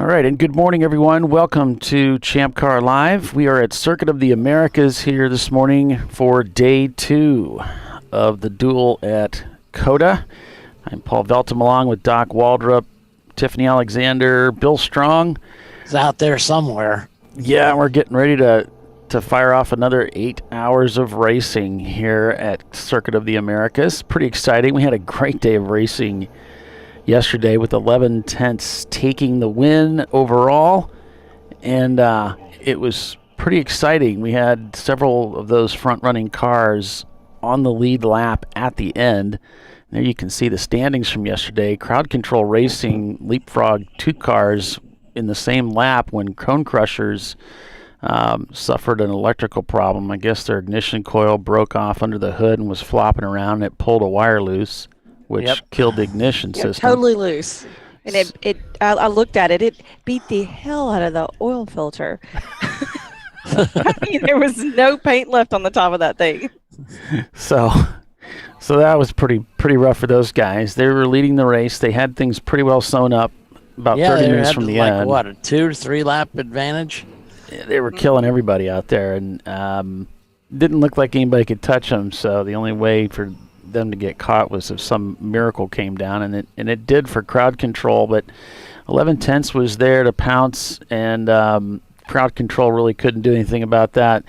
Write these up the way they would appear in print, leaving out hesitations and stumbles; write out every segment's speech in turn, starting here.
right, and good morning, everyone. Welcome to ChampCar.Live. We are at Circuit of the Americas here this morning for day 2 of the duel at COTA. I'm Paul Veltum along with Doc Waldrop, Tiffany Alexander, Bill Strong. It's out there somewhere. Yeah, we're getting ready to fire off another 8 hours of racing here at Circuit of the Americas. Pretty exciting. We had a great day of racing yesterday with 11 tenths taking the win overall, and it was pretty exciting. We had several of those front-running cars on the lead lap at the end. There you can see the standings from yesterday. Crowd Control Racing leapfrogged 2 cars in the same lap when Cone Crushers suffered an electrical problem. I guess their ignition coil broke off under the hood and was flopping around, and it pulled a wire loose, which killed the ignition system. Totally loose. And I looked at it. It beat the hell out of the oil filter. I mean, there was no paint left on the top of that thing. So that was pretty rough for those guys. They were leading the race. They had things pretty well sewn up about 30 minutes from the end. What, a 2 or 3 lap advantage? They were killing everybody out there, and didn't look like anybody could touch them. So the only way for them to get caught was if some miracle came down, and it did for Crowd Control. But 11 tenths was there to pounce, and Crowd Control really couldn't do anything about that.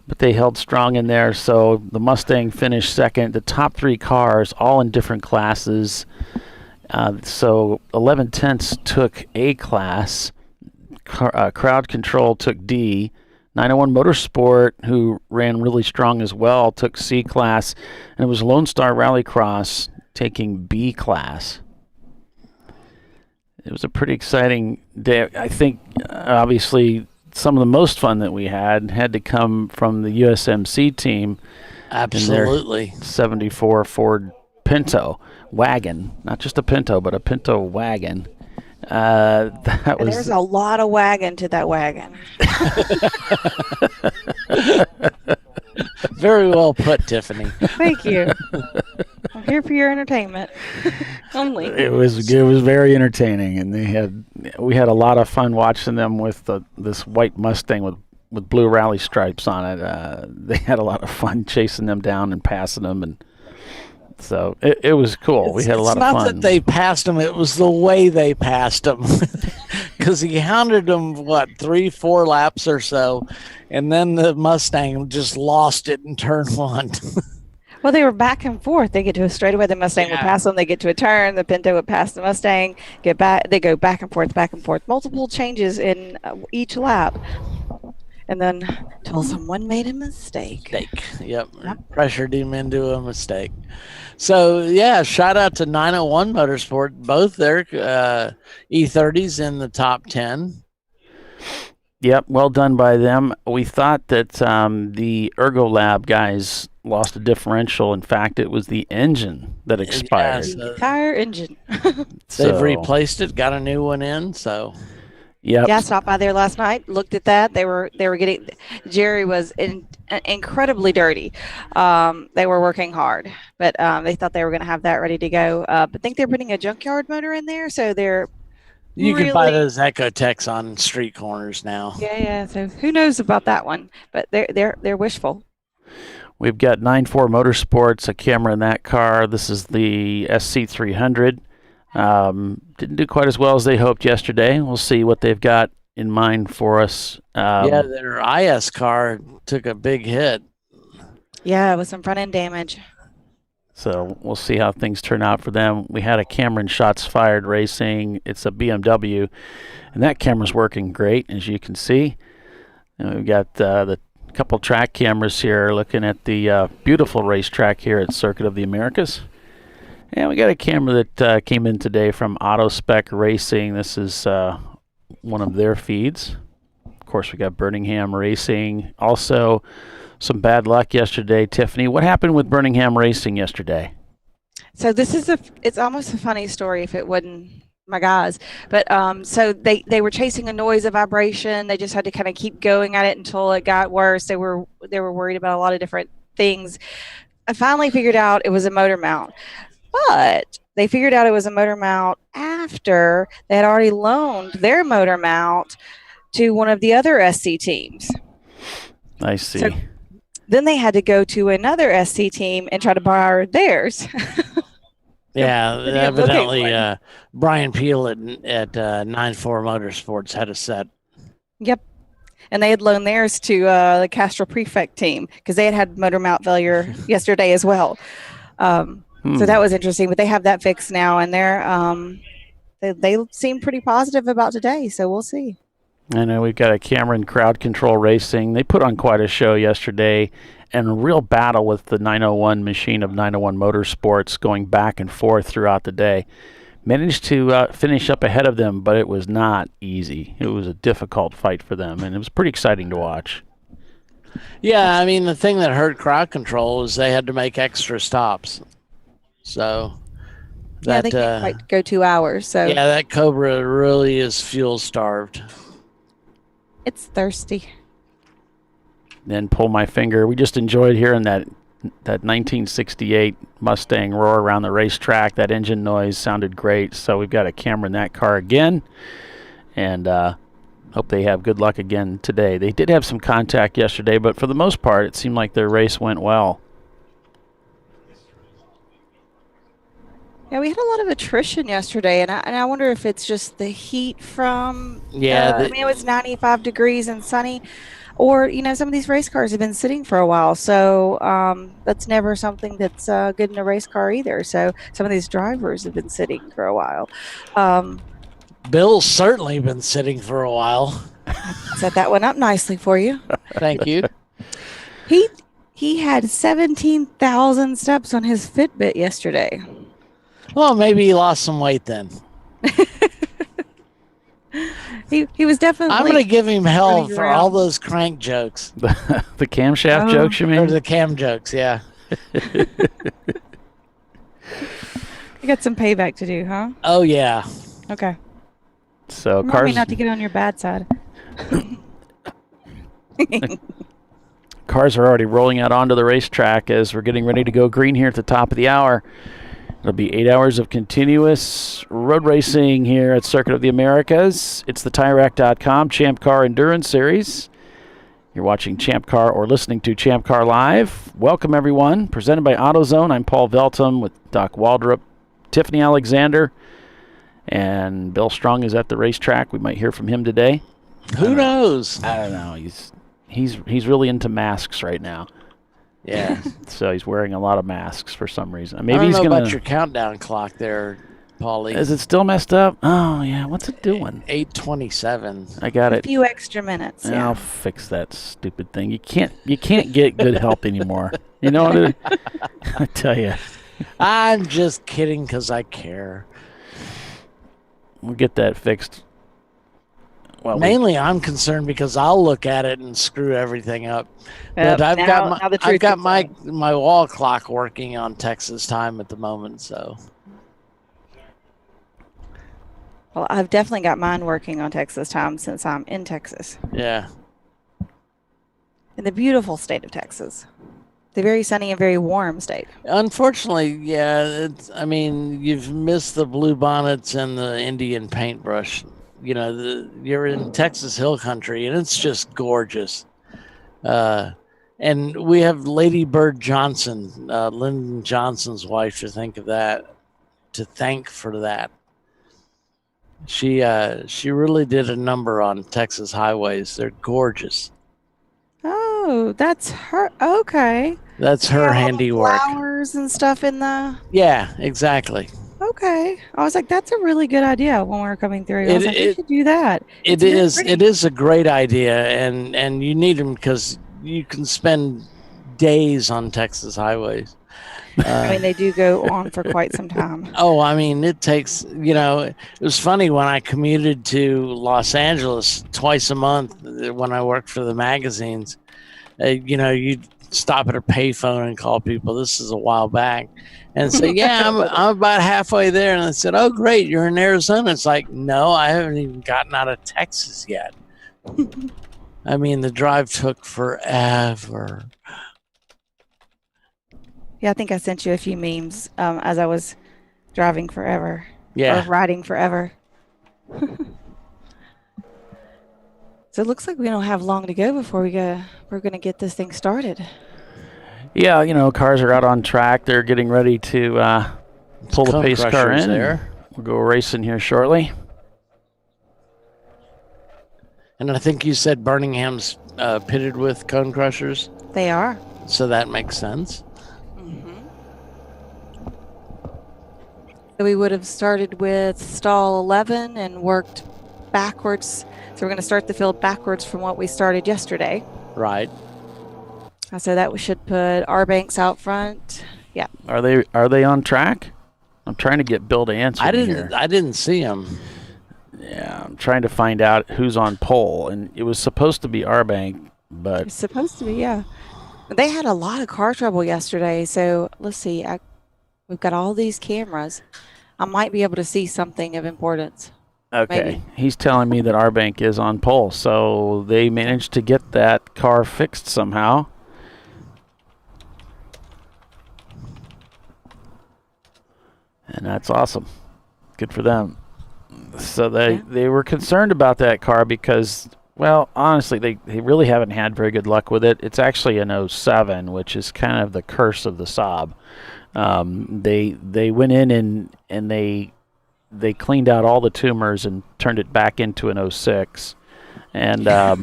But they held strong in there. So the Mustang finished second. The top 3 cars, all in different classes. So 11 tenths took A class. Crowd Control took D. 901 Motorsport, who ran really strong as well, took C class, and it was Lone Star Rallycross taking B class. It was a pretty exciting day. I think, obviously, some of the most fun that we had to come from the USMC team. Absolutely. In their 74 Ford Pinto wagon. Not just a Pinto, but a Pinto wagon. There's a lot of wagon to that wagon. Very well put, Tiffany. Thank you. I'm here for your entertainment. Only. It was very entertaining, and we had a lot of fun watching them with this white Mustang with blue rally stripes on it. They had a lot of fun chasing them down and passing them, and so it was cool. We had a lot of fun. It's not that they passed him; it was the way they passed him. Because he hounded them, 3-4 laps or so, and then the Mustang just lost it in turn 1. Well, they were back and forth. They get to a straightaway, the Mustang would pass them. They get to a turn, the Pinto would pass the Mustang. Get back. They go back and forth. Multiple changes in each lap. And then until someone made a mistake. Yep. Pressured him into a mistake. So, shout out to 901 Motorsport. Both their E30s in the top 10. Yep, well done by them. We thought that the Ergolab guys lost a differential. In fact, it was the engine that expired. The entire engine. They've replaced it, got a new one in, so... Yep. Yeah, I stopped by there last night, looked at that. They were getting, Jerry was incredibly dirty. They were working hard, but they thought they were going to have that ready to go. But I think they're putting a junkyard motor in there, so they're You can buy those Ecotechs on street corners now. Yeah. So who knows about that one? But they're wishful. We've got 94 Motorsports, a camera in that car. This is the SC300. Didn't do quite as well as they hoped yesterday. We'll see what they've got in mind for us. Their IS car took a big hit. Yeah, with some front end damage. So we'll see how things turn out for them. We had a Cameron Shots Fired Racing. It's a BMW, and that camera's working great, as you can see. And we've got the couple track cameras here looking at the beautiful racetrack here at Circuit of the Americas. And we got a camera that came in today from AutoSpec Racing. This is one of their feeds. Of course, we got Birmingham Racing. Also, some bad luck yesterday. Tiffany, what happened with Birmingham Racing yesterday? So this is it's almost a funny story if it wasn't my guys. But so they were chasing a noise, a vibration. They just had to kind of keep going at it until it got worse. They were worried about a lot of different things. I finally figured out it was a motor mount. But they figured out it was a motor mount after they had already loaned their motor mount to one of the other SC teams. I see. So then they had to go to another SC team and try to borrow theirs. Yeah, Didn't even look at evidently one. Brian Peel at 9-4 Motorsports had a set. Yep. And they had loaned theirs to the Castro Prefect team because they had motor mount failure yesterday as well. So that was interesting. But they have that fixed now, and they seem pretty positive about today. So we'll see. I know we've got a Cameron Crowd Control Racing. They put on quite a show yesterday, and a real battle with the 901 machine of 901 Motorsports going back and forth throughout the day. Managed to finish up ahead of them, but it was not easy. It was a difficult fight for them, and it was pretty exciting to watch. Yeah, I mean, the thing that hurt Crowd Control is they had to make extra stops. So yeah, they can't quite go 2 hours. So yeah, that Cobra really is fuel starved. It's thirsty. Then pull my finger. We just enjoyed hearing that 1968 Mustang roar around the racetrack. That engine noise sounded great. So we've got a camera in that car again, and hope they have good luck again today. They did have some contact yesterday, but for the most part, it seemed like their race went well. Yeah, we had a lot of attrition yesterday, and I wonder if it's just the heat from. Yeah, I mean, it was 95 degrees and sunny, or some of these race cars have been sitting for a while, so that's never something that's good in a race car either. So some of these drivers have been sitting for a while. Bill's certainly been sitting for a while. Set that one up nicely for you. Thank you. He had 17,000 steps on his Fitbit yesterday. Well, maybe he lost some weight then. He was definitely. I'm going to give him hell for around. all those crank jokes. The camshaft jokes, you mean? Or the cam jokes, yeah. You got some payback to do, huh? Oh, yeah. Okay. So Remind me not to get on your bad side. Cars are already rolling out onto the racetrack as we're getting ready to go green here at the top of the hour. It'll be 8 hours of continuous road racing here at Circuit of the Americas. It's the TireRack.com Champ Car Endurance Series. You're watching Champ Car or listening to Champ Car Live. Welcome, everyone. Presented by AutoZone. I'm Paul Veltum with Doc Waldrop, Tiffany Alexander, and Bill Strong is at the racetrack. We might hear from him today. Who knows? I don't know. He's really into masks right now. Yeah. So he's wearing a lot of masks for some reason. Maybe he's gonna about your countdown clock there, Paulie. Is it still messed up? Oh yeah, what's it doing? 8:27. I got it. A few extra minutes. Yeah. I'll fix that stupid thing. You can't get good help anymore. You know what I tell you. I'm just kidding because I care. We'll get that fixed. Well, mainly I'm concerned because I'll look at it and screw everything up. But I've got my wall clock working on Texas time at the moment, so. Well, I've definitely got mine working on Texas time since I'm in Texas. Yeah. In the beautiful state of Texas. The very sunny and very warm state. Unfortunately, yeah, you've missed the blue bonnets and the Indian paintbrush. You're in Texas Hill Country, and it's just gorgeous. And we have Lady Bird Johnson, Lyndon Johnson's wife, to thank for that. She really did a number on Texas highways. They're gorgeous. Oh, that's her. Okay. That's her handiwork. Flowers and stuff in the. Yeah, exactly. Okay. I was like, that's a really good idea when we were coming through. I was like, we should do that. It is a great idea, and you need them because you can spend days on Texas highways. They do go on for quite some time. Oh, it takes, it was funny when I commuted to Los Angeles twice a month when I worked for the magazines. You'd stop at a payphone and call people. This is a while back. And say, yeah, I'm about halfway there. And I said, oh, great, you're in Arizona. It's like, no, I haven't even gotten out of Texas yet. The drive took forever. Yeah, I think I sent you a few memes as I was driving forever. Yeah. or riding forever. So it looks like we don't have long to go before we're going to get this thing started. Yeah, cars are out on track. They're getting ready to pull the Cone pace car crushers in. there. We'll go racing here shortly. And I think you said Birmingham's pitted with cone crushers. They are. So that makes sense. So we would have started with stall 11 and worked backwards. So we're going to start the field backwards from what we started yesterday. Right. So that we should put our banks out front. Yeah. Are they on track? I'm trying to get Bill to answer I here. didn't see him. Yeah, I'm trying to find out who's on pole, and it was supposed to be our bank, but It's supposed to be, yeah. They had a lot of car trouble yesterday. So let's see. We've got all these cameras. I might be able to see something of importance. okay. Maybe. He's telling me that our bank is on pole, so they managed to get that car fixed somehow. And that's awesome. Good for them. So they were concerned about that car because, well, honestly, they really haven't had very good luck with it. It's actually an 07, which is kind of the curse of the Saab. They went in and they cleaned out all the tumors and turned it back into an 06. And That's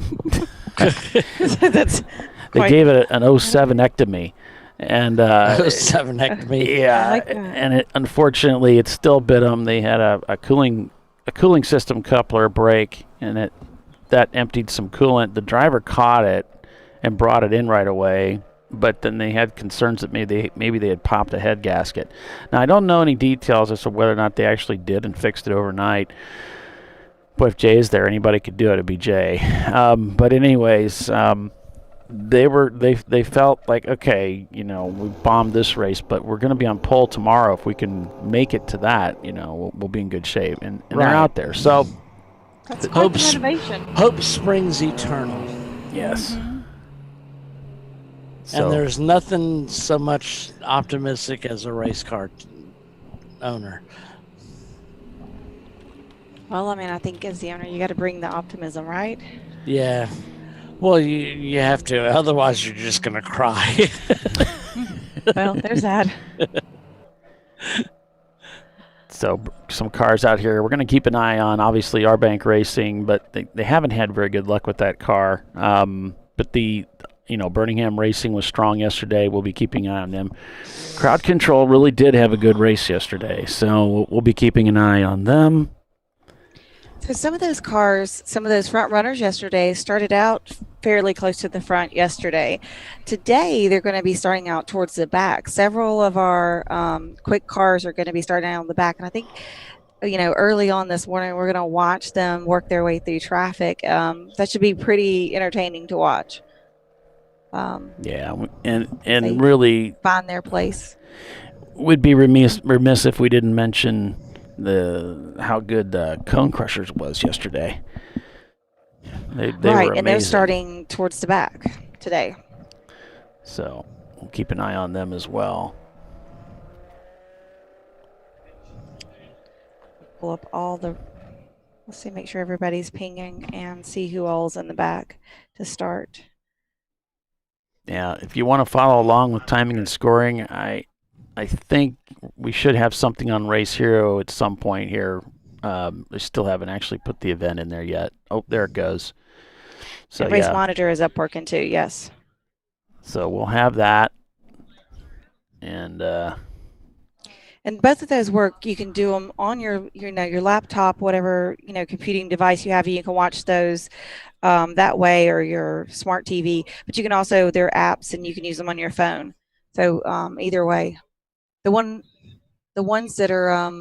they gave it an 07-ectomy. And 7-ectomy. yeah, like that. and unfortunately, it still bit them. They had a cooling system coupler break, and that emptied some coolant. The driver caught it and brought it in right away, but then they had concerns that maybe they had popped a head gasket. Now I don't know any details as to whether or not they actually did and fixed it overnight. But if Jay's there, anybody could do it. It'd be Jay. But anyways. They felt like, okay, we bombed this race, but we're going to be on pole tomorrow. If we can make it to that, we'll be in good shape. And they're out there. So That's quite the motivation. Hope springs eternal. yes. Mm-hmm. So, And there's nothing so much optimistic as a race car owner. Well, I mean, I think as the owner, you got to bring the optimism, right? Yeah. Well, you have to. Otherwise, you're just going to cry. Well, there's that. so some cars out here we're going to keep an eye on. Obviously, our bank racing, but they haven't had very good luck with that car. But the Birmingham Racing was strong yesterday. We'll be keeping an eye on them. Crowd Control really did have a good race yesterday, so we'll be keeping an eye on them. So some of those cars, some of those front runners yesterday started out fairly close to the front yesterday. Today, they're going to be starting out towards the back. Several of our quick cars are going to be starting out on the back. And I think, early on this morning, we're going to watch them work their way through traffic. That should be pretty entertaining to watch. Yeah, and really find their place. We'd be remiss if we didn't mention how good Cone Crushers was yesterday. They were Right, amazing. and they're starting towards the back today. So we'll keep an eye on them as well. Pull up let's see, make sure everybody's pinging and see who all's in the back to start. Yeah, if you want to follow along with timing and scoring, I think we should have something on Race Hero at some point here. They still haven't actually put the event in there yet. Oh, there it goes. So the race monitor is up working too, yes. So we'll have that. And both of those work. You can do them on your laptop, whatever computing device you have. You can watch those that way, or your smart TV. But you can also, they're apps, and you can use them on your phone. So either way, the ones that are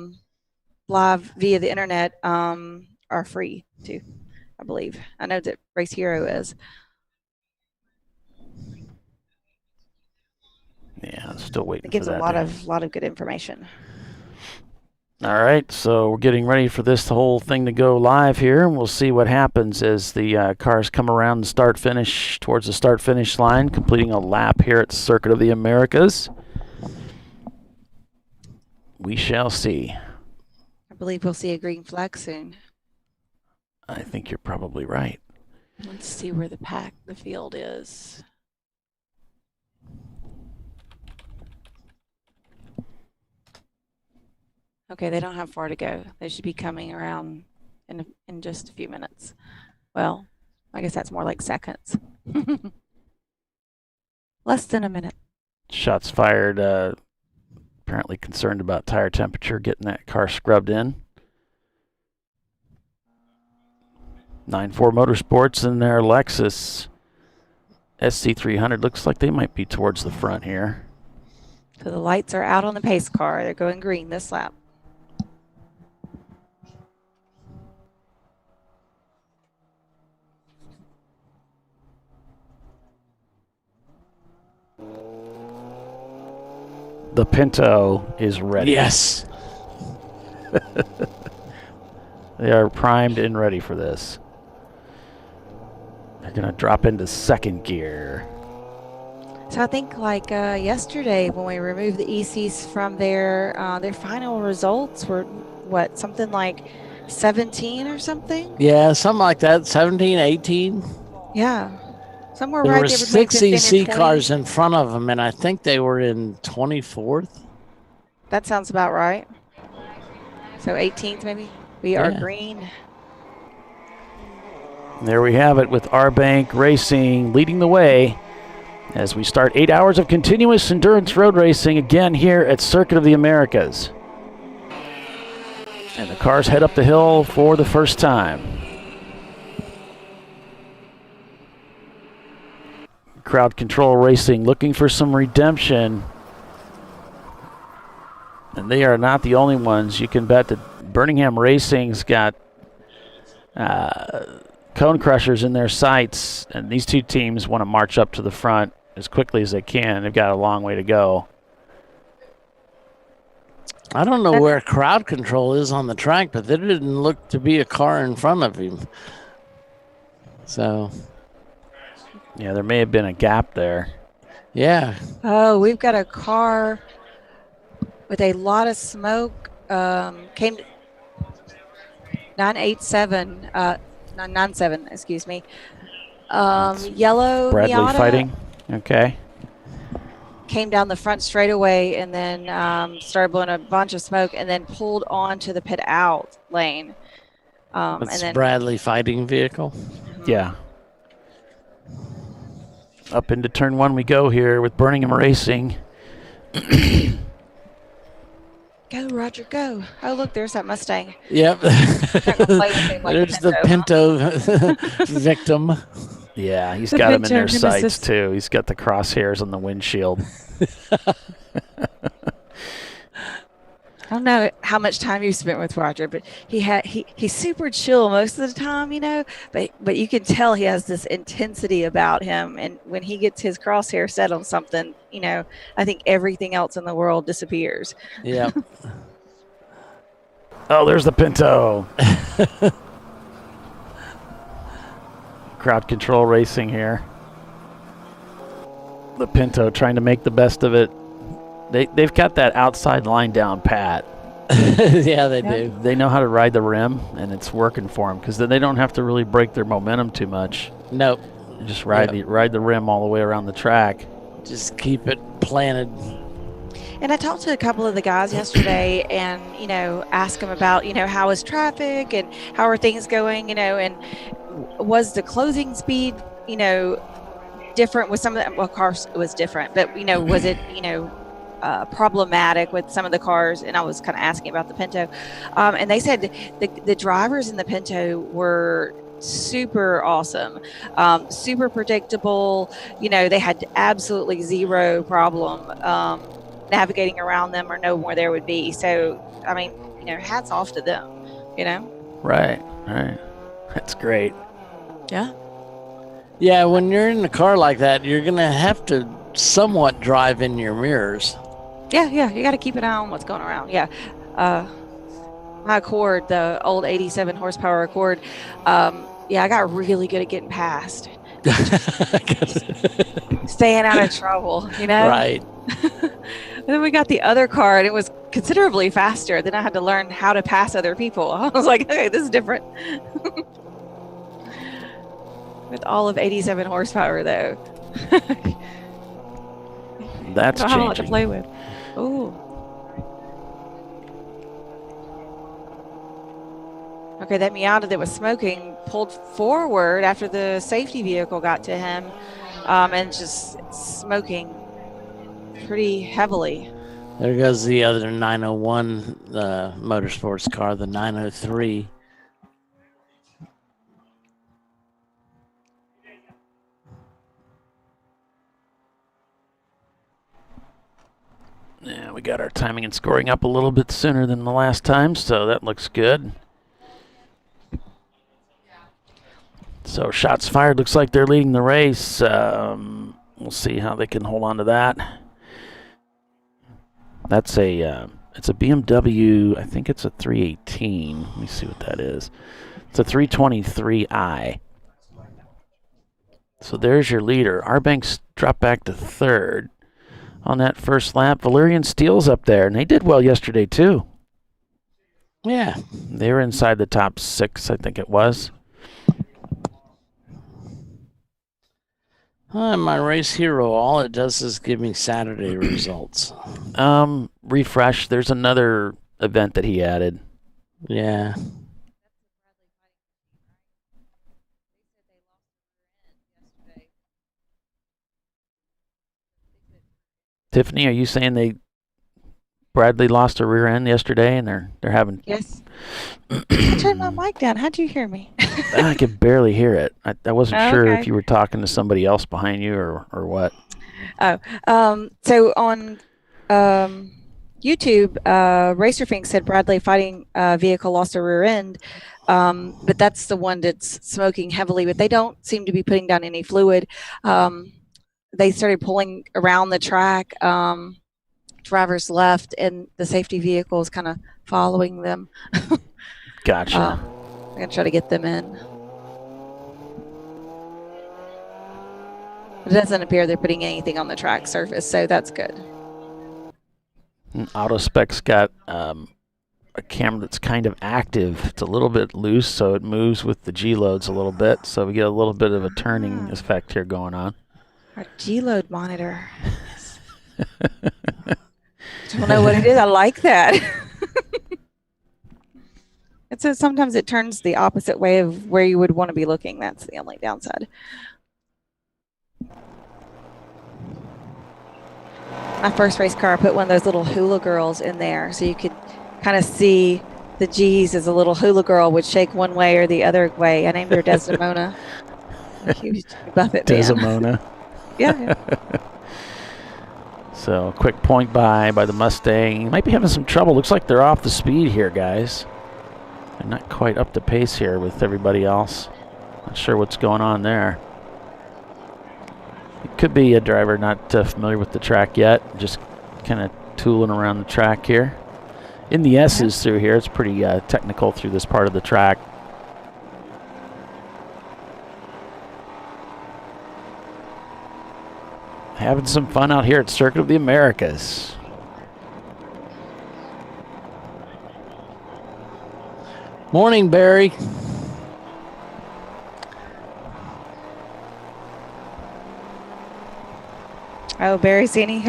live via the internet are free too, I believe. I know that Race Hero is. yeah, I'm still waiting. It gives for a that lot of good information. All right, so we're getting ready for this whole thing to go live here, and we'll see what happens as the cars come around the towards the start-finish line, completing a lap here at Circuit of the Americas. We shall see. believe we'll see a green flag soon. I think you're probably right. Let's see where the field is. Okay, they don't have far to go. They should be coming around in just a few minutes. Well, I guess that's more like seconds. Less than a minute. Shots fired. Apparently concerned about tire temperature, getting that car scrubbed in. 9.4 Motorsports and their Lexus SC300. Looks like they might be towards the front here. So the lights are out on the pace car. They're going green this lap. The Pinto is ready. Yes. They are primed and ready for this. They're going to drop into second gear. So I think like yesterday when we removed the ECs from their final results were what, something like 17 or something? Yeah, something like that. 17, 18. Yeah. Somewhere There right were there between 6 15 and EC 20. cars in front of them, and I think they were in 24th. That sounds about right. So 18th maybe. We are Yeah. green. There we have it with Arbank Racing leading the way as we start 8 hours of continuous endurance road racing again here at Circuit of the Americas. And the cars head up the hill for the first time. Crowd Control Racing looking for some redemption. And they are not the only ones. You can bet that Birmingham Racing's got cone crushers in their sights, and these two teams want to march up to the front as quickly as they can. They've got a long way to go. I don't know where crowd control is on the track, but there didn't look to be a car in front of him. So, Yeah, there may have been a gap there. yeah. Oh, we've got a car with a lot of smoke. Came 987, 997, excuse me. Yellow Bradley Miata fighting. Okay. came down the front straightaway and then started blowing a bunch of smoke and then pulled onto the pit out lane. And That's then Bradley fighting vehicle. Yeah. Up into turn one we go here with Birmingham Racing. go, Roger, go. Oh, look, there's that Mustang. Yep. Not gonna play with him like There's the Pinto, Pinto victim. Yeah, he's The got him in their Pinto sights nemesis. too. He's got the crosshairs on the windshield. I don't know how much time you spent with Roger, but he's super chill most of the time, you know. But you can tell he has this intensity about him, and when he gets his crosshair set on something, you know, I think everything else in the world disappears. Yep. Oh, there's the Pinto. Crowd Control Racing here. The Pinto trying to make the best of it. They've got that outside line down pat. Yeah, they do. They know how to ride the rim, and it's working for them because then they don't have to really break their momentum too much. Nope. They just ride the rim all the way around the track. Just keep it planted. And I talked to a couple of the guys yesterday, and you know, asked them about how is traffic and how are things going, and was the closing speed different with some of the, well, of course it was different, but was it problematic with some of the cars? And I was kind of asking about the Pinto, and they said the drivers in the Pinto were super awesome, super predictable. They had absolutely zero problem navigating around them or knowing where there would be. So I mean, hats off to them. Right. That's great. Yeah, when you're in a car like that, you're gonna have to somewhat drive in your mirrors. Yeah, you got to keep an eye on what's going around. Yeah, my Accord, the old 87 horsepower Accord, I got really good at getting past, staying out of trouble. Right. And then we got the other car, and it was considerably faster. Then I had to learn how to pass other people. I was like, okay, this is different. With all of 87 horsepower, though. That's I don't have a lot to changing. play with. Ooh. Okay, that Miata that was smoking pulled forward after the safety vehicle got to him, and just smoking pretty heavily. There goes the other 901 motorsports car, the 903. Yeah, we got our timing and scoring up a little bit sooner than the last time, so that looks good. So shots fired, looks like they're leading the race. We'll see how they can hold on to that. That's it's a BMW, I think it's a 318. Let me see what that is. It's a 323i. So there's your leader. Arbank's dropped back to third on that first lap. Valerian Steele's up there, and they did well yesterday too. Yeah. They were inside the top 6, I think it was. My race hero, all it does is give me Saturday results. Refresh. There's another event that he added. Yeah. Tiffany, are you saying Bradley lost a rear end yesterday, and they're having? Yes. I turned my mic down. How'd you hear me? I could barely hear it. I wasn't sure Okay. if you were talking to somebody else behind you or what. So on YouTube, RacerFink said Bradley fighting vehicle lost a rear end, but that's the one that's smoking heavily. But they don't seem to be putting down any fluid. They started pulling around the track. Drivers left, and the safety vehicle is kind of following them. Gotcha. I'm gonna try to get them in. It doesn't appear they're putting anything on the track surface, so that's good. And AutoSpec's got a camera that's kind of active. It's a little bit loose, so it moves with the G-loads a little bit. So we get a little bit of a turning effect here going on. Our G-load monitor. Don't know what it is. I like that. Sometimes it turns the opposite way of where you would want to be looking. That's the only downside. My first race car, I put one of those little hula girls in there so you could kind of see the G's as a little hula girl would shake one way or the other way. I named her Desdemona. Huge Buffett fan. Desdemona. Yeah. So quick point by the Mustang. Might be having some trouble. Looks like they're off the speed here, guys. They're not quite up to pace here with everybody else. Not sure what's going on there. It could be a driver not familiar with the track yet. Just kind of tooling around the track here. In the S's through here, it's pretty technical through this part of the track. Having some fun out here at Circuit of the Americas. Morning, Barry. Oh, Barry's saying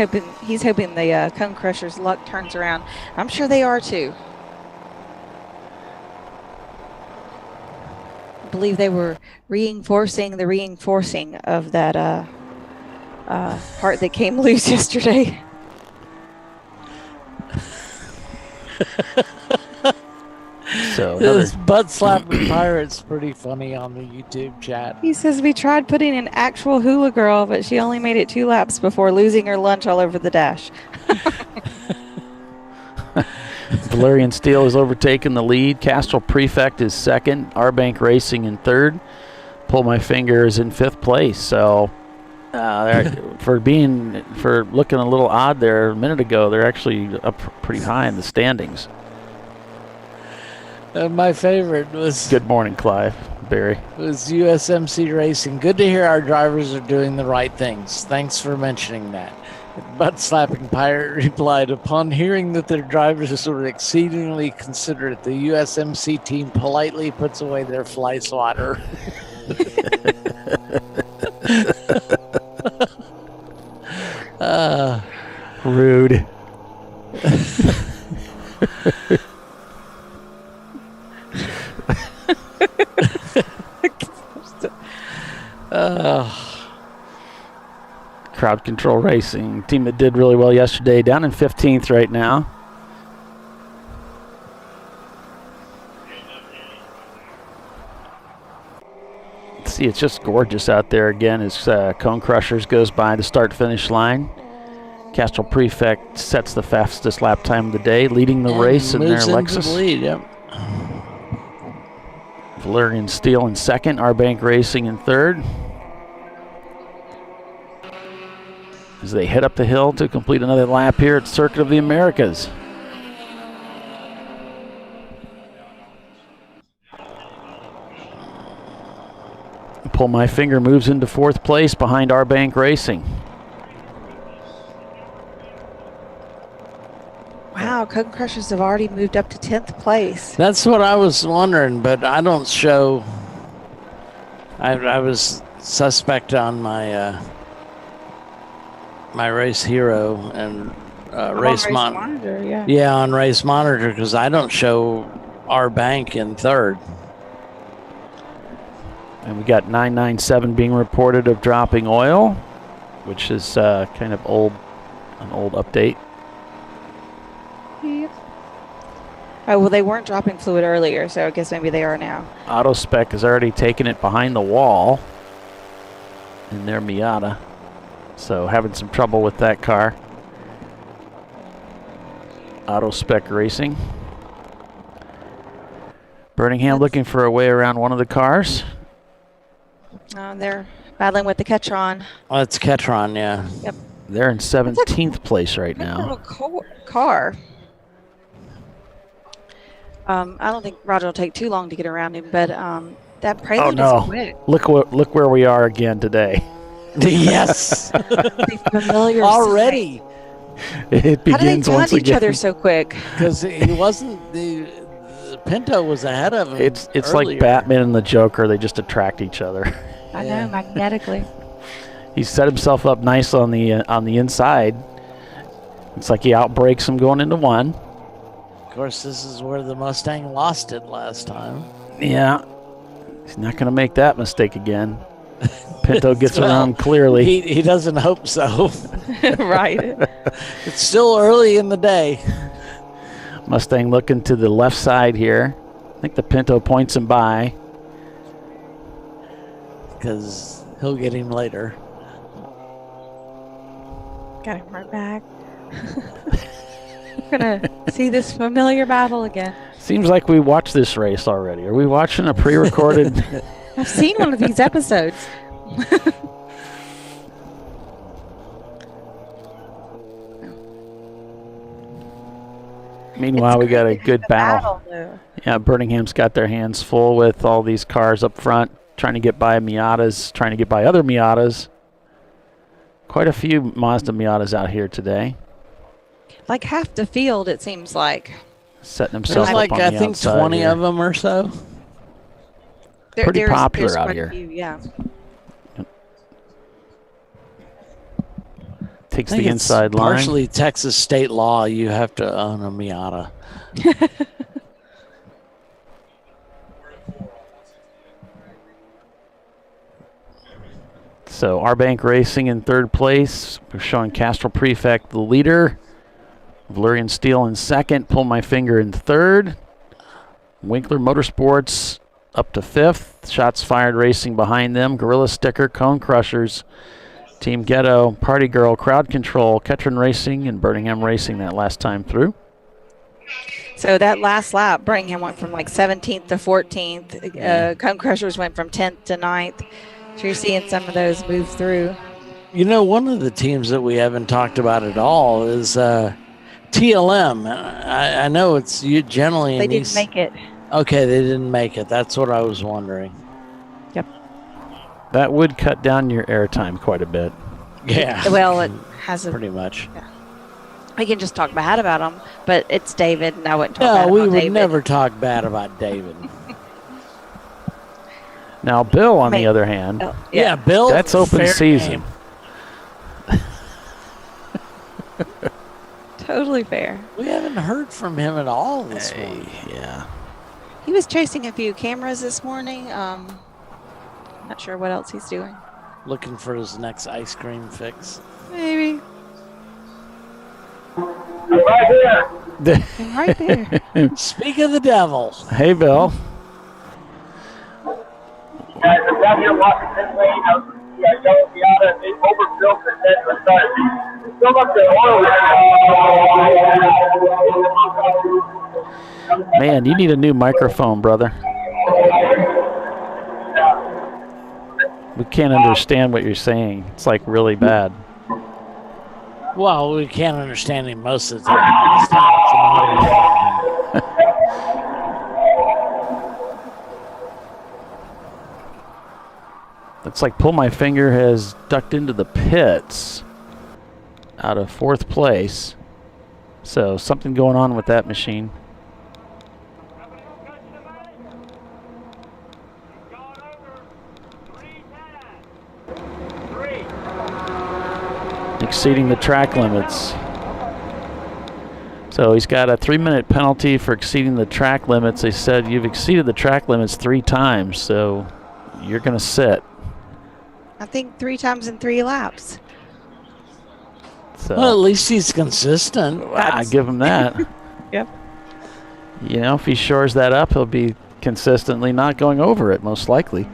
he's hoping the Cone Crusher's luck turns around. I'm sure they are too. I believe they were reinforcing the reinforcing of that part that came loose yesterday. So This butt slapping pirate's pretty funny on the YouTube chat. He says we tried putting an actual hula girl, but she only made it 2 laps before losing her lunch all over the dash. Valerian Steele has overtaken the lead. Castrol Prefect is second. Arbank Racing in third. Pull My Finger is in 5th place. So for looking a little odd there a minute ago, they're actually up pretty high in the standings. My favorite was Good morning, Clive. Barry. was USMC Racing. Good to hear our drivers are doing the right things. Thanks for mentioning that. Butt-slapping pirate replied, upon hearing that their drivers were exceedingly considerate, the USMC team politely puts away their fly swatter. Rude. Crowd Control Racing, team that did really well yesterday, down in 15th right now. Let's see, it's just gorgeous out there again as Cone Crushers goes by the start-finish line. Castrol Prefect sets the fastest lap time of the day, leading the race in their Lexus. The lead, yep. Valerian Steel in second, R-Bank Racing in third. As they head up the hill to complete another lap here at Circuit of the Americas. Pull My Finger moves into fourth place behind R-Bank Racing. Wow, Cone Crushers have already moved up to 10th place. That's what I was wondering, but I don't show. I was suspect on my my Race Hero and Race Monitor. Yeah. Yeah, on Race Monitor, because I don't show our bank in third. And we got 997 being reported of dropping oil, which is kind of an old update. Yep. Oh, well, they weren't dropping fluid earlier, so I guess maybe they are now. AutoSpec has already taken it behind the wall in their Miata. So having some trouble with that car. AutoSpec Racing. Birmingham looking for a way around one of the cars. They're battling with the Ketron. Oh, it's Ketron, yeah. Yep. They're in 17th place right now. Car. I don't think Roger will take too long to get around him, but that Prelude is quick. Look where we are again today. Yes. Familiar already. It begins How do they dodge each again. other so quick? Because he wasn't the Pinto was ahead of him. It's earlier. like Batman and the Joker. They just attract each other. I know, magnetically. He set himself up nice on the inside. It's like he outbreaks him going into one. Of course, this is where the Mustang lost it last time. Yeah. He's not going to make that mistake again. Pinto gets around clearly. He doesn't hope so. Right. It's still early in the day. Mustang looking to the left side here. I think the Pinto points him by. Because he'll get him later. Got him right back. We're going to see this familiar battle again. Seems like we watched this race already. Are we watching a pre-recorded? I've seen one of these episodes. Meanwhile, we got a good battle. Yeah, Birmingham's got their hands full with all these cars up front, trying to get by Miatas, trying to get by other Miatas. Quite a few Mazda Miatas out here today. Like half the field, it seems like. Setting themselves There's up like, on I the think, outside 20 here. of them or so. Pretty popular there's out quite a here. few, yeah. Takes I think the it's inside line. partially Texas state law. You have to own a Miata. So R-Bank Racing in third place. We're showing Castrol Prefect the leader. Valerian Steel in second. Pull My Finger in third. Winkler Motorsports up to fifth. Shots Fired Racing behind them. Gorilla Sticker, Cone Crushers, Team Ghetto, Party Girl, Crowd Control, Ketron Racing, and Birmingham Racing that last time through. So that last lap, Birmingham went from like 17th to 14th. Cone Crushers went from 10th to 9th. So you're seeing some of those move through. You know, one of the teams that we haven't talked about at all is TLM. I know it's you generally in They these. didn't make it. Okay, they didn't make it. That's what I was wondering. Yep. That would cut down your airtime quite a bit. Yeah. Well, it has a. Pretty much. We can just talk bad about him, but it's David, and I wouldn't talk bad No, about we would David. never talk bad about David. Now, Bill, on the other hand, Yeah, Bill. that's open fair season. game. Totally fair. We haven't heard from him at all this morning. Yeah. He was chasing a few cameras this morning. Not sure what else he's doing. Looking for his next ice cream fix. Maybe. Right here. I'm right there. Speak of the devil. Hey, Bill. Guys, I'm down here walking this lane. You guys yellow Miata. They overbuilt the net to start. Fill up the oil. Man, you need a new microphone, brother. We can't understand what you're saying. It's like really bad. Well, we can't understand him most of the time. It's not an audio. Looks like Pull My Finger has ducked into the pits out of 4th place. So something going on with that machine. Exceeding the track limits. So he's got a 3-minute penalty for exceeding the track limits. They said you've exceeded the track limits 3 times, so you're going to sit. I think 3 times in 3 laps. So Well, at least he's consistent. I give him that. Yep. You know, if he shores that up, he'll be consistently not going over it, most likely.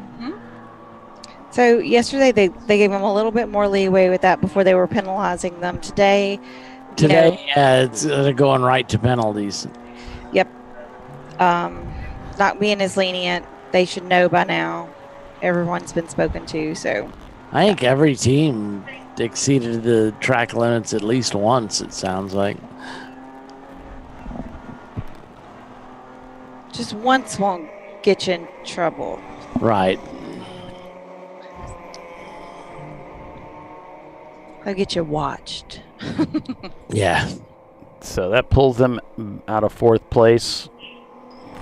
So yesterday they gave him a little bit more leeway with that before they were penalizing them. Today, Yeah, they're going right to penalties. Yep. Not being as lenient. They should know by now. Everyone's been spoken to, so. I think every team exceeded the track limits at least once, it sounds like. Just once won't get you in trouble. Right. They'll get you watched. Yeah. So that pulls them out of 4th place.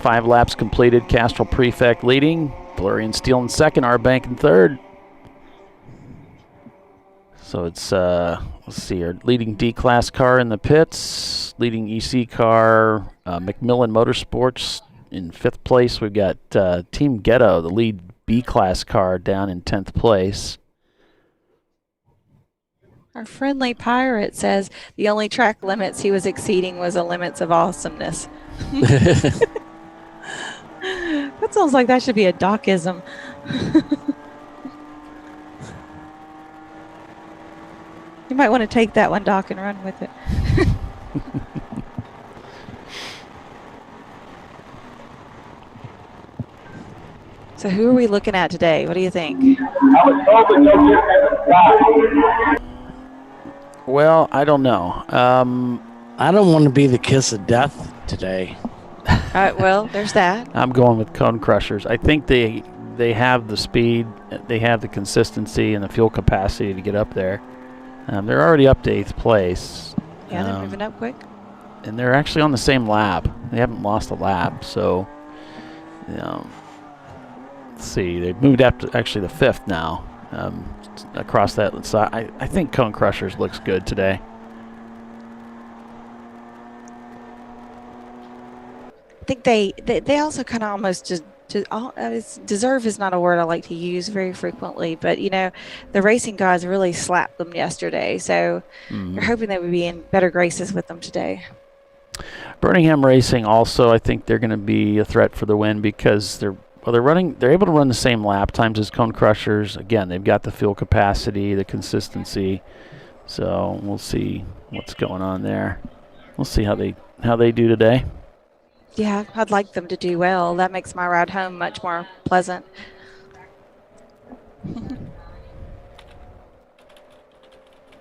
5 laps completed. Castrol Prefect leading. Valerian Steel in 2nd. Arbank in 3rd. So it's, let's see, our leading D-Class car in the pits. Leading EC car, McMillan Motorsports in 5th place. We've got Team Ghetto, the lead B-Class car, down in 10th place. Our friendly pirate says the only track limits he was exceeding was the limits of awesomeness. That sounds like that should be a docism. You might want to take that one, Doc, and run with it. So who are we looking at today? What do you think? I was hoping they'll get that guy. Well, I don't know. I don't want to be the kiss of death today. All right, well, there's that. I'm going with Cone Crushers. I think they have the speed, they have the consistency and the fuel capacity to get up there. They're already up to 8th place. Yeah, they're moving up quick. And they're actually on the same lap. They haven't lost a lap, so let's see. They've moved up to actually the 5th now. Across that side, I think Cone Crushers looks good today. I think they also kind of almost just deserve is not a word I like to use very frequently, but the racing guys really slapped them yesterday, so you're hoping they would be in better graces with them today. Birmingham Racing also, I think they're going to be a threat for the win because they're able to run the same lap times as Cone Crushers. Again, they've got the fuel capacity, the consistency, so we'll see what's going on there. We'll see how they do today. Yeah, I'd like them to do well. That makes my ride home much more pleasant.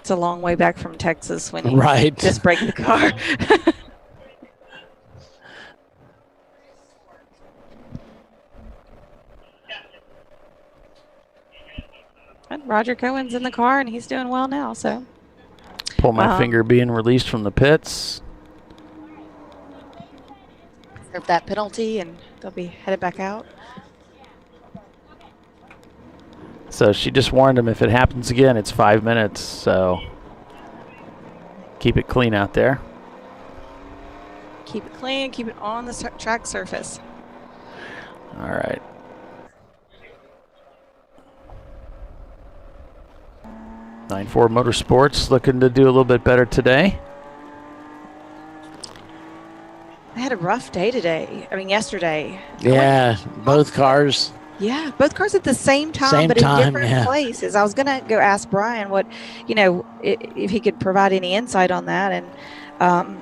It's a long way back from Texas when you just break the car. Roger Cohen's in the car, and he's doing well now. So Pull my finger being released from the pits. serve that penalty, and they'll be headed back out. So she just warned him if it happens again, it's 5 minutes. So keep it clean out there. Keep it clean. Keep it on the track surface. All right. Nine-4 Motorsports looking to do a little bit better today. I had a rough day today. I mean, yesterday. Yeah, both cars. Yeah, both cars at the same time, Same but time, in different places. I was going to go ask Brian what, if he could provide any insight on that. And,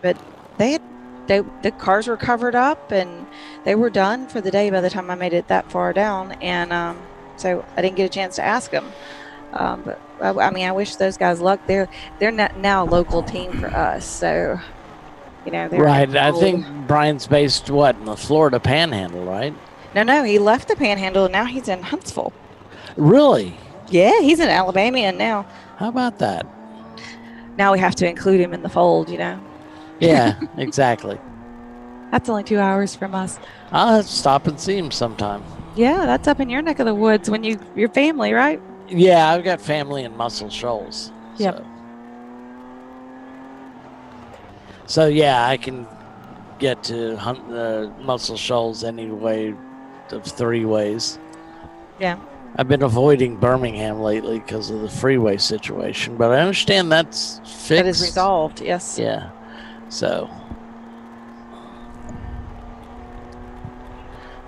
but the cars were covered up and they were done for the day by the time I made it that far down. And so I didn't get a chance to ask them. But I mean, I wish those guys luck. They're not now a local team for us. So, they're Right. I think Brian's based, in the Florida Panhandle, right? No, he left the Panhandle and now he's in Huntsville. Really? Yeah, he's an Alabamian now. How about that? Now we have to include him in the fold, Yeah, exactly. That's only 2 hours from us. I'll have to stop and see him sometime. Yeah, that's up in your neck of the woods when your family, right? Yeah, I've got family in Muscle Shoals. Yep. So yeah, I can get to Muscle Shoals any way of 3 ways. Yeah. I've been avoiding Birmingham lately because of the freeway situation, but I understand that's fixed. That is resolved, yes. Yeah. So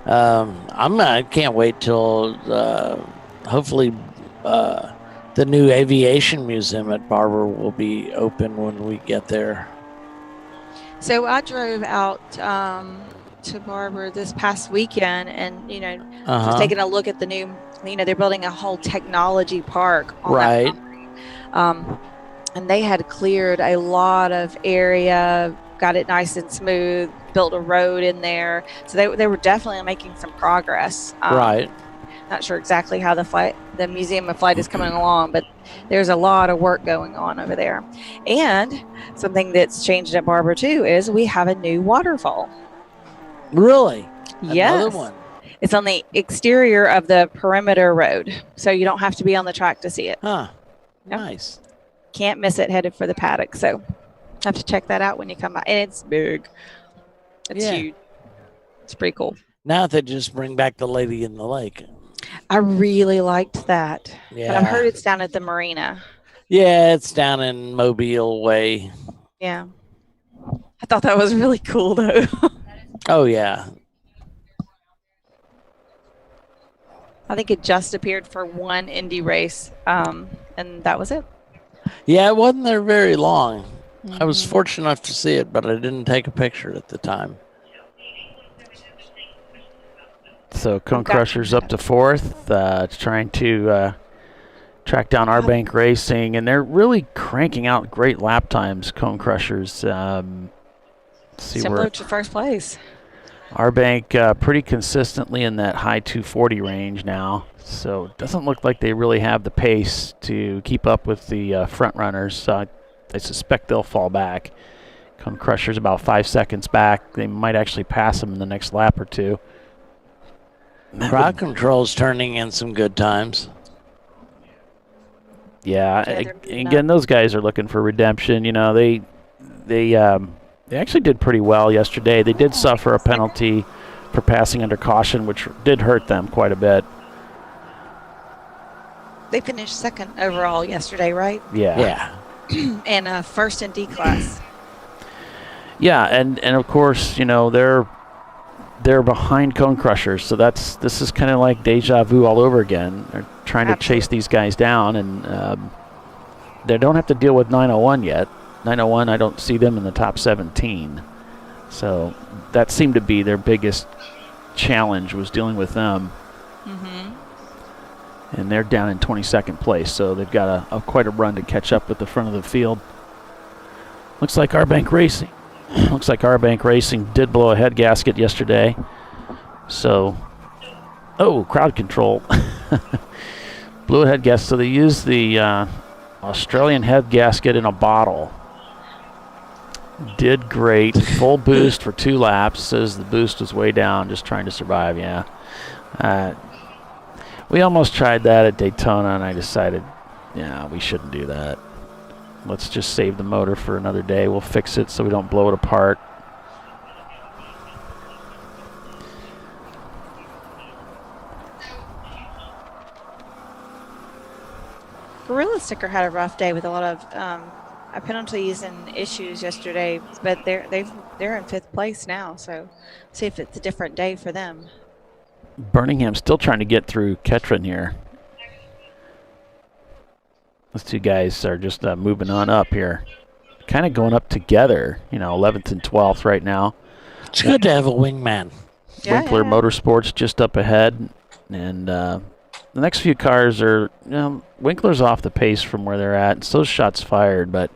I can't wait till hopefully the new aviation museum at Barber will be open when we get there. So I drove out to Barber this past weekend and, just taking a look at the new, they're building a whole technology park on that property. And they had cleared a lot of area, got it nice and smooth, built a road in there. So they were definitely making some progress. Right. Not sure exactly how the Museum of Flight is coming along, but there's a lot of work going on over there. And something that's changed at Barber too is we have a new waterfall. Really? Yes. Another one. It's on the exterior of the perimeter road, so you don't have to be on the track to see it. Huh. Yep. Nice. Can't miss it, headed for the paddock. So have to check that out when you come by. And it's big. It's huge. It's pretty cool. Now they just bring back the Lady in the Lake. I really liked that. Yeah. But I've heard it's down at the marina. Yeah, it's down in Mobile Way. Yeah. I thought that was really cool, though. Oh, yeah. I think it just appeared for one Indy race, and that was it. Yeah, it wasn't there very long. I was fortunate enough to see it, but I didn't take a picture at the time. So Cone Crusher's up to 4th, trying to track down Arbank Racing, and they're really cranking out great lap times, Cone Crushers. Similar to first place. Arbank pretty consistently in that high 240 range now, so it doesn't look like they really have the pace to keep up with the front runners. I suspect they'll fall back. Cone Crusher's about 5 seconds back. They might actually pass them in the next lap or two. Crowd Control's turning in some good times. Yeah, again, those guys are looking for redemption. They actually did pretty well yesterday. They did suffer a penalty for passing under caution, which did hurt them quite a bit. They finished second overall yesterday, right? Yeah. And first in D class. Yeah, and of course, they're behind Cone Crushers, so this is kind of like deja vu all over again. They're trying to chase these guys down, and they don't have to deal with 901 yet. 901, I don't see them in the top 17. So that seemed to be their biggest challenge, was dealing with them. And they're down in 22nd place, so they've got quite a run to catch up with the front of the field. Looks like Arbank Racing did blow a head gasket yesterday. So, crowd control. Blew a head gasket. So they used the Australian head gasket in a bottle. Did great. Full boost for 2 laps. Says the boost was way down, just trying to survive. Yeah. We almost tried that at Daytona, and I decided, yeah, we shouldn't do that. Let's just save the motor for another day. We'll fix it so we don't blow it apart. Gorilla Sticker had a rough day with a lot of penalties and issues yesterday, but they're in 5th place now. So see if it's a different day for them. Birmingham still trying to get through Ketron here. Those 2 guys are just moving on up here. Kind of going up together, 11th and 12th right now. It's good to have a wingman. Winkler Motorsports just up ahead. And the next few cars are, Winkler's off the pace from where they're at. So shots fired, but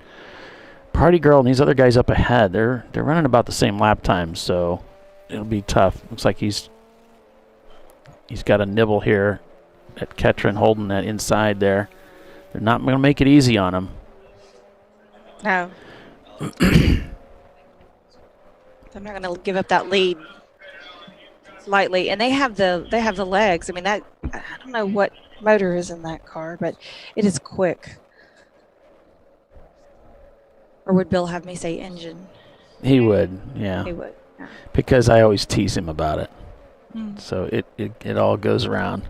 Party Girl and these other guys up ahead, they're running about the same lap time, so it'll be tough. Looks like he's got a nibble here at Ketron, holding that inside there. They're not going to make it easy on him. No. I'm not going to give up that lead lightly, and they have the legs. I mean, that I don't know what motor is in that car, but it is quick. Or would Bill have me say engine? He would, yeah. He would, yeah. Because I always tease him about it. So it all goes around.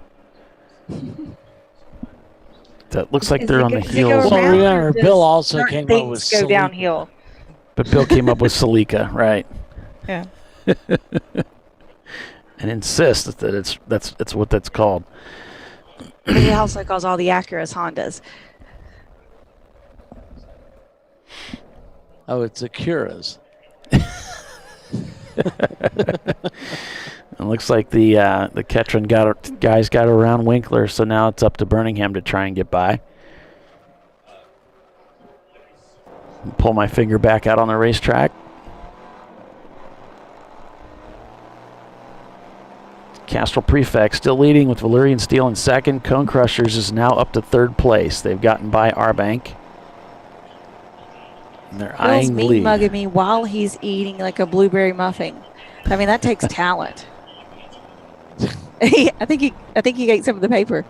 That looks like they're on the heels. Well, remember, Bill also came up with go downhill. But Bill came up with Celica, right? Yeah. And insists that it's what that's called. But he also calls all the Acuras Hondas. Oh, it's Acuras. It looks like the Ketron guys got around Winkler, so now it's up to Birmingham to try and get by. Pull my finger back out on the racetrack. Castrol Prefect still leading with Valyrian Steel in second. Cone Crushers is now up to 3rd place. They've gotten by Arbank. And they're eyeing the lead. Mugging me while he's eating like a blueberry muffin. I mean, that takes talent. I think he ate some of the paper.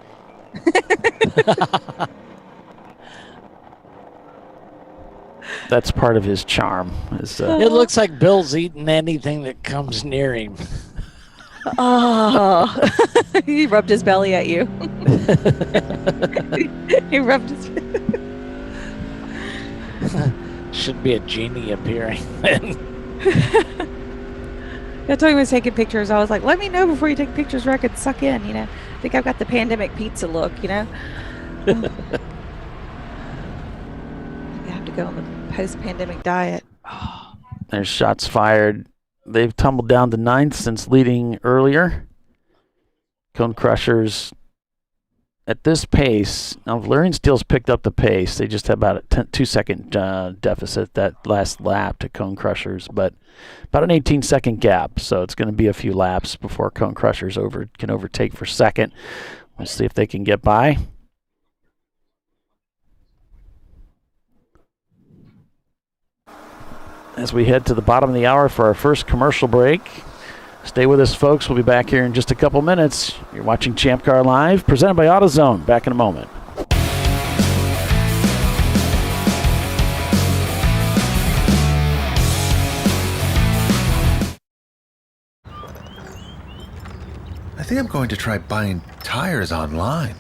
That's part of his charm. It looks like Bill's eating anything that comes near him. Oh, he rubbed his belly at you. He rubbed his. Should be a genie appearing. I told him he was taking pictures. I was like, let me know before you take pictures where I could suck in, I think I've got the pandemic pizza look, You have to go on the post-pandemic diet. Oh. There's shots fired. They've tumbled down to 9th since leading earlier. Cone Crushers at this pace. Now, Valyrian Steel's picked up the pace. They just have about a 2-second deficit that last lap to Cone Crushers, but about an 18-second gap. So it's going to be a few laps before Cone Crushers can overtake for second. We'll see if they can get by. As we head to the bottom of the hour for our first commercial break. Stay with us, folks. We'll be back here in just a couple minutes. You're watching Champ Car Live, presented by AutoZone. Back in a moment. I think I'm going to try buying tires online.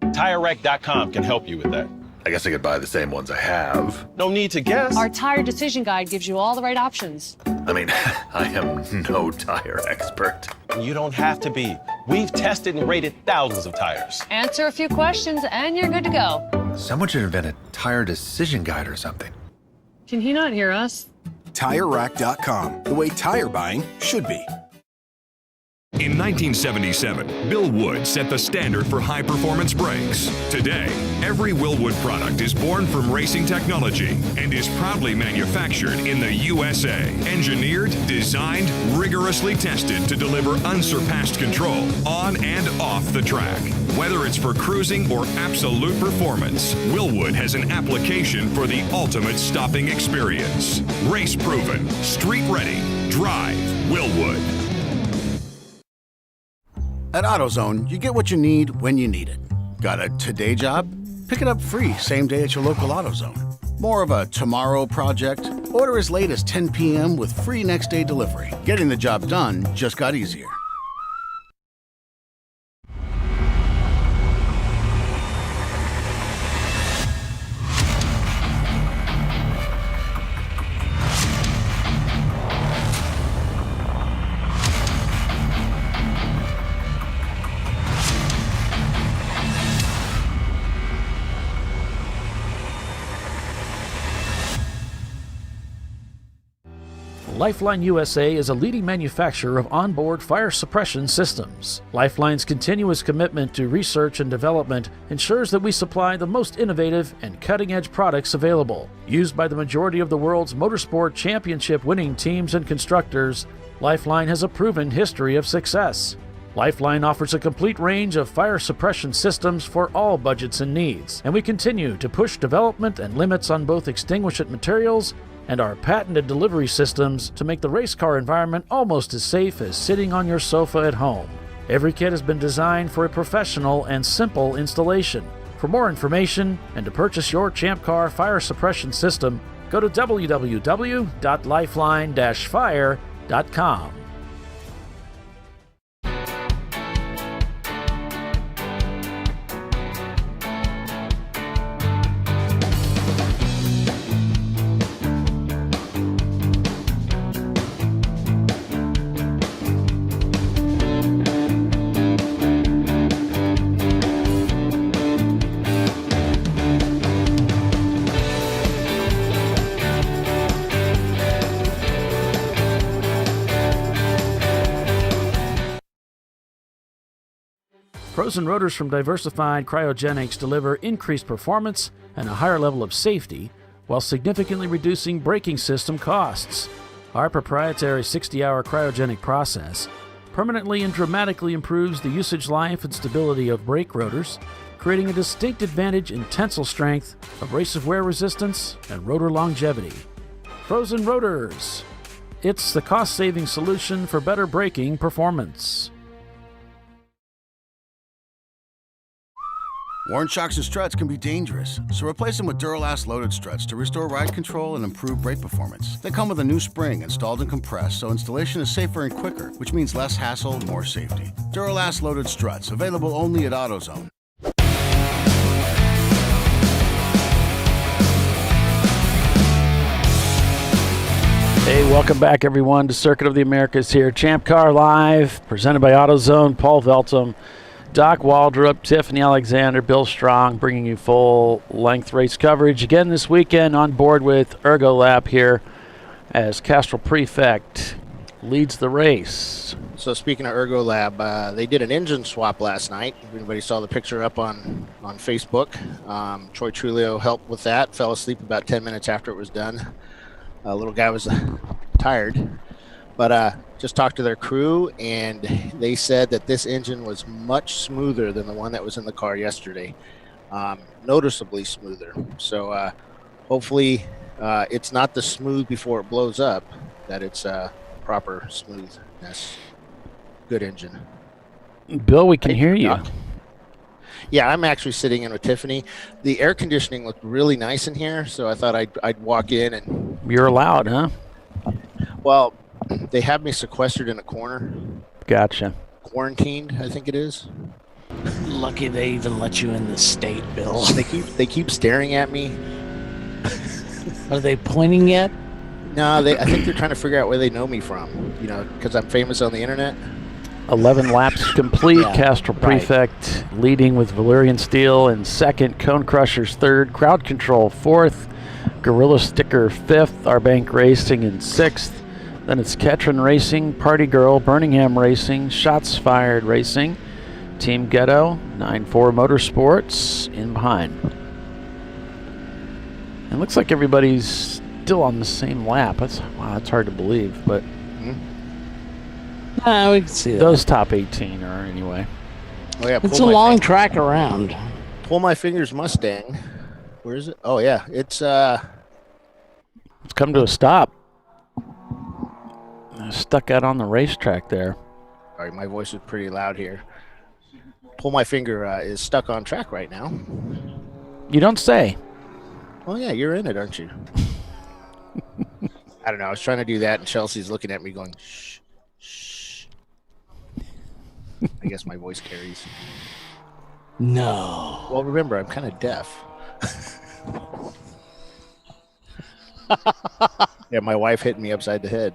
TireRack.com can help you with that. I guess I could buy the same ones I have. No need to guess. Our tire decision guide gives you all the right options. I mean, I am no tire expert. You don't have to be. We've tested and rated thousands of tires. Answer a few questions and you're good to go. Someone should invent a tire decision guide or something. Can he not hear us? TireRack.com, the way tire buying should be. In 1977, Bill Wood set the standard for high-performance brakes. Today, every Willwood product is born from racing technology and is proudly manufactured in the USA. Engineered, designed, rigorously tested to deliver unsurpassed control on and off the track. Whether it's for cruising or absolute performance, Willwood has an application for the ultimate stopping experience. Race-proven, street-ready, drive Willwood. At AutoZone, you get what you need when you need it. Got a today job? Pick it up free same day at your local AutoZone. More of a tomorrow project? Order as late as 10 p.m. with free next day delivery. Getting the job done just got easier. Lifeline USA is a leading manufacturer of onboard fire suppression systems. Lifeline's continuous commitment to research and development ensures that we supply the most innovative and cutting-edge products available. Used by the majority of the world's motorsport championship-winning teams and constructors, Lifeline has a proven history of success. Lifeline offers a complete range of fire suppression systems for all budgets and needs, and we continue to push development and limits on both extinguishant materials and our patented delivery systems to make the race car environment almost as safe as sitting on your sofa at home. Every kit has been designed for a professional and simple installation. For more information and to purchase your ChampCar fire suppression system, go to www.lifeline-fire.com. Frozen rotors from diversified cryogenics deliver increased performance and a higher level of safety while significantly reducing braking system costs. Our proprietary 60-hour cryogenic process permanently and dramatically improves the usage life and stability of brake rotors, creating a distinct advantage in tensile strength, abrasive wear resistance, and rotor longevity. Frozen rotors. It's the cost-saving solution for better braking performance. Worn shocks and struts can be dangerous, so replace them with Duralast loaded struts to restore ride control and improve brake performance. They come with a new spring installed and compressed, so installation is safer and quicker, which means less hassle, more safety. Duralast loaded struts, available only at AutoZone. Hey, welcome back everyone to Circuit of the Americas here. Champ Car Live, presented by AutoZone. Paul Veltum, Doc Waldrop, Tiffany Alexander, Bill Strong, bringing you full-length race coverage again this weekend on board with Ergolab here as Castrol Prefect leads the race. So speaking of Ergolab, they did an engine swap last night. If anybody saw the picture up on Facebook, Troy Trulio helped with that, fell asleep about 10 minutes after it was done. Little guy was tired. But just talked to their crew, and they said that this engine was much smoother than the one that was in the car yesterday, noticeably smoother. So hopefully it's not the smooth before it blows up, that it's proper smoothness. Good engine. Bill, we can hear you. Yeah, I'm actually sitting in with Tiffany. The air conditioning looked really nice in here, so I thought I'd walk in and... You're allowed, huh? Well, they have me sequestered in a corner. Gotcha. Quarantined, I think it is. Lucky they even let you in the state, Bill. They keep staring at me. Are they pointing yet? No, I think they're trying to figure out where they know me from. You know, because I'm famous on the internet. 11 laps complete. Yeah, Castrol Prefect leading with Valerian Steel in second. Cone Crushers third. Crowd Control fourth. Gorilla Sticker fifth. Our Bank Racing in sixth. Then it's Ketron Racing, Party Girl, Birmingham Racing, Shots Fired Racing, Team Ghetto, 9-4 Motorsports in behind. It looks like everybody's still on the same lap. That's hard to believe, but we can see that. Those top 18 are anyway. Oh yeah, it's a long track around. Pull My Fingers Mustang. Where is it? Oh yeah, it's come to a stop. Stuck out on the racetrack there. Sorry, my voice is pretty loud here. Pull My Finger is stuck on track right now. You don't say. Oh yeah, you're in it, aren't you? I don't know. I was trying to do that, and Chelsea's looking at me going, shh, shh. I guess my voice carries. No. Well, remember, I'm kind of deaf. Yeah, my wife hit me upside the head.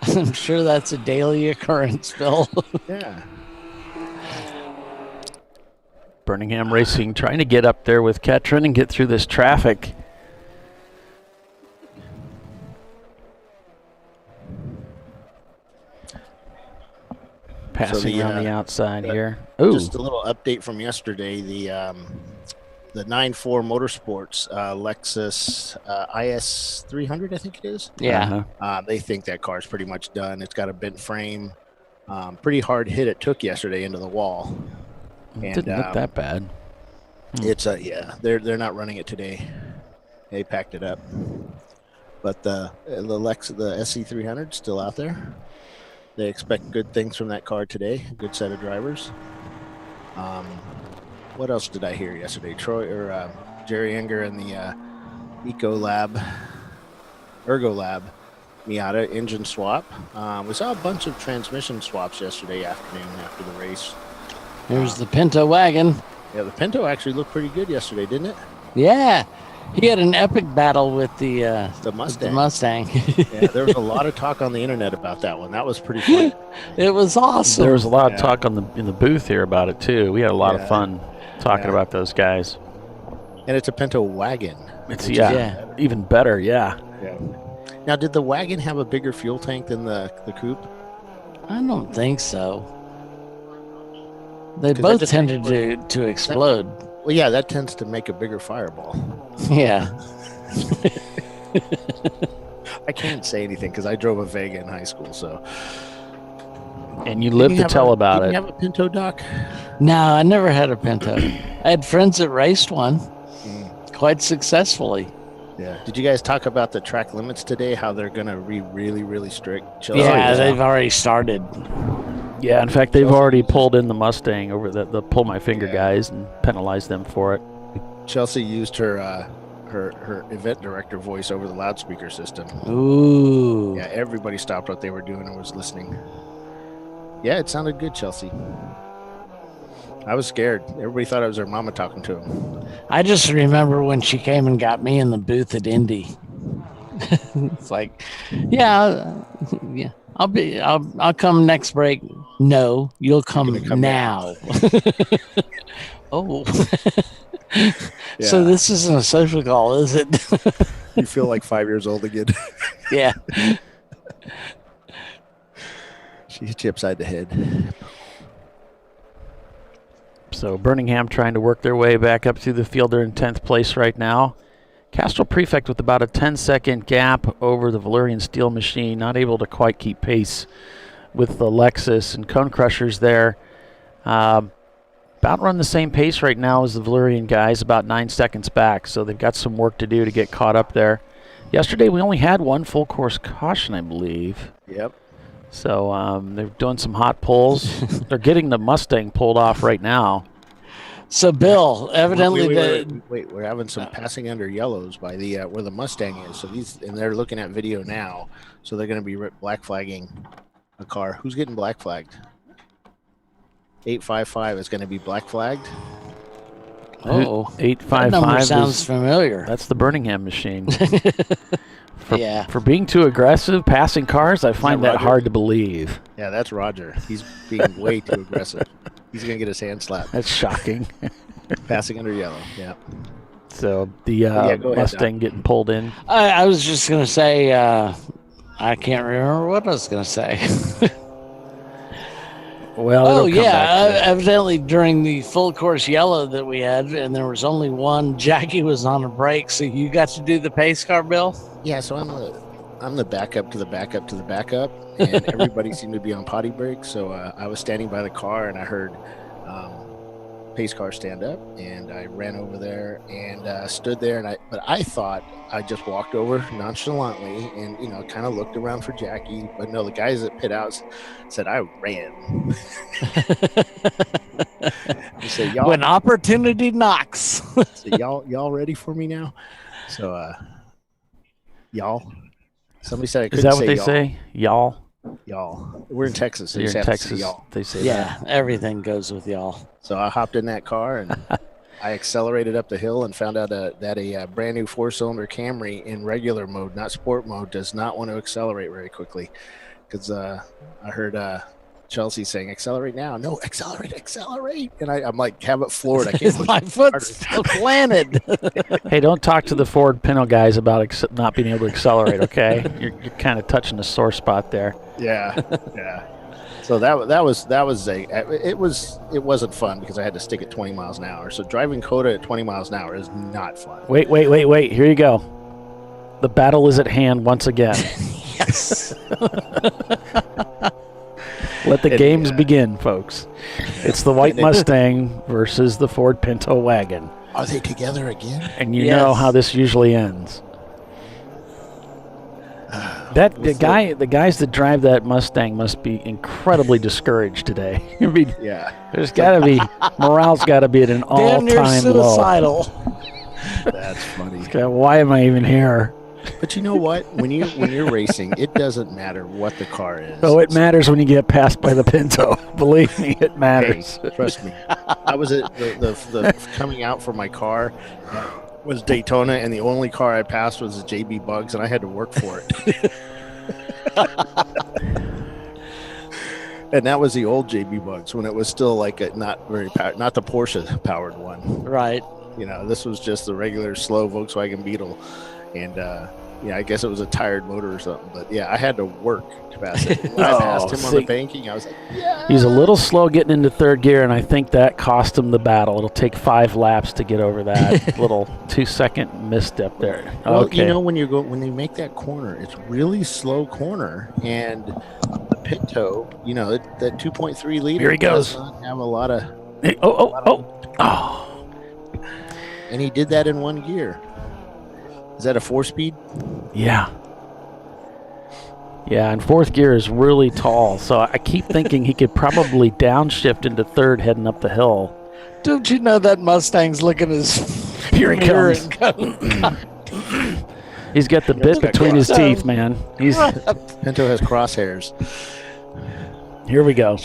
I'm sure that's a daily occurrence, Bill. Yeah. Birmingham Racing trying to get up there with Ketron and get through this traffic. Passing around the outside here. Ooh. Just a little update from yesterday. The 9-4 Motorsports Lexus IS 300, I think it is. Yeah. They think that car's pretty much done. It's got a bent frame. Pretty hard hit it took yesterday into the wall. It didn't look that bad. It's they're not running it today. They packed it up. But the SC 300 still out there. They expect good things from that car today. A good set of drivers. What else did I hear yesterday? Jerry Enger and the Ergo Lab Miata engine swap. We saw a bunch of transmission swaps yesterday afternoon after the race. Here's the Pinto wagon. Yeah, the Pinto actually looked pretty good yesterday, didn't it? Yeah. He had an epic battle with the Mustang. The Mustang. Yeah, there was a lot of talk on the internet about that one. That was pretty fun. It was awesome. There was a lot of talk in the booth here about it too. We had a lot of fun talking about those guys. And it's a Pinto wagon. It's even better. Yeah. Now, did the wagon have a bigger fuel tank than the coupe? I don't think so. They both tended to explode. Well, yeah, that tends to make a bigger fireball. Yeah. I can't say anything because I drove a Vega in high school, so. And you lived to tell about it. Did you have a Pinto, Doc? No, I never had a Pinto. I had friends that raced one quite successfully. Yeah. Did you guys talk about the track limits today? How they're going to be really, really strict? Yeah, they've already started. Yeah, in fact, they've already pulled in the Mustang over the Pull My Finger guys and penalized them for it. Chelsea used her event director voice over the loudspeaker system. Ooh. Yeah, everybody stopped what they were doing and was listening. Yeah, it sounded good, Chelsea. I was scared. Everybody thought it was her mama talking to him. I just remember when she came and got me in the booth at Indy. It's like, I'll come next break. No, you'll come now. Oh. So this isn't a social call, is it? You feel like 5 years old again. Yeah. She hit you upside the head. So Birmingham trying to work their way back up through the field. They're in 10th place right now. Castrol Prefect with about a 10-second gap over the Valerian Steel Machine, not able to quite keep pace with the Lexus and Cone Crushers there. About run the same pace right now as the Valerian guys, about 9 seconds back, so they've got some work to do to get caught up there. Yesterday we only had one full course caution, I believe. Yep. So they're doing some hot pulls. They're getting the Mustang pulled off right now. So, Bill, evidently wait, we're having some passing under yellows by the where the Mustang is. So they're looking at video now. So they're going to be black flagging a car. Who's getting black flagged? 855 is going to be black flagged. Oh, 855 that number sounds familiar. That's the Birmingham machine. Yeah. For being too aggressive, passing cars, I find that hard to believe. Yeah, that's Roger. He's being way too aggressive. He's going to get his hand slapped. That's shocking. Passing under yellow, yeah. So the go ahead, Mustang getting pulled in. I was just going to say, I can't remember what I was going to say. Well, it'll come back to me. Evidently during the full course yellow that we had, and there was only one, Jackie was on a break, so you got to do the pace car, Bill? Yeah, so I'm the backup to the backup to the backup, and everybody seemed to be on potty break. So I was standing by the car, and I heard pace car stand up, and I ran over there and stood there. But I thought I just walked over nonchalantly and kind of looked around for Jackie. But no, the guys at pit outs said I ran. They said, y'all, When opportunity knocks. so y'all ready for me now? So y'all. Somebody said I couldn't say Is that what they y'all. say? Y'all? Y'all. We're in Texas. So you You're just in have to say Texas. y'all. They say Yeah, everything goes with y'all. So I hopped in that car and I accelerated up the hill and found out that a brand new 4-cylinder Camry in regular mode, not sport mode, does not want to accelerate very quickly. Because I heard Chelsea saying, accelerate now. No, accelerate. And I'm like, have it floored. I can't push My it foot's harder. still planted. Hey, don't talk to the Ford Pinto guys about not being able to accelerate, okay? You're kind of touching a sore spot there. Yeah. So it wasn't fun because I had to stick at 20 miles an hour. So driving COTA at 20 miles an hour is not fun. Wait. Here you go. The battle is at hand once again. Yes. Let the games begin, folks. It's the white Mustang versus the Ford Pinto wagon. Are they together again? And you know how this usually ends. The guys that drive that Mustang must be incredibly discouraged today. I mean, there's got to be morale's got to be at an all-time Damn near low. suicidal. That's funny. Why am I even here? But you know what? When you're racing, it doesn't matter what the car is. Oh, it matters when you get passed by the Pinto. Believe me, it matters. Hey, trust me. I was at the coming out for my car was Daytona, and the only car I passed was a JB Bugs, and I had to work for it. And that was the old JB Bugs when it was still like a not the Porsche powered one. Right. This was just the regular slow Volkswagen Beetle, and I guess it was a tired motor or something. But I had to work to pass it. When I passed him on the banking, I was like, He's a little slow getting into third gear, and I think that cost him the battle. It'll take 5 laps to get over that little 2-second misstep there. Well, okay. when you make that corner, it's really slow corner, and the Pinto, that 2.3 liter. Here he goes. Does not have a lot of. Oh. And he did that in 1 gear. Is that a 4-speed? Yeah. Yeah, and 4th gear is really tall, so I keep thinking he could probably downshift into 3rd heading up the hill. Don't you know that Mustang's looking his Here he comes. He's got the bit between his teeth, man. Pinto has crosshairs. Here we go.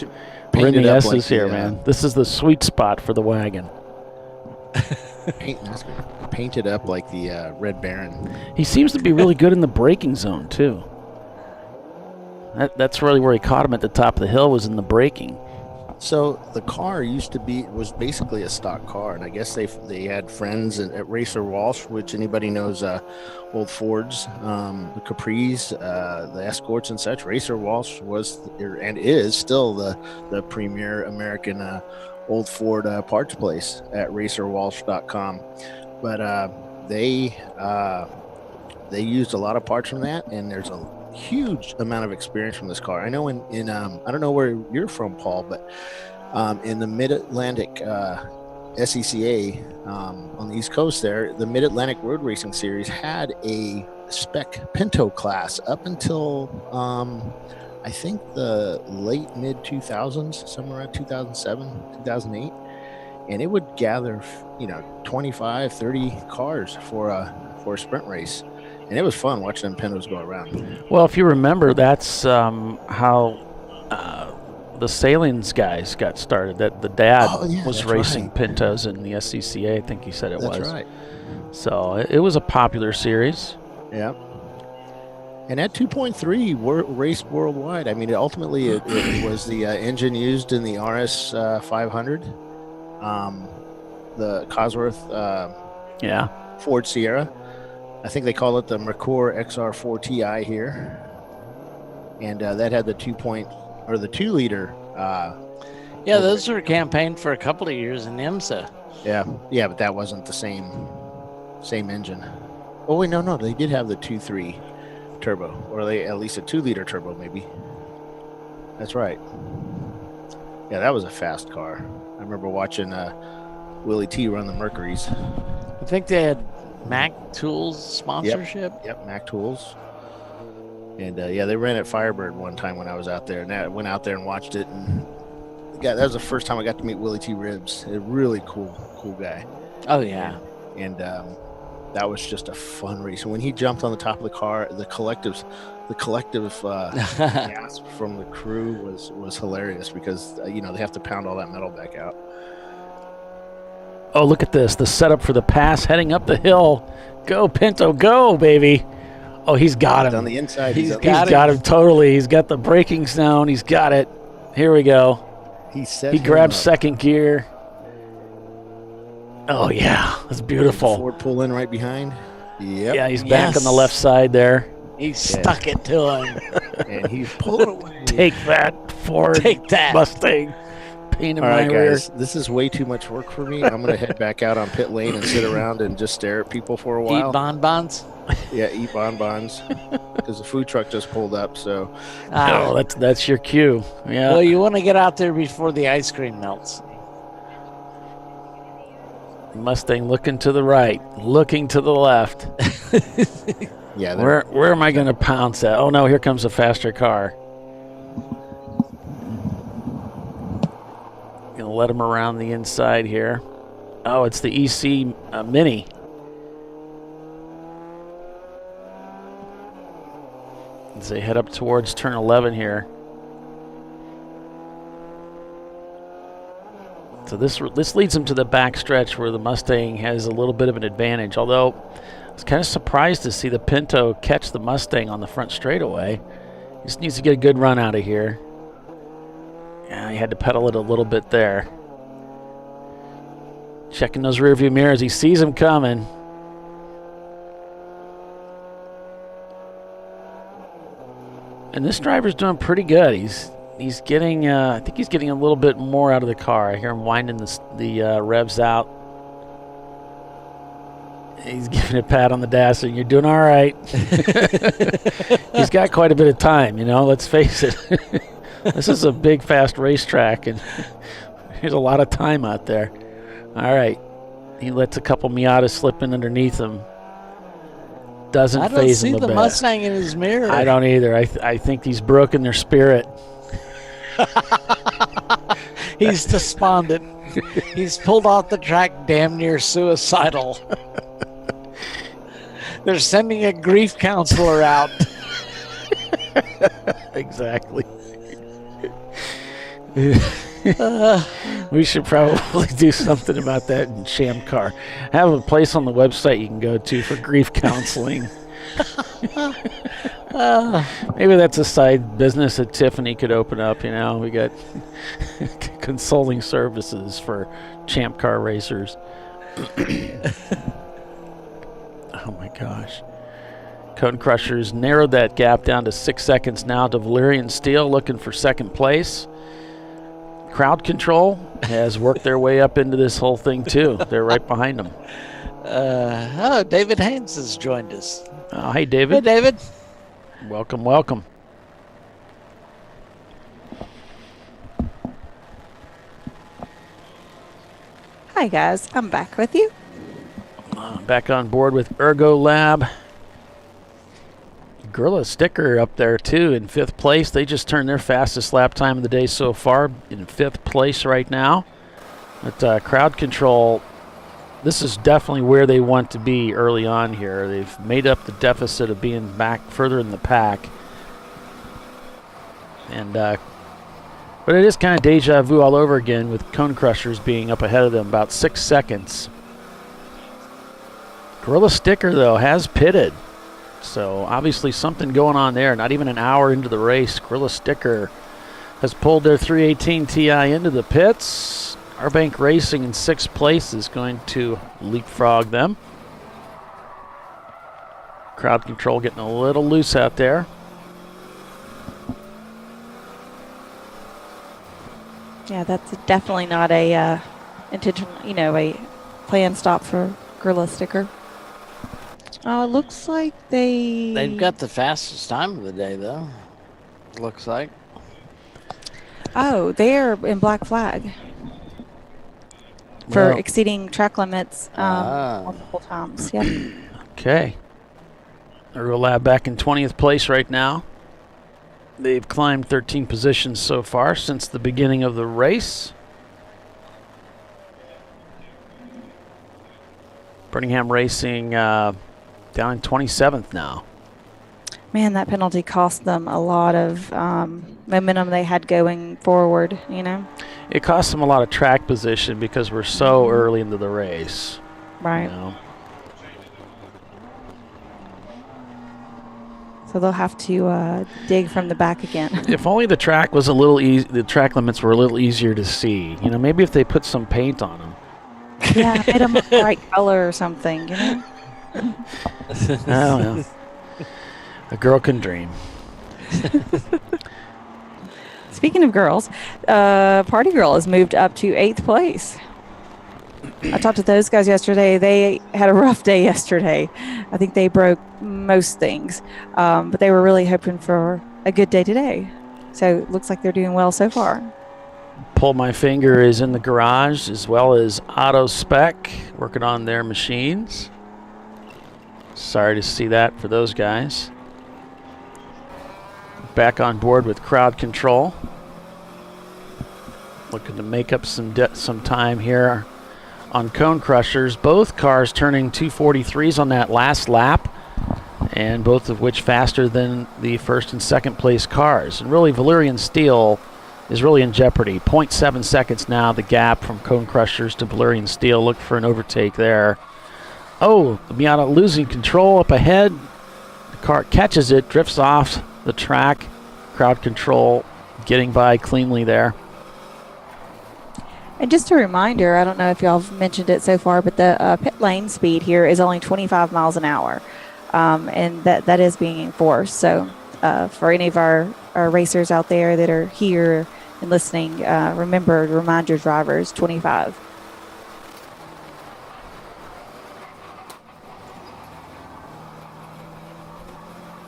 We're in the S's like here, man. This is the sweet spot for the wagon. Painted up like the Red Baron. He seems to be really good in the braking zone, too. That's really where he caught him at the top of the hill, was in the braking. So the car was basically a stock car, and I guess they had friends at Racer Walsh, which anybody knows, old Fords, the Capris, the Escorts and such. Racer Walsh was and is still the premier American old Ford parts place at racerwalsh.com. But they used a lot of parts from that, and there's a huge amount of experience from this car. I know in I don't know where you're from, Paul, but in the Mid-Atlantic SECA on the East Coast there, the Mid-Atlantic Road Racing Series had a spec Pinto class up until I think the late mid-2000s, somewhere around 2007, 2008. And it would gather, 25, 30 cars for a sprint race. And it was fun watching them Pintos go around. Well, if you remember, that's how the Salins guys got started. That the dad was racing Pintos in the SCCA, I think he said it was. That's right. So it was a popular series. Yeah. And that 2.3 raced worldwide. I mean, it was the engine used in the RS 500, the Cosworth Ford Sierra. I think they call it the Mercure XR4 Ti here. And that had the 2-liter. Yeah, those were campaigned for a couple of years in IMSA. Yeah, but that wasn't the same engine. Oh wait, no, they did have the 2.3 turbo, or they at least a 2-liter turbo, maybe. That's right. Yeah, that was a fast car. I remember watching Willie T run the Mercuries. I think they had Mac Tools sponsorship. Yep, Mac Tools. And they ran at Firebird one time when I was out there, and I went out there and watched it. And that was the first time I got to meet Willie T Ribbs. A really cool guy. Oh yeah. And that was just a fun race. And when he jumped on the top of the car, the collective gasp from the crew was hilarious because they have to pound all that metal back out. Oh, look at this. The setup for the pass heading up the hill. Go, Pinto, go, baby. Oh, he's got him. On the inside. He's got him totally. He's got the braking down. He's got it. Here we go. He grabs second gear. Oh, yeah. That's beautiful. Ford pull in right behind. Yep. Yeah, he's back on the left side there. He stuck it to him. And he's pulling away. Take that, Ford. Take that. Mustang. Pain in All right, my rear. guys. This is way too much work for me. I'm going to head back out on pit lane and sit around and just stare at people for a while. Eat bonbons? Yeah, eat bonbons. Because the food truck just pulled up, so. Oh, that's your cue. Yeah. Well, you want to get out there before the ice cream melts. Mustang looking to the right, looking to the left. Yeah. Where am I going to pounce at? Oh, no, here comes a faster car. Going to let him around the inside here. Oh, it's the EC Mini. As they head up towards turn 11 here. So this leads them to the back stretch where the Mustang has a little bit of an advantage. Although I was kind of surprised to see the Pinto catch the Mustang on the front straightaway. He just needs to get a good run out of here. Yeah, he had to pedal it a little bit there. Checking those rearview mirrors. He sees him coming. And this driver's doing pretty good. He's getting, I think he's getting a little bit more out of the car. I hear him winding the revs out. He's giving a pat on the dash saying, "You're doing all right." He's got quite a bit of time, let's face it. This is a big, fast racetrack, and there's a lot of time out there. All right. He lets a couple Miatas slip in underneath him. Doesn't phase him a bit. I don't see the Mustang in his mirror. I don't either. I think he's broken their spirit. He's despondent. He's pulled off the track damn near suicidal. They're sending a grief counselor out. Exactly. We should probably do something about that in ChampCar. Have a place on the website you can go to for grief counseling. Maybe that's a side business that Tiffany could open up. We got consulting services for ChampCar racers. Oh my gosh. Cone Crushers narrowed that gap down to 6 seconds now to Valerian Steel, looking for second place. Crowd Control has worked their way up into this whole thing too. They're right behind them. David Haynes has joined us. Oh, hey, David. Hey, David. Welcome. Hi, guys. I'm back with you. Back on board with Ergo Lab. Gorilla Sticker up there, too, in 5th place. They just turned their fastest lap time of the day so far, in 5th place right now. But Crowd Control, this is definitely where they want to be early on here. They've made up the deficit of being back further in the pack. And but it is kind of deja vu all over again with Cone Crushers being up ahead of them about 6 seconds. Gorilla Sticker, though, has pitted. So obviously something going on there. Not even an hour into the race, Gorilla Sticker has pulled their 318 Ti into the pits. Arbank Racing in 6th place is going to leapfrog them. Crowd control getting a little loose out there. Yeah, that's definitely not a intentional, a planned stop for Gorilla Sticker. Oh, it looks like They've got the fastest time of the day, though. Looks like. Oh, they're in Black Flag for exceeding track limits multiple times. Yep. Okay. Aero Lab back in 20th place right now. They've climbed 13 positions so far since the beginning of the race. Birmingham Racing down in 27th now. Man, that penalty cost them a lot of momentum they had going forward, It cost them a lot of track position because we're so early into the race. Right. So they'll have to dig from the back again. If only the track was a little easy, the track limits were a little easier to see. Maybe if they put some paint on them. Yeah, made them a bright color or something, I don't know. A girl can dream. Speaking of girls, Party Girl has moved up to 8th place. I talked to those guys yesterday. They had a rough day yesterday. I think they broke most things, but they were really hoping for a good day today. So it looks like they're doing well so far. Pull My Finger is in the garage, as well as Auto Spec working on their machines. Sorry to see that for those guys. Back on board with Crowd Control. Looking to make up some time here on Cone Crushers. Both cars turning 243s on that last lap, and both of which faster than the first and second place cars. And really, Valyrian Steel is really in jeopardy. 0.7 seconds now, the gap from Cone Crushers to Valyrian Steel. Look for an overtake there. Oh, Miata losing control up ahead. The car catches it, drifts off the track. Crowd Control getting by cleanly there. And just a reminder, I don't know if y'all have mentioned it so far, but the pit lane speed here is only 25 miles an hour. And that is being enforced. So for any of our racers out there that are here and listening, remember to remind your drivers 25.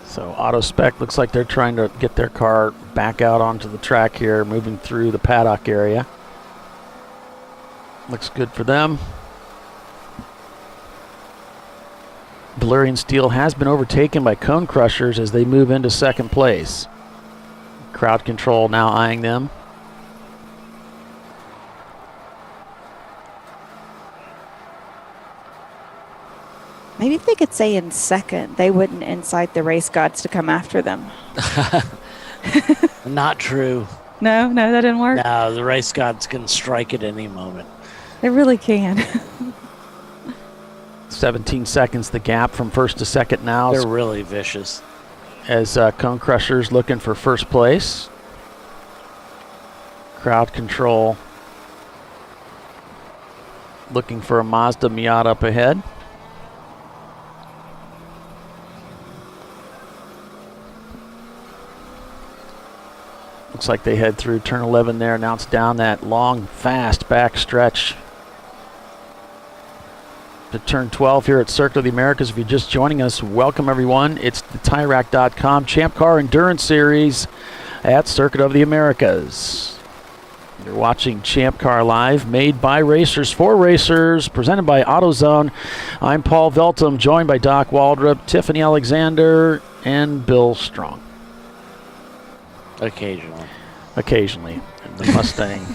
So Auto Spec looks like they're trying to get their car back out onto the track here, moving through the paddock area. Looks good for them. Valyrian Steel has been overtaken by Cone Crushers as they move into second place. Crowd Control now eyeing them. Maybe if they could say in second, they wouldn't incite the race gods to come after them. Not true. No, that didn't work. No, the race gods can strike at any moment. They really can. 17 seconds the gap from first to second now. They're really vicious. As Cone Crushers looking for first place. Crowd Control looking for a Mazda Miata up ahead. Looks like they head through turn 11 there. Now it's down that long, fast back stretch to turn 12 here at Circuit of the Americas. If you're just joining us, welcome everyone. It's the TireRack.com Champ Car Endurance Series at Circuit of the Americas. You're watching Champ Car Live, made by racers for racers, presented by AutoZone. I'm Paul Veltum, joined by Doc Waldrop, Tiffany Alexander, and Bill Strong. Occasionally. And the Mustang.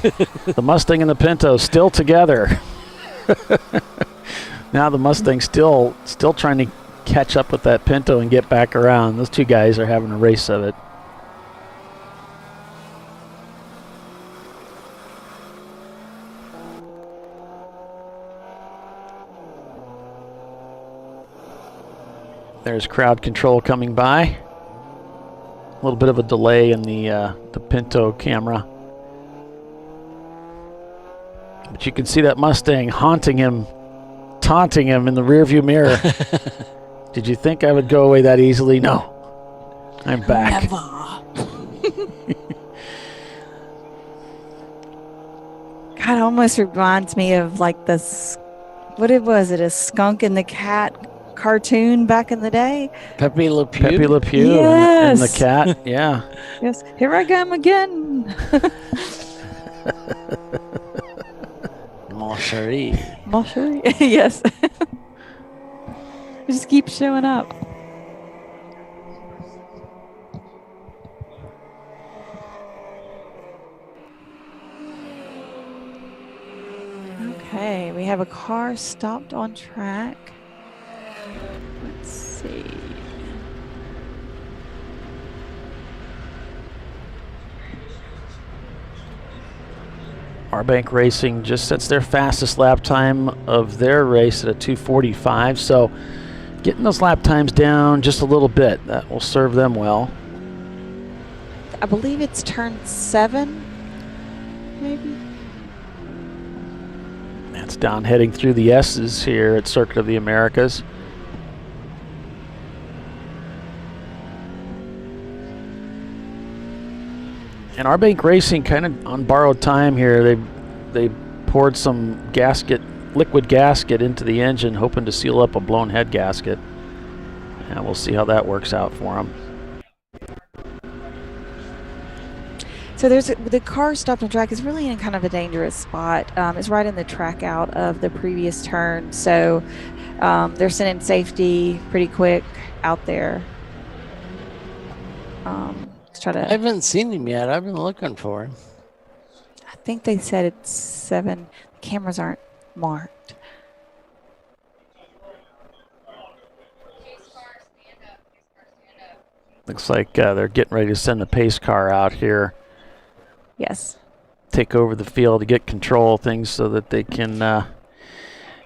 The Mustang and the Pinto still together. Now the Mustang still trying to catch up with that Pinto and get back around. Those two guys are having a race of it. There's Crowd Control coming by. A little bit of a delay in the Pinto camera. But you can see that Mustang taunting him in the rearview mirror. Did you think I would go away that easily? No. I'm back. God, it almost reminds me of like this, what it was, a Skunk and the Cat cartoon back in the day? Pepe Le Pew. Pepe Le Pew and the cat. Yeah. Yes, here I come again. Mon chéri. Mon chéri. Yes. Just keep showing up. Okay, we have a car stopped on track. Let's see. Arbank Racing just sets their fastest lap time of their race at a 2:45, so getting those lap times down just a little bit, that will serve them well. I believe it's turn 7, maybe. That's down heading through the S's here at Circuit of the Americas. And Arbank Racing kind of on borrowed time here. They poured some liquid gasket into the engine, hoping to seal up a blown head gasket. And we'll see how that works out for them. So the car stopped on track is really in kind of a dangerous spot. It's right in the track out of the previous turn. So they're sending safety pretty quick out there. To try to. I haven't seen him yet. I've been looking for him. I think they said it's 7. The cameras aren't marked. Looks like they're getting ready to send the pace car out here. Yes. Take over the field to get control of things so that they can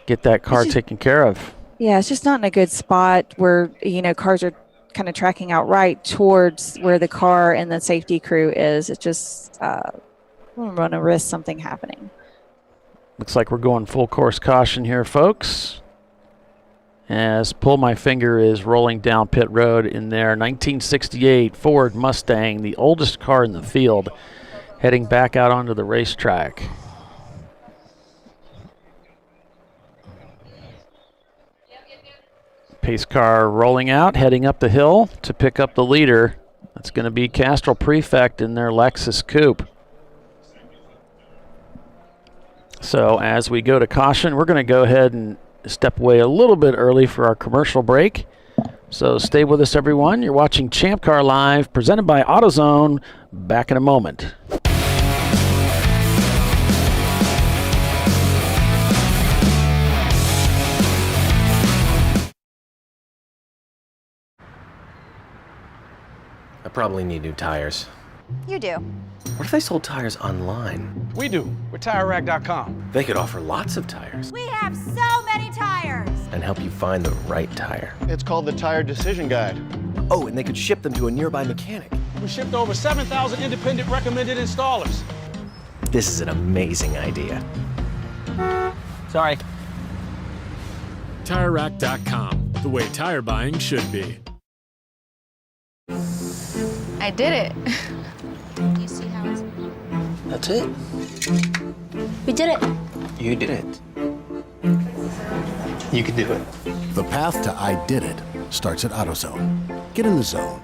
get that car taken care of. Yeah, it's just not in a good spot where, cars are kind of tracking out right towards where the car and the safety crew is. It just we're going to risk something happening. Looks like we're going full course caution here, folks. As Pull My Finger is rolling down pit road in their 1968 Ford Mustang, the oldest car in the field, heading back out onto the racetrack. Pace car rolling out, heading up the hill to pick up the leader. That's going to be Castrol Prefect in their Lexus Coupe. So as we go to caution, we're going to go ahead and step away a little bit early for our commercial break. So stay with us, everyone. You're watching Champ Car Live, presented by AutoZone. Back in a moment. I probably need new tires. You do. What if they sold tires online? We do. We're TireRack.com. They could offer lots of tires. We have so many tires. And help you find the right tire. It's called the Tire Decision Guide. Oh, and they could ship them to a nearby mechanic. We shipped to over 7,000 independent recommended installers. This is an amazing idea. Sorry. TireRack.com, the way tire buying should be. I did it. You see how it's... That's it. We did it. You did it. You can do it. The path to I did it starts at AutoZone. Get in the zone.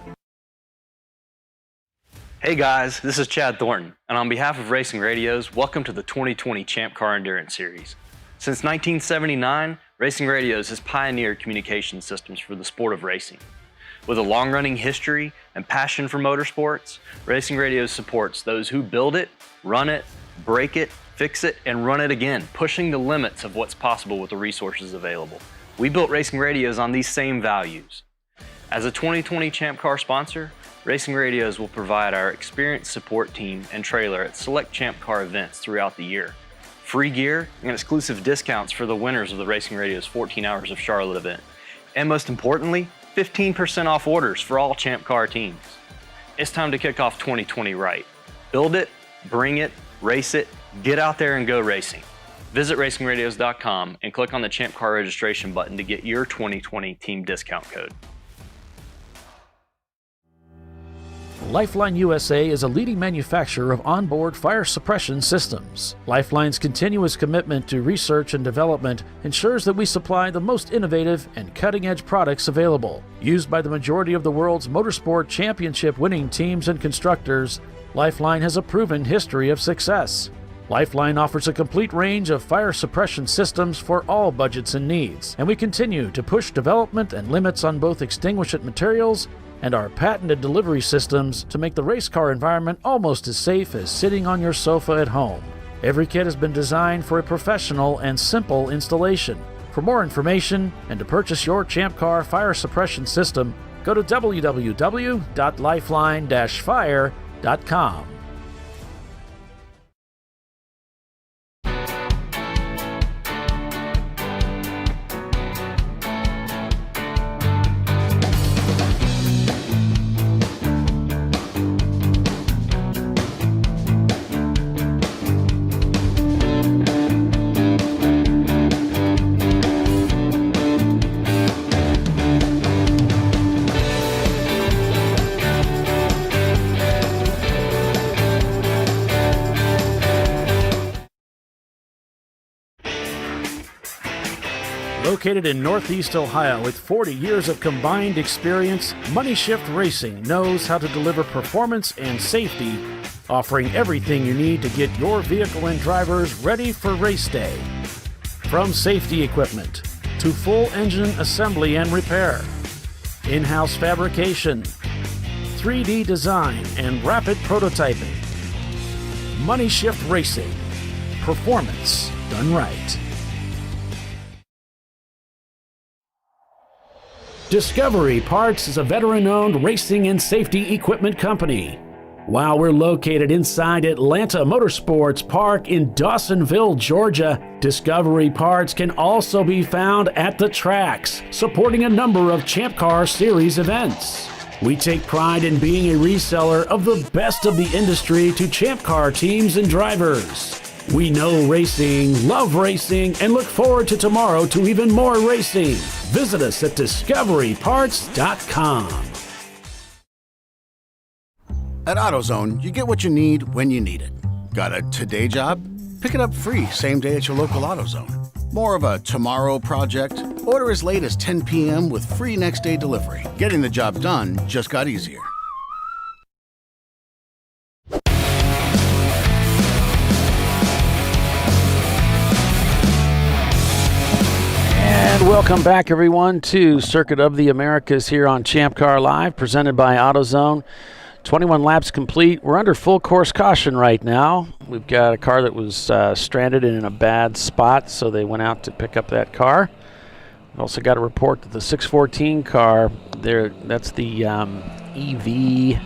Hey guys, this is Chad Thornton, and on behalf of Racing Radios, welcome to the 2020 Champ Car Endurance Series. Since 1979, Racing Radios has pioneered communication systems for the sport of racing. With a long-running history and passion for motorsports, Racing Radios supports those who build it, run it, break it, fix it, and run it again, pushing the limits of what's possible with the resources available. We built Racing Radios on these same values. As a 2020 Champ Car sponsor, Racing Radios will provide our experienced support team and trailer at select Champ Car events throughout the year. Free gear and exclusive discounts for the winners of the Racing Radios 14 Hours of Charlotte event. And most importantly, 15% off orders for all Champ Car teams. It's time to kick off 2020 right. Build it, bring it, race it, get out there and go racing. Visit racingradios.com and click on the Champ Car registration button to get your 2020 team discount code. Lifeline USA is a leading manufacturer of onboard fire suppression systems. Lifeline's continuous commitment to research and development ensures that we supply the most innovative and cutting-edge products available. Used by the majority of the world's motorsport championship-winning teams and constructors, Lifeline has a proven history of success. Lifeline offers a complete range of fire suppression systems for all budgets and needs, and we continue to push development and limits on both extinguishant materials and our patented delivery systems to make the race car environment almost as safe as sitting on your sofa at home. Every kit has been designed for a professional and simple installation. For more information and to purchase your Champ Car fire suppression system, go to www.lifeline-fire.com. Located in Northeast Ohio with 40 years of combined experience, Money Shift Racing knows how to deliver performance and safety, offering everything you need to get your vehicle and drivers ready for race day. From safety equipment to full engine assembly and repair, in-house fabrication, 3D design, and rapid prototyping. Money Shift Racing. Performance done right. Discovery Parts is a veteran-owned racing and safety equipment company. While we're located inside Atlanta Motorsports Park in Dawsonville, Georgia, Discovery Parts can also be found at the tracks, supporting a number of Champ Car Series events. We take pride in being a reseller of the best of the industry to Champ Car teams and drivers. We know racing, love racing, and look forward to tomorrow to even more racing. Visit us at discoveryparts.com. At AutoZone, you get what you need when you need it. Got a today job? Pick it up free same day at your local AutoZone. More of a tomorrow project? Order as late as 10 p.m. with free next day delivery. Getting the job done just got easier. And welcome back, everyone, to Circuit of the Americas here on Champ Car Live, presented by AutoZone. 21 laps complete. We're under full course caution right now. We've got a car that was stranded in a bad spot, so they went out to pick up that car. We've also got a report that the 614 car, that's the EV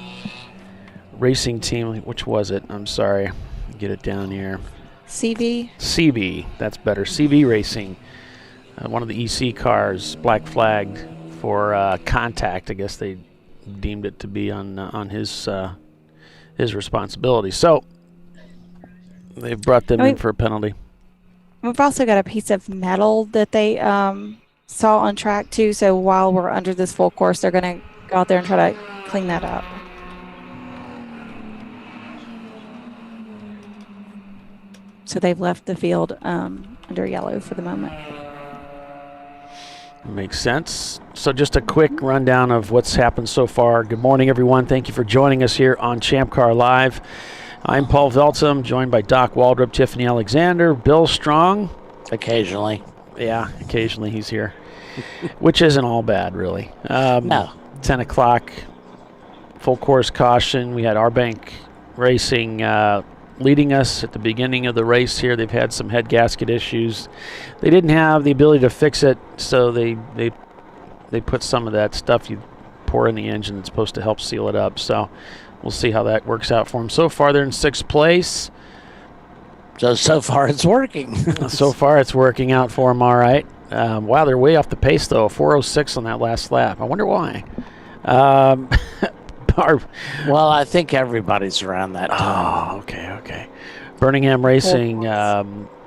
racing team. Which was it? I'm sorry. Get it down here. CV, that's better. CV Racing. One of the EC cars, black flagged for contact. I guess they deemed it to be on his responsibility. So they've brought them in for a penalty. We've also got a piece of metal that they saw on track too. So while we're under this full course, they're going to go out there and try to clean that up. So they've left the field under yellow for the moment. Makes sense. So just a quick rundown of what's happened so far. Good morning, everyone. Thank you for joining us here on Champ Car Live. I'm Paul Veltum, joined by Doc Waldrop, Tiffany Alexander, Bill Strong. Occasionally. Yeah, occasionally he's here, which isn't all bad, really. No. 10 o'clock, full course caution. We had Arbank Racing leading us at the beginning of the race here. They've had some head gasket issues. They didn't have the ability to fix it, so they put some of that stuff you pour in the engine that's supposed to help seal it up. So we'll see how that works out for them. So far, they're in 6th place. So far, it's working. So far, it's working out for them all right. Wow, they're way off the pace, though. 4:06 on that last lap. I wonder why. Well, I think everybody's around that time. Oh, okay. Birmingham Racing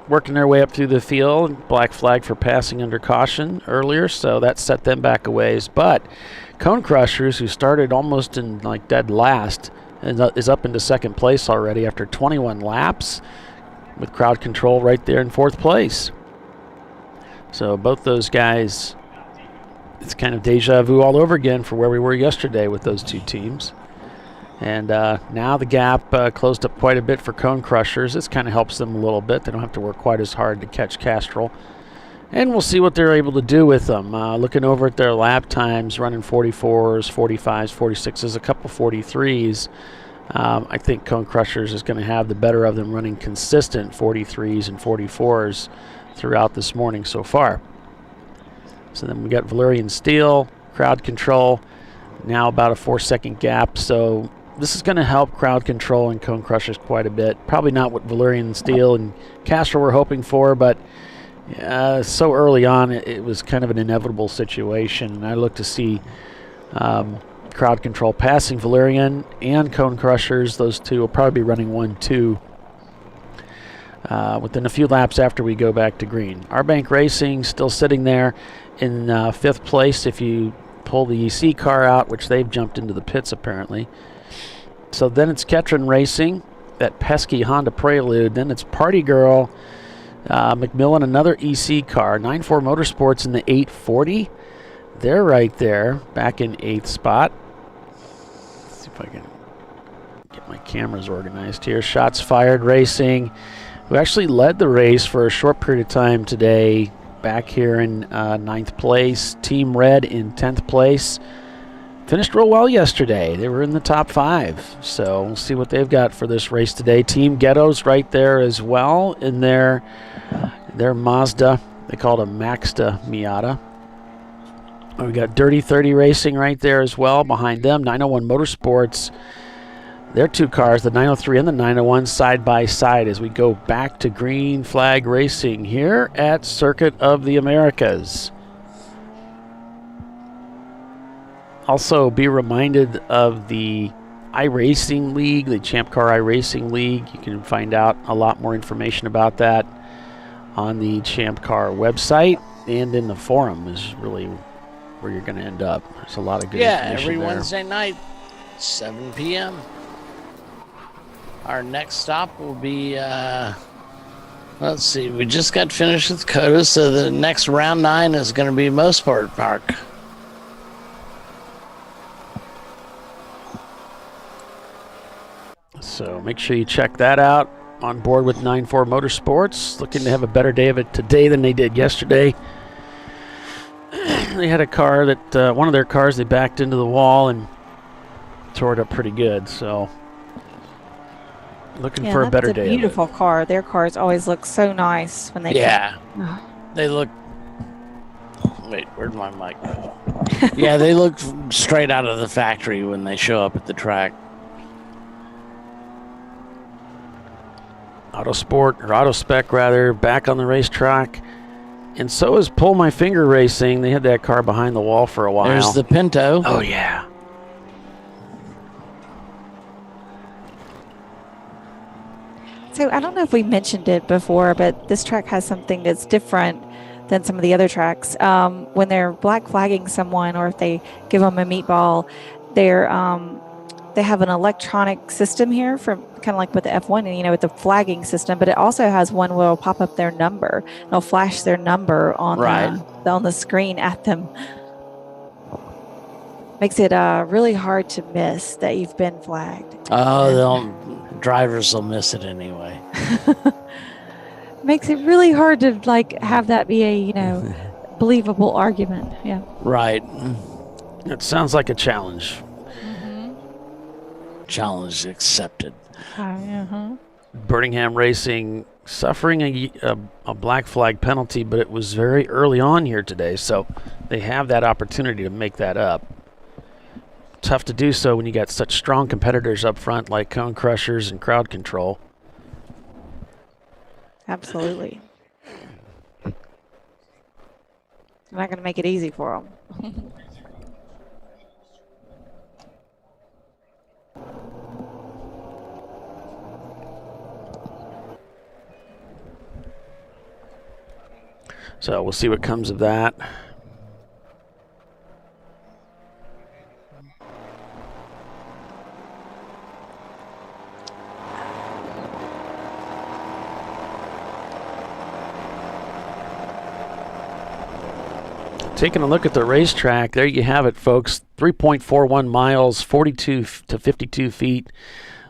working their way up through the field. Black flag for passing under caution earlier, so that set them back a ways. But Cone Crushers, who started almost in like dead last, is up into second place already after 21 laps, with Crowd Control right there in fourth place. So both those guys, it's kind of deja vu all over again for where we were yesterday with those two teams. And now the gap closed up quite a bit for Cone Crushers. This kind of helps them a little bit. They don't have to work quite as hard to catch Castrol. And we'll see what they're able to do with them. Looking over at their lap times, running 44s, 45s, 46s, a couple 43s. I think Cone Crushers is going to have the better of them, running consistent 43s and 44s throughout this morning so far. So then we got Valerian Steel, Crowd Control, now about a 4-second gap. So this is going to help Crowd Control and Cone Crushers quite a bit. Probably not what Valerian Steel and Castrol were hoping for, but so early on it was kind of an inevitable situation. And I look to see Crowd Control passing Valerian and Cone Crushers. Those two will probably be running 1-2 within a few laps after we go back to green. Our Bank Racing still sitting there in fifth place if you pull the EC car out, which they've jumped into the pits apparently. So then it's Ketron Racing, that pesky Honda Prelude. Then it's Party Girl, McMillan, another EC car, 9-4 Motorsports in the 840. They're right there, back in 8th spot. Let's see if I can get my cameras organized here. Shots Fired Racing, who actually led the race for a short period of time today, back here in 9th place. Team Red in 10th place. Finished real well yesterday. They were in the top 5. So we'll see what they've got for this race today. Team Ghetto's right there as well in their Mazda. They call it a Maxda Miata. We got Dirty 30 Racing right there as well behind them. 901 Motorsports. Their two cars, the 903 and the 901, side by side as we go back to green flag racing here at Circuit of the Americas. Also, be reminded of the iRacing League, the ChampCar iRacing League. You can find out a lot more information about that on the ChampCar website, and in the forum is really where you're going to end up. There's a lot of good information every there. Wednesday night, 7 p.m. Our next stop will be, let's see, we just got finished with COTA, so the next round 9 is going to be Mosport Park. So make sure you check that out. On board with 9-4 Motorsports. Looking to have a better day of it today than they did yesterday. They had a car that, one of their cars, they backed into the wall and tore it up pretty good. So looking for a better day. It's a beautiful car. Their cars always look so nice when they come. They look. Wait, where'd my mic go? Yeah, they look straight out of the factory when they show up at the track. Autospec rather, back on the racetrack. And so is Pull My Finger Racing. They had that car behind the wall for a while. There's the Pinto. Oh, yeah. So I don't know if we mentioned it before, but this track has something that's different than some of the other tracks. When they're black flagging someone, or if they give them a meatball, they have an electronic system here, from kind of like with the F1, with the flagging system, but it also has one where it'll pop up their number. It'll flash their number on the screen at them. Makes it really hard to miss that you've been flagged. Drivers will miss it anyway. Makes it really hard to have that be a believable argument. Yeah. Right. It sounds like a challenge. Challenge accepted. Birmingham Racing suffering a black flag penalty, but it was very early on here today, so they have that opportunity to make that up. Tough to do so when you got such strong competitors up front like Cone Crushers and Crowd Control. Absolutely. I'm not going to make it easy for them. So we'll see what comes of that. Taking a look at the racetrack, there you have it, folks. 3.41 miles, 42 to 52 feet.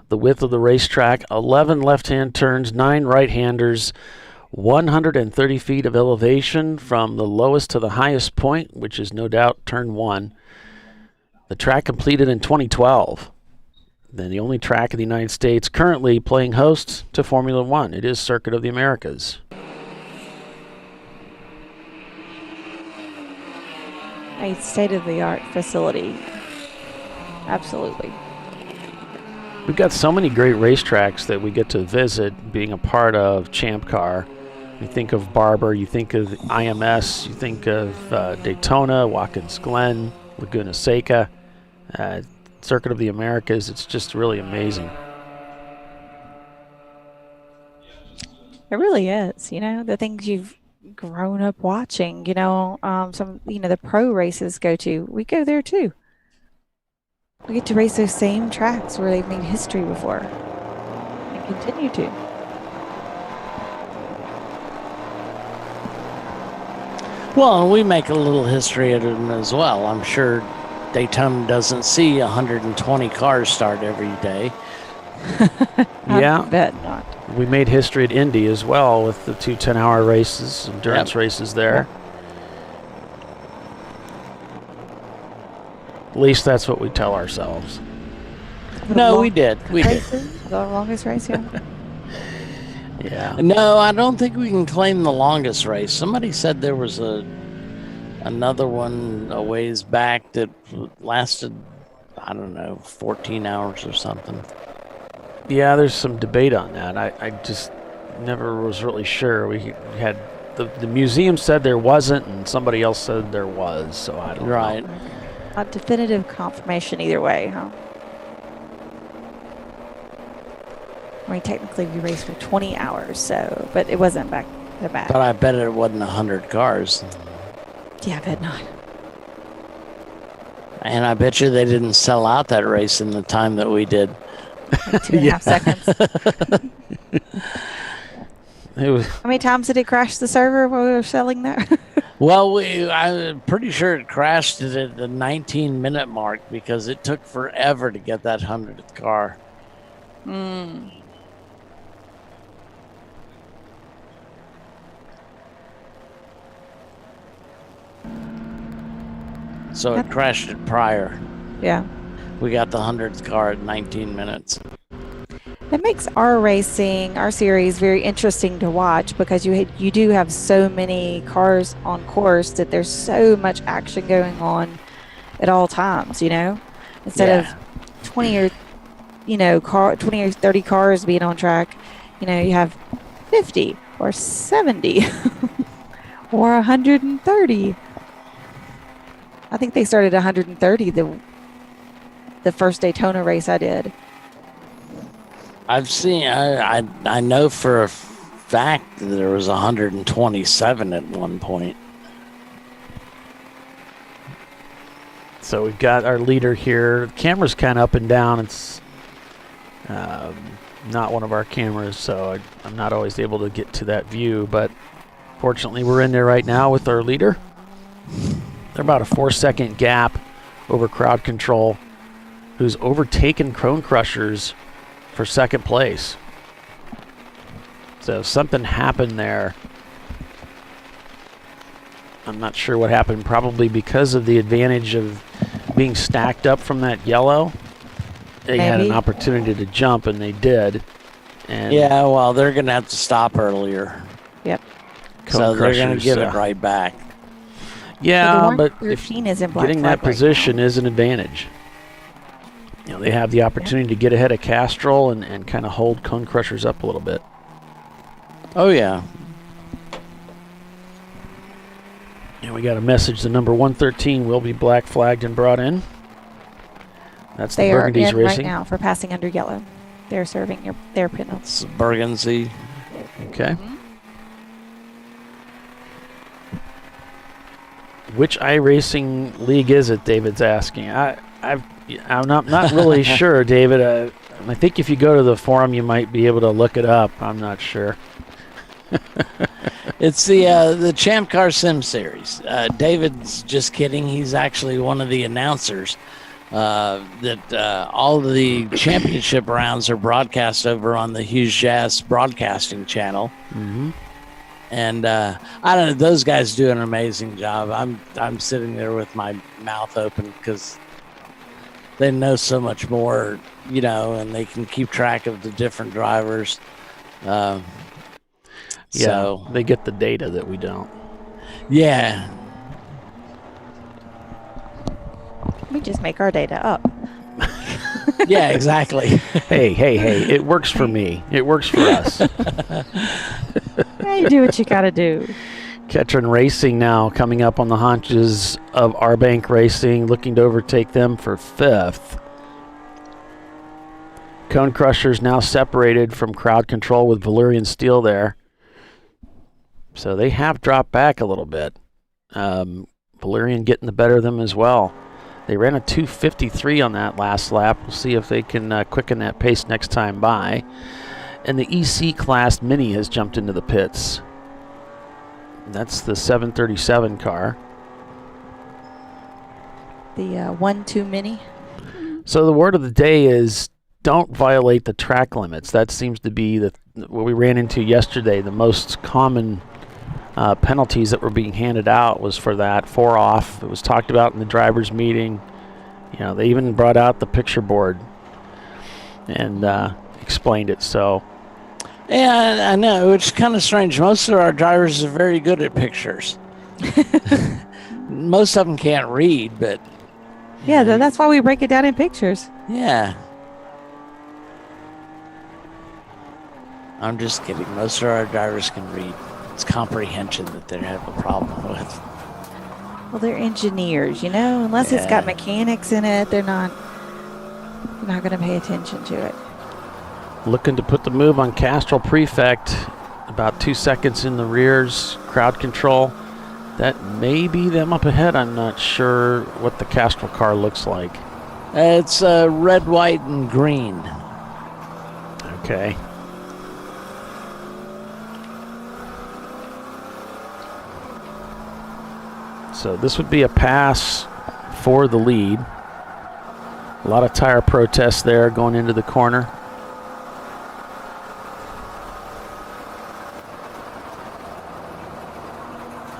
The width of the racetrack, 11 left-hand turns, 9 right-handers, 130 feet of elevation from the lowest to the highest point, which is no doubt turn 1. The track completed in 2012. Then the only track in the United States currently playing host to Formula One. It is Circuit of the Americas. A state-of-the-art facility. Absolutely. We've got so many great racetracks that we get to visit being a part of Champ Car. You think of Barber, you think of IMS, you think of Daytona, Watkins Glen, Laguna Seca, Circuit of the Americas. It's just really amazing. It really is. You know, the things you've grown up watching, some, the pro races we go there too. We get to race those same tracks where they've made history before and continue to. Well, and we make a little history of them as well. I'm sure Daytona doesn't see 120 cars start every day. Yeah. I bet not. We made history at Indy as well with the 2 10-hour races, endurance races there. At least that's what we tell ourselves. No, we did. We did. The longest race, yeah. Yeah. No, I don't think we can claim the longest race. Somebody said there was another one a ways back that lasted, 14 hours or something. Yeah, there's some debate on that. I just never was really sure. We had the museum said there wasn't, and somebody else said there was. So I don't know. Not definitive confirmation either way, huh? I mean, technically we raced for 20 hours, but it wasn't back to back. But I bet it wasn't 100 cars. Yeah, I bet not. And I bet you they didn't sell out that race in the time that we did. 2.5 seconds. How many times did it crash the server while we were selling that? Well, I'm pretty sure it crashed at the 19-minute mark because it took forever to get that 100th car. So it crashed it prior. Yeah. We got the 100th car at 19 minutes. That makes our series, very interesting to watch because you do have so many cars on course that there's so much action going on at all times, Instead of 20 or 20 or 30 cars being on track, you have 50 or 70 or 130. I think they started 130 the first Daytona race I did. I've seen. I know for a fact that there was 127 at one point. So we've got our leader here. The camera's kind of up and down. It's not one of our cameras, so I'm not always able to get to that view. But fortunately, we're in there right now with our leader. They're about a 4-second gap over Crowd Control, who's overtaken Cone Crushers for second place. So something happened there. I'm not sure what happened, probably because of the advantage of being stacked up from that yellow. They had an opportunity to jump, and they did. And yeah, well, they're going to have to stop earlier. Yep. So they're going to give it right back. Yeah, but getting that position is an advantage. They have the opportunity to get ahead of Castrol and kind of hold Cone Crushers up a little bit. Oh, yeah. And we got a message. The number 113 will be black flagged and brought in. That's the Burgundy's Racing. racing Right now for passing under yellow. They're serving their penalties. Burgundy. Okay. Which iRacing league is it? David's asking. I'm not really sure, David. I think if you go to the forum, you might be able to look it up. I'm not sure. It's the Champ Car Sim Series. David's just kidding. He's actually one of the announcers. That all of the championship rounds are broadcast over on the Hughes Jazz Broadcasting Channel. Mm-hmm. And I don't know, those guys do an amazing job. I'm sitting there with my mouth open because they know so much more, and they can keep track of the different drivers. So they get the data that we don't. Yeah. We just make our data up. Yeah, exactly. Hey, it works for me. It works for us. You do what you got to do. Ketron Racing now coming up on the haunches of R-Bank Racing, looking to overtake them for 5th. Cone Crushers now separated from Crowd Control with Valyrian Steel there. So they have dropped back a little bit. Valyrian getting the better of them as well. They ran a 2:53 on that last lap. We'll see if they can quicken that pace next time by. And the EC Class Mini has jumped into the pits. That's the 737 car. The 1-2 Mini. So the word of the day is don't violate the track limits. That seems to be what we ran into yesterday. The most common penalties that were being handed out was for that 4 off. It was talked about in the drivers' meeting. They even brought out the picture board and explained it. So, yeah, I know. It's kind of strange. Most of our drivers are very good at pictures. Most of them can't read, but yeah, that's why we break it down in pictures. Yeah. I'm just kidding. Most of our drivers can read. It's comprehension that they have a problem with. Well, they're engineers, unless it's got mechanics in it, they're not going to pay attention to it. Looking to put the move on Castrol Prefect, about 2 seconds in the rears. Crowd Control, that may be them up ahead. I'm not sure what the Castrol car looks like. It's red, white, and green. Okay. So this would be a pass for the lead. A lot of tire protests there going into the corner.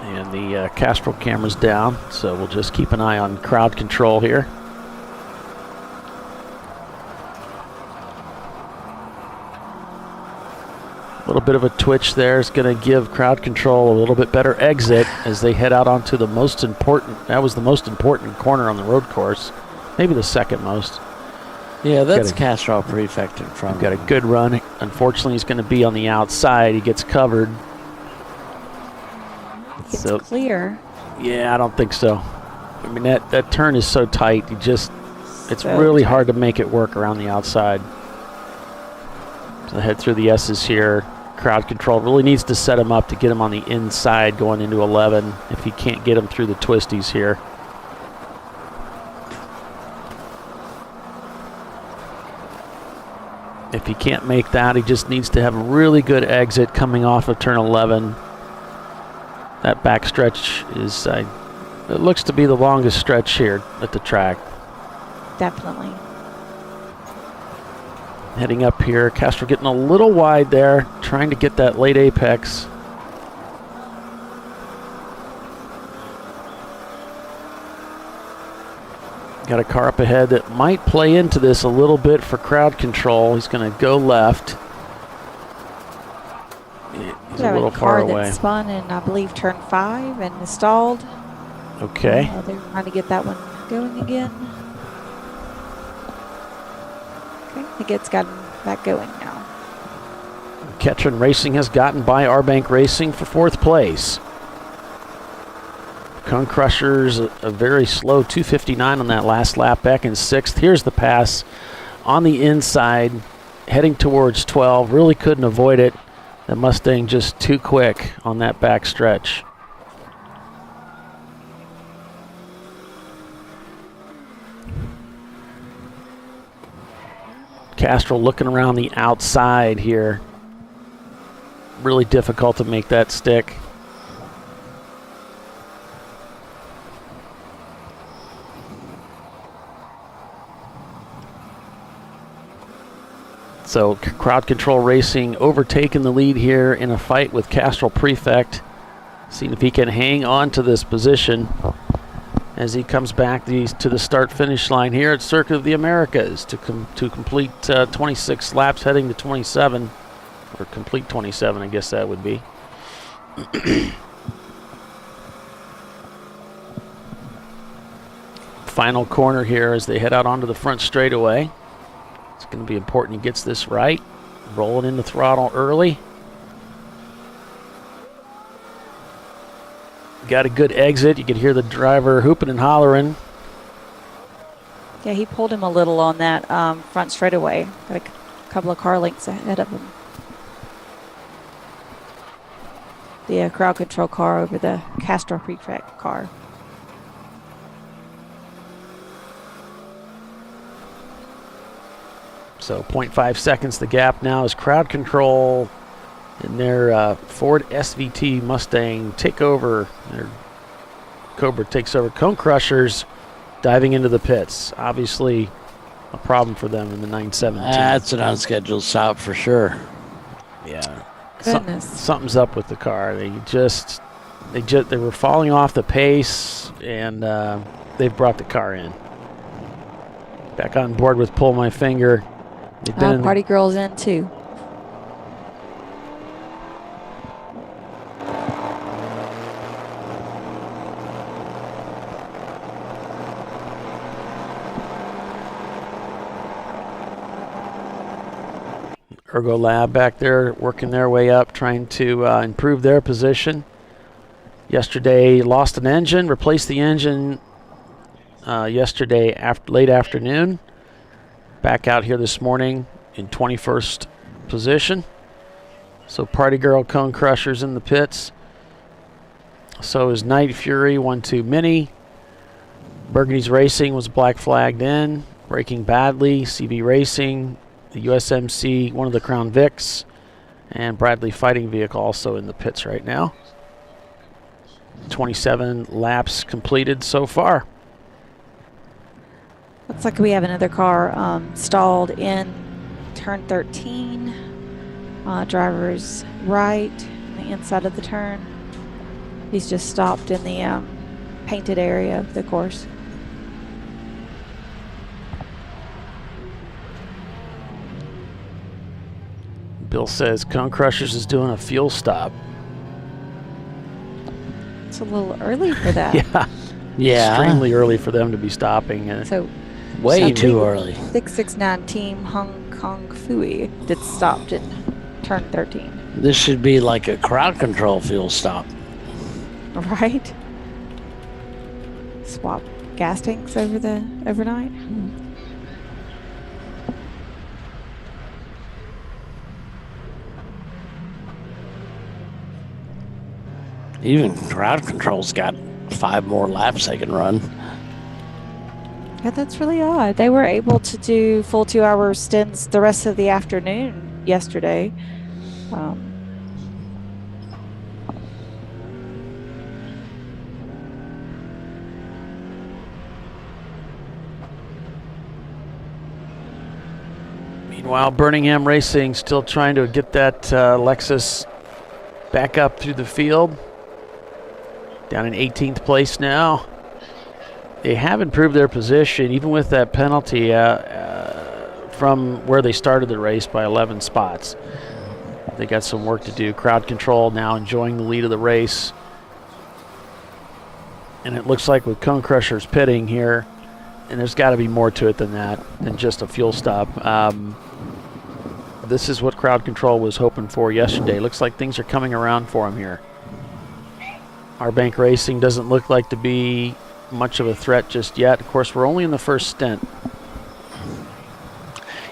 And the Castrol camera's down, so we'll just keep an eye on Crowd Control here. A little bit of a twitch there is going to give Crowd Control a little bit better exit as they head out onto the most important corner on the road course. Maybe the second most. Yeah, that's Castrol Prefect in front. Got a good run. Unfortunately, he's going to be on the outside. He gets covered. It's clear. Yeah, I don't think so. I mean, that turn is so tight. It's really hard to make it work around the outside. So head through the S's here. Crowd Control really needs to set him up to get him on the inside going into 11 if he can't get him through the twisties here. If he can't make that, he just needs to have a really good exit coming off of turn 11. That back stretch is, it looks to be the longest stretch here at the track. Definitely. Heading up here, Castro getting a little wide there, trying to get that late apex. Got a car up ahead that might play into this a little bit for Crowd Control. He's going to go left. He's a little far away. That spun in, I believe, turn 5 and is stalled. Okay. They're trying to get that one going again. Okay, I think it's gotten that going now. Ketron Racing has gotten by R-Bank Racing for 4th place. Cone Crushers, a very slow 2:59 on that last lap, back in 6th. Here's the pass on the inside, heading towards 12. Really couldn't avoid it. The Mustang just too quick on that back stretch. Castrol looking around the outside here. Really difficult to make that stick. So Crowd Control Racing overtaking the lead here in a fight with Castrol Prefect. Seeing if he can hang on to this position as he comes back to the start-finish line here at Circuit of the Americas to complete 26 laps, heading to 27, or complete 27, I guess that would be. Final corner here as they head out onto the front straightaway. It's going to be important he gets this right. Rolling in the throttle early. Got a good exit. You could hear the driver hooping and hollering. Yeah, he pulled him a little on that front straightaway. Got a couple of car lengths ahead of him. The crowd control car over the Castrol Prefect car. So 0.5 seconds the gap now as Crowd Control in their Ford SVT Mustang take over. Their Cobra takes over. Cone Crushers diving into the pits. Obviously a problem for them in the 917. That's an unscheduled stop for sure. Yeah. Goodness. Something's up with the car. They were falling off the pace, and they've brought the car in. Back on board with Pull My Finger. They've been Party Girl's in too. Ergo Lab back there working their way up, trying to improve their position. Yesterday lost an engine, replaced the engine yesterday late afternoon. Back out here this morning in 21st position. So Party Girl, Cone Crushers in the pits. So is Night Fury 1-2 Mini. Burgundy's Racing was black flagged in. Braking Badly, CB Racing, the USMC, one of the Crown Vics, and Bradley Fighting Vehicle also in the pits right now. 27 laps completed so far. Looks like we have another car stalled in turn 13. Driver's right on the inside of the turn. He's just stopped in the painted area of the course. Bill says Cone Crushers is doing a fuel stop. It's a little early for that. Yeah. Extremely early for them to be stopping. So way too early. 669 Team Hong Kong Fui that stopped in turn 13. This should be like a crowd control fuel stop. Right? Swap gas tanks overnight. Even crowd control's got 5 more laps they can run. Yeah, that's really odd. They were able to do full 2-hour stints the rest of the afternoon yesterday. Meanwhile, Birmingham Racing still trying to get that Lexus back up through the field. Down in 18th place now. They have improved their position, even with that penalty from where they started the race by 11 spots. They got some work to do. Crowd Control now enjoying the lead of the race. And it looks like with Cone Crushers pitting here, and there's got to be more to it than that, than just a fuel stop. This is what Crowd Control was hoping for yesterday. Looks like things are coming around for them here. Our Bank Racing doesn't look like to be much of a threat just yet. Of course, we're only in the first stint.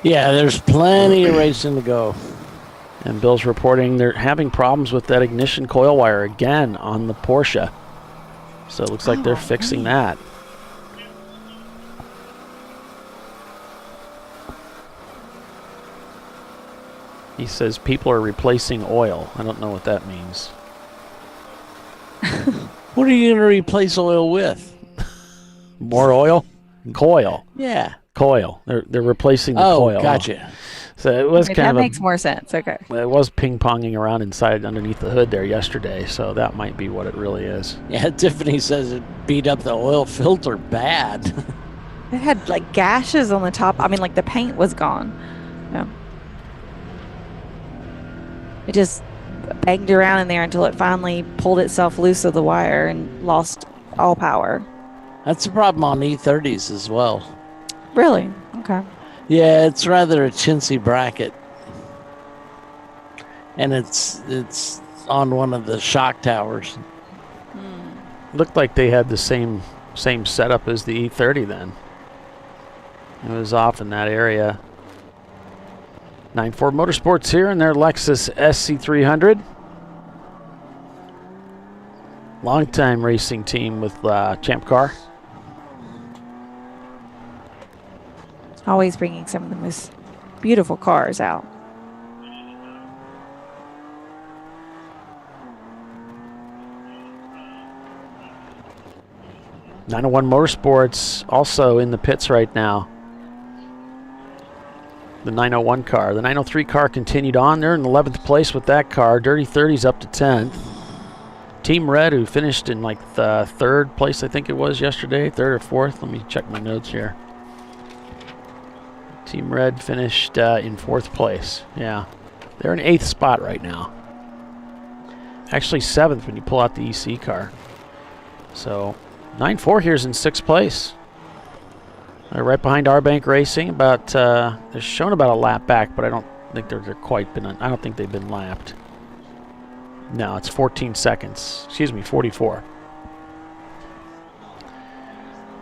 Yeah, there's plenty of racing to go. And Bill's reporting they're having problems with that ignition coil wire again on the Porsche. So it looks like they're fixing that. He says people are replacing oil. I don't know what that means. What are you going to replace oil with? More oil? Coil. Yeah. Coil. They're replacing the coil. Oh, gotcha. So it was Okay, kind that of makes more sense. Okay. It was ping-ponging around inside underneath the hood there yesterday, so that might be what it really is. Yeah, Tiffany says it beat up the oil filter bad. It had like gashes on the top. I mean, like the paint was gone. Yeah. It just banged around in there until it finally pulled itself loose of the wire and lost all power. That's the problem on E30s as well. Really? Okay. Yeah, it's rather a chintzy bracket. And it's on one of the shock towers. Looked like they had the same setup as the E30 then. It was off in that area. 9-4 Motorsports here in their Lexus SC300. Longtime racing team with Champ Car. Always bringing some of the most beautiful cars out. .901 Motorsports also in the pits right now. The 901 car. The 903 car continued on. They're in 11th place with that car. Dirty 30's up to 10th. Team Red, who finished in like the 3rd place, I think it was yesterday, 3rd or 4th. Let me check my notes here. Team Red finished in 4th place. Yeah, they're in 8th spot right now. Actually 7th when you pull out the EC car. So 9-4 here is in 6th place. They're right behind R Bank Racing. About they're shown about a lap back, but I don't think they're quite been. I don't think they've been lapped. No, it's 14 seconds. Excuse me, 44.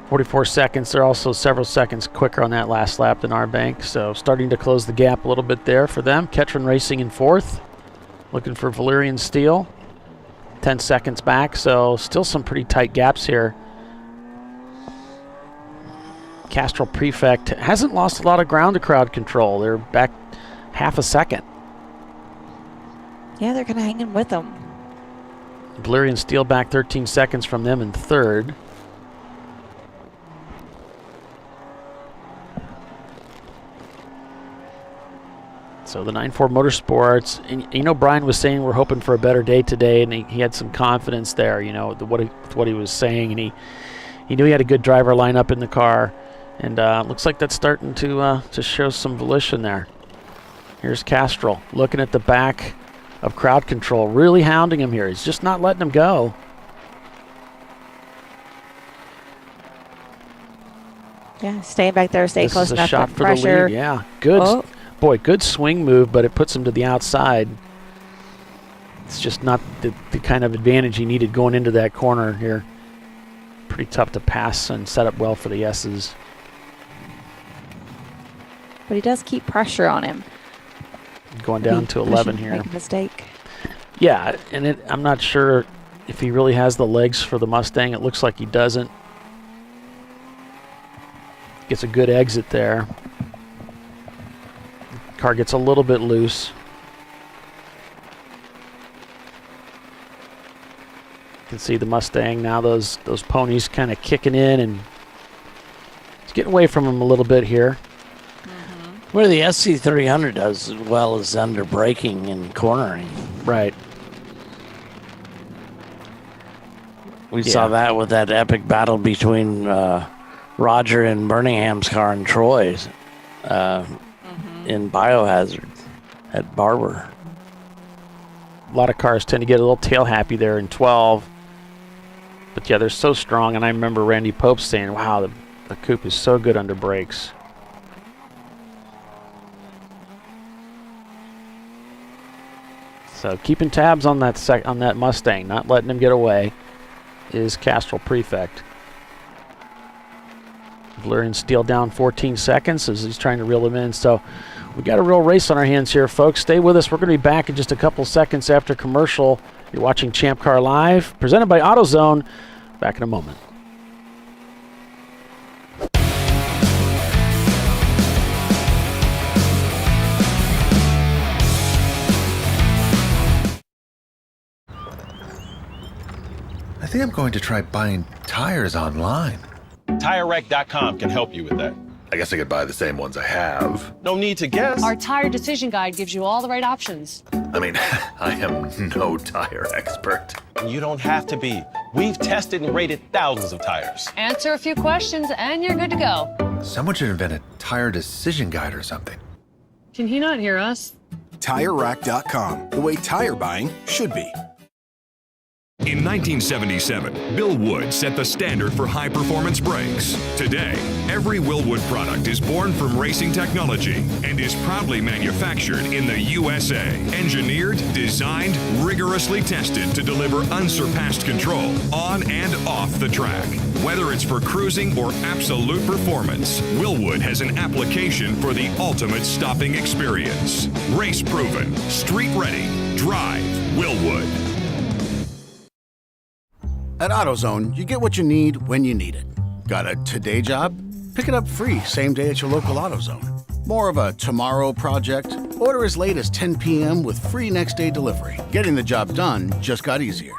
44 seconds. They're also several seconds quicker on that last lap than R Bank, so starting to close the gap a little bit there for them. Ketron Racing in 4th, looking for Valyrian Steel. 10 seconds back, so still some pretty tight gaps here. Castrol Prefect hasn't lost a lot of ground to crowd control. They're back half a second. Yeah, they're kind of hanging with them. Valyrian Steel back 13 seconds from them in 3rd. So the 9-4 Motorsports, and you know, Brian was saying we're hoping for a better day today, and he had some confidence there, you know, what he was saying, and he knew he had a good driver lineup in the car, and looks like that's starting to show some volition there. Here's Castrol looking at the back of crowd control, really hounding him here. He's just not letting him go. Yeah, staying back there, stay close enough shot to for pressure. the lead. Yeah, good. Oh. Boy, good swing move, but it puts him to the outside. It's just not the kind of advantage he needed going into that corner here. Pretty tough to pass and set up well for the S's. But he does keep pressure on him. Going down to 11 here. Make a mistake. Yeah, and I'm not sure if he really has the legs for the Mustang. It looks like he doesn't. Gets a good exit there. Car gets a little bit loose. You can see the Mustang now, those ponies kind of kicking in, and it's getting away from him a little bit here. Where the SC300 does as well as under braking and cornering. Right. We saw that with that epic battle between Roger and Birmingham's car and Troy's in Biohazard at Barber. A lot of cars tend to get a little tail happy there in 12. But yeah, they're so strong, and I remember Randy Pope saying, wow, the coupe is so good under brakes. So keeping tabs on that Mustang, not letting him get away, is Castrol Prefect. Valyrian Steel down 14 seconds as he's trying to reel him in. So we got a real race on our hands here, folks. Stay with us. We're going to be back in just a couple seconds after commercial. You're watching Champ Car Live, presented by AutoZone. Back in a moment. I think I'm going to try buying tires online. TireRack.com can help you with that. I guess I could buy the same ones I have. No need to guess. Our tire decision guide gives you all the right options. I mean, I am no tire expert. You don't have to be. We've tested and rated thousands of tires. Answer a few questions and you're good to go. Someone should invent a tire decision guide or something. Can he not hear us? TireRack.com, the way tire buying should be. In 1977, Bill Wood set the standard for high-performance brakes. Today, every Willwood product is born from racing technology and is proudly manufactured in the USA. Engineered, designed, rigorously tested to deliver unsurpassed control on and off the track. Whether it's for cruising or absolute performance, Willwood has an application for the ultimate stopping experience. Race-proven, street-ready, drive Willwood. At AutoZone, you get what you need when you need it. Got a today job? Pick it up free same day at your local AutoZone. More of a tomorrow project? Order as late as 10 p.m. with free next day delivery. Getting the job done just got easier.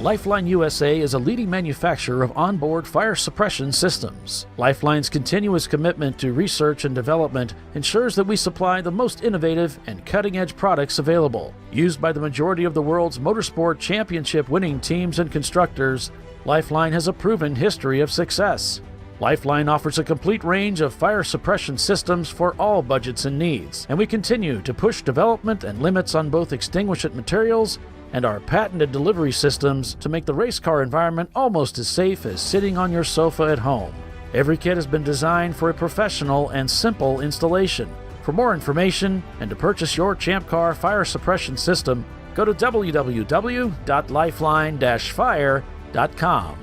Lifeline USA is a leading manufacturer of onboard fire suppression systems. Lifeline's continuous commitment to research and development ensures that we supply the most innovative and cutting-edge products available. Used by the majority of the world's motorsport championship-winning teams and constructors, Lifeline has a proven history of success. Lifeline offers a complete range of fire suppression systems for all budgets and needs, and we continue to push development and limits on both extinguishant materials and our patented delivery systems to make the race car environment almost as safe as sitting on your sofa at home. Every kit has been designed for a professional and simple installation. For more information and to purchase your ChampCar fire suppression system, go to www.lifeline-fire.com.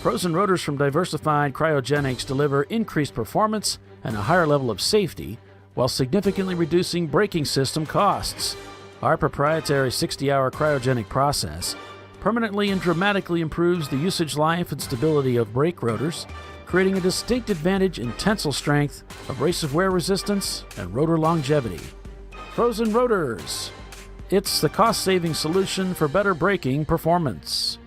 Frozen rotors from Diversified Cryogenics deliver increased performance and a higher level of safety while significantly reducing braking system costs. Our proprietary 60-hour cryogenic process permanently and dramatically improves the usage life and stability of brake rotors, creating a distinct advantage in tensile strength, abrasive wear resistance, and rotor longevity. Frozen rotors. It's the cost-saving solution for better braking performance.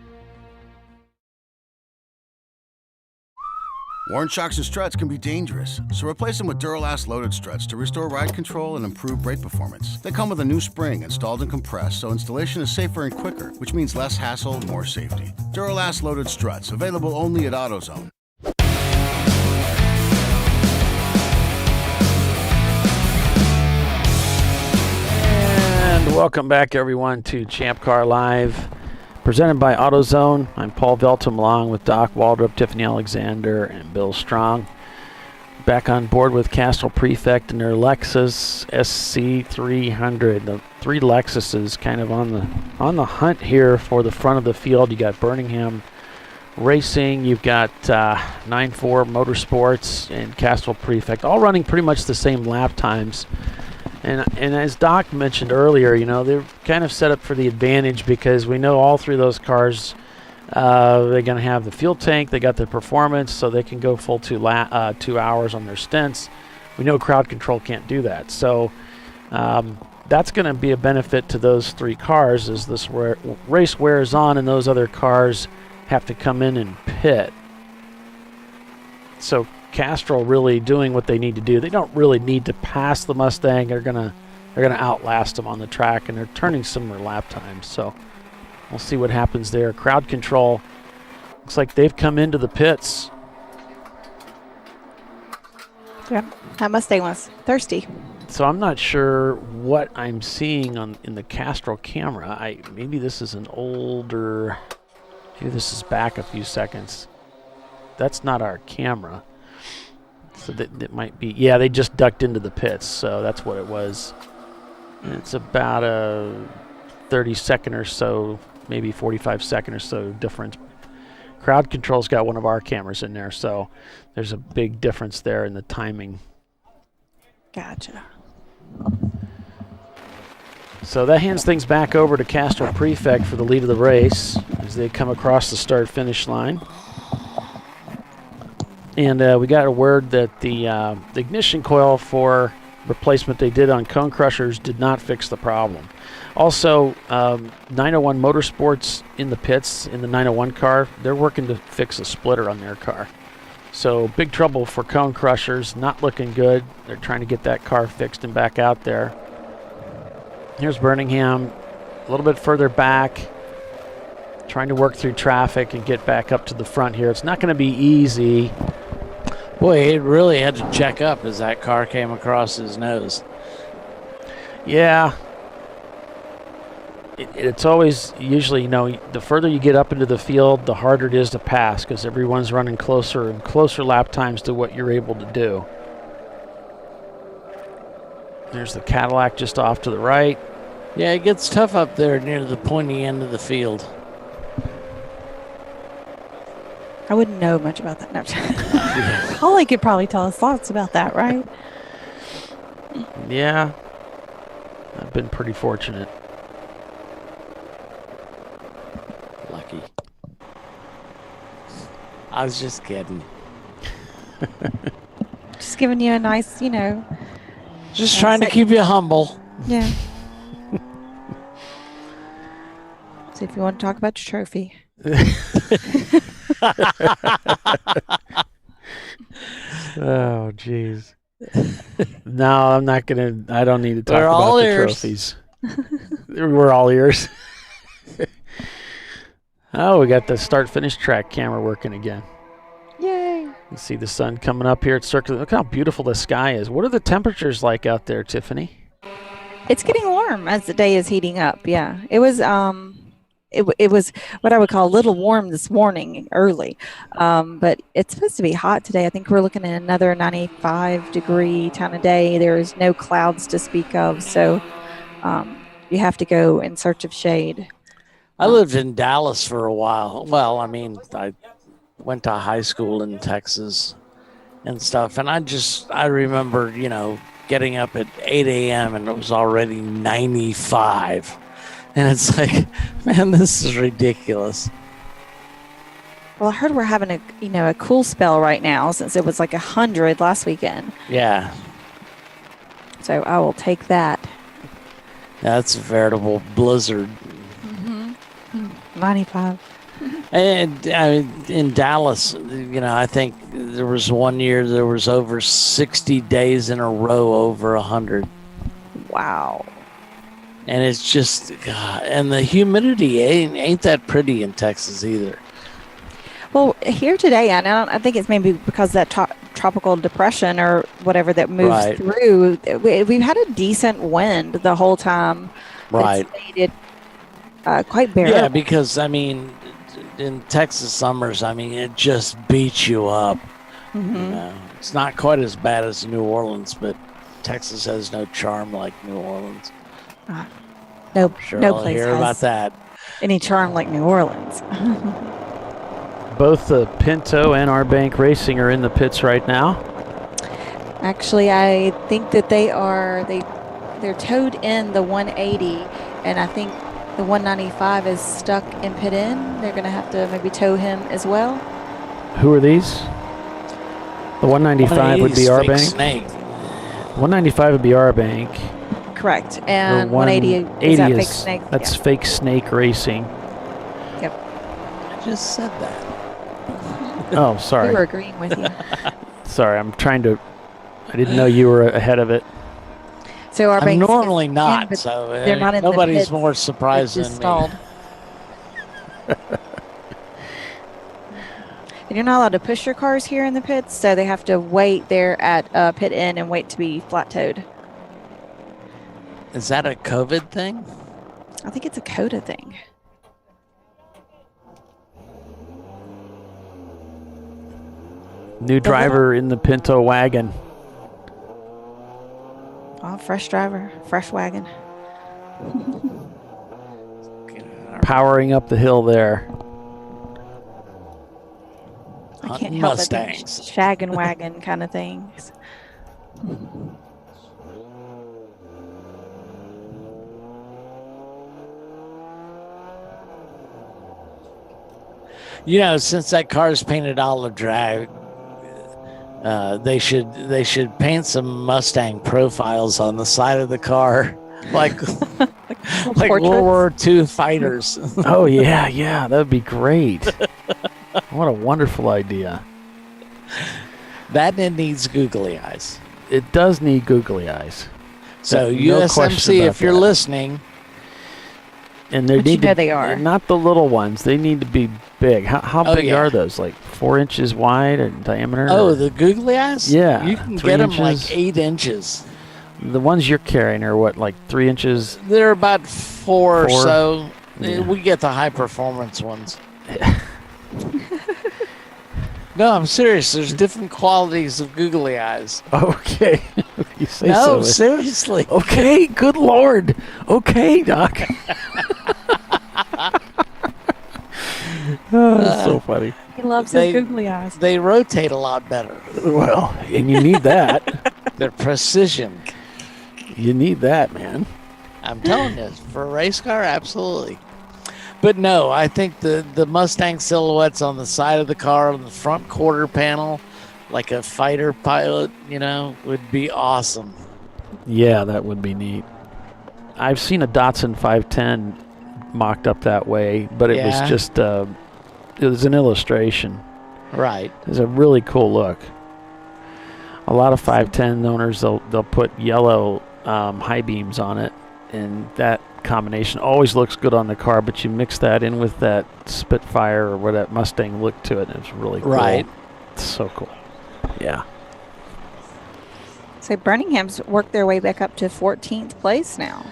Worn shocks and struts can be dangerous, so replace them with Duralast loaded struts to restore ride control and improve brake performance. They come with a new spring installed and compressed, so installation is safer and quicker, which means less hassle, more safety. Duralast loaded struts, available only at AutoZone. And welcome back, everyone, to ChampCar.Live. Presented by AutoZone. I'm Paul Veltum along with Doc Waldrop, Tiffany Alexander, and Bill Strong. Back on board with Castrol Prefect and their Lexus SC300. The three Lexuses kind of on the hunt here for the front of the field. You got Birmingham Racing, you've got 9.4 Motorsports, and Castrol Prefect, all running pretty much the same lap times. And as Doc mentioned earlier, you know, they're kind of set up for the advantage because we know all three of those cars, they're going to have the fuel tank, they got the performance, so they can go full 2 hours on their stints. We know crowd control can't do that. So that's going to be a benefit to those three cars as this race wears on and those other cars have to come in and pit. So Castrol really doing what they need to do. They don't really need to pass the Mustang. They're gonna outlast them on the track, and they're turning similar lap times. So we'll see what happens there. Crowd control Looks like they've come into the pits. Yeah, that Mustang was thirsty. So I'm not sure what I'm seeing in the Castrol camera. Maybe this is an older. Maybe this is back a few seconds. That's not our camera. So that might be. Yeah, they just ducked into the pits, so that's what it was. And it's about a 30-second or so, maybe 45-second or so difference. Crowd control's got one of our cameras in there, so there's a big difference there in the timing. Gotcha. So that hands things back over to Castrol Prefect for the lead of the race as they come across the start-finish line. And we got a word that the ignition coil for replacement they did on Cone Crushers did not fix the problem. Also, 901 Motorsports in the pits in the 901 car, they're working to fix a splitter on their car. So big trouble for Cone Crushers, not looking good. They're trying to get that car fixed and back out there. Here's Birmingham, a little bit further back, trying to work through traffic and get back up to the front here. It's not going to be easy. Boy, it really had to check up as that car came across his nose. Yeah. It's always usually, the further you get up into the field, the harder it is to pass because everyone's running closer and closer lap times to what you're able to do. There's the Cadillac just off to the right. Yeah, it gets tough up there near the pointy end of the field. I wouldn't know much about that. No. Holly could probably tell us lots about that, right? Yeah. I've been pretty fortunate. Lucky. I was just kidding. Just giving you a nice, Just trying to keep you humble. Yeah. So if you want to talk about your trophy. Oh, jeez. No, I'm not going to. I don't need to talk about the trophies. We're all ears. Oh, we got the start-finish track camera working again. Yay. You see the sun coming up here at Circle. Look how beautiful the sky is. What are the temperatures like out there, Tiffany? It's getting warm as the day is heating up. Yeah, it was. It was what I would call a little warm this morning early, but it's supposed to be hot today. I think we're looking at another 95-degree kind of day. There is no clouds to speak of, so you have to go in search of shade. I lived in Dallas for a while. Well, I mean, I went to high school in Texas and stuff, and I remember, getting up at 8 a.m. and it was already 95. And it's like, man, this is ridiculous. Well, I heard we're having a cool spell right now since it was like 100 last weekend. Yeah. So I will take that. That's a veritable blizzard. 95. And in Dallas, I think there was one year there was over 60 days in a row over 100. Wow. And it's just, God, and the humidity ain't that pretty in Texas either. Well, here today, I think it's maybe because that tropical depression or whatever that moves through. We've had a decent wind the whole time. Right. It's made it quite bearable. Yeah, because, in Texas summers, it just beats you up. Mm-hmm. It's not quite as bad as New Orleans, but Texas has no charm like New Orleans. No place hear has about that. Any charm like New Orleans. Both the Pinto and our Bank Racing are in the pits right now. Actually, I think that they're towed in the 180, and I think the 195 is stuck in pit in. They're going to have to maybe tow him as well. Who are these? The 195 would be our bank. Snake. 195 would be our bank. Correct. And 180 is that fake snake. That's fake snake racing. Yep. I just said that. Oh, sorry. We were agreeing with you. Sorry, I didn't know you were ahead of it. So our I'm normally not, so they're not in nobody's the pits. more surprised It's than stalled. me. You're not allowed to push your cars here in the pits, so they have to wait there at pit end and wait to be flat towed. Is that a COVID thing? I think it's a COTA thing. New driver in the Pinto wagon. Oh, fresh driver, fresh wagon. Powering up the hill there. I can't help but think Mustangs. shaggin' wagon kind of things. You know, since that car's painted olive drag, they should paint some Mustang profiles on the side of the car, like World War II fighters. Oh yeah, that would be great. What a wonderful idea. That needs googly eyes. It does need googly eyes. So No question USMC, about if you're that. listening, And they But need you know to, they are. not the little ones. They need to be big. How Oh, big yeah. are those? Like 4 inches wide in diameter? oh, or- the googly eyes, Yeah, you can 3 get them inches. like 8 inches. The ones you're carrying are what, like 3 inches? They're about 4 or Four? so. Yeah. We get the high performance ones. No, I'm serious. There's different qualities of googly eyes. Okay. You say No, so. seriously. Okay, good Lord. Okay, Doc. Oh, that's so funny. He loves They- his googly eyes. They rotate a lot better. Well, and you need that. They're precision. You need that, man. I'm telling you, for a race car, absolutely. But no, I think the Mustang silhouettes on the side of the car, on the front quarter panel, like a fighter pilot, would be awesome. Yeah, that would be neat. I've seen a Datsun 510 mocked up that way, but it Yeah. was just it was an illustration. Right. It's a really cool look. A lot of 510 owners, they'll put yellow high beams on it, and that combination always looks good on the car, but you mix that in with that Spitfire or what that Mustang look to it, and it's really cool. Right. It's so cool. Yeah. So Birmingham's worked their way back up to 14th place now.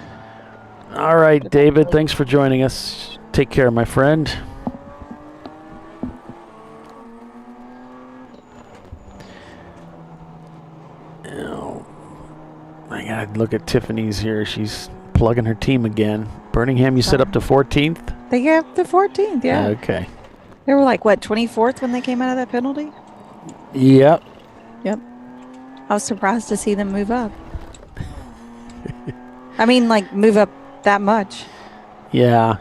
All right, David, thanks for joining us. Take care, my friend. Now, I gotta look at Tiffany's here. She's plugging her team again. Birmingham, you set up to 14th? They got up to 14th, yeah. Okay. They were like, what, 24th when they came out of that penalty? Yep. Yep. I was surprised to see them move up. I mean, like, move up that much. Yeah.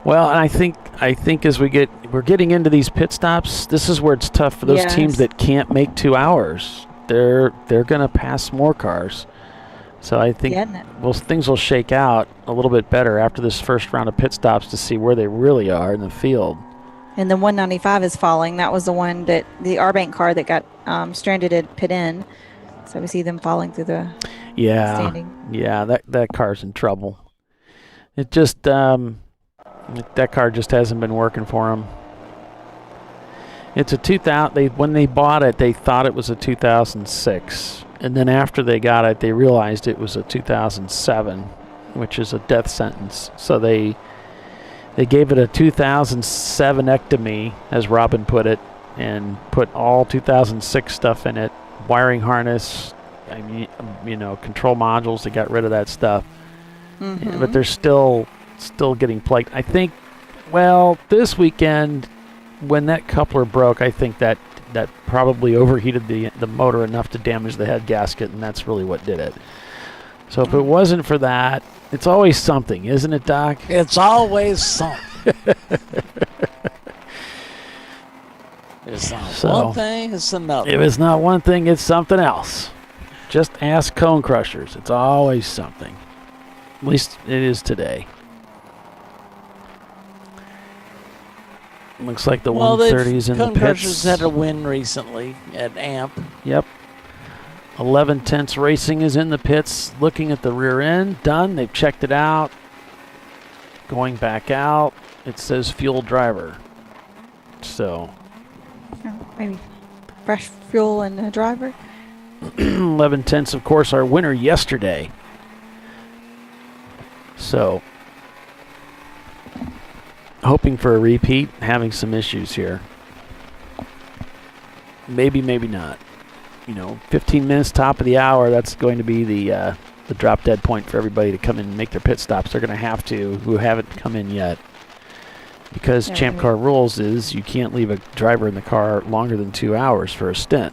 Well, and I think as we're getting into these pit stops, this is where it's tough for those Yes. teams that can't make 2 hours. They're going to pass more cars. So I think things will shake out a little bit better after this first round of pit stops to see where they really are in the field. And the 195 is falling. That was the one that the R-Bank car that got stranded at pit in. So we see them falling through the standing. Yeah, that car's in trouble. It just that car just hasn't been working for them. It's a 2000. When they bought it, they thought it was a 2006, and then after they got it, they realized it was a 2007, which is a death sentence. So they gave it a 2007-ectomy, as Robin put it, and put all 2006 stuff in it, wiring harness, control modules. They got rid of that stuff, but they're still getting plagued. I think, this weekend, when that coupler broke, I think that probably overheated the motor enough to damage the head gasket, and that's really what did it. So if it wasn't for that, it's always something, isn't it, Doc? It's always something. It's not one thing, it's another. If it's not one thing, it's something else. Just ask Cone Crushers. It's always something. At least it is today. Looks like the 130's in the Cone pits. Crushers had a win recently at AMP. Yep. 11 Tenths Racing is in the pits, looking at the rear end. Done. They've checked it out. Going back out. It says fuel driver. So Maybe fresh fuel and a driver. 11/10, of course, our winner yesterday. So, hoping for a repeat, having some issues here. Maybe, maybe not. 15 minutes, top of the hour, that's going to be the drop dead point for everybody to come in and make their pit stops. They're going to have to, who haven't come in yet. Because Champ Car rules is you can't leave a driver in the car longer than 2 hours for a stint.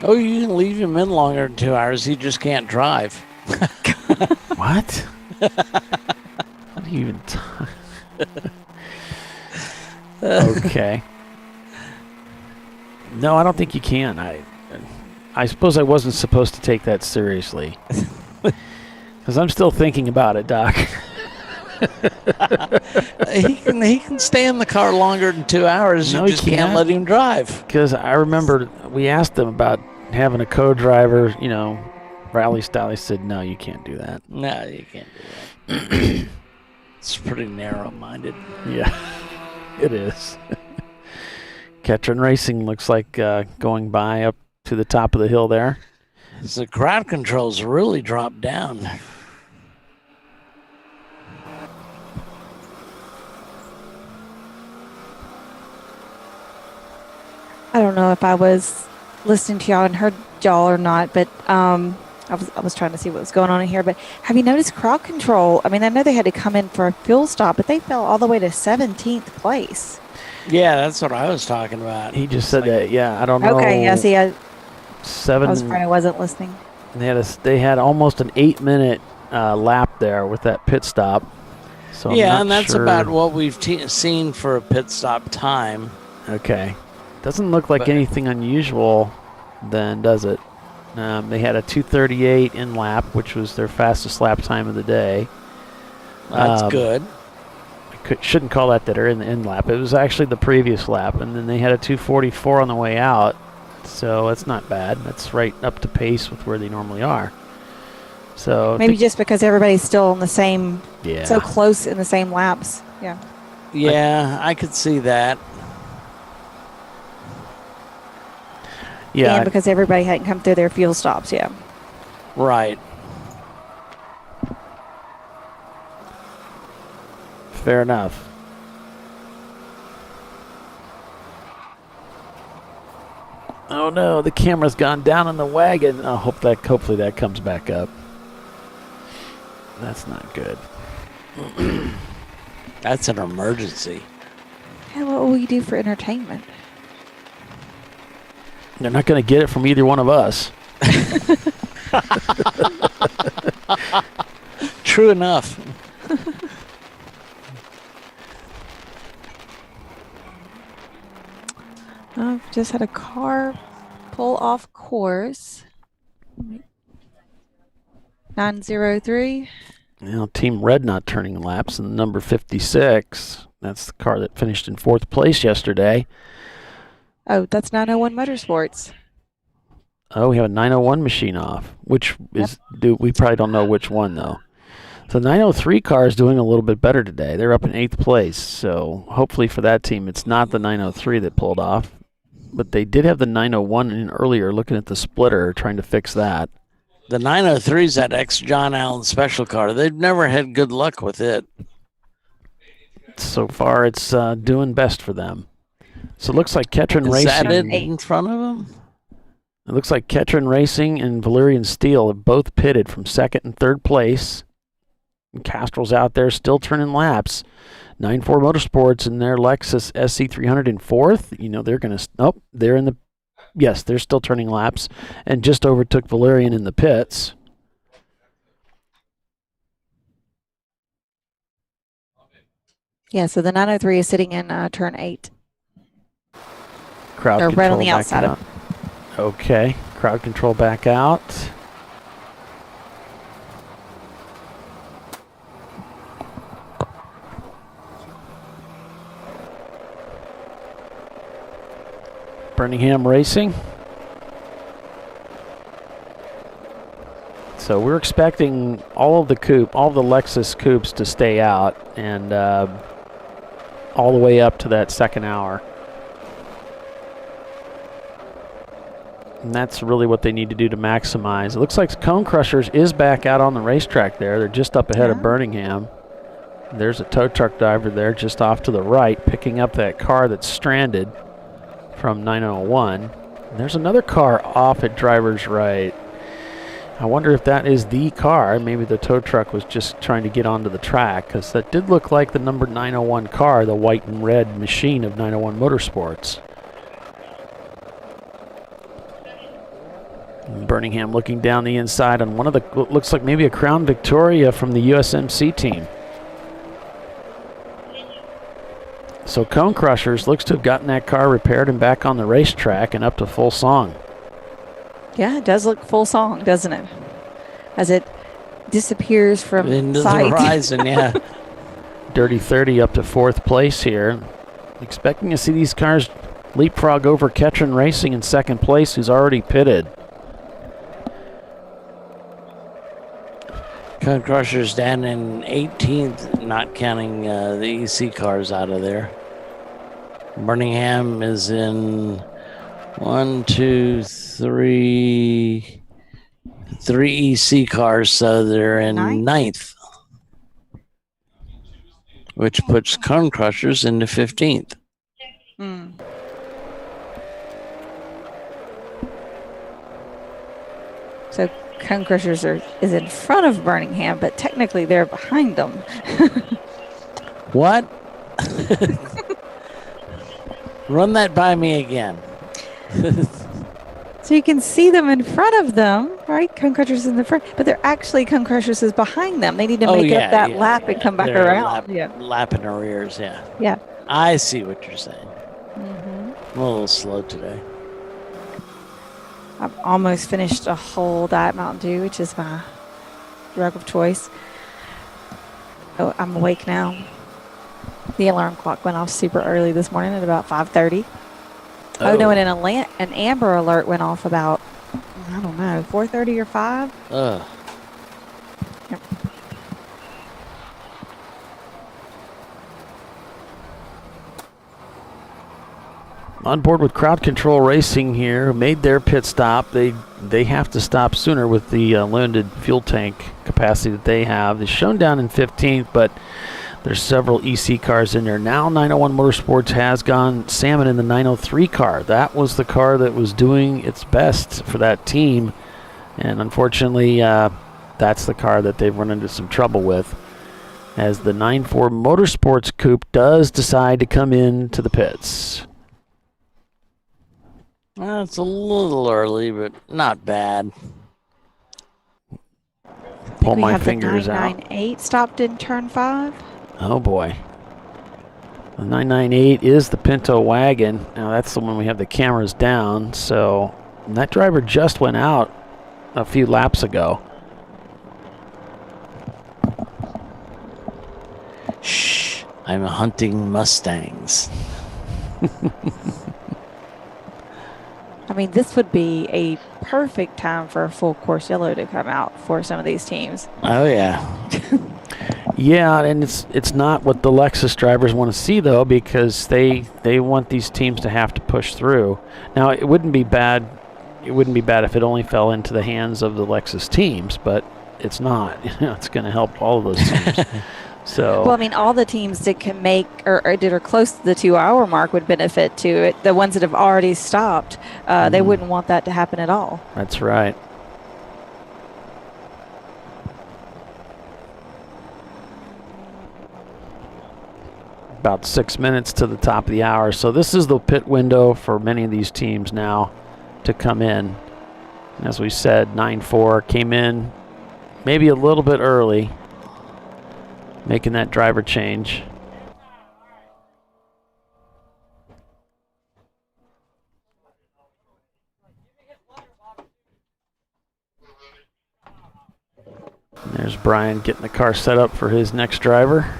Oh, you can leave him in longer than 2 hours. He just can't drive. What? What do you even Okay. No, I don't think you can. I suppose I wasn't supposed to take that seriously. Because I'm still thinking about it, Doc. He can stay in the car longer than 2 hours. No, you just can't let him drive. Because I remember we asked them about having a co-driver, rally style. He said, no, you can't do that. No, you can't do that. It's pretty narrow-minded. Yeah, it is. Ketron Racing looks like going by up to the top of the hill there. The crowd control's really dropped down. I don't know if I was listening to y'all and heard y'all or not, but I was trying to see what was going on in here. But have you noticed crowd control? I mean, I know they had to come in for a fuel stop, but they fell all the way to 17th place. Yeah, that's what I was talking about. He just said that. Yeah, I don't know. Okay, yeah. See, I was afraid I 7. wasn't listening. They had almost an 8-minute lap there with that pit stop. So yeah, and that's about what we've seen for a pit stop time. Okay. Doesn't look like anything unusual then, does it? They had a 2:38 in lap, which was their fastest lap time of the day. That's good. Shouldn't call that their in lap. It was actually the previous lap, and then they had a 2:44 on the way out. So that's not bad. That's right up to pace with where they normally are. So maybe just because everybody's still in the same, yeah, so close in the same laps. Yeah. Yeah, I could see that. Yeah, and because everybody hadn't come through their fuel stops, yeah. Right. Fair enough. Oh no, the camera's gone down in the wagon. I hope hopefully that comes back up. That's not good. That's an emergency. Yeah, what will we do for entertainment? They're not going to get it from either one of us. True enough. I've just had a car pull off course. 903. Team Red not turning laps, and number 56. That's the car that finished in 4th place yesterday. Oh, that's 901 Motorsports. Oh, we have a 901 machine off, which is we probably don't know which one though. The 903 car is doing a little bit better today. They're up in 8th place, so hopefully for that team, it's not the 903 that pulled off. But they did have the 901 in earlier, looking at the splitter, trying to fix that. The 903 is that ex-John Allen special car. They've never had good luck with it. So far, it's doing best for them. So it looks like Ketron Racing. Is that it in front of them? It looks like Ketron Racing and Valerian Steel have both pitted from 2nd and 3rd place. And Castrol's out there still turning laps. 94 Motorsports and their Lexus SC300 in 4th. They're going to. Nope, they're in the. Yes, they're still turning laps and just overtook Valerian in the pits. Yeah, so the 903 is sitting in turn 8. Crowd They're control right on the back outside out. Okay, crowd control back out. Birmingham Racing. So we're expecting all of the Lexus coupes to stay out and all the way up to that 2nd hour. And that's really what they need to do to maximize. It looks like Cone Crushers is back out on the racetrack there. They're just up ahead of Birmingham. There's a tow truck driver there just off to the right, picking up that car that's stranded from 901. And there's another car off at driver's right. I wonder if that is the car. Maybe the tow truck was just trying to get onto the track, because that did look like the number 901 car, the white and red machine of 901 Motorsports. And Birmingham looking down the inside on one of the, looks like maybe a Crown Victoria from the USMC team. So Cone Crushers looks to have gotten that car repaired and back on the racetrack and up to full song. Yeah, it does look full song, doesn't it? As it disappears from into sight. the horizon, yeah. Dirty 30 up to 4th place here. Expecting to see these cars leapfrog over Ketron Racing in 2nd place, who's already pitted. Cone Crushers down in 18th, not counting the EC cars out of there. Birmingham is in 3 EC cars, so they're in 9th, which puts Cone Crushers into 15th. So Cone Crushers is in front of Birmingham, but technically they're behind them. What? Run that by me again. So you can see them in front of them, right? Cone Crushers in the front, but they're actually Cone Crushers is behind them. They need to make up that lap and come back around. Lap in arrears, yeah. Yeah. I see what you're saying. I'm a little slow today. I've almost finished a whole Diet Mountain Dew, which is my drug of choice. Oh, I'm awake now. The alarm clock went off super early this morning at about 5:30. Oh, no, and an Amber Alert went off about, I don't know, 4:30 or 5. Ugh. Yep. On board with Crowd Control Racing here, made their pit stop. They have to stop sooner with the limited fuel tank capacity that they have. They're shown down in 15th, but there's several EC cars in there. Now 901 Motorsports has gone salmon in the 903 car. That was the car that was doing its best for that team. And unfortunately, that's the car that they've run into some trouble with, as the 94 Motorsports Coupe does decide to come into the pits. Well, it's a little early, but not bad. Pull my fingers out. 998 stopped in turn 5. Oh boy. The 998 is the Pinto wagon. Now that's the one we have the cameras down. So that driver just went out a few laps ago. Shh. I'm hunting Mustangs. I mean, this would be a perfect time for a full course yellow to come out for some of these teams. Oh, yeah. Yeah, and it's not what the Lexus drivers want to see, though, because they want these teams to have to push through. Now, it wouldn't be bad. It wouldn't be bad if it only fell into the hands of the Lexus teams, but it's not. It's going to help all of those teams. So, well, I mean, all the teams that can make or that are close to the 2-hour mark would benefit to it. The ones that have already stopped, they wouldn't want that to happen at all. That's right. About 6 minutes to the top of the hour. So this is the pit window for many of these teams now to come in. And as we said, 9-4 came in maybe a little bit early, making that driver change. And there's Brian getting the car set up for his next driver.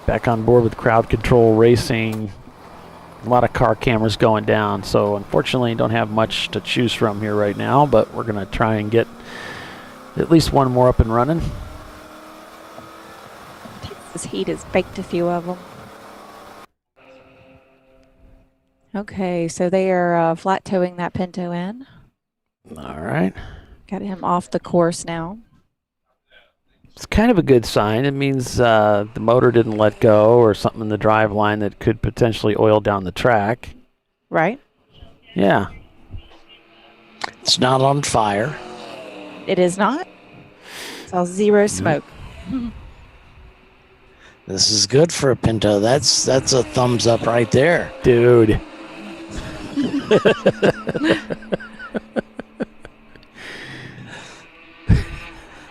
Back on board with Crowd Control Racing. A lot of car cameras going down, so unfortunately don't have much to choose from here right now, but we're going to try and get at least one more up and running. This heat has baked a few of them. Okay, so they are flat towing that Pinto in. All right. Got him off the course now. It's kind of a good sign. It means the motor didn't let go or something in the drive line that could potentially oil down the track. Right. Yeah. It's not on fire. It is not. It's all zero smoke. This is good for a Pinto. That's a thumbs up right there. Dude.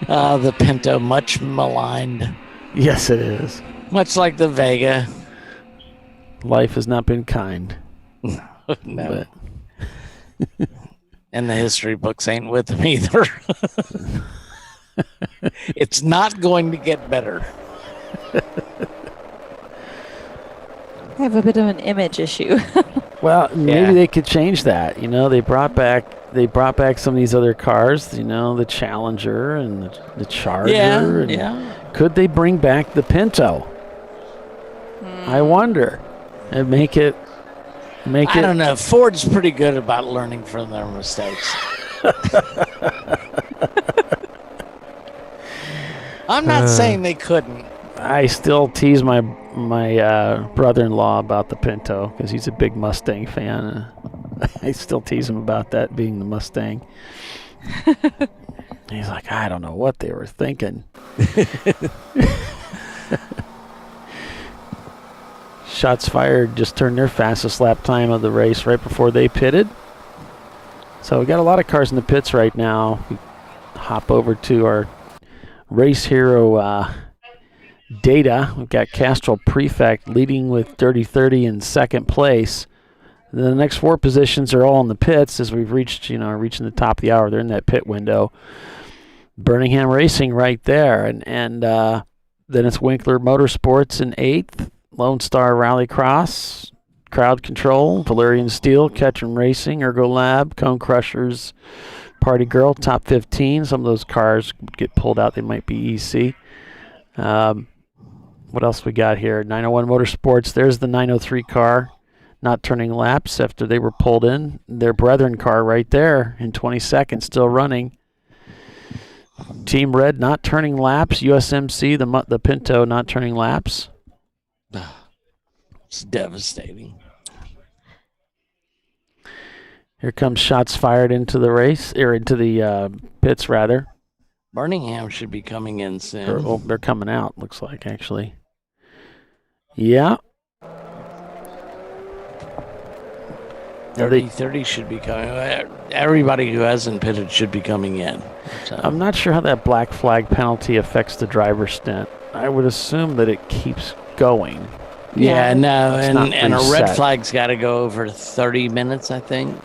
The Pinto, much maligned. Yes, it is. Much like the Vega. Life has not been kind. No. And the history books ain't with them either. It's not going to get better. I have a bit of an image issue. Well, maybe they could change that. You know, they brought back some of these other cars. You know, the Challenger and the Charger. Yeah. Could they bring back the Pinto? I wonder, and make it. I don't know. Ford's pretty good about learning from their mistakes. I'm not saying they couldn't. I still tease my brother-in-law about the Pinto because he's a big Mustang fan. I still tease him about that being the Mustang. He's like, I don't know what they were thinking. Shots Fired just turned their fastest lap time of the race right before they pitted. So we got a lot of cars in the pits right now. We hop over to our Race Hero data. We've got Castrol Prefect leading with Dirty 30 in second place. The next four positions are all in the pits as we've reaching the top of the hour. They're in that pit window. Birmingham Racing right there, and then it's Winkler Motorsports in eighth. Lone Star Rallycross, Crowd Control, Valerian Steel, Ketchum Racing, Ergo Lab, Cone Crushers, Party Girl, top 15. Some of those cars get pulled out. They might be EC. What else we got here? 901 Motorsports. There's the 903 car not turning laps after they were pulled in. Their brethren car right there in 22nd, still running. Team Red not turning laps. USMC, the Pinto, not turning laps. It's devastating. Here comes Shots Fired into the race, or into the pits, rather. Birmingham should be coming in soon. They're coming out, looks like, actually. Yeah. 30 should be coming. Everybody who hasn't pitted should be coming in. So. I'm not sure how that black flag penalty affects the driver's stint. I would assume that it keeps going. Yeah, no, and a red reset. flag's got to go over 30 minutes, I think.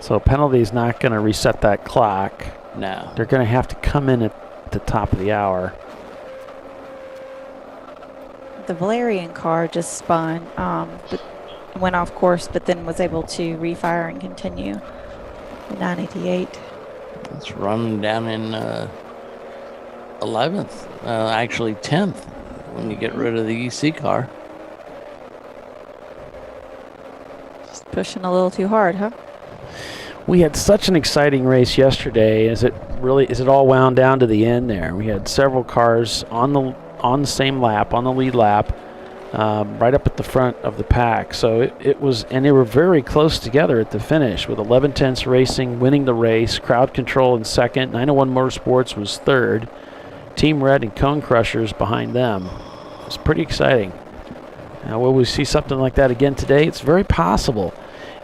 So penalty's not going to reset that clock. No. They're going to have to come in at the top of the hour. The Valerian car just spun, but went off course, but then was able to refire and continue. The 988. It's running down in 11th, actually 10th, when you get rid of the EC car. Just pushing a little too hard, huh? We had such an exciting race yesterday. Is it all wound down to the end there? We had several cars on the same lap, on the lead lap, right up at the front of the pack. So it was, and they were very close together at the finish, with 11 Tenths Racing winning the race, Crowd Control in second, 901 Motorsports was third, Team Red and Cone Crushers behind them. It's pretty exciting. Will we see something like that again today? It's very possible.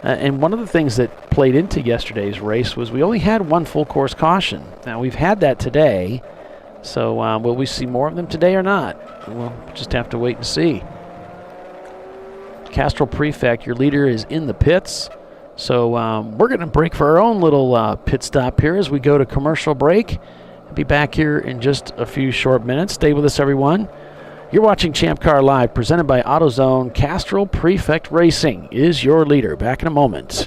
And one of the things that played into yesterday's race was we only had one full course caution. Now, we've had that today, so will we see more of them today or not? We'll just have to wait and see. Castrol Prefect, your leader, is in the pits. So we're going to break for our own little pit stop here as we go to commercial break. I'll be back here in just a few short minutes. Stay with us, everyone. You're watching Champ Car Live, presented by AutoZone. Castrol Prefect Racing is your leader. Back in a moment.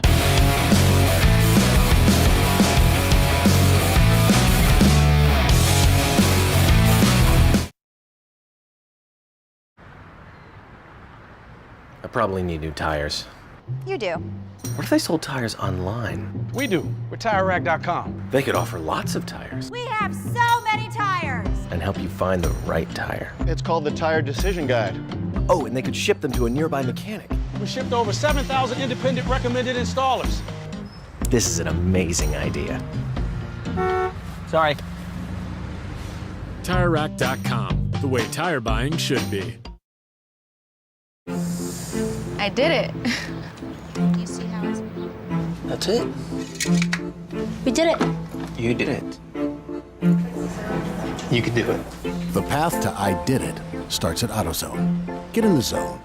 I probably need new tires. You do. What if they sold tires online? We do. We're TireRack.com. They could offer lots of tires We have so many tires. and help you find the right tire. It's called the Tire Decision Guide. Oh, and they could ship them to a nearby mechanic. We shipped over 7,000 independent recommended installers. This is an amazing idea. Sorry. TireRack.com, the way tire buying should be. I did it. You see how it's... That's it. We did it. You did it. You can do it. The path to I did it starts at AutoZone. Get in the zone.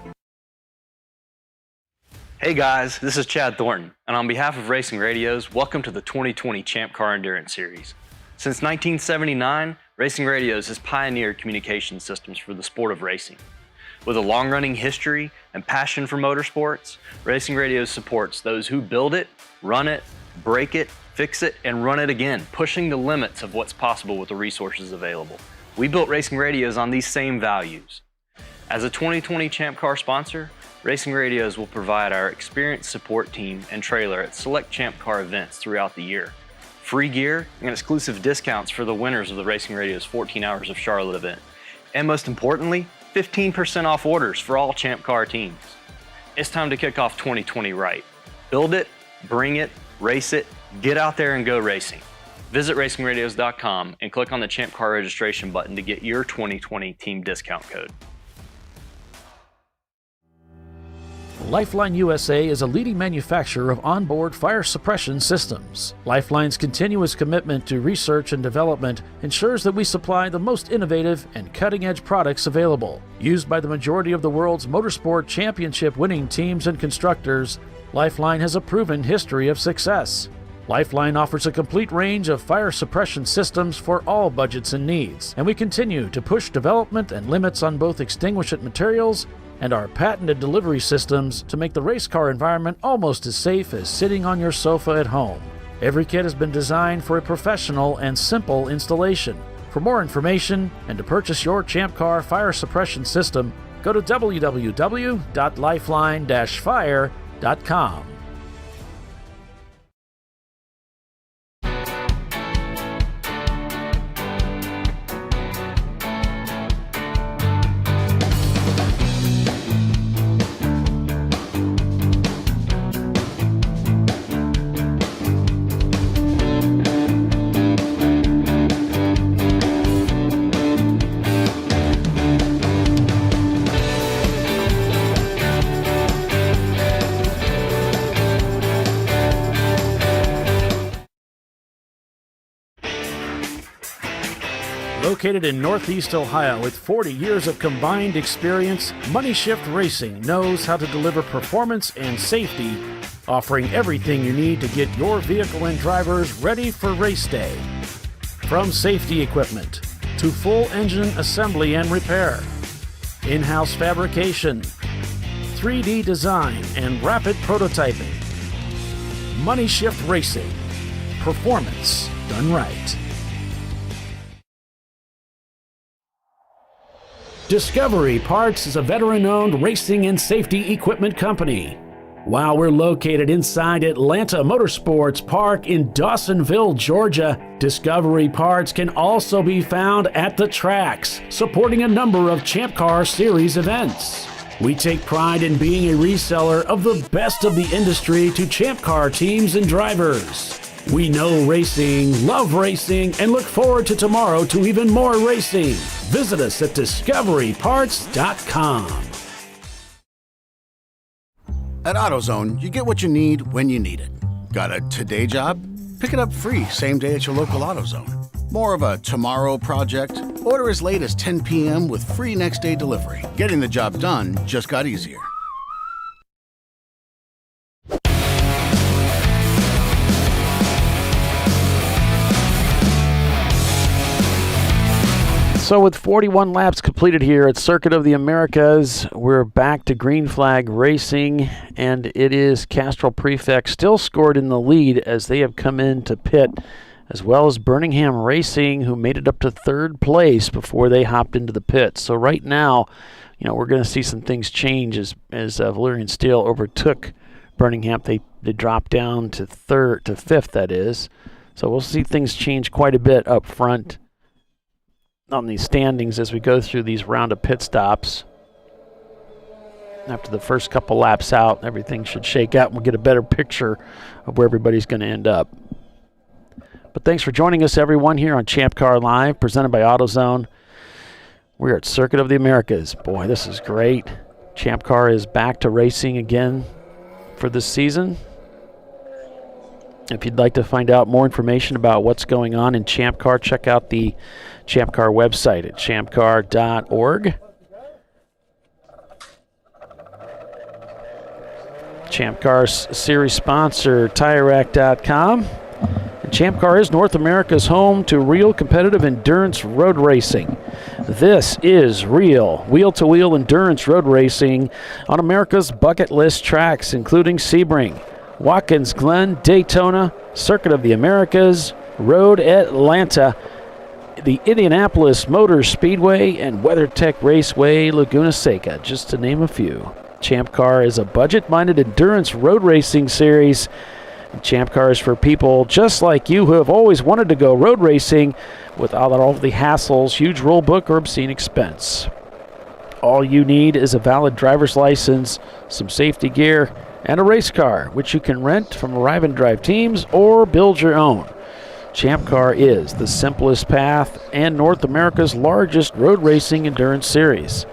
Hey guys, this is Chad Thornton, and on behalf of Racing Radios, welcome to the 2020 Champ Car Endurance Series. Since 1979, Racing Radios has pioneered communication systems for the sport of racing. With a long-running history and passion for motorsports, Racing Radios supports those who build it, run it, break it, fix it, and run it again, pushing the limits of what's possible with the resources available. We built Racing Radios on these same values. As a 2020 Champ Car sponsor, Racing Radios will provide our experienced support team and trailer at select Champ Car events throughout the year. Free gear and exclusive discounts for the winners of the Racing Radios 14 Hours of Charlotte event. And most importantly, 15% off orders for all Champ Car teams. It's time to kick off 2020 right. Build it, bring it, race it, get out there and go racing. Visit racingradios.com and click on the Champ Car registration button to get your 2020 team discount code. Lifeline USA is a leading manufacturer of onboard fire suppression systems. Lifeline's continuous commitment to research and development ensures that we supply the most innovative and cutting-edge products available. Used by the majority of the world's motorsport championship-winning teams and constructors, Lifeline has a proven history of success. Lifeline offers a complete range of fire suppression systems for all budgets and needs, and we continue to push development and limits on both extinguishant materials and our patented delivery systems to make the race car environment almost as safe as sitting on your sofa at home. Every kit has been designed for a professional and simple installation. For more information and to purchase your Champ Car fire suppression system, go to www.lifeline-fire.com. Located in Northeast Ohio with 40 years of combined experience, Money Shift Racing knows how to deliver performance and safety, offering everything you need to get your vehicle and drivers ready for race day. From safety equipment to full engine assembly and repair, in-house fabrication, 3D design, and rapid prototyping. Money Shift Racing. Performance done right. Discovery Parts is a veteran-owned racing and safety equipment company. While we're located inside Atlanta Motorsports Park in Dawsonville, Georgia, Discovery Parts can also be found at the tracks, supporting a number of Champ Car Series events. We take pride in being a reseller of the best of the industry to Champ Car teams and drivers. We know racing, love racing, and look forward to tomorrow to even more racing. Visit us at discoveryparts.com. At AutoZone, you get what you need when you need it. Got a today job? Pick it up free same day at your local AutoZone. More of a tomorrow project? Order as late as 10 p.m. with free next day delivery. Getting the job done just got easier. So with 41 laps completed here at Circuit of the Americas, we're back to green flag racing, and it is Castrol Prefect still scored in the lead as they have come into pit, as well as Birmingham Racing, who made it up to third place before they hopped into the pit. So right now, we're going to see some things change as Valyrian Steel overtook Birmingham, they dropped down to fifth, that is. So we'll see things change quite a bit up front on these standings as we go through these round of pit stops. After the first couple laps out, everything should shake out and we'll get a better picture of where everybody's going to end up. But thanks for joining us, everyone, here on Champ Car Live, presented by AutoZone. We're at Circuit of the Americas. Boy, this is great. Champ Car is back to racing again for this season. If you'd like to find out more information about what's going on in Champ Car, check out the Champ Car website at ChampCar.org. Champ Car's series sponsor, TireRack.com. And Champ Car is North America's home to real competitive endurance road racing. This is real wheel-to-wheel endurance road racing on America's bucket list tracks, including Sebring, Watkins Glen, Daytona, Circuit of the Americas, Road Atlanta, the Indianapolis Motor Speedway, and WeatherTech Raceway, Laguna Seca, just to name a few. Champ Car is a budget-minded endurance road racing series. And Champ Car is for people just like you who have always wanted to go road racing without all the hassles, huge rule book, or obscene expense. All you need is a valid driver's license, some safety gear, and a race car, which you can rent from Arrive and Drive teams or build your own. Champ Car is the simplest path and North America's largest road racing endurance series.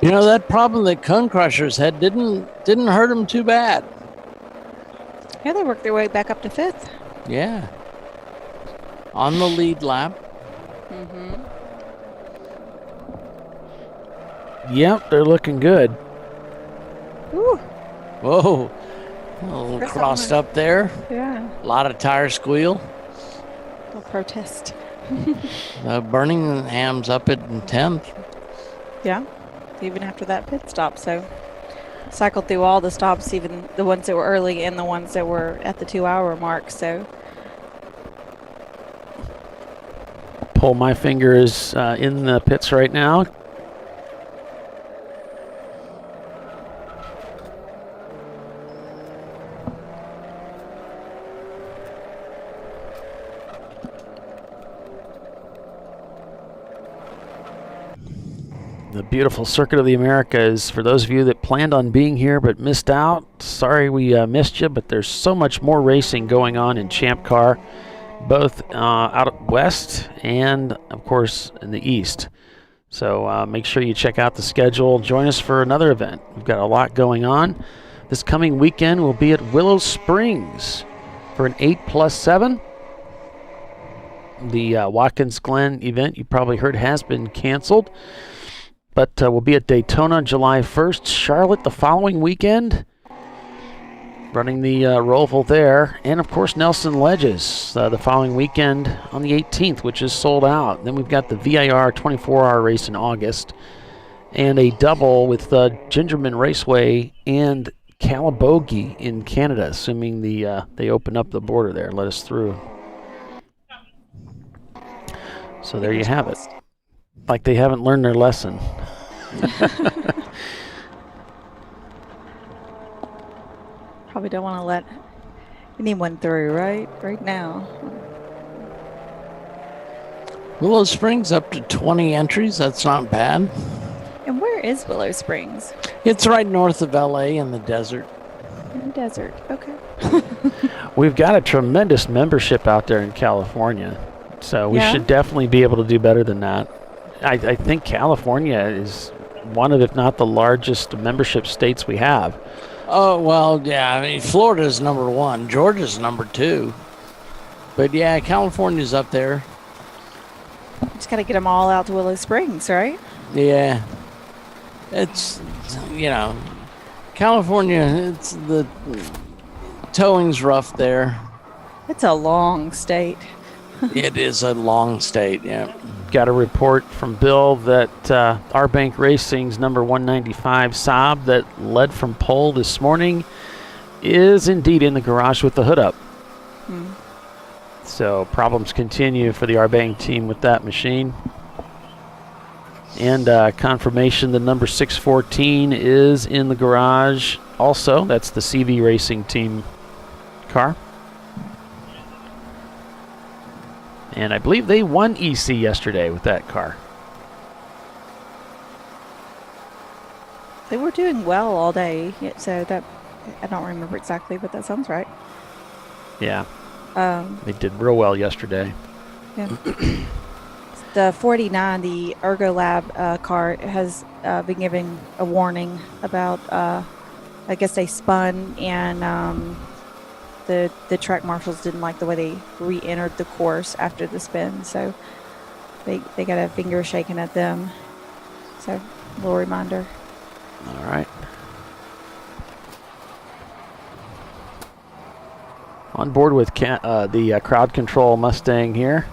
You know, that problem that Cone Crushers had didn't hurt them too bad. Yeah, they worked their way back up to fifth. Yeah. On the lead lap. Mm-hmm. Yep, they're looking good. Ooh. Whoa. A little crossed up there. Yeah. A lot of tire squeal. They'll protest. Birmingham's up at 10th. Yeah, even after that pit stop. So cycled through all the stops, even the ones that were early and the ones that were at the 2-hour mark. So Pull My Finger is in the pits right now. The beautiful Circuit of the Americas. For those of you that planned on being here but missed out, sorry we missed you, but there's so much more racing going on in Champ Car, both out west and, of course, in the east. So make sure you check out the schedule. Join us for another event. We've got a lot going on. This coming weekend we'll be at Willow Springs for an 8+7. The Watkins Glen event you probably heard has been canceled. But we'll be at Daytona July 1st, Charlotte the following weekend, running the Roval there, and of course Nelson Ledges the following weekend on the 18th, which is sold out. Then we've got the VIR 24-hour race in August, and a double with Gingerman Raceway and Calabogie in Canada, assuming they open up the border there, let us through. So there you have it. Like they haven't learned their lesson. probably don't want to let anyone through right now. Willow Springs up to 20 entries. That's not bad. And where is Willow Springs? It's right north of LA in the desert. In the desert. Okay. We've got a tremendous membership out there in California, so we should definitely be able to do better than that. I think California is one of, if not the largest membership states we have. Oh, well, yeah. I mean, Florida's number one. Georgia's number two. But, yeah, California's up there. Just got to get them all out to Willow Springs, right? Yeah. It's, California, it's the towing's rough there. It's a long state. It is a long state, yeah. Got a report from Bill that our Bank Racing's number 195 Saab that led from pole this morning is indeed in the garage with the hood up. So problems continue for the Arbank team with that machine. And confirmation the number 614 is in the garage also. That's the CV Racing Team car. And I believe they won EC yesterday with that car. They were doing well all day, so that I don't remember exactly, but that sounds right. Yeah. They did real well yesterday. Yeah. The 49, the Ergo Lab car, has been giving a warning about, I guess they spun, and the track marshals didn't like the way they re-entered the course after the spin, so they got a finger shaken at them. So, a little reminder. All right. On board with the crowd control Mustang here.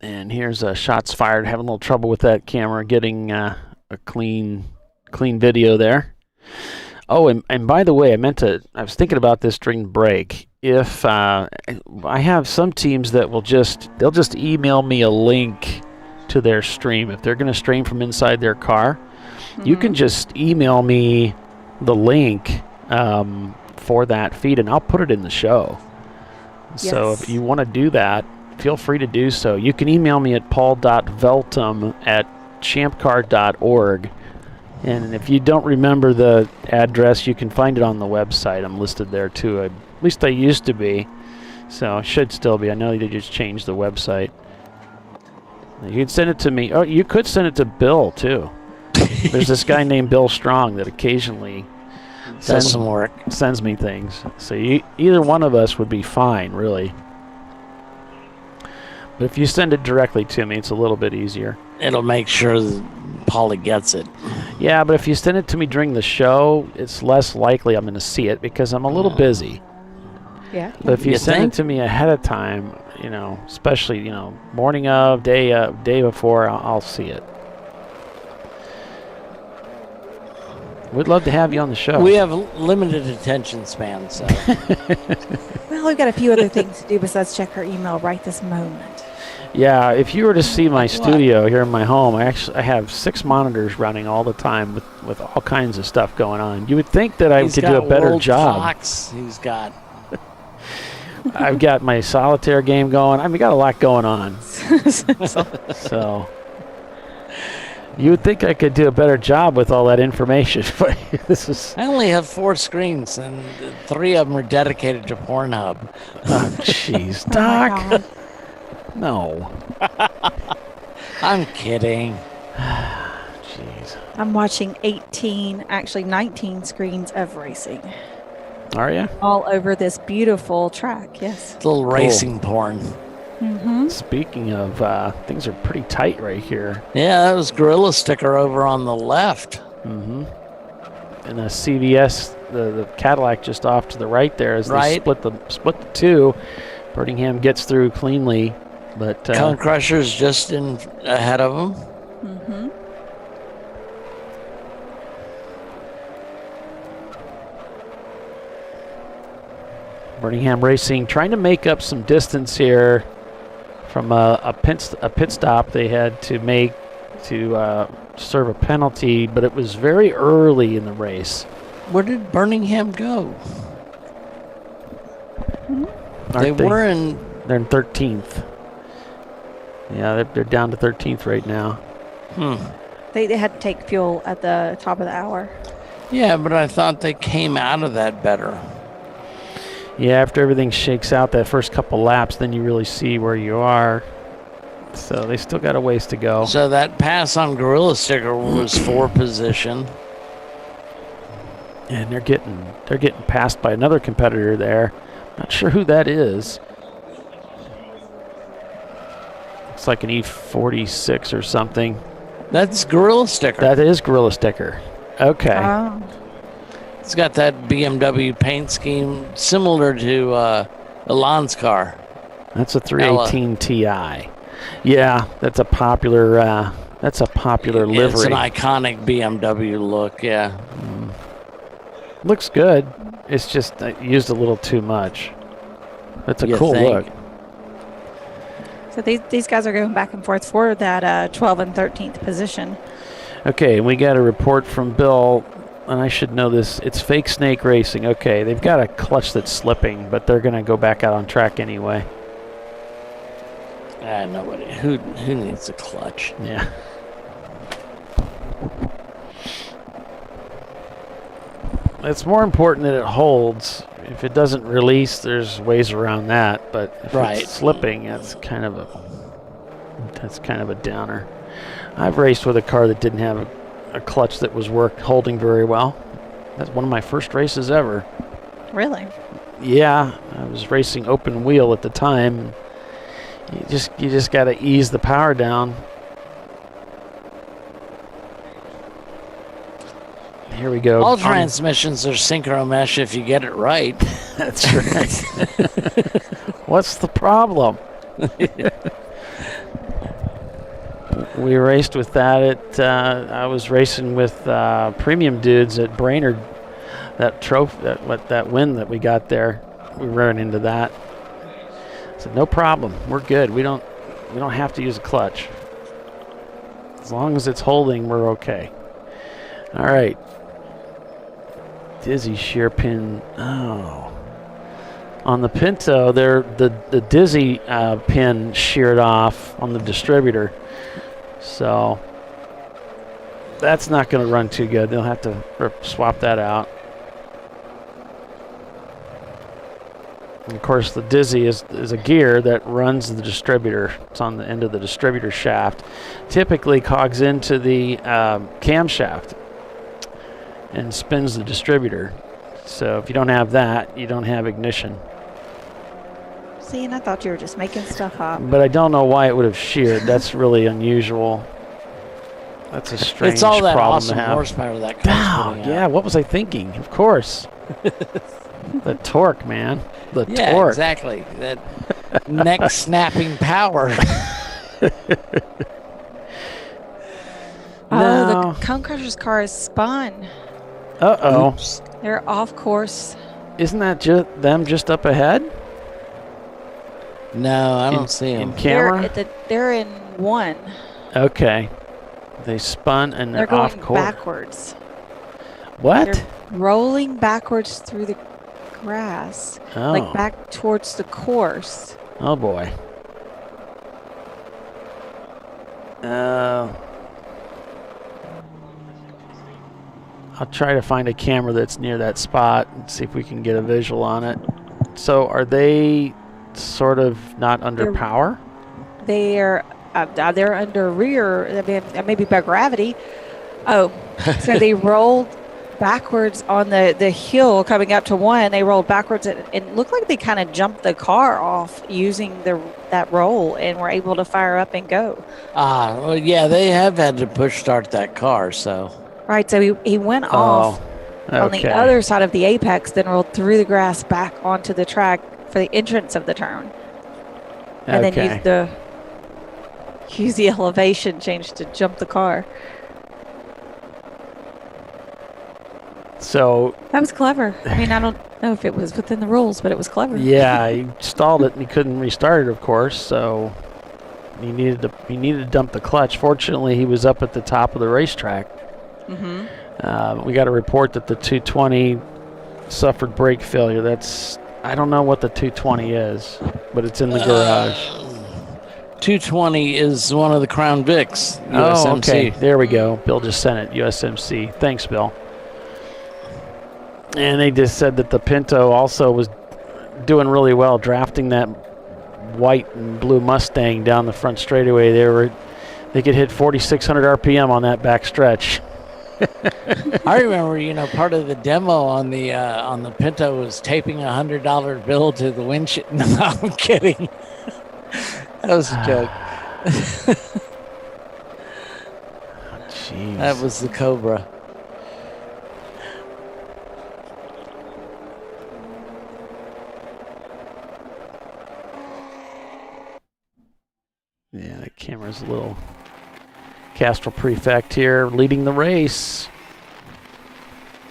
And here's shots fired. Having a little trouble with that camera getting a clean video there. Oh, and by the way, I was thinking about this during the break. If I have some teams that they'll just email me a link to their stream. If they're going to stream from inside their car, you can just email me the link for that feed, and I'll put it in the show. Yes. So if you want to do that, feel free to do so. You can email me at paul.veltum@ChampCar.org. And if you don't remember the address, you can find it on the website. I'm listed there too. At least I used to be. So it should still be. I know they just changed the website. You can send it to me. Oh, you could send it to Bill too. There's this guy named Bill Strong that occasionally sends me things. So either one of us would be fine, really. But if you send it directly to me, it's a little bit easier. It'll make sure that Paulie gets it. Yeah, but if you send it to me during the show, it's less likely I'm going to see it because I'm a little busy. Yeah. But if you send it to me ahead of time, especially, morning of, day before, I'll see it. We'd love to have you on the show. We have limited attention span, so. Well, we've got a few other things to do besides check our email right this moment. Yeah, if you were to see my studio here in my home, I have 6 monitors running all the time with all kinds of stuff going on. You would think that I could do a better job. Clocks. He's got. I've got my solitaire game going. I've got a lot going on. So you would think I could do a better job with all that information, but this is. I only have 4 screens, and 3 of them are dedicated to Pornhub. Oh, jeez, Doc. No. I'm kidding. Jeez. I'm watching 19 screens of racing. Are you? All over this beautiful track, yes. Little racing porn. Mm-hmm. Speaking of, things are pretty tight right here. Yeah, that was Gorilla Sticker over on the left. Mm-hmm. And the CVS, the Cadillac just off to the right there as they split the two. Birmingham gets through cleanly. But Cone Crusher's just ahead of him. Mm-hmm. Birmingham Racing trying to make up some distance here from a pit stop they had to make to serve a penalty, but it was very early in the race. Where did Birmingham go? They're in 13th. Yeah, they're down to 13th right now. They had to take fuel at the top of the hour. Yeah, but I thought they came out of that better. Yeah, after everything shakes out that first couple laps, then you really see where you are. So they still got a ways to go. So that pass on Gorilla Sticker was 4 position. And they're getting passed by another competitor there. Not sure who that is. Looks like an E46 or something. That's Gorilla Sticker. That is Gorilla Sticker. Okay. Oh. It's got that BMW paint scheme similar to Elon's car. That's a 318 Ti. Yeah, that's a popular livery. It's an iconic BMW look, yeah. Looks good. It's just used a little too much. That's a cool look. So these guys are going back and forth for that 12 and 13th position. Okay, we got a report from Bill, and I should know this. It's Fake Snake Racing. Okay, they've got a clutch that's slipping, but they're going to go back out on track anyway. Nobody. Who needs a clutch? Yeah. It's more important that it holds. If it doesn't release, there's ways around that. But if it's slipping, that's kind of a downer. I've raced with a car that didn't have a clutch that was holding very well. That's one of my first races ever. Really? Yeah, I was racing open wheel at the time. You just got to ease the power down. Here we go. All transmissions are synchro mesh if you get it right. That's right. What's the problem? We raced with that I was racing with premium dudes at Brainerd. That that win that we got there, we ran into that. I said, no problem, we're good. We don't have to use a clutch. As long as it's holding, we're okay. All right. Dizzy shear pin. Oh. On the Pinto, the Dizzy pin sheared off on the distributor. So that's not going to run too good. They'll have to swap that out. And of course, the Dizzy is a gear that runs the distributor. It's on the end of the distributor shaft. Typically cogs into the camshaft and spins the distributor. So if you don't have that, you don't have ignition. See, and I thought you were just making stuff up. But I don't know why it would have sheared. That's really unusual. That's a strange It's all that problem awesome to have. horsepower that car's putting Yeah, out. what was I thinking? Of course. The torque, man. The Yeah, torque. exactly. That neck snapping power. Oh, the Cone Crusher's car is spun. Uh-oh. They're off course. Isn't that them just up ahead? No, I don't see them. In camera? They're in one. Okay. They spun and they're going off course. backwards. What? They're rolling backwards through the grass, Oh. like back towards the course. Oh, boy. I'll try to find a camera that's near that spot and see if we can get a visual on it. So are they sort of not under power? They're under rear, I mean, maybe by gravity. Oh, so they rolled backwards on the hill coming up to one. They rolled backwards and it looked like they kind of jumped the car off using that roll and were able to fire up and go. Well, yeah, they have had to push start that car, so. Right, so he went off on the other side of the apex, then rolled through the grass back onto the track for the entrance of the turn. And then use the elevation change to jump the car. So that was clever. I mean, I don't know if it was within the rules, but it was clever. Yeah, he stalled it and he couldn't restart it, of course. So he needed to dump the clutch. Fortunately, he was up at the top of the racetrack. Mm-hmm. We got a report that the 220 suffered brake failure. I don't know what the 220 is, but it's in the garage. 220 is one of the Crown Vics. USMC. Oh, okay. There we go. Bill just sent it. USMC. Thanks, Bill. And they just said that the Pinto also was doing really well, drafting that white and blue Mustang down the front straightaway. They could hit 4,600 RPM on that back stretch. I remember, part of the demo on the Pinto was taping a $100 bill to the windshield. No, I'm kidding. That was a joke. Jeez. That was the Cobra. Yeah, the camera's a little. Castrol Prefect here leading the race.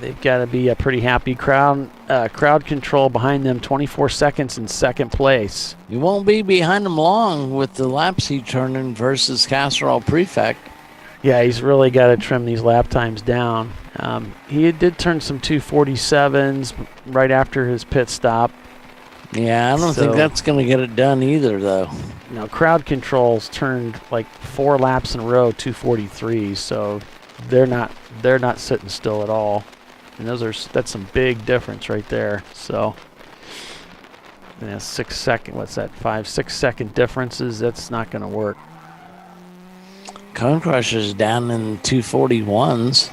They've got to be a pretty happy crowd. Crowd control behind them, 24 seconds in second place. You won't be behind him long with the laps he turning versus Casserole Prefect. Yeah, he's really got to trim these lap times down. He did turn some 247s right after his pit stop. Yeah, I don't think that's going to get it done either, though. No, crowd controls turned like 4 laps in a row, 243. So they're not sitting still at all. And that's some big difference right there. So, and that's 6 second. What's that? 5-6 second differences. That's not going to work. Cone Crusher's down in 241s.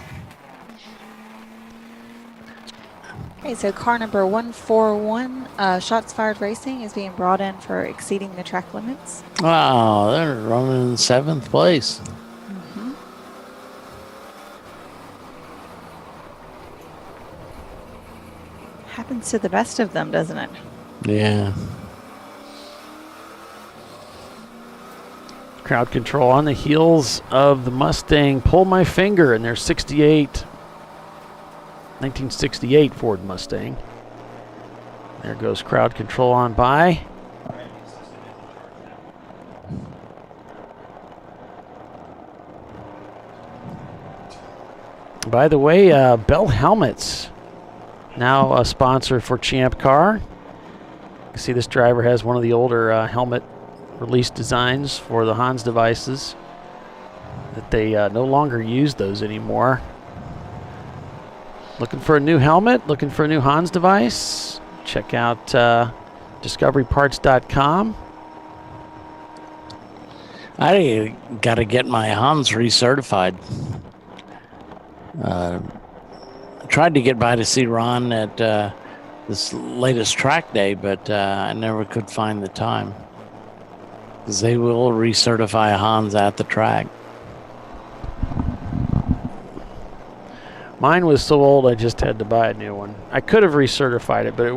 Okay, so car number 141, Shots Fired Racing, is being brought in for exceeding the track limits. Wow, they're running in 7th place. Happens to the best of them, doesn't it? Yeah. Crowd control on the heels of the Mustang. Pull my finger, and there's 1968 Ford Mustang. There goes crowd control on by. By the way, Bell Helmets, now a sponsor for Champ Car. You can see this driver has one of the older helmet release designs for the Hans devices. That they no longer use those anymore. Looking for a new helmet? Looking for a new Hans device? Check out discoveryparts.com. I got to get my Hans recertified. I tried to get by to see Ron at this latest track day, but I never could find the time. Because they will recertify a Hans at the track. Mine was so old I just had to buy a new one. I could have recertified it, but it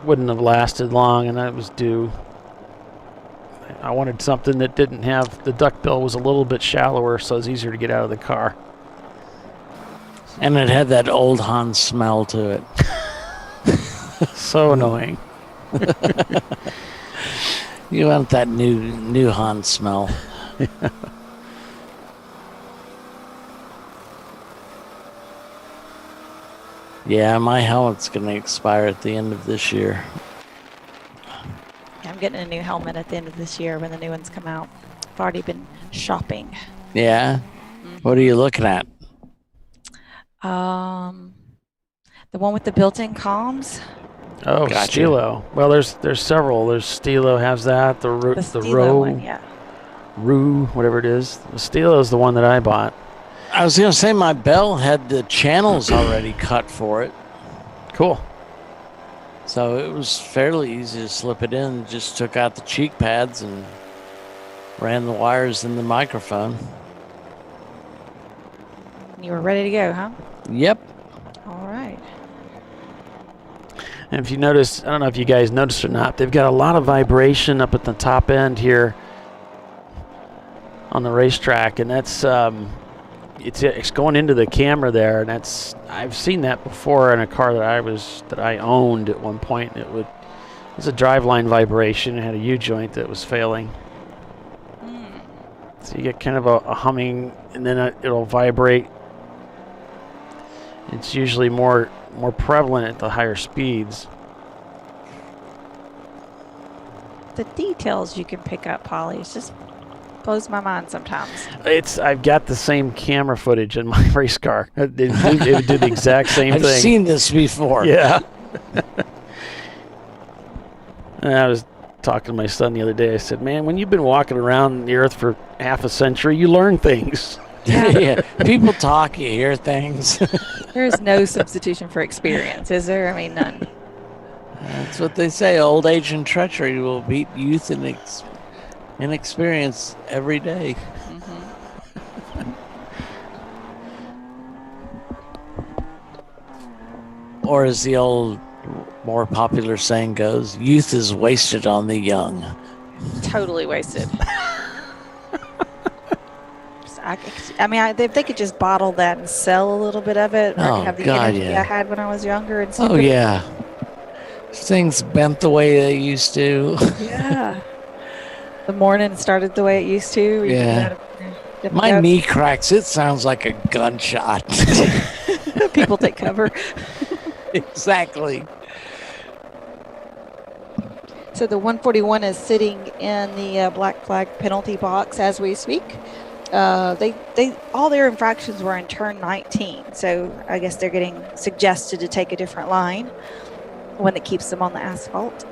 wouldn't have lasted long, and that was due. I wanted something that didn't have, the duckbill was a little bit shallower, so it was easier to get out of the car. And it had that old Hans smell to it. So annoying. You want that new Hans smell. Yeah, my helmet's going to expire at the end of this year. Yeah, I'm getting a new helmet at the end of this year when the new ones come out. I've already been shopping. Yeah? What are you looking at? The one with the built-in comms. Oh, Gotcha. Stilo. Well, there's several. There's Stilo has that. The Stilo Row, one, yeah. Rue, whatever it is. The Stilo is the one that I bought. I was going to say my Bell had the channels already cut for it. Cool. So it was fairly easy to slip it in. Just took out the cheek pads and ran the wires in the microphone. You were ready to go, huh? Yep. All right. And if you notice, I don't know if you guys noticed or not, they've got a lot of vibration up at the top end here on the racetrack, and that's it's going into the camera there, and I've seen that before in a car that I owned at one point. It was a driveline vibration. It had a U-joint that was failing. So you get kind of a humming, and then it'll vibrate. It's usually more prevalent at the higher speeds. The details you can pick up, Polly, it just blows my mind sometimes. I've got the same camera footage in my race car. It would do the exact same thing. I've seen this before. Yeah. And I was talking to my son the other day. I said, man, when you've been walking around the earth for half a century, you learn things. Yeah. People talk, you hear things. There's no substitution for experience, is there? I mean, none. That's what they say. Old age and treachery will beat youth and inexperience every day. Or as the old, more popular saying goes, youth is wasted on the young. Totally wasted. If they could just bottle that and sell a little bit of it, I Oh, could have the God, energy yeah. I had when I was younger. And Oh, yeah. Things bent the way they used to. Yeah. The morning started the way it used to. You Yeah. gotta dip My it up. knee cracks. It sounds like a gunshot. People take cover. Exactly. So the 141 is sitting in the black flag penalty box as we speak. They all their infractions were in turn 19, so I guess they're getting suggested to take a different line, one that keeps them on the asphalt.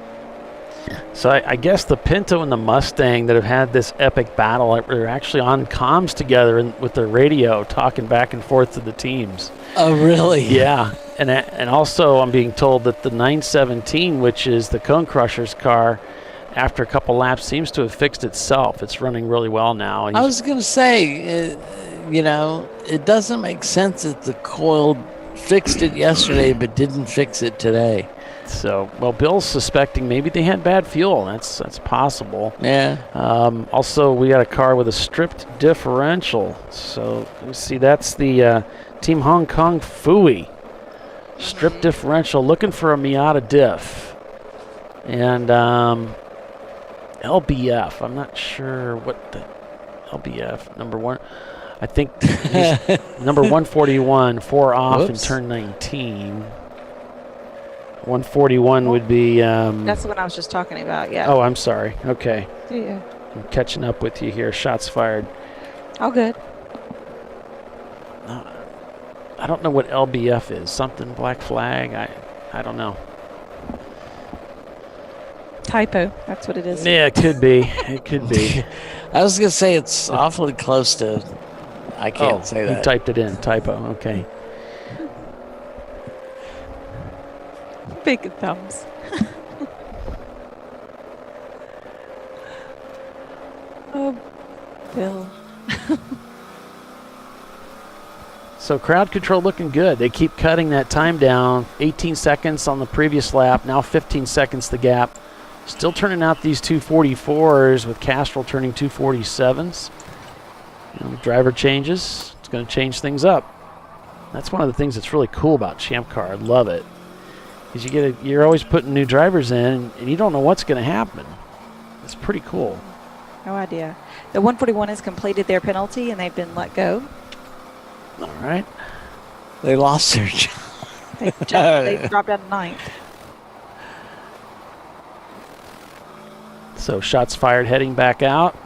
So I guess the Pinto and the Mustang that have had this epic battle are actually on comms together with their radio, talking back and forth to the teams. Oh, really? Yeah. And also I'm being told that the 917, which is the Cone Crusher's car, after a couple laps seems to have fixed itself. It's running really well now. I was going to say, it doesn't make sense that the coil fixed it yesterday but didn't fix it today. So, well, Bill's suspecting maybe they had bad fuel. That's possible. Yeah. Also, we got a car with a stripped differential. So, let's see, that's the Team Hong Kong Fooey. Stripped differential, looking for a Miata diff. And LBF, I'm not sure what the LBF, number one. I think number 141, 4 off in turn 19. 141 would be... That's the one I was just talking about, yeah. Oh, I'm sorry. Okay. Yeah. I'm catching up with you here. Shots fired. All good. I don't know what LBF is. Something black flag? I don't know. Typo. That's what it is. Yeah, it could be. It could be. I was going to say it's awfully close to... I can't say that. You typed it in. Typo. Okay. Big thumbs. Oh, Bill. So crowd control looking good. They keep cutting that time down. 18 seconds on the previous lap. Now 15 seconds the gap. Still turning out these 244s with Castrol turning 247s. Driver changes. It's going to change things up. That's one of the things that's really cool about Champ Car. I love it. Because you're always putting new drivers in, and you don't know what's going to happen. It's pretty cool. No idea. The 141 has completed their penalty, and they've been let go. All right. They lost their job. They dropped out of ninth. So shots fired heading back out.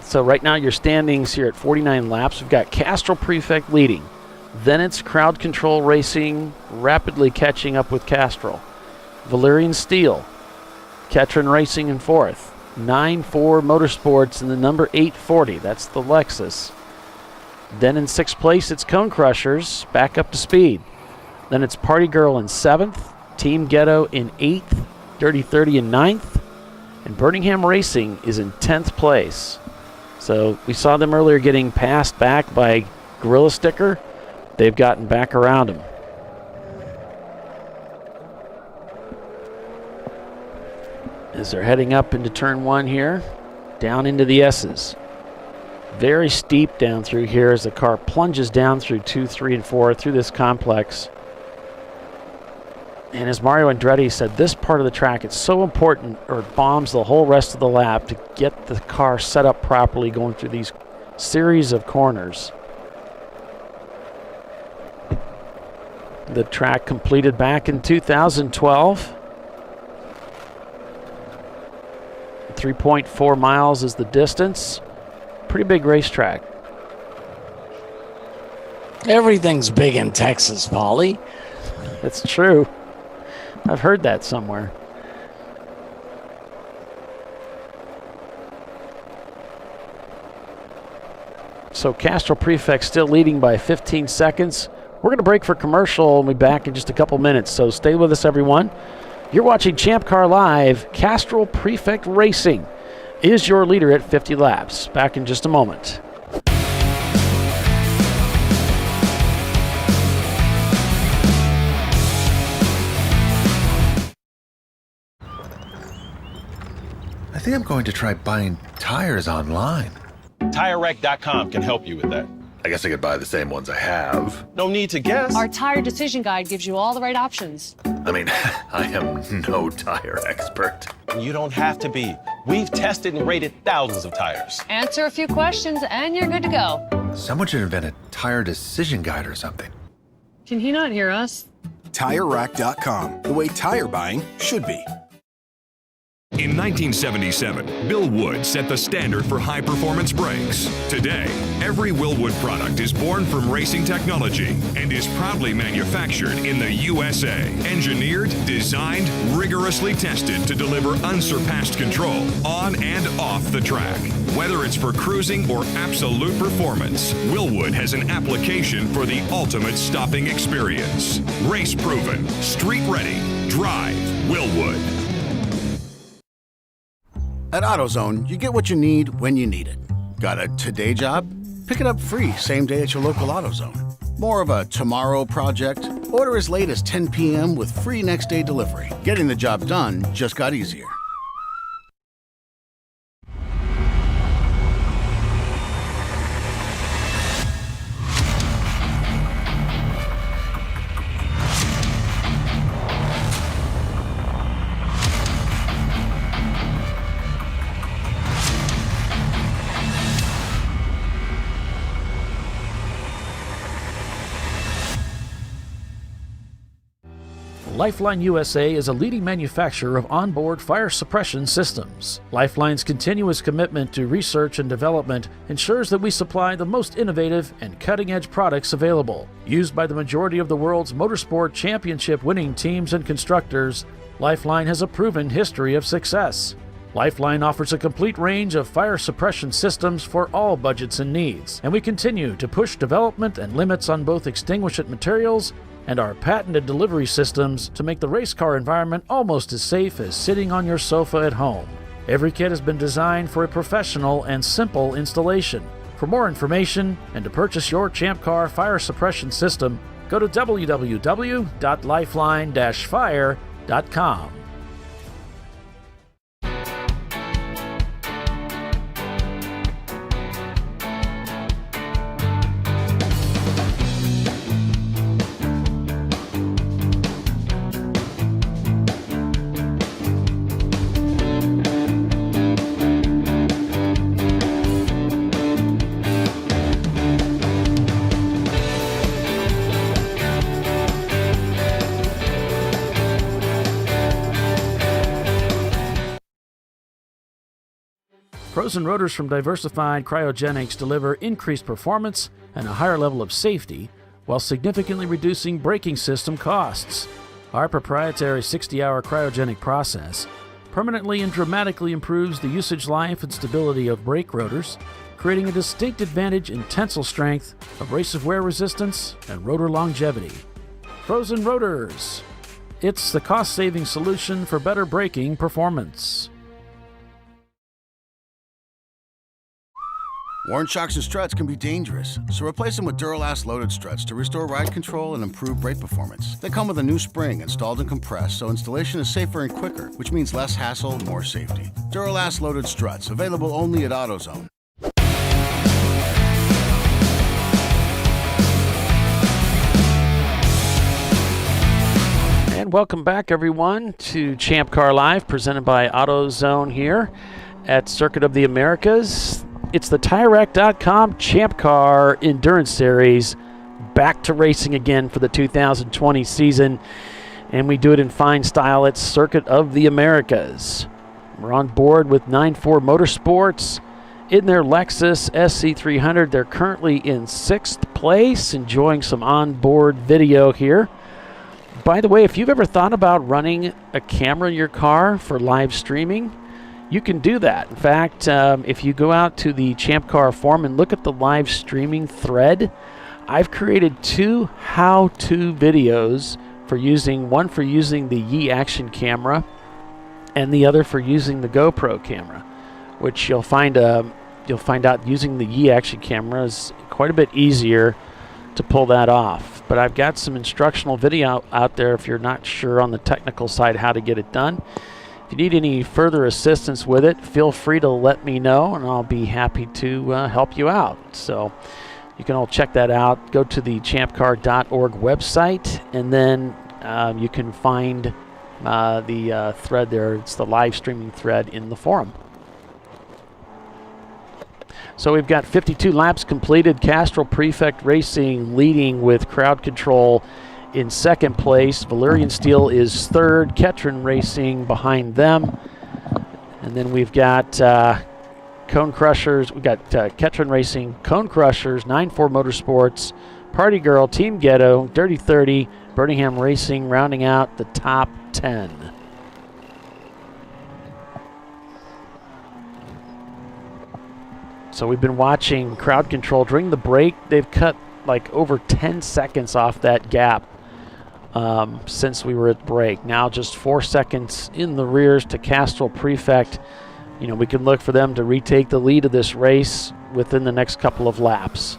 So right now your standings here at 49 laps. We've got Castrol Prefect leading. Then it's Crowd Control Racing rapidly catching up with Castrol. Valerian Steel, Ketron Racing in fourth. 9-4 Motorsports in the number 840. That's the Lexus. Then in sixth place it's Cone Crushers back up to speed. Then it's Party Girl in seventh. Team Ghetto in eighth. Dirty 30 in ninth. And Birmingham Racing is in 10th place. So we saw them earlier getting passed back by Gorilla Sticker. They've gotten back around him. As they're heading up into turn one here, down into the S's. Very steep down through here as the car plunges down through 2, 3, and 4 through this complex. And as Mario Andretti said, this part of the track, it's so important, or it bombs the whole rest of the lap to get the car set up properly going through these series of corners. The track completed back in 2012. 3.4 miles is the distance. Pretty big racetrack. Everything's big in Texas, Paulie. That's true. I've heard that somewhere. So Castrol Prefect still leading by 15 seconds. We're going to break for commercial and we'll be back in just a couple minutes. So stay with us, everyone. You're watching Champ Car Live. Castrol Prefect Racing is your leader at 50 laps. Back in just a moment. think I'm going to try buying tires online. TireRack.com can help you with that. I guess I could buy the same ones I have. No need to guess. Our tire decision guide gives you all the right options. I mean, I am no tire expert. You don't have to be. We've tested and rated thousands of tires. Answer a few questions and you're good to go. Someone should invent a tire decision guide or something. Can he not hear us? TireRack.com, the way tire buying should be. In 1977, Bill Wood set the standard for high-performance brakes. Today, every Willwood product is born from racing technology and is proudly manufactured in the USA. Engineered, designed, rigorously tested to deliver unsurpassed control on and off the track. Whether it's for cruising or absolute performance, Willwood has an application for the ultimate stopping experience. Race-proven, street-ready, drive Willwood. At AutoZone, you get what you need when you need it. Got a today job? Pick it up free same day at your local AutoZone. More of a tomorrow project? Order as late as 10 p.m. with free next day delivery. Getting the job done just got easier. Lifeline USA is a leading manufacturer of onboard fire suppression systems. Lifeline's continuous commitment to research and development ensures that we supply the most innovative and cutting-edge products available. Used by the majority of the world's motorsport championship-winning teams and constructors, Lifeline has a proven history of success. Lifeline offers a complete range of fire suppression systems for all budgets and needs, and we continue to push development and limits on both extinguishant materials and our patented delivery systems to make the race car environment almost as safe as sitting on your sofa at home. Every kit has been designed for a professional and simple installation. For more information and to purchase your ChampCar fire suppression system, go to www.lifeline-fire.com. Frozen rotors from Diversified Cryogenics deliver increased performance and a higher level of safety while significantly reducing braking system costs. Our proprietary 60-hour cryogenic process permanently and dramatically improves the usage life and stability of brake rotors, creating a distinct advantage in tensile strength, abrasive wear resistance, and rotor longevity. Frozen rotors. It's the cost-saving solution for better braking performance. Worn shocks and struts can be dangerous, so replace them with Duralast loaded struts to restore ride control and improve brake performance. They come with a new spring installed and compressed, so installation is safer and quicker, which means less hassle, more safety. Duralast loaded struts, available only at AutoZone. And welcome back, everyone, to ChampCar.Live, presented by AutoZone here at Circuit of the Americas. It's the TireRack.com Champ Car Endurance Series, back to racing again for the 2020 season, and we do it in fine style at Circuit of the Americas. We're on board with 9.4 Motorsports in their Lexus SC300. They're currently in 6th place, enjoying some onboard video here. By the way, if you've ever thought about running a camera in your car for live streaming, you can do that. In fact, if you go out to the Champ Car forum and look at the live streaming thread, I've created 2 how-to videos for using, one for using the Yi Action camera and the other for using the GoPro camera, which you'll find out using the Yi Action camera is quite a bit easier to pull that off. But I've got some instructional video out there if you're not sure on the technical side how to get it done. If you need any further assistance with it, feel free to let me know, and I'll be happy to help you out. So you can all check that out. Go to the ChampCar.org website, and then you can find the thread there. It's the live streaming thread in the forum. So we've got 52 laps completed. Castrol Prefect Racing leading with Crowd Control in second place. Valerian Steel is third. Ketron Racing behind them. And then we've got Cone Crushers. We've got Ketron Racing, Cone Crushers, 9-4 Motorsports, Party Girl, Team Ghetto, Dirty 30, Birmingham Racing rounding out the top 10. So we've been watching Crowd Control. During the break, they've cut like over 10 seconds off that gap since we were at break. Now just 4 seconds in the rears to Castrol Prefect. You know, we can look for them to retake the lead of this race within the next couple of laps.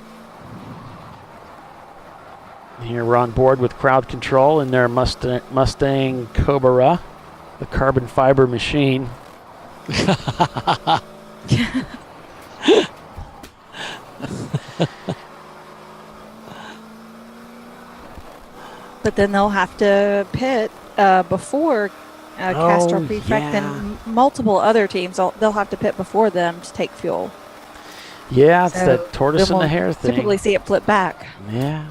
Here we're on board with Crowd Control in their Mustang Cobra, the carbon fiber machine. But then they'll have to pit before Castrol Prefect and multiple other teams. They'll have to pit before them to take fuel. Yeah, it's that tortoise and the hare thing. Typically see it flip back. Yeah.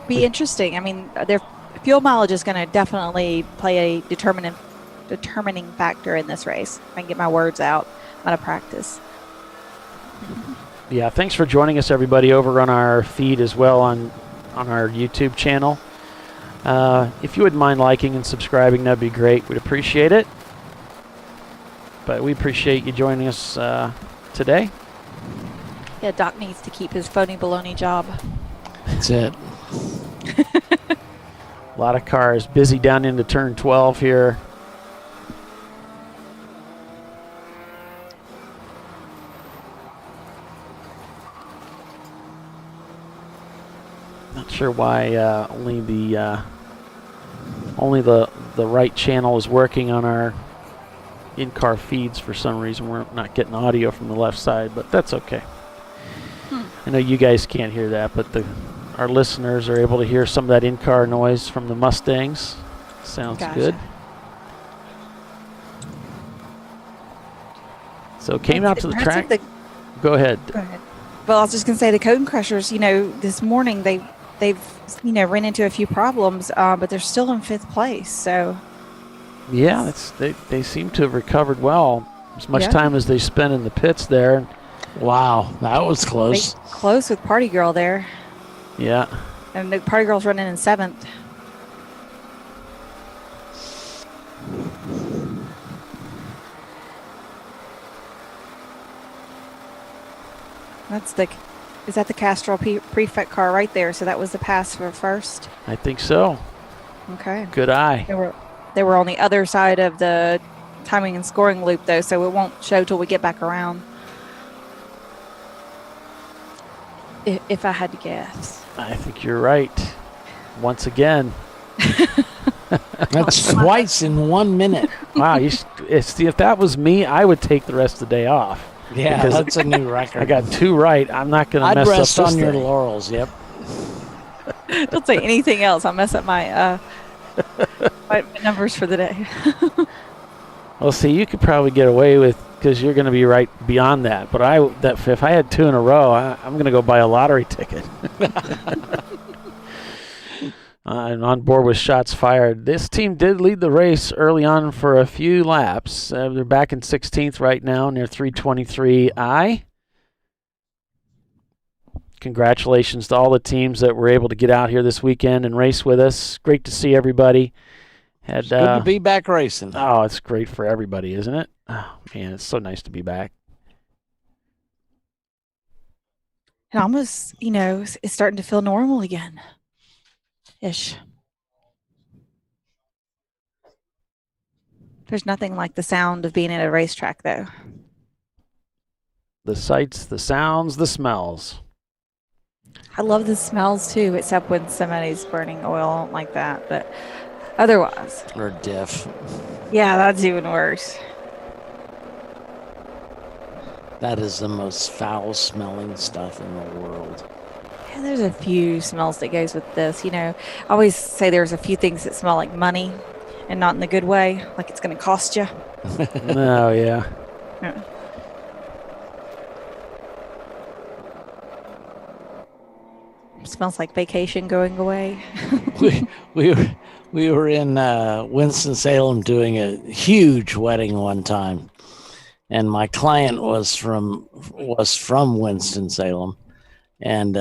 Be interesting. I mean, their fuel mileage is going to definitely play a determining factor in this race. If I can get my words out, I'm out of practice. Yeah, thanks for joining us, everybody, over on our feed as well on our YouTube channel. If you wouldn't mind liking and subscribing, that'd be great. We'd appreciate it. But we appreciate you joining us today. Yeah, Doc needs to keep his phony baloney job. That's it. A lot of cars busy down into turn 12 here. Not sure why only the right channel is working on our in-car feeds. For some reason we're not getting audio from the left side, but that's okay. I know you guys can't hear that, but our listeners are able to hear some of that in-car noise from the Mustangs. Sounds good. So came out to the track. Go ahead. Go ahead. Well, I was just going to say the Cone Crushers, this morning they've ran into a few problems, but they're still in 5th place. So yeah, they seem to have recovered well. As much time as they spent in the pits there. Wow, that was close. Close with Party Girl there. Yeah. And the Party Girl's running in 7th. Is that the Castrol Prefect car right there? So that was the pass for first? I think so. Okay. Good eye. They were on the other side of the timing and scoring loop, though, so it won't show till we get back around. If I had to guess. I think you're right. Once again. That's twice in 1 minute. Wow. If that was me, I would take the rest of the day off. Yeah, that's a new record. I got 2 right. I'm not going to mess up this I'd rest on your thing. laurels, yep. Don't say anything else. I'll mess up my numbers for the day. Well, see, you could probably get away with, because you're going to be right beyond that. But if I had 2 in a row, I'm going to go buy a lottery ticket. I'm on board with shots fired. This team did lead the race early on for a few laps. They're back in 16th right now, near 323i. Congratulations to all the teams that were able to get out here this weekend and race with us. Great to see everybody. It's good to be back racing. Oh, it's great for everybody, isn't it? Oh, man, it's so nice to be back. And almost, it's starting to feel normal again. Ish. There's nothing like the sound of being at a racetrack, though. The sights, the sounds, the smells. I love the smells, too, except when somebody's burning oil. I don't like that, but otherwise. Or diff. Yeah, that's even worse. That is the most foul-smelling stuff in the world. Yeah, there's a few smells that goes with this. I always say there's a few things that smell like money, and not in the good way, like it's going to cost you. No, yeah. Yeah. Smells like vacation going away. we were in Winston-Salem doing a huge wedding one time, and my client was from Winston-Salem, and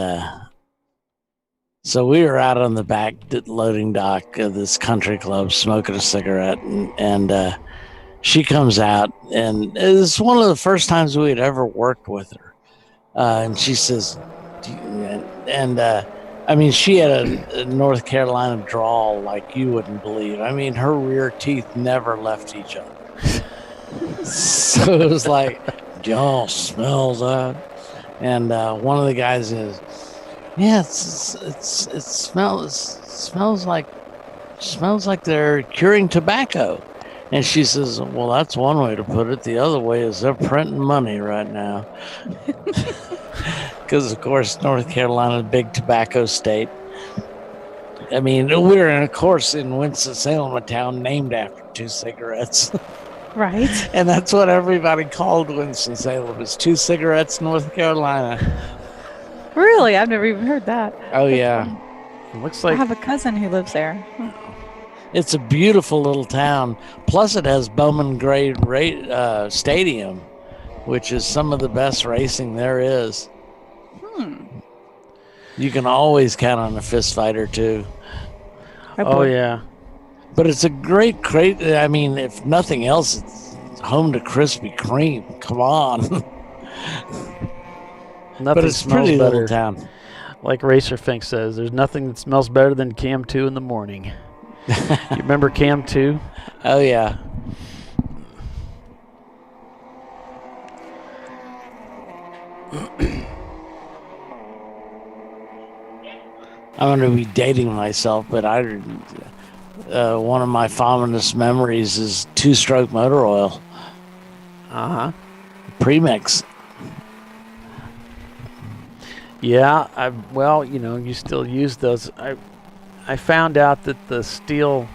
so we were out on the back loading dock of this country club smoking a cigarette, and she comes out, and it was one of the first times we had ever worked with her, and she says, I mean, she had a North Carolina drawl like you wouldn't believe. I mean, her rear teeth never left each other. So it was like, y'all smell that? And one of the guys is, yeah, it smells like they're curing tobacco. And she says, well, that's one way to put it. The other way is they're printing money right now. Because, of course, North Carolina, big tobacco state. I mean, we're, of course, in Winston-Salem, a town named after two cigarettes. Right. And that's what everybody called Winston-Salem, is Two Cigarettes, North Carolina. Really? I've never even heard that. Oh, yeah. It looks like I have a cousin who lives there. It's a beautiful little town. Plus, it has Bowman Gray Stadium, which is some of the best racing there is. You can always count on a fist fight or two. Oh, yeah. But it's a great, I mean, if nothing else, it's home to Krispy Kreme. Come on. But it's smells pretty better. little town. Like Racer Fink says, there's nothing that smells better than Cam 2 in the morning. You remember Cam 2? Oh, yeah. I'm going to be dating myself, but one of my fondest memories is two-stroke motor oil. Premix. Yeah, well, you still use those. I found out that the steel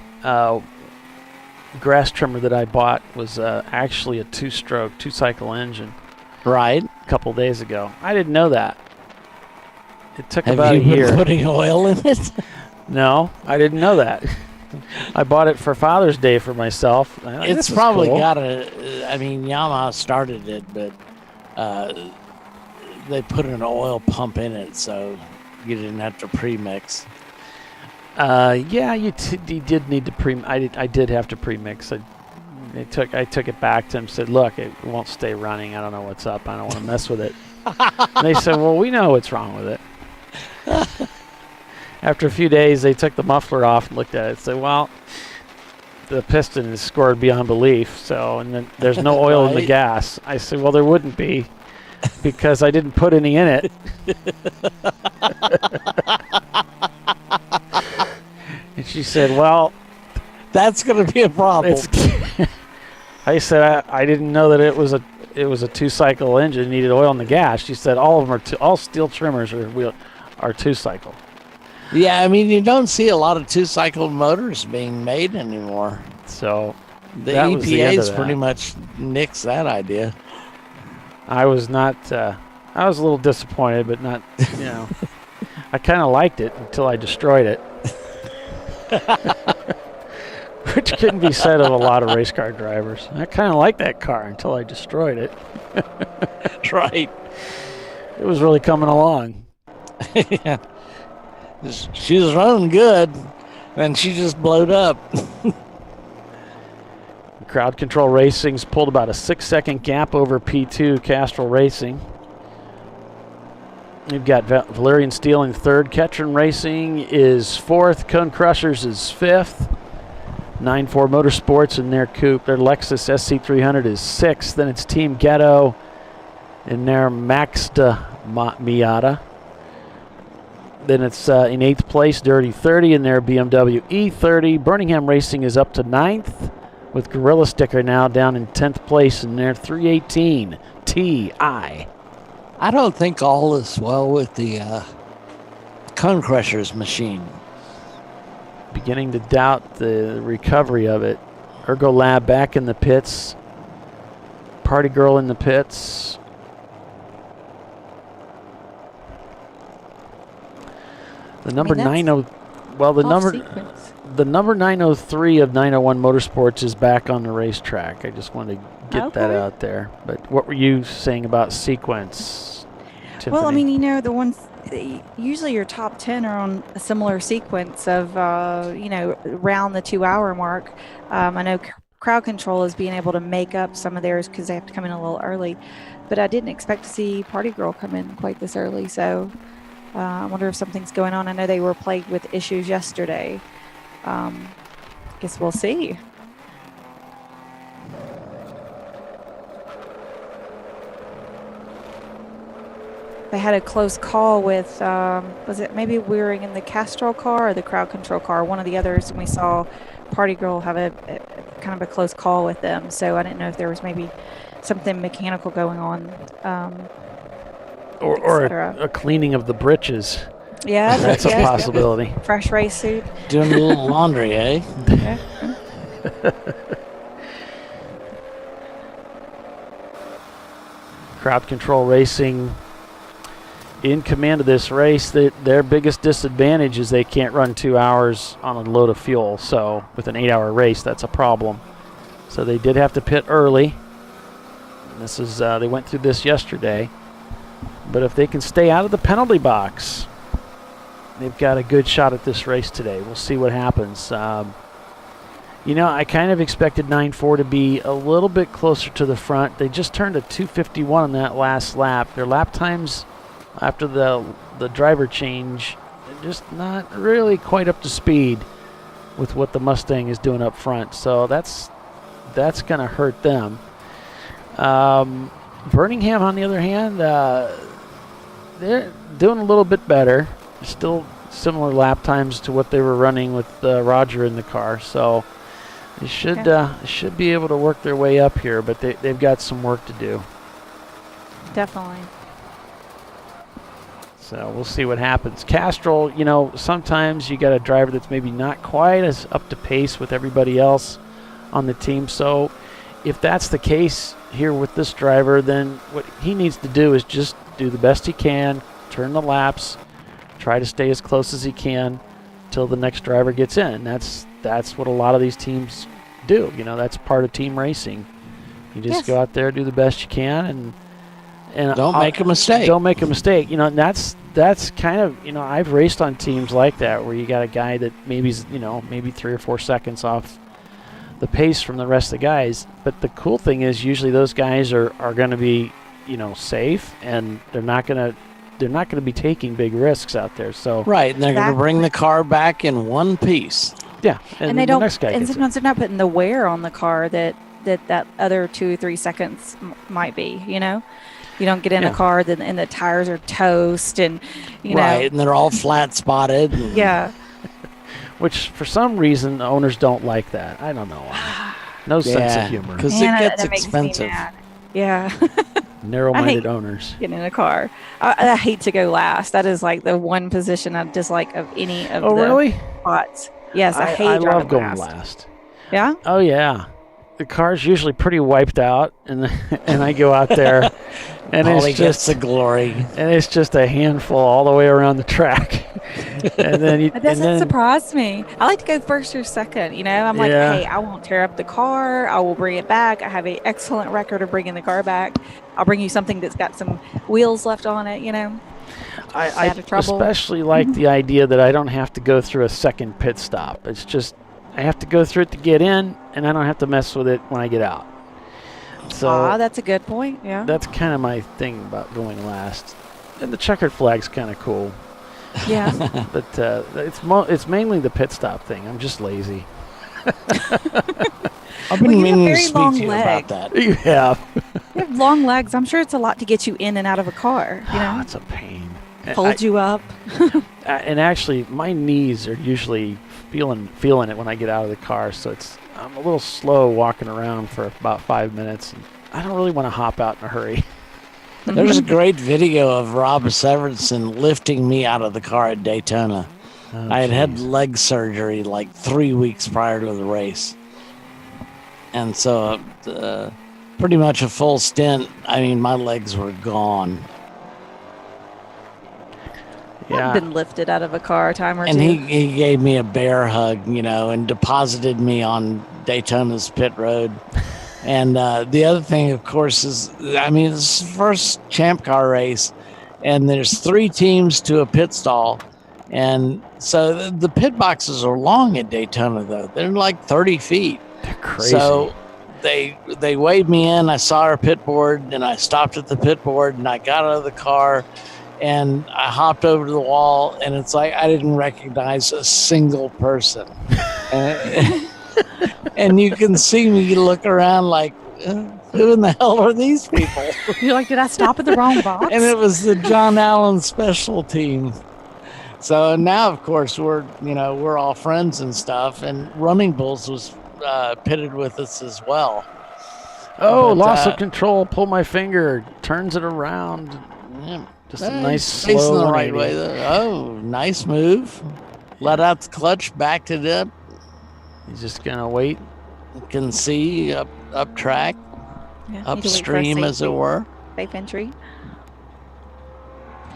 grass trimmer that I bought was actually a two-stroke, two-cycle engine. Right. A couple days ago. I didn't know that. It took Have about you a year. been putting oil in it? No, I didn't know that. I bought it for Father's Day for myself. It's probably got I mean, Yamaha started it, but they put an oil pump in it, so you didn't have to premix. Yeah, you did need to I did have to premix. I took it back to them, said, look, it won't stay running. I don't know what's up. I don't want to mess with it. And they said, well, we know what's wrong with it. After a few days, they took the muffler off and looked at it and said, well, the piston is scored beyond belief, and then there's no oil in the gas. I said, well, there wouldn't be, because I didn't put any in it. And she said, well, that's going to be a problem. I said, I didn't know that it was a two-cycle engine, needed oil in the gas. She said, all of them are all steel trimmers are two-cycle. Yeah, I mean, you don't see a lot of two-cycle motors being made anymore. So the EPA's pretty much nixed that idea. I was not. I was a little disappointed, but not. I kind of liked it until I destroyed it, which couldn't be said of a lot of race car drivers. I kind of liked that car until I destroyed it. Right. It was really coming along. Yeah. She was running good, and she just blowed up. Crowd Control Racing's pulled about a 6-second gap over P2 Castrol Racing. You've got Valerian Steel in third. Ketron Racing is fourth. Cone Crushers is fifth. 9-4 Motorsports in their coupe. Their Lexus SC300 is sixth. Then it's Team Ghetto in their Maxda Miata. Then it's in 8th place, Dirty 30 in their BMW E30. Birmingham Racing is up to 9th with Gorilla Sticker now down in 10th place in their 318 Ti. I don't think all is well with the Cone Crushers machine. Beginning to doubt the recovery of it. Ergo Lab back in the pits. Party Girl in the pits. The number 90, well, the number 903 of 901 Motorsports is back on the racetrack. I just wanted to get that out there. But what were you saying about sequence, Tiffany? Well, I mean, you know, the ones usually your top 10 are on a similar sequence of you know, around the 2-hour mark. I know Crowd Control is being able to make up some of theirs because they have to come in a little early, but I didn't expect to see Party Girl come in quite this early. So I wonder if something's going on. I know they were plagued with issues yesterday. Guess we'll see. They had a close call with, was it maybe we were in the Castrol car or the Crowd Control car, one of the others, and we saw Party Girl have a kind of a close call with them. So I didn't know if there was maybe something mechanical going on. Or a cleaning of the britches. Yeah, that's a possibility. Fresh race suit. Doing a little laundry, eh? Yeah. Crowd Control Racing in command of this race. Their biggest disadvantage is they can't run 2 hours on a load of fuel. So with an 8-hour race, that's a problem. So they did have to pit early. And this is they went through this yesterday. But if they can stay out of the penalty box, they've got a good shot at this race today. We'll see what happens. You know, I kind of expected 9-4 to be a little bit closer to the front. They just turned a 2:51 on that last lap. Their lap times after the driver change, they're just not really quite up to speed with what the Mustang is doing up front. So that's going to hurt them. Birmingham, on the other hand, they're doing a little bit better. Still similar lap times to what they were running with Roger in the car. So they should be able to work their way up here, but they've got some work to do. Definitely. So we'll see what happens. Castrol, you know, sometimes you got a driver that's maybe not quite as up to pace with everybody else on the team. So if that's the case here with this driver, then what he needs to do is just do the best he can, turn the laps, try to stay as close as he can till the next driver gets in. That's what a lot of these teams do. You know, that's part of team racing. You just go out there, do the best you can, and don't make a mistake. Don't make a mistake. You know, and that's kind of, you know, I've raced on teams like that where you got a guy that maybe 3 or 4 seconds off the pace from the rest of the guys. But the cool thing is usually those guys are going to be, you know, safe, and they're not going to be taking big risks out there. So right, and they're going to bring the car back in one piece. Yeah, and they don't. And sometimes they're not putting the wear on the car that other 2 or 3 seconds might be. You know, you don't get in a car and the tires are toast, and you know, right, and they're all flat spotted. Yeah. Which for some reason the owners don't like that. I don't know why. No sense of humor. Because it gets expensive. Yeah. Narrow-minded owners. Getting in a car. I hate to go last. That is like the one position I dislike of any of the really? spots. Yes, I hate I driving love going last. Yeah? Oh, yeah. The car's usually pretty wiped out, and I go out there, and it's just the glory. And it's just a handful all the way around the track. And then it doesn't surprise me. I like to go first or second. You know, I'm like, hey, I won't tear up the car. I will bring it back. I have an excellent record of bringing the car back. I'll bring you something that's got some wheels left on it. You know, I especially like the idea that I don't have to go through a second pit stop. It's just I have to go through it to get in, and I don't have to mess with it when I get out. So that's a good point. Yeah, that's kind of my thing about going last. And the checkered flag's kind of cool. Yeah, but it's mainly the pit stop thing. I'm just lazy. I've been meaning to speak to you about that. You have. You have long legs. I'm sure it's a lot to get you in and out of a car. You know, it's a pain. Hold you up. And actually, my knees are usually feeling it when I get out of the car, so I'm a little slow walking around for about 5 minutes. And I don't really want to hop out in a hurry. There's a great video of Rob Severinsen lifting me out of the car at Daytona. Oh, I had leg surgery like 3 weeks prior to the race. And so pretty much a full stint. I mean, my legs were gone. I've been lifted out of a car a time or And two. he gave me a bear hug, and deposited me on Daytona's pit road. And the other thing, of course, is, I mean, this is the first Champ Car race, and there's 3 teams to a pit stall. And so the pit boxes are long at Daytona, though. They're like 30 feet. They're crazy. So they waved me in. I saw our pit board, and I stopped at the pit board, and I got out of the car, and I hopped over to the wall, and it's like I didn't recognize a single person. And you can see me look around like, who in the hell are these people? You're like, did I stop at the wrong box? And it was the John Allen special team. So now, of course, we're all friends and stuff. And Running Bulls was pitted with us as well. Oh, But, loss of control. Pull my finger. Turns it around. Yeah. Just a nice Facing slow the right 180. way. Oh, nice move. Let out the clutch, backed it up. He's just going to wait. You can see up track, Yeah, need to wait for a upstream, as it safety- were. Safe entry.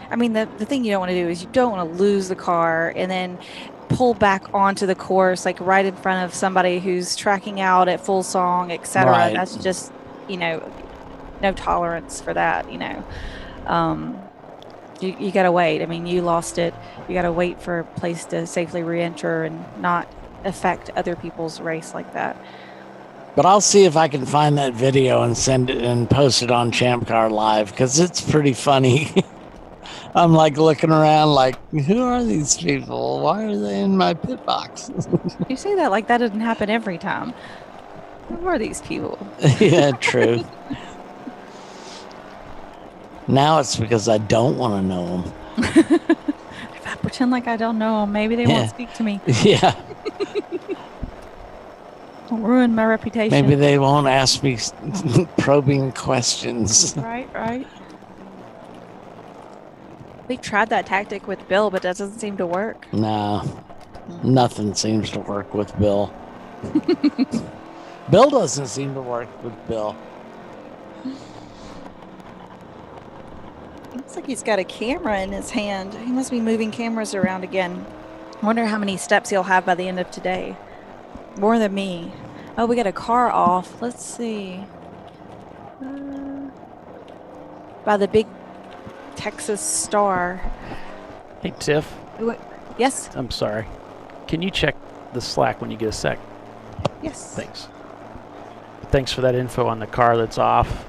I mean, the thing you don't want to do is you don't want to lose the car and then pull back onto the course, like right in front of somebody who's tracking out at full song, etc. Right. That's just, no tolerance for that, You got to wait. I mean, you lost it. You got to wait for a place to safely re-enter and not affect other people's race like that. But I'll see if I can find that video and send it and post it on ChampCar.Live, because it's pretty funny. I'm like looking around like, who are these people? Why are they in my pit box? You say that like that doesn't happen every time. Who are these people? Yeah, true. Now it's because I don't want to know them. If I pretend like I don't know them, maybe they won't speak to me. Yeah. I'll ruin my reputation. Maybe they won't ask me probing questions. Right. We tried that tactic with Bill, but that doesn't seem to work. No, nothing seems to work with Bill. Bill doesn't seem to work with Bill. Looks like he's got a camera in his hand. He must be moving cameras around again. I wonder how many steps he'll have by the end of today. More than me. Oh, we got a car off. Let's see. By the big Texas Star. Hey, Tiff. Yes? I'm sorry. Can you check the Slack when you get a sec? Yes. Thanks. Thanks for that info on the car that's off.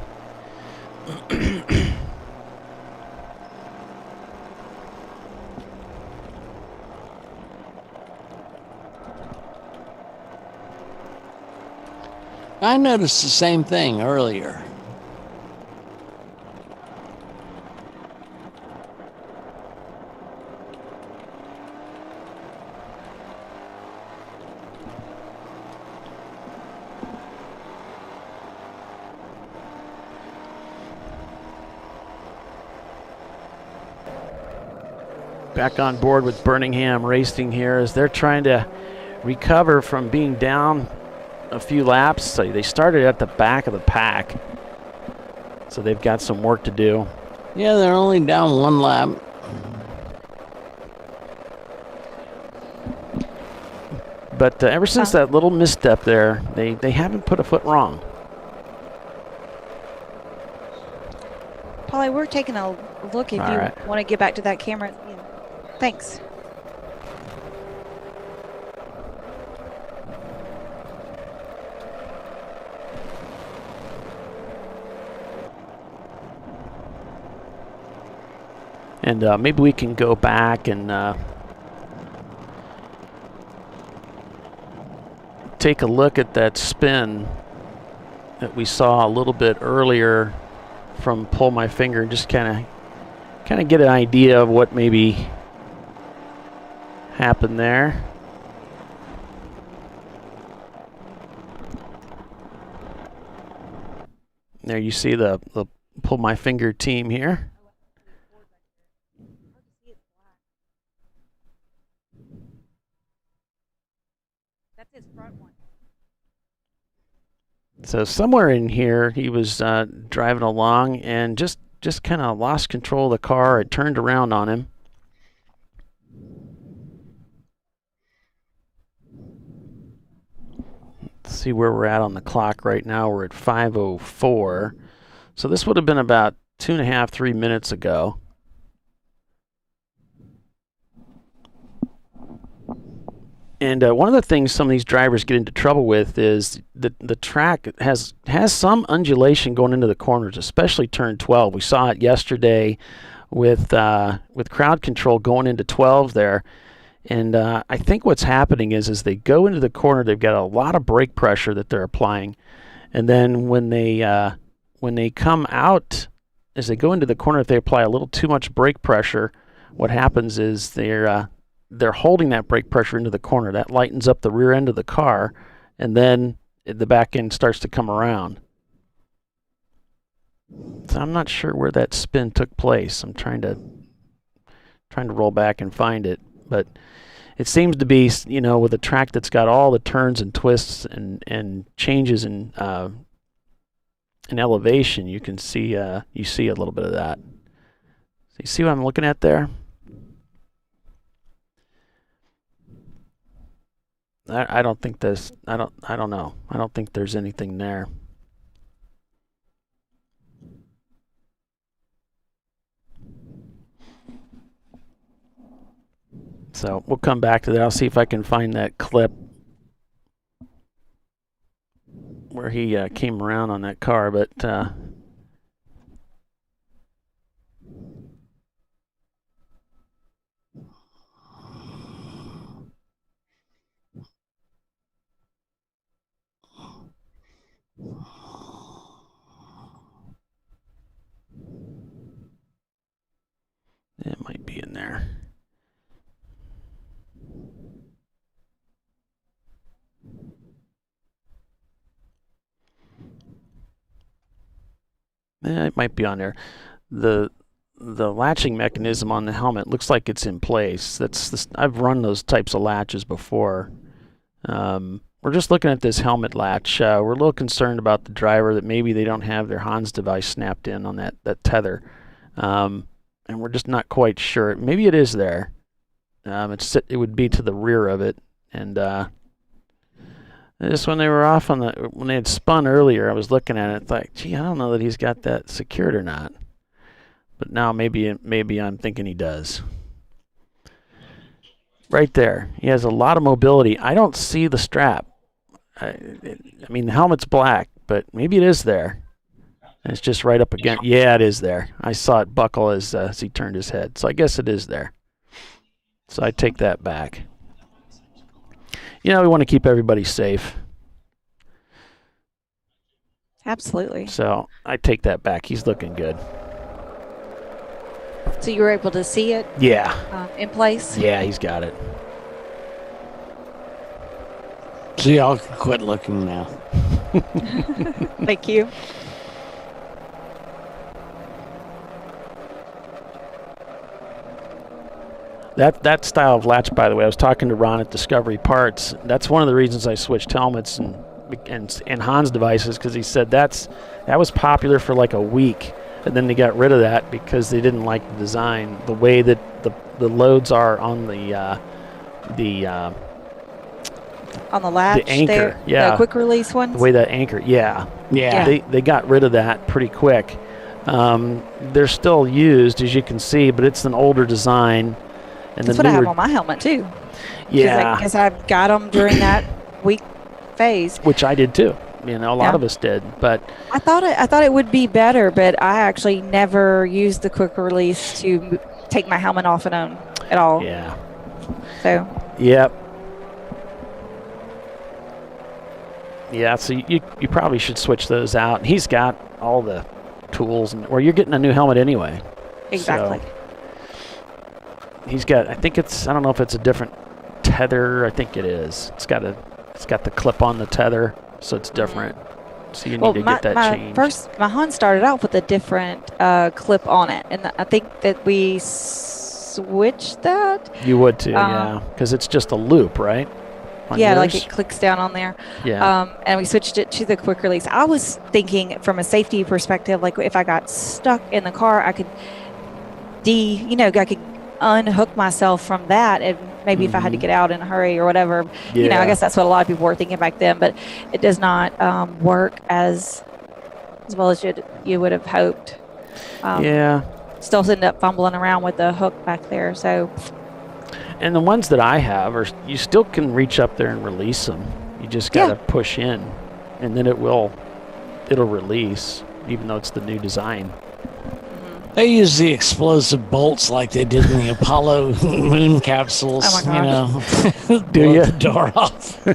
I noticed the same thing earlier. Back on board with Birmingham Racing here as they're trying to recover from being down a few laps. So they started at the back of the pack, so they've got some work to do. Yeah, they're only down 1 lap. But ever since that little misstep there, they haven't put a foot wrong. Polly, we're taking a look if All you right. want to get back to that camera. Thanks. And maybe we can go back and take a look at that spin that we saw a little bit earlier from Pull My Finger and just kind of kind of get an idea of what maybe happened there. There you see the pull my finger team here. That's his front one. So somewhere in here, he was driving along and just kind of lost control of the car. It turned around on him. Let's see where we're at on the clock right now. We're at 5:04. So this would have been about 2.5, 3 minutes ago. And one of the things some of these drivers get into trouble with is the track has some undulation going into the corners, especially turn 12. We saw it yesterday with crowd control going into 12 there. And I think what's happening is they go into the corner, they've got a lot of brake pressure that they're applying. And then when they come out, as they go into the corner, if they apply a little too much brake pressure, what happens is they're holding that brake pressure into the corner. That lightens up the rear end of the car, and then the back end starts to come around. So I'm not sure where that spin took place. I'm trying to roll back and find it, but it seems to be, with a track that's got all the turns and twists and changes in elevation, you can see you see a little bit of that. So you see what I'm looking at there? I don't think there's, I don't know. I don't think there's anything there. So we'll come back to that. I'll see if I can find that clip where he came around on that car, but it might be in there. It might be on there. The latching mechanism on the helmet looks like it's in place. I've run those types of latches before. We're just looking at this helmet latch. We're a little concerned about the driver that maybe they don't have their Hans device snapped in on that tether. And we're just not quite sure. Maybe it is there. It would be to the rear of it. And just when they were off when they had spun earlier, I was looking at it, like, gee, I don't know that he's got that secured or not. But now maybe I'm thinking he does. Right there, he has a lot of mobility. I don't see the strap. I mean, the helmet's black, but maybe it is there. And it's just right up against. Yeah, it is there. I saw it buckle as he turned his head. So I guess it is there. So I take that back. We want to keep everybody safe. Absolutely. So I take that back. He's looking good. So you were able to see it? Yeah. In place? Yeah, he's got it. So y'all can quit looking now. Thank you. That style of latch, by the way, I was talking to Ron at Discovery Parts. That's one of the reasons I switched helmets and Hans devices, because he said that was popular for like a week, and then they got rid of that because they didn't like the design, the way that the loads are on the latch, the anchor, the quick release ones. The way that anchor, yeah. They got rid of that pretty quick. They're still used, as you can see, but it's an older design. And that's what I have on my helmet too. Yeah, because I've got them during that week phase, which I did too. A lot of us did, but I thought it would be better, but I actually never used the quick release to take my helmet off and on at all. Yeah. So. Yep. Yeah. So you probably should switch those out. He's got all the tools, or you're getting a new helmet anyway. Exactly. So. he's got, I don't know if it's a different tether. I think it is. It's got the clip on the tether, so it's different. So you need to get that changed. My Honda started off with a different clip on it, and I think that we switched that. You would too, yeah, because it's just a loop, right? Yeah, like it clicks down on there. Yeah. And we switched it to the quick release. I was thinking from a safety perspective, like if I got stuck in the car, I could I could unhook myself from that, and maybe if I had to get out in a hurry or whatever. Yeah. I guess that's what a lot of people were thinking back then, but it does not work as well as you would have hoped. Yeah. Still end up fumbling around with the hook back there. So. And the ones that I have you still can reach up there and release them. You just got to push in, and then it'll release, even though it's the new design. They use the explosive bolts like they did in the Apollo moon capsules. Oh my gosh. Do you? The door off.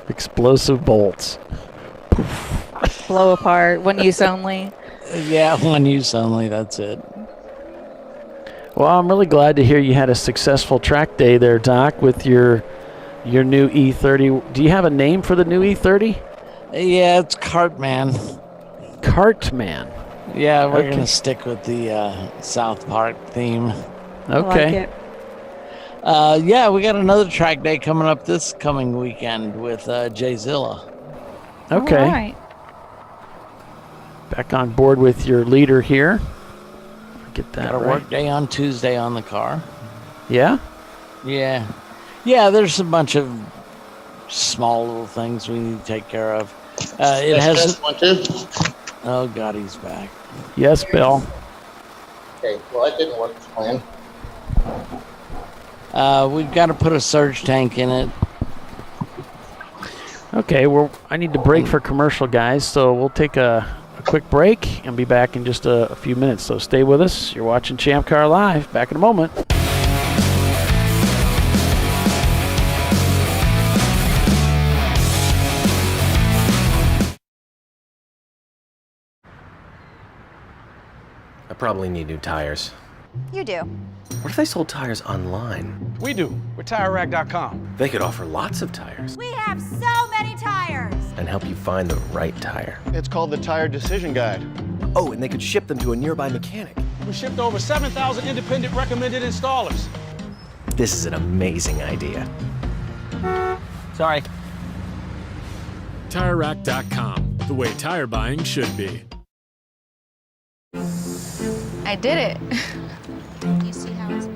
Explosive bolts. Blow apart. One use only. Yeah, one use only. That's it. Well, I'm really glad to hear you had a successful track day there, Doc, with your new E30. Do you have a name for the new E30? Yeah, it's Cartman. Cartman. Yeah, we're going to stick with the South Park theme. Okay. I like it. Yeah, we got another track day coming up this coming weekend with Jay Zilla. Okay. All right. Back on board with your leader here. Get that got a right. work day on Tuesday on the car. Yeah? Yeah. Yeah, there's a bunch of small little things we need to take care of. It has one too. Oh God, he's back. Yes, Bill. Okay, well that didn't work as planned. We've got to put a surge tank in it. Okay, well, I need to break for commercial, guys, so we'll take a quick break and be back in just a few minutes. So stay with us. You're watching Champ Car Live. Back in a moment. I probably need new tires. You do. What if they sold tires online? We do. We're TireRack.com. They could offer lots of tires We have so many tires. and help you find the right tire. It's called the Tire Decision Guide. Oh, and they could ship them to a nearby mechanic. We shipped over 7,000 independent recommended installers. This is an amazing idea. Sorry. TireRack.com, the way tire buying should be. I did it. You see how it's...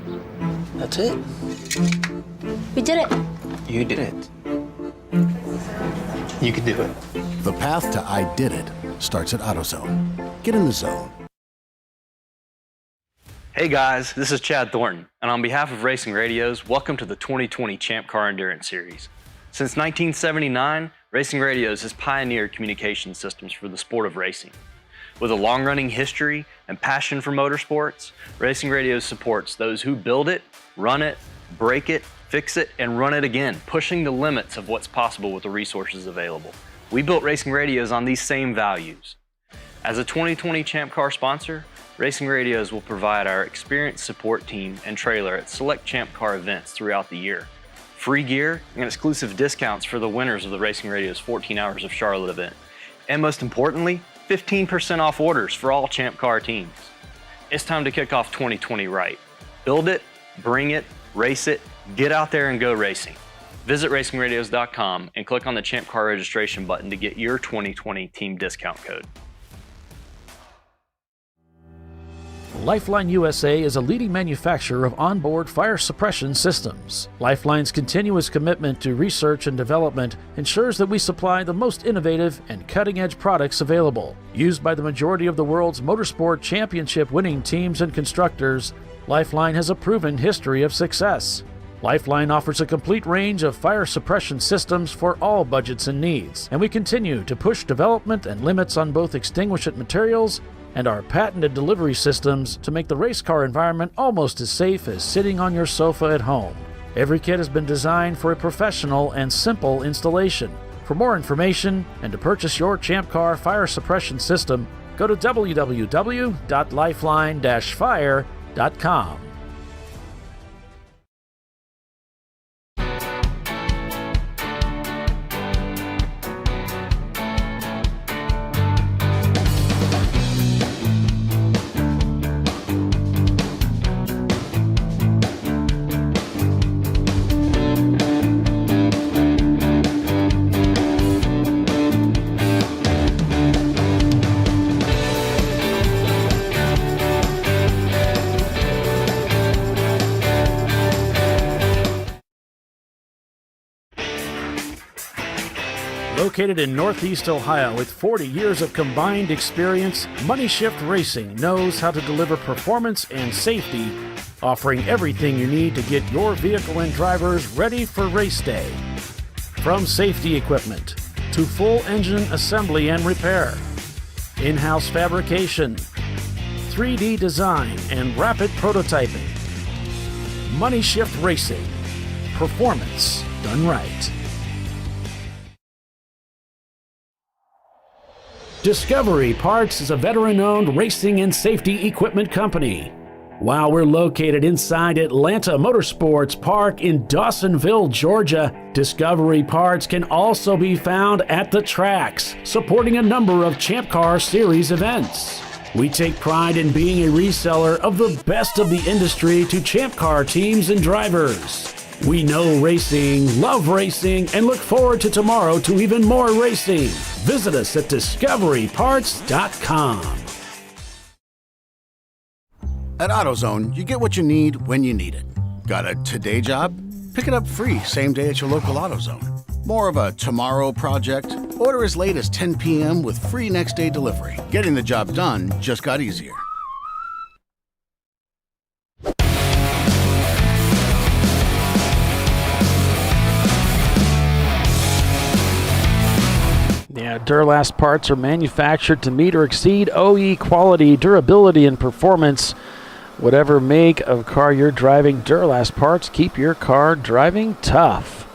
That's it. We did it. You did it. You can do it. The path to I did it starts at AutoZone. Get in the zone. Hey guys, this is Chad Thornton, and on behalf of Racing Radios, welcome to the 2020 Champ Car Endurance Series. Since 1979, Racing Radios has pioneered communication systems for the sport of racing. With a long-running history and passion for motorsports, Racing Radios supports those who build it, run it, break it, fix it, and run it again, pushing the limits of what's possible with the resources available. We built Racing Radios on these same values. As a 2020 Champ Car sponsor, Racing Radios will provide our experienced support team and trailer at select Champ Car events throughout the year. Free gear and exclusive discounts for the winners of the Racing Radios 14 Hours of Charlotte event. And most importantly, 15% off orders for all Champ Car teams. It's time to kick off 2020 right. Build it, bring it, race it, get out there and go racing. Visit racingradios.com and click on the Champ Car registration button to get your 2020 team discount code. Lifeline USA is a leading manufacturer of onboard fire suppression systems. Lifeline's continuous commitment to research and development ensures that we supply the most innovative and cutting-edge products available. Used by the majority of the world's motorsport championship-winning teams and constructors, Lifeline has a proven history of success. Lifeline offers a complete range of fire suppression systems for all budgets and needs, and we continue to push development and limits on both extinguishant materials and our patented delivery systems to make the race car environment almost as safe as sitting on your sofa at home. Every kit has been designed for a professional and simple installation. For more information and to purchase your Champ Car fire suppression system, go to www.lifeline-fire.com. Located in Northeast Ohio with 40 years of combined experience, Money Shift Racing knows how to deliver performance and safety, offering everything you need to get your vehicle and drivers ready for race day. From safety equipment to full engine assembly and repair, in-house fabrication, 3D design, and rapid prototyping. Money Shift Racing. Performance done right. Discovery Parts is a veteran-owned racing and safety equipment company. While we're located inside Atlanta Motorsports Park in Dawsonville, Georgia, Discovery Parts can also be found at the tracks, supporting a number of Champ Car Series events. We take pride in being a reseller of the best of the industry to Champ Car teams and drivers. We know racing, love racing, and look forward to tomorrow to even more racing. Visit us at discoveryparts.com. At AutoZone, you get what you need when you need it. Got a today job? Pick it up free same day at your local AutoZone. More of a tomorrow project? Order as late as 10 p.m. with free next day delivery. Getting the job done just got easier. Yeah, Duralast parts are manufactured to meet or exceed OE quality, durability, and performance. Whatever make of car you're driving, Duralast parts keep your car driving tough.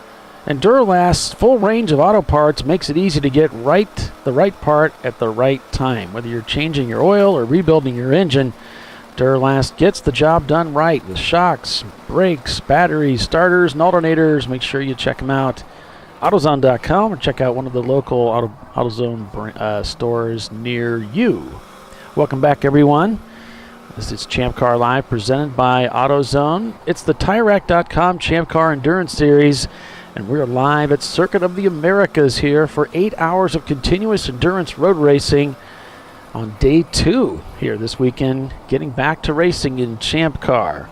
And Duralast's full range of auto parts makes it easy to get the right part at the right time. Whether you're changing your oil or rebuilding your engine, Duralast gets the job done right with shocks, brakes, batteries, starters, and alternators. Make sure you check them out. AutoZone.com or check out one of the local AutoZone stores near you. Welcome back, everyone. This is Champ Car Live presented by AutoZone. It's the TireRack.com Champ Car Endurance Series, and we're live at Circuit of the Americas here for 8 hours of continuous endurance road racing on day 2 here this weekend, getting back to racing in Champ Car.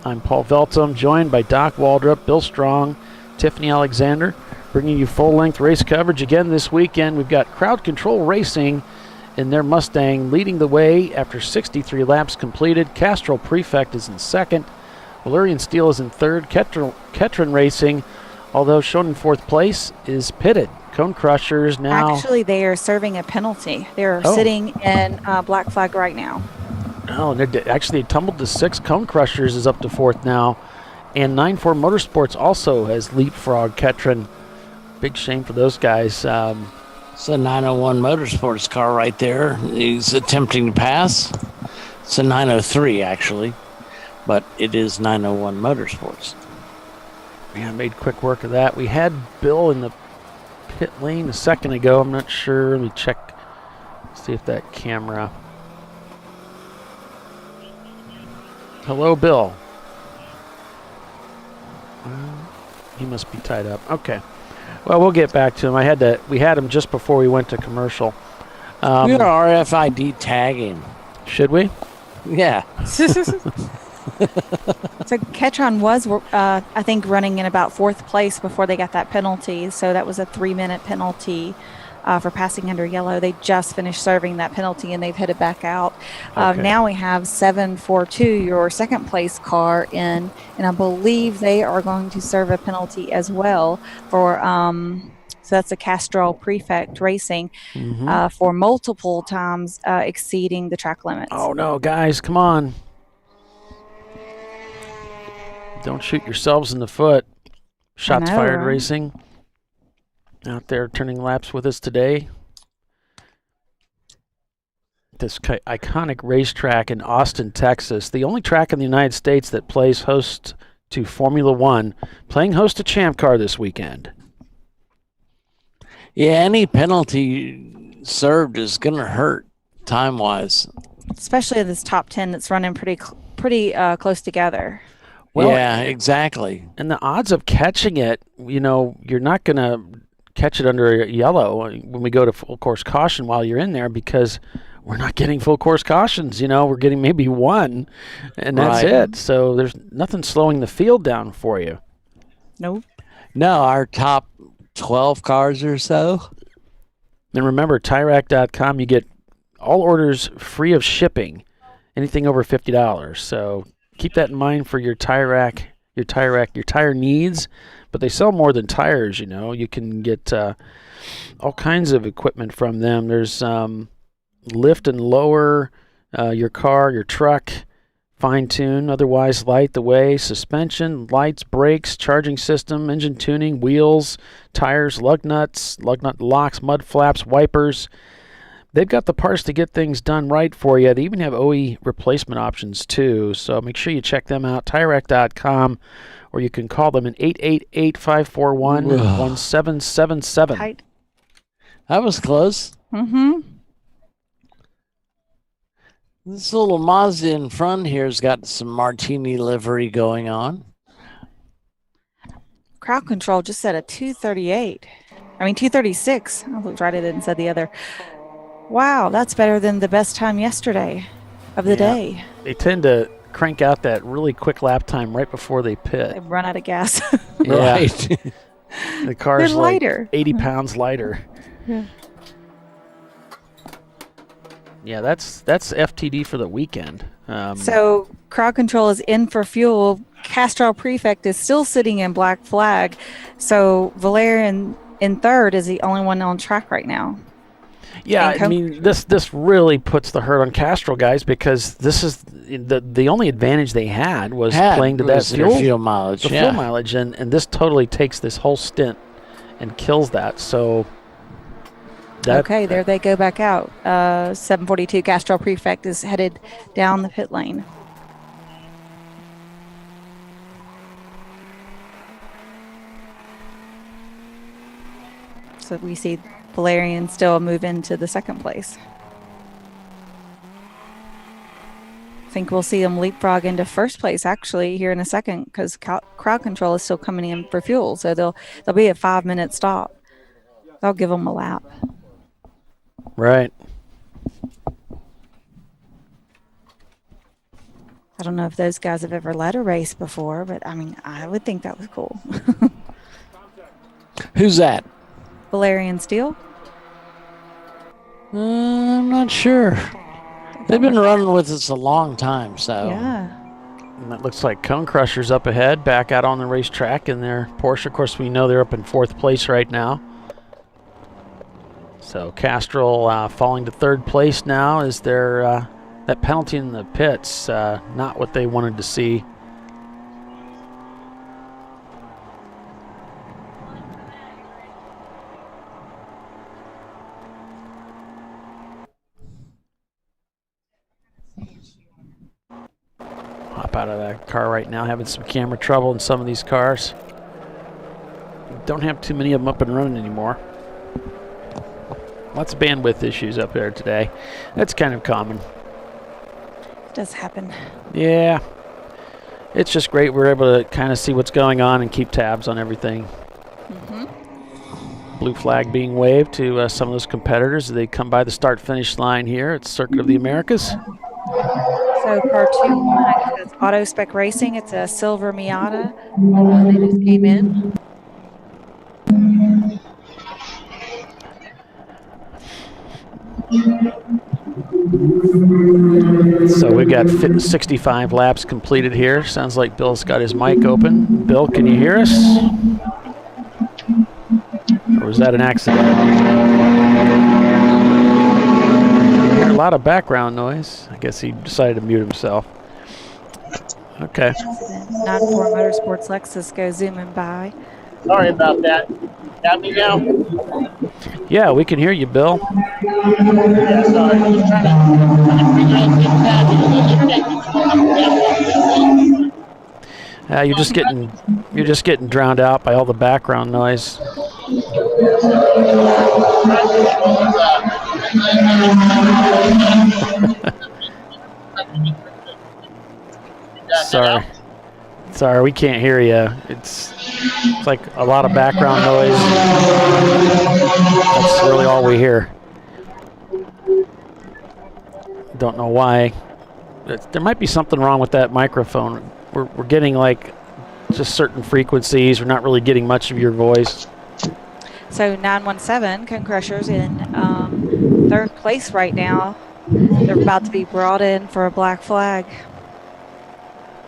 I'm Paul Veltum, joined by Doc Waldrop, Bill Strong, Tiffany Alexander, bringing you full-length race coverage again this weekend. We've got Crowd Control Racing in their Mustang leading the way after 63 laps completed. Castrol Prefect is in second. Valerian Steel is in third. Ketron Racing, although shown in fourth place, is pitted. Cone Crushers now... Actually, they are serving a penalty. They're sitting in black flag right now. Oh, actually they tumbled to 6. Cone Crushers is up to fourth now. And 9-4 Motorsports also has leapfrogged Ketron. Big shame for those guys. It's a 901 Motorsports car right there. He's attempting to pass. It's a 903, actually, but it is 901 Motorsports. Yeah, made quick work of that. We had Bill in the pit lane a second ago. I'm not sure. Let me check, see if that camera... Hello, Bill. He must be tied up. Okay. Well, we'll get back to him. We had him just before we went to commercial. We are RFID tagging. Should we? Yeah. So Ketron was, I think, running in about fourth place before they got that penalty. So that was a 3-minute penalty for passing under yellow. They just finished serving that penalty and they've headed back out. Okay. Now we have 742, your second place car in, and I believe they are going to serve a penalty as well for, so that's a Castrol Prefect Racing for multiple times exceeding the track limits. Oh no, guys, come on. Don't shoot yourselves in the foot. Shots Fired Racing out there turning laps with us today. This iconic racetrack in Austin, Texas, the only track in the United States that plays host to Formula One, playing host to Champ Car this weekend. Yeah, any penalty served is going to hurt time-wise. Especially this top 10 that's running pretty close together. Well, yeah, exactly. And the odds of catching it, you're not going to catch it under yellow when we go to full course caution while you're in there, because we're not getting full course cautions. We're getting maybe one, and that's it. So there's nothing slowing the field down for you. Nope. No, our top 12 cars or so And remember, TireRack.com, you get all orders free of shipping, anything over $50. So keep that in mind for your tire needs. But they sell more than tires, You can get all kinds of equipment from them. There's lift and lower your car, your truck, fine-tune, otherwise light the way, suspension, lights, brakes, charging system, engine tuning, wheels, tires, lug nuts, lug nut locks, mud flaps, wipers. They've got the parts to get things done right for you. They even have OE replacement options too, so make sure you check them out, TireRack.com, or you can call them at 888-541-1777. That was close. Mm-hmm. This little Mazda in front here has got some martini livery going on. Crowd control just set a 236. I looked right at it and said the other. Wow, that's better than the best time yesterday of the day. They tend to crank out that really quick lap time right before they pit. They run out of gas. Right. The car's They're lighter. Like 80 pounds lighter. Yeah. Yeah, that's FTD for the weekend. So crowd control is in for fuel. Castrol Prefect is still sitting in black flag. So Valerian in third is the only one on track right now. Yeah, I mean, this really puts the hurt on Castrol guys because this is the only advantage they had was playing to that fuel mileage. The fuel mileage, and this totally takes this whole stint and kills that. So. Okay, there they go back out. 742 Castrol Prefect is headed down the pit lane. So we see Valerian still move into the second place. I think we'll see them leapfrog into first place actually here in a second because crowd control is still coming in for fuel. So they'll be a 5-minute stop. They'll give them a lap. Right. I don't know if those guys have ever led a race before, but I mean, I would think that was cool. Who's that? Valerian Steele? I'm not sure. They've been running with us a long time, so. Yeah. And that looks like Cone Crusher's up ahead, back out on the racetrack in their Porsche. Of course, we know they're up in fourth place right now. So Castrol falling to third place now is their that penalty in the pits, not what they wanted to see. Hop out of that car right now, having some camera trouble in some of these cars. Don't have too many of them up and running anymore. Lots of bandwidth issues up there today. That's kind of common. It does happen. Yeah. It's just great we're able to kind of see what's going on and keep tabs on everything. Mm-hmm. Blue flag being waved to some of those competitors as they come by the start-finish line here at Circuit of the Americas. So car 2-1, it's Auto Spec Racing. It's a silver Miata. They just came in. So we've got 65 laps completed here. Sounds like Bill's got his mic open. Bill, can you hear us? Or was that an accident? I hear a lot of background noise. I guess he decided to mute himself. Okay. 94 Motorsports Lexus goes zooming by. Sorry about that. Got me now? Yeah, we can hear you, Bill. Yeah, sorry. Just trying to You're just getting drowned out by all the background noise. Sorry, we can't hear you. It's like a lot of background noise. That's really all we hear. Don't know why. There might be something wrong with that microphone. We're getting like just certain frequencies. We're not really getting much of your voice. So 917 Cone Crushers in third place right now. They're about to be brought in for a black flag.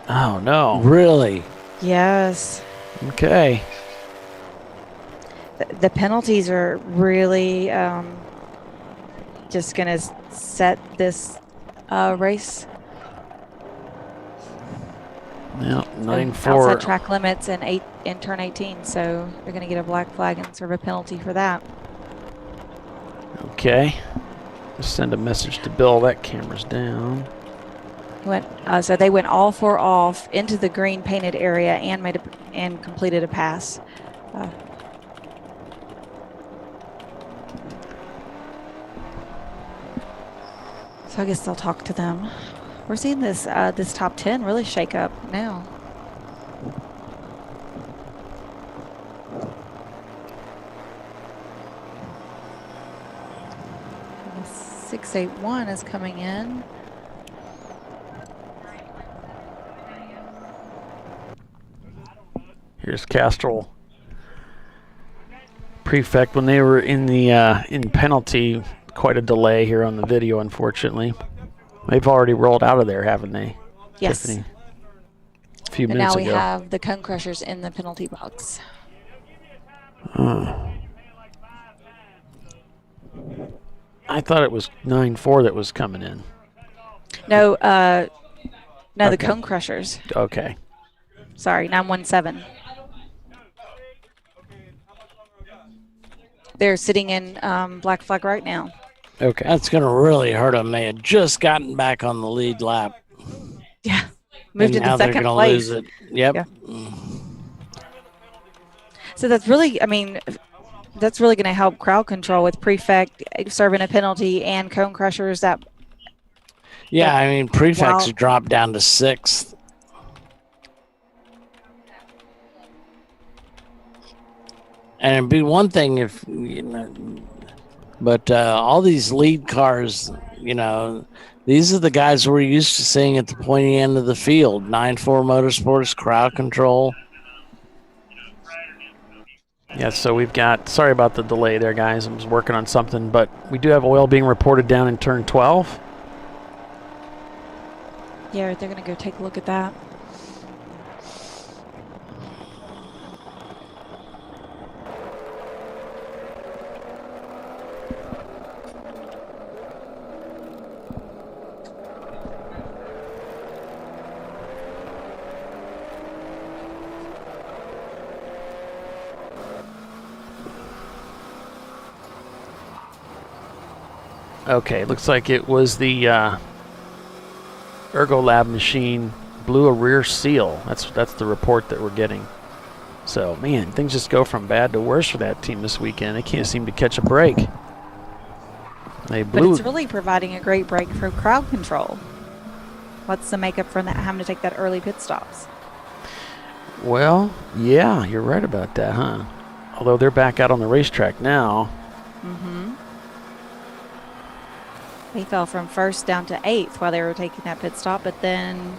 Oh, no. Really? Yes. Okay. The penalties are really just going to set this race. Yeah, 9-4. Outside track limits in turn 18, so they're going to get a black flag and serve a penalty for that. Okay. Just send a message to Bill. That camera's down. So they went all four off into the green painted area and completed a pass. So I guess they'll talk to them. We're seeing this this top 10 really shake up now. And 681 is coming in. Here's Castrol. Prefect, when they were in the in penalty, quite a delay here on the video, unfortunately. They've already rolled out of there, haven't they? Yes. Tiffany? A few And minutes now ago. we have the Cone Crushers in the penalty box. I thought it was 9-4 that was coming in. No, the Okay. Cone Crushers. Okay. Sorry, 917. They're sitting in black flag right now. Okay. That's going to really hurt them. They had just gotten back on the lead lap. Yeah. Moved And into now they're second gonna place. lose it. Yep. Yeah. So that's really, I mean, that's really going to help crowd control with Prefect serving a penalty and Cone Crushers. Yeah, I mean, Prefects Wow. dropped down to 6th. And it'd be one thing if, but all these lead cars, these are the guys we're used to seeing at the pointy end of the field. 9-4 Motorsports, crowd control. Yeah, so we've got, sorry about the delay there, guys. I was working on something, but we do have oil being reported down in turn 12. Yeah, they're going to go take a look at that. Okay, looks like it was the Ergo Lab machine blew a rear seal. That's the report that we're getting. So, man, things just go from bad to worse for that team this weekend. They can't seem to catch a break. They But blew. it's really providing a great break for crowd control. What's the makeup for that, having to take that early pit stops? Well, yeah, you're right about that, huh? Although they're back out on the racetrack now. Mm-hmm. They fell from first down to 8th while they were taking that pit stop, but then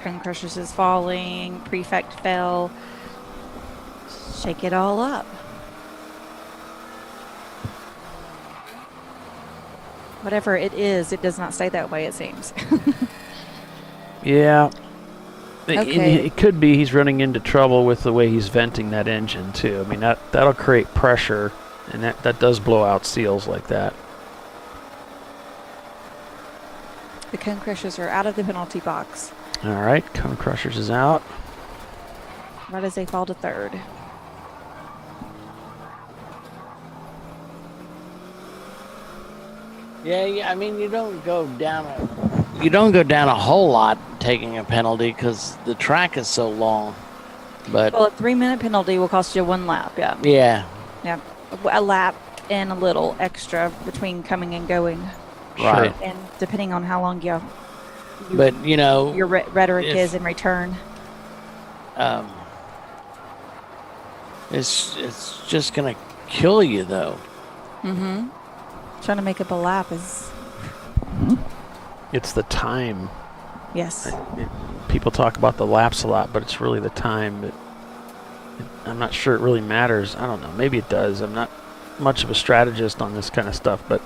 Cone Crushers is falling, Prefect fell. Shake it all up. Whatever it is, it does not stay that way, it seems. Yeah. Okay. It could be he's running into trouble with the way he's venting that engine, too. I mean, that'll create pressure, and that does blow out seals like that. The Cone Crushers are out of the penalty box All right, Cone Crushers is out. right as they fall to 3rd. Yeah, I mean, you don't go down a whole lot taking a penalty because the track is so long. But Well, a 3-minute penalty will cost you 1 lap, yeah. yeah, Yeah, a lap and a little extra between coming and going. right. And depending on how long But your rhetoric if- is in return. It's just gonna kill you though. Mm-hmm. Trying to make up a lap is, It's the time. yes. People talk about the laps a lot, but it's really the time that I'm not sure it really matters. I don't know. Maybe it does. I'm not much of a strategist on this kind of stuff, but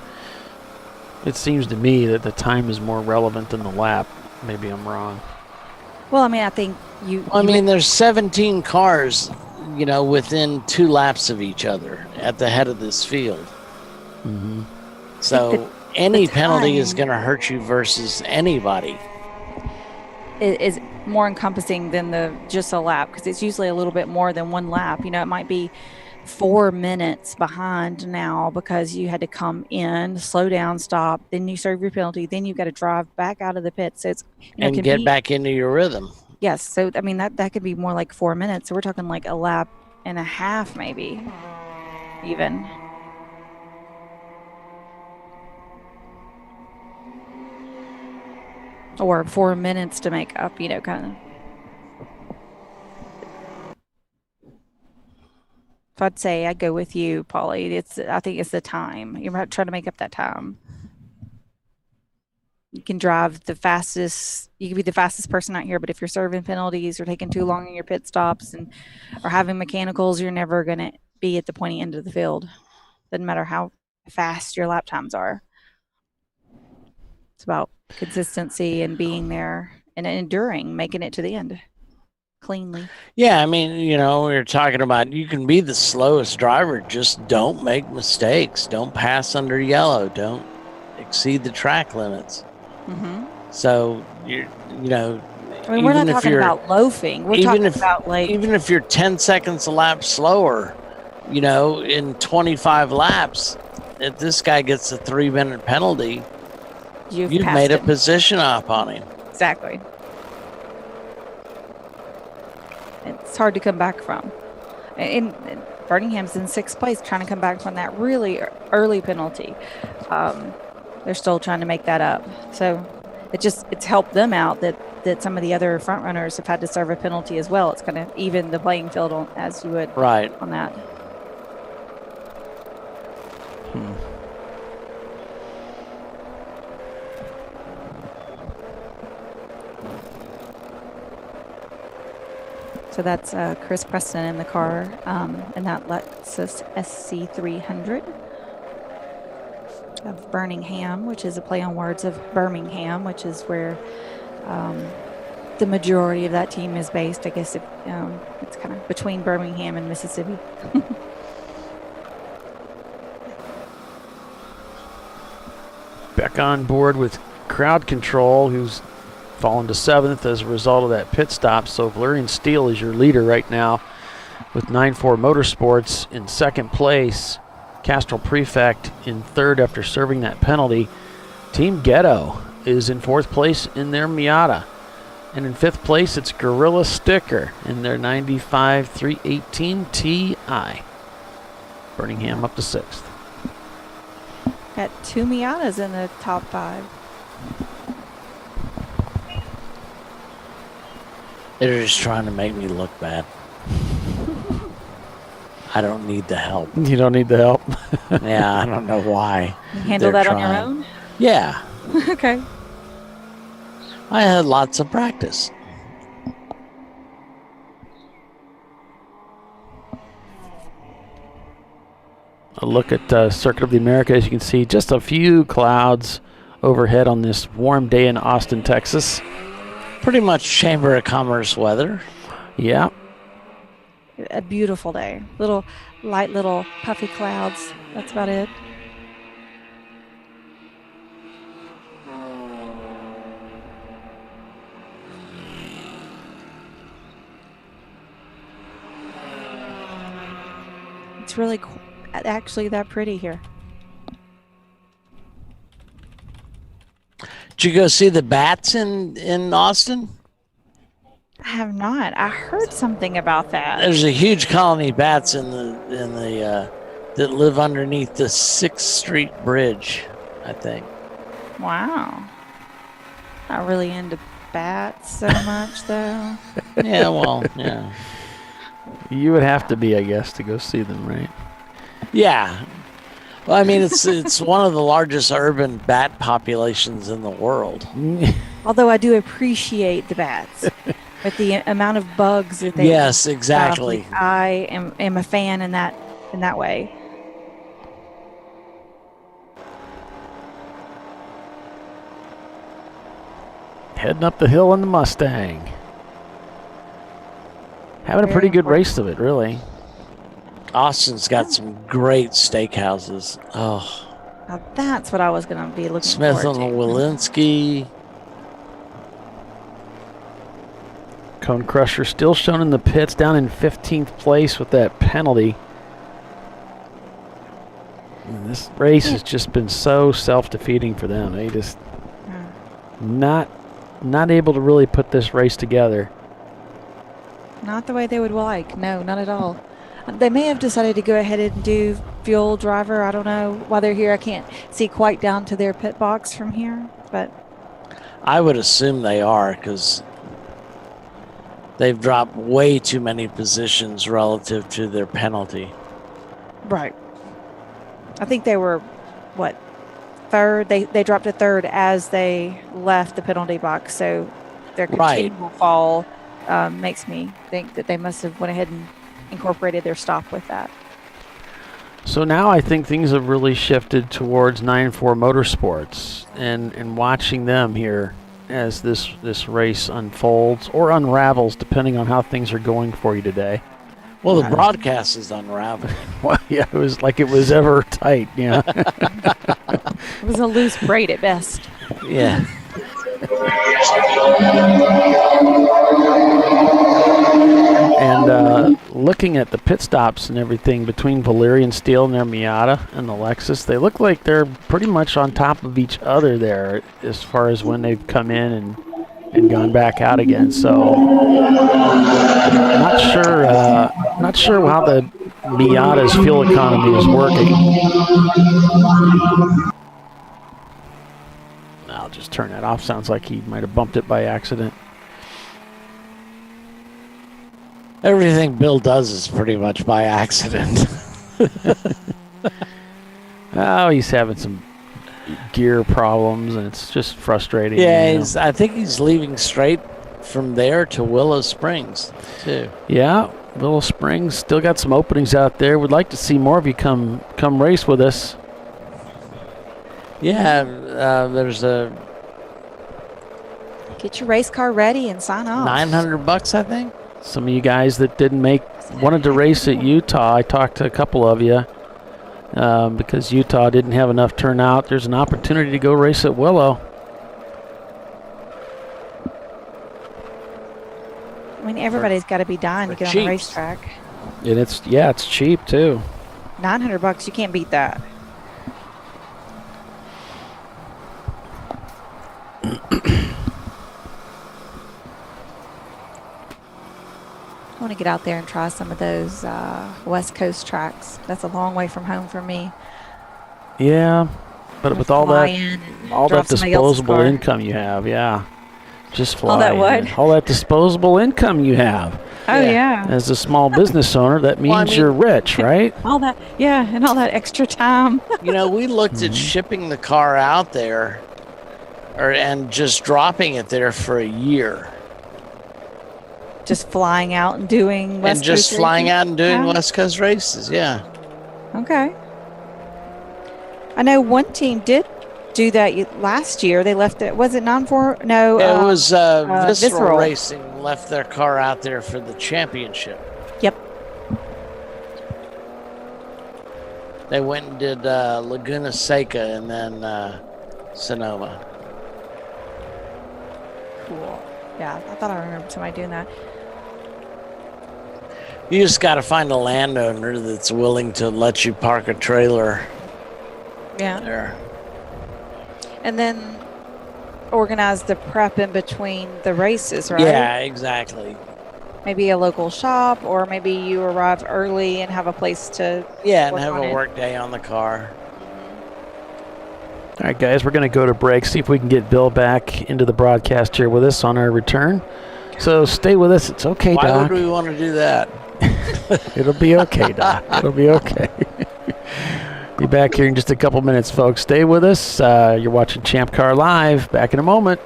it seems to me that the time is more relevant than the lap. Maybe I'm wrong. Well, I mean, I think there's 17 cars, within 2 laps of each other at the head of this field. Mm-hmm. So any penalty is going to hurt you versus anybody. It is more encompassing than just a lap, because it's usually a little bit more than 1 lap. It might be 4 minutes behind now because you had to come in, slow down, stop, then you serve your penalty, then you've got to drive back out of the pit. So it's and get back into your rhythm. Yes. So I mean that could be more like 4 minutes. So we're talking like a lap and a half, maybe even. Or 4 minutes to make up, kind of. So I'd say I'd go with you, Polly. I think it's the time. You're trying to make up that time. You can drive the fastest. You can be the fastest person out here, but if you're serving penalties or taking too long in your pit stops or having mechanicals, you're never going to be at the pointy end of the field. Doesn't matter how fast your lap times are. It's about consistency and being there and enduring, making it to the end cleanly. Yeah, I mean, we were talking about you can be the slowest driver, just don't make mistakes, don't pass under yellow, don't exceed the track limits. Mm-hmm. So we're not talking about loafing. We're talking about even if you're 10 seconds a lap slower, in 25 laps, if this guy gets a 3-minute penalty, you've made a position up on him. Exactly. It's hard to come back from. And Birmingham's in 6th place, trying to come back from that really early penalty. They're still trying to make that up. So it's helped them out that some of the other front runners have had to serve a penalty as well. It's kind of even the playing field as you would on that. So that's Chris Preston in the car, and that Lexus SC300 of Birmingham, which is a play on words of Birmingham, which is where the majority of that team is based. I guess it's kind of between Birmingham and Mississippi. Back on board with crowd control, who's fallen to 7th as a result of that pit stop. So Valerian Steele is your leader right now with 9-4 Motorsports in 2nd place. Castrol Prefect in 3rd after serving that penalty. Team Ghetto is in 4th place in their Miata. And in 5th place, it's Gorilla Sticker in their 95 318 Ti. Birmingham up to 6th. Got 2 Miatas in the top 5. They're just trying to make me look bad. I don't need the help. You don't need the help? Yeah, I don't know why. You handle that on your own? Yeah. Okay. I had lots of practice. A look at Circuit of the Americas. You can see just a few clouds overhead on this warm day in Austin, Texas. Pretty much Chamber of Commerce weather. Yeah. A beautiful day. Light little puffy clouds. That's about it. It's really cool. Actually that pretty here. Did you go see the bats in Austin? I have not. I heard something about that. There's a huge colony of bats in the that live underneath the 6th Street Bridge, I think. Wow. Not really into bats so much, though. Yeah, well, yeah. You would have to be, I guess, to go see them, right? Yeah. Well, I mean, it's one of the largest urban bat populations in the world. Although I do appreciate the bats. With the amount of bugs that they Yes, exactly. I am a fan in that way. Heading up the hill in the Mustang. Having a pretty good race of it, really. Austin's got some great steakhouses. Oh, Now that's what I was going to be looking Smith forward and to. Walensky. Cone Crusher still shown in the pits, down in 15th place with that penalty. And this race has just been so self-defeating for them. They just not able to really put this race together. Not the way they would like. No, not at all. They may have decided to go ahead and do fuel driver. I don't know why they're here. I can't see quite down to their pit box from here, but I would assume they are, because they've dropped way too many positions relative to their penalty. right. I think they were, what, third? They dropped a third as they left the penalty box, so their continual fall makes me think that they must have went ahead and incorporated their stop with that. So now I think things have really shifted towards 9-4 Motorsports and watching them here as this race unfolds or unravels, depending on how things are going for you today. Well, the broadcast is unraveling. Well, yeah, it was like it was ever tight, yeah. It was a loose braid at best. Yeah. And looking at the pit stops and everything between Valerian Steel and their Miata and the Lexus, they look like they're pretty much on top of each other there as far as when they've come in and gone back out again. So not sure how the Miata's fuel economy is working. I'll just turn that off. Sounds like he might have bumped it by accident. Everything Bill does is pretty much by accident. Oh, he's having some gear problems, and it's just frustrating. Yeah, you know? I think he's leaving straight from there to Willow Springs, too. Yeah, Willow Springs still got some openings out there. Would like to see more of you come race with us. Yeah, there's a Get your race car ready and sign off. $900, I think. Some of you guys that wanted to race at Utah, I talked to a couple of you because Utah didn't have enough turnout. There's an opportunity to go race at Willow. I mean, everybody's got to be dying to get on the racetrack. And it's cheap too. $900, you can't beat that. I want to get out there and try some of those West Coast tracks. That's a long way from home for me. Yeah, but with all that disposable income you have, yeah, just fly. All that what? All that disposable income you have. Oh yeah. As a small business owner, that means you're rich, right? All that, yeah, and all that extra time. You know, we looked at shipping the car out there, and just dropping it there for a year. Just flying out and doing West Coast just flying races? out and doing Yeah. West Coast races, yeah. Okay. I know one team did do that last year. They left it. Was it non-4? No. It was Visceral Visceral Racing left their car out there for the championship. Yep. They went and did Laguna Seca and then Sonoma. Cool. Yeah, I thought I remembered somebody doing that. You just got to find a landowner that's willing to let you park a trailer Yeah. there. And then organize the prep in between the races, right? Yeah, exactly. Maybe a local shop, or maybe you arrive early and have a place to And work have on a it. work day on the car. All right, guys, we're going to go to break, see if we can get Bill back into the broadcast here with us on our return. So stay with us. It's okay, Why Doc. would we want to do that? It'll be okay, Doc. It'll be okay. Be back here in just a couple minutes, folks. Stay with us. You're watching Champ Car Live. Back in a moment.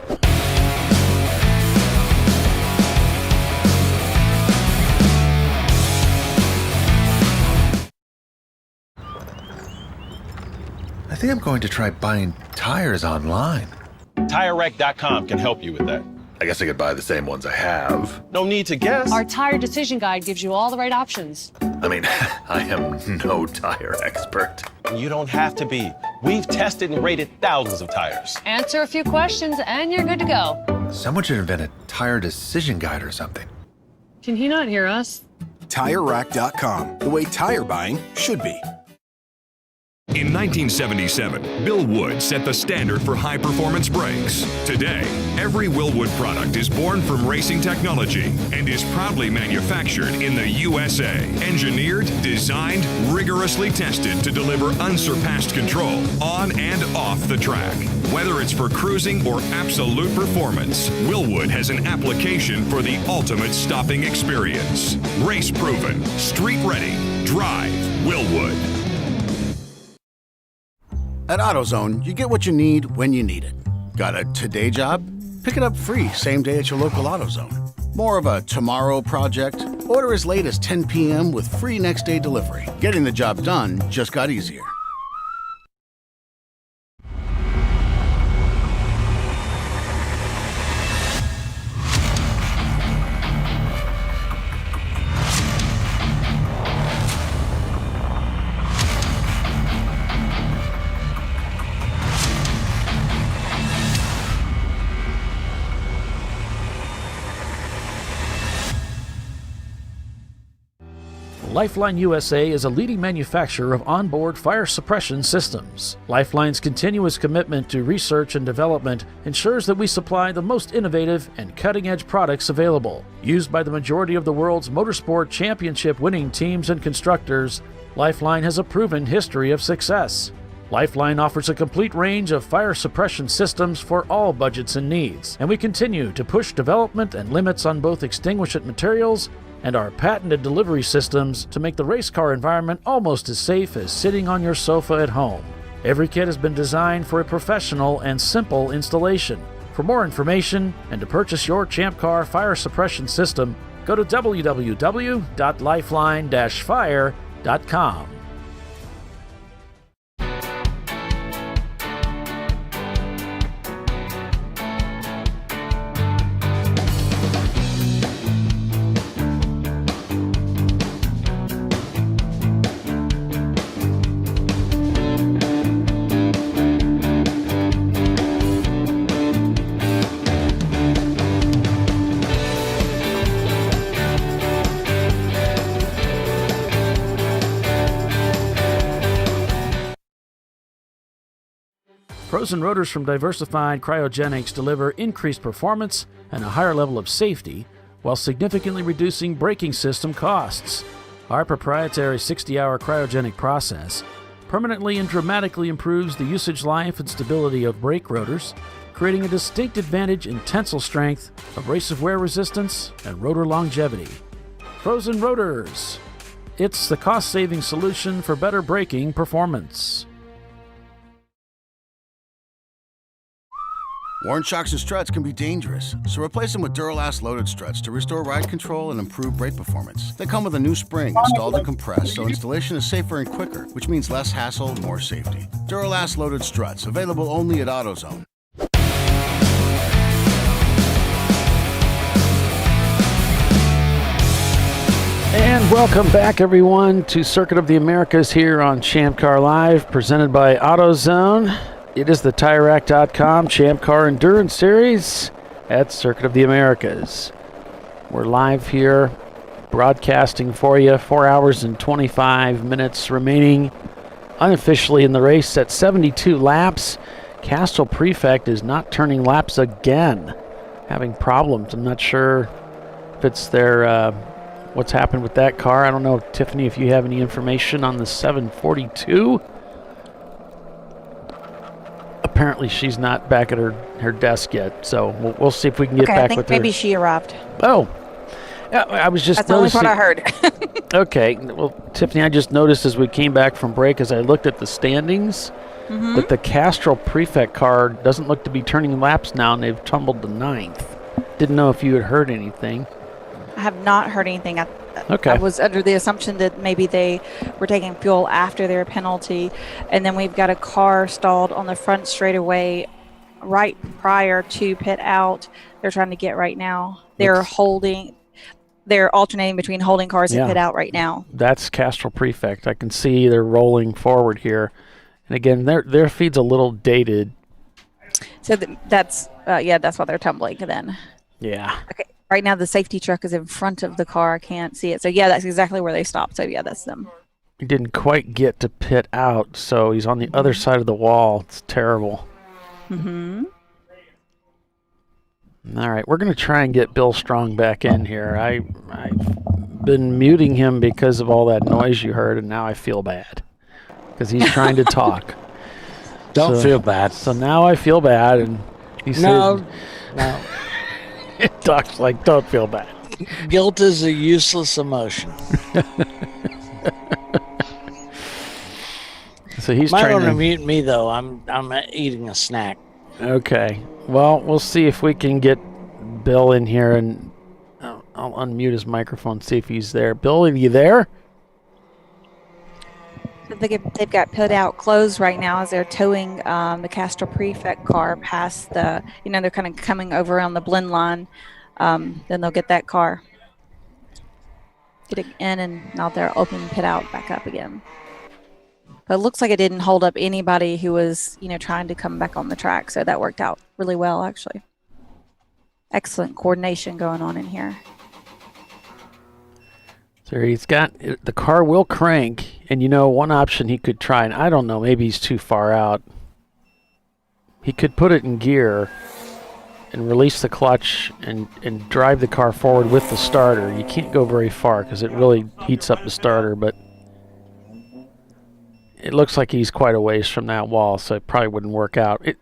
think I'm going to try buying tires online. TireRack.com can help you with that. I guess I could buy the same ones I have. No need to guess. Our tire decision guide gives you all the right options. I mean, I am no tire expert. You don't have to be. We've tested and rated thousands of tires. Answer a few questions and you're good to go. Someone should invent a tire decision guide or something. Can he not hear us? TireRack.com, the way tire buying should be. In 1977, Bill Wood set the standard for high-performance brakes. Today, every Willwood product is born from racing technology and is proudly manufactured in the USA. Engineered, designed, rigorously tested to deliver unsurpassed control on and off the track. Whether it's for cruising or absolute performance, Willwood has an application for the ultimate stopping experience. Race-proven, street-ready, drive Willwood. At AutoZone, you get what you need when you need it. Got a today job? Pick it up free same day at your local AutoZone. More of a tomorrow project? Order as late as 10 p.m. with free next day delivery. Getting the job done just got easier. Lifeline USA is a leading manufacturer of onboard fire suppression systems. Lifeline's continuous commitment to research and development ensures that we supply the most innovative and cutting-edge products available. Used by the majority of the world's motorsport championship-winning teams and constructors, Lifeline has a proven history of success. Lifeline offers a complete range of fire suppression systems for all budgets and needs, and we continue to push development and limits on both extinguishant materials and our patented delivery systems to make the race car environment almost as safe as sitting on your sofa at home. Every kit has been designed for a professional and simple installation. For more information and to purchase your Champ Car fire suppression system, go to www.lifeline-fire.com. Frozen rotors from Diversified Cryogenics deliver increased performance and a higher level of safety while significantly reducing braking system costs. Our proprietary 60-hour cryogenic process permanently and dramatically improves the usage life and stability of brake rotors, creating a distinct advantage in tensile strength, abrasive wear resistance, and rotor longevity. Frozen rotors. It's the cost-saving solution for better braking performance. Worn shocks and struts can be dangerous, so replace them with Duralast loaded struts to restore ride control and improve brake performance. They come with a new spring installed and compressed, so installation is safer and quicker, which means less hassle, more safety. Duralast loaded struts, available only at AutoZone. And welcome back, everyone, to Circuit of the Americas here on ChampCar.Live, presented by AutoZone. It is the TireRack.com Champ Car Endurance Series at Circuit of the Americas. We're live here, broadcasting for you. 4 hours and 25 minutes remaining unofficially in the race at 72 laps. Castrol Prefect is not turning laps again, having problems. I'm not sure if it's their what's happened with that car. I don't know, Tiffany, if you have any information on the 742. Apparently she's not back at her desk yet, so we'll see if we can get back with her. Maybe she arrived. Oh, I was just That's noticing. the only part I heard. Okay, well, Tiffany, I just noticed as we came back from break, as I looked at the standings, that the Castrol Prefect car doesn't look to be turning laps now, and they've tumbled to 9th. Didn't know if you had heard anything. I have not heard anything. Okay. I was under the assumption that maybe they were taking fuel after their penalty. And then we've got a car stalled on the front straightaway right prior to pit out. They're trying to get right now. They're alternating between holding cars and pit out right now. That's Castrol Prefect. I can see they're rolling forward here. And again, their feed's a little dated. So that's why they're tumbling then. Yeah. Okay. Right now, the safety truck is in front of the car. I can't see it. So, yeah, that's exactly where they stopped. So, yeah, that's them. He didn't quite get to pit out, so he's on the other side of the wall. It's terrible. Mm-hmm. All right, we're going to try and get Bill Strong back in here. I've been muting him because of all that noise you heard, and now I feel bad because he's trying to talk. Don't feel bad. So now I feel bad, and he said... No. It talks like, don't feel bad. Guilt is a useless emotion. So he's Might trying want to to mute me though. I'm eating a snack. Okay. Well, we'll see if we can get Bill in here, and I'll unmute his microphone, see if he's there. Bill, are you there? They've got pit out closed right now as they're towing the Castrol Prefect car past the, they're kind of coming over on the blend line. Then they'll get that car. Get it in, and now they're open pit out back up again. But it looks like it didn't hold up anybody who was, trying to come back on the track. So that worked out really well, actually. Excellent coordination going on in here. So he's got, the car will crank, and one option he could try, and I don't know, maybe he's too far out. He could put it in gear and release the clutch and drive the car forward with the starter. You can't go very far because it really heats up the starter, but it looks like he's quite a ways from that wall, so it probably wouldn't work out. In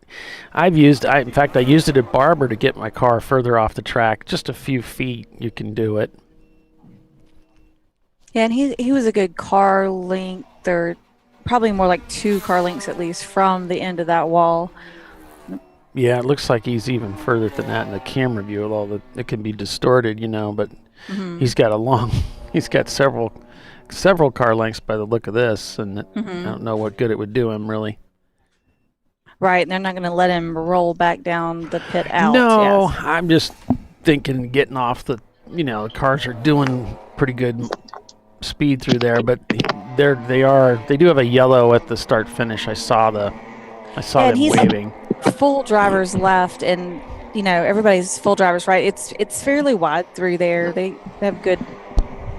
fact, I used it at Barber to get my car further off the track. Just a few feet, you can do it. Yeah, and he was a good car length, or probably more like 2 car lengths at least from the end of that wall. Yeah, it looks like he's even further than that in the camera view, although it can be distorted, but he's got several car lengths by the look of this, and I don't know what good it would do him, really. Right, and they're not going to let him roll back down the pit out. No, yes. I'm just thinking getting off the, the cars are doing pretty good speed through there, but they do have a yellow at the start finish. I saw them waving. Full drivers left, and everybody's full drivers right. It's fairly wide through there. They have good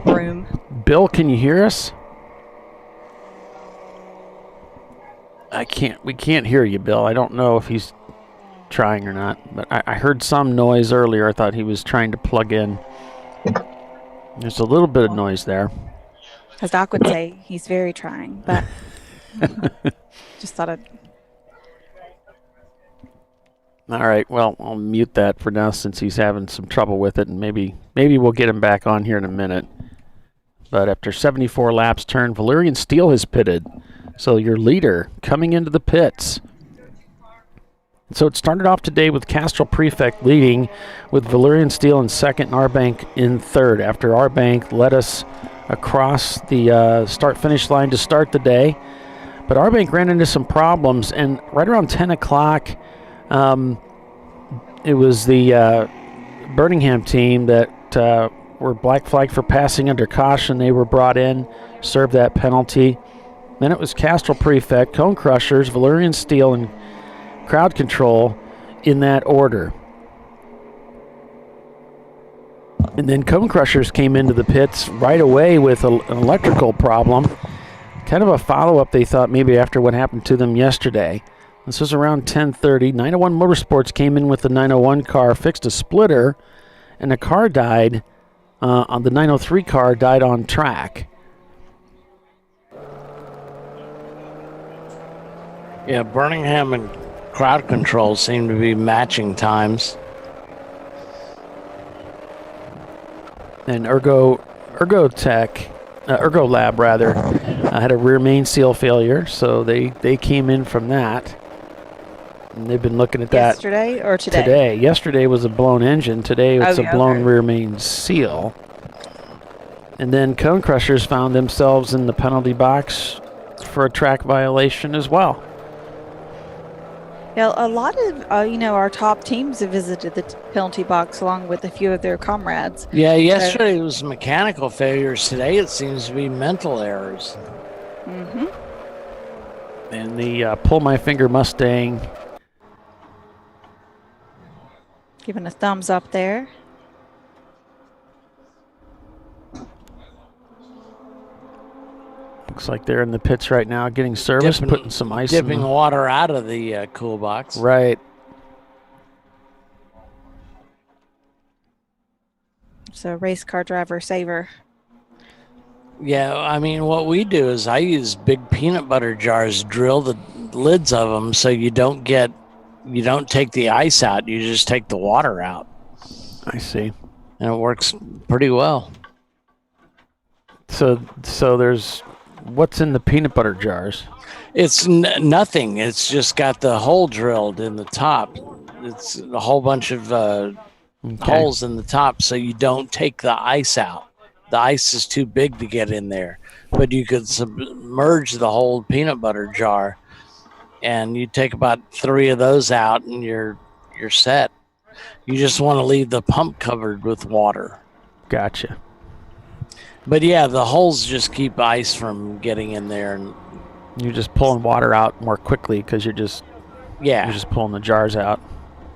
room. Bill, can you hear us? We can't hear you, Bill. I don't know if he's trying or not, but I heard some noise earlier. I thought he was trying to plug in. There's a little bit of noise there. As Doc would say, he's very trying, but just thought I'd... All right, well, I'll mute that for now since he's having some trouble with it, and maybe we'll get him back on here in a minute. But after 74 laps turned, Valerian Steele has pitted. So your leader coming into the pits. So it started off today with Castrol Prefect leading, with Valerian Steele in second and Arbank in third. After Arbank led us across the start-finish line to start the day. But Arbank ran into some problems, and right around 10 o'clock, it was the Birmingham team that were black flagged for passing under caution. They were brought in, served that penalty. Then it was Castrol Prefect, Cone Crushers, Valerian Steele, and Crowd Control in that order. And then Cone Crushers came into the pits right away with an electrical problem. Kind of a follow-up, they thought, maybe after what happened to them yesterday. This was around 10:30. 901 Motorsports came in with the 901 car, fixed a splitter, and the car died. On the 903 car died on track. Yeah, Birmingham and Crowd Control seem to be matching times. And Ergo Lab had a rear main seal failure, so they came in from that. And they've been looking at that yesterday or today. Today. Yesterday was a blown engine. Today it's a blown okay. rear main seal. And then Cone Crushers found themselves in the penalty box for a track violation as well. Yeah, a lot of our top teams have visited the penalty box along with a few of their comrades. Yeah, yesterday it was mechanical failures. Today it seems to be mental errors. Mm-hmm. And the Pull My Finger Mustang giving a thumbs up there. looks like they're in the pits right now getting service, putting some ice in dipping water out of the cool box. Right. So race car driver saver. Yeah, I mean, what we do is I use big peanut butter jars, drill the lids of them so you don't take the ice out, you just take the water out. I see. And it works pretty well. So there's, what's in the peanut butter jars? It's nothing. It's just got the hole drilled in the top. It's a whole bunch of holes in the top so you don't take the ice out. The ice is too big to get in there, but you could submerge the whole peanut butter jar, and you take about 3 of those out, and you're set. You just want to leave the pump covered with water. Gotcha. But yeah, the holes just keep ice from getting in there, and you're just pulling water out more quickly because you're just pulling the jars out.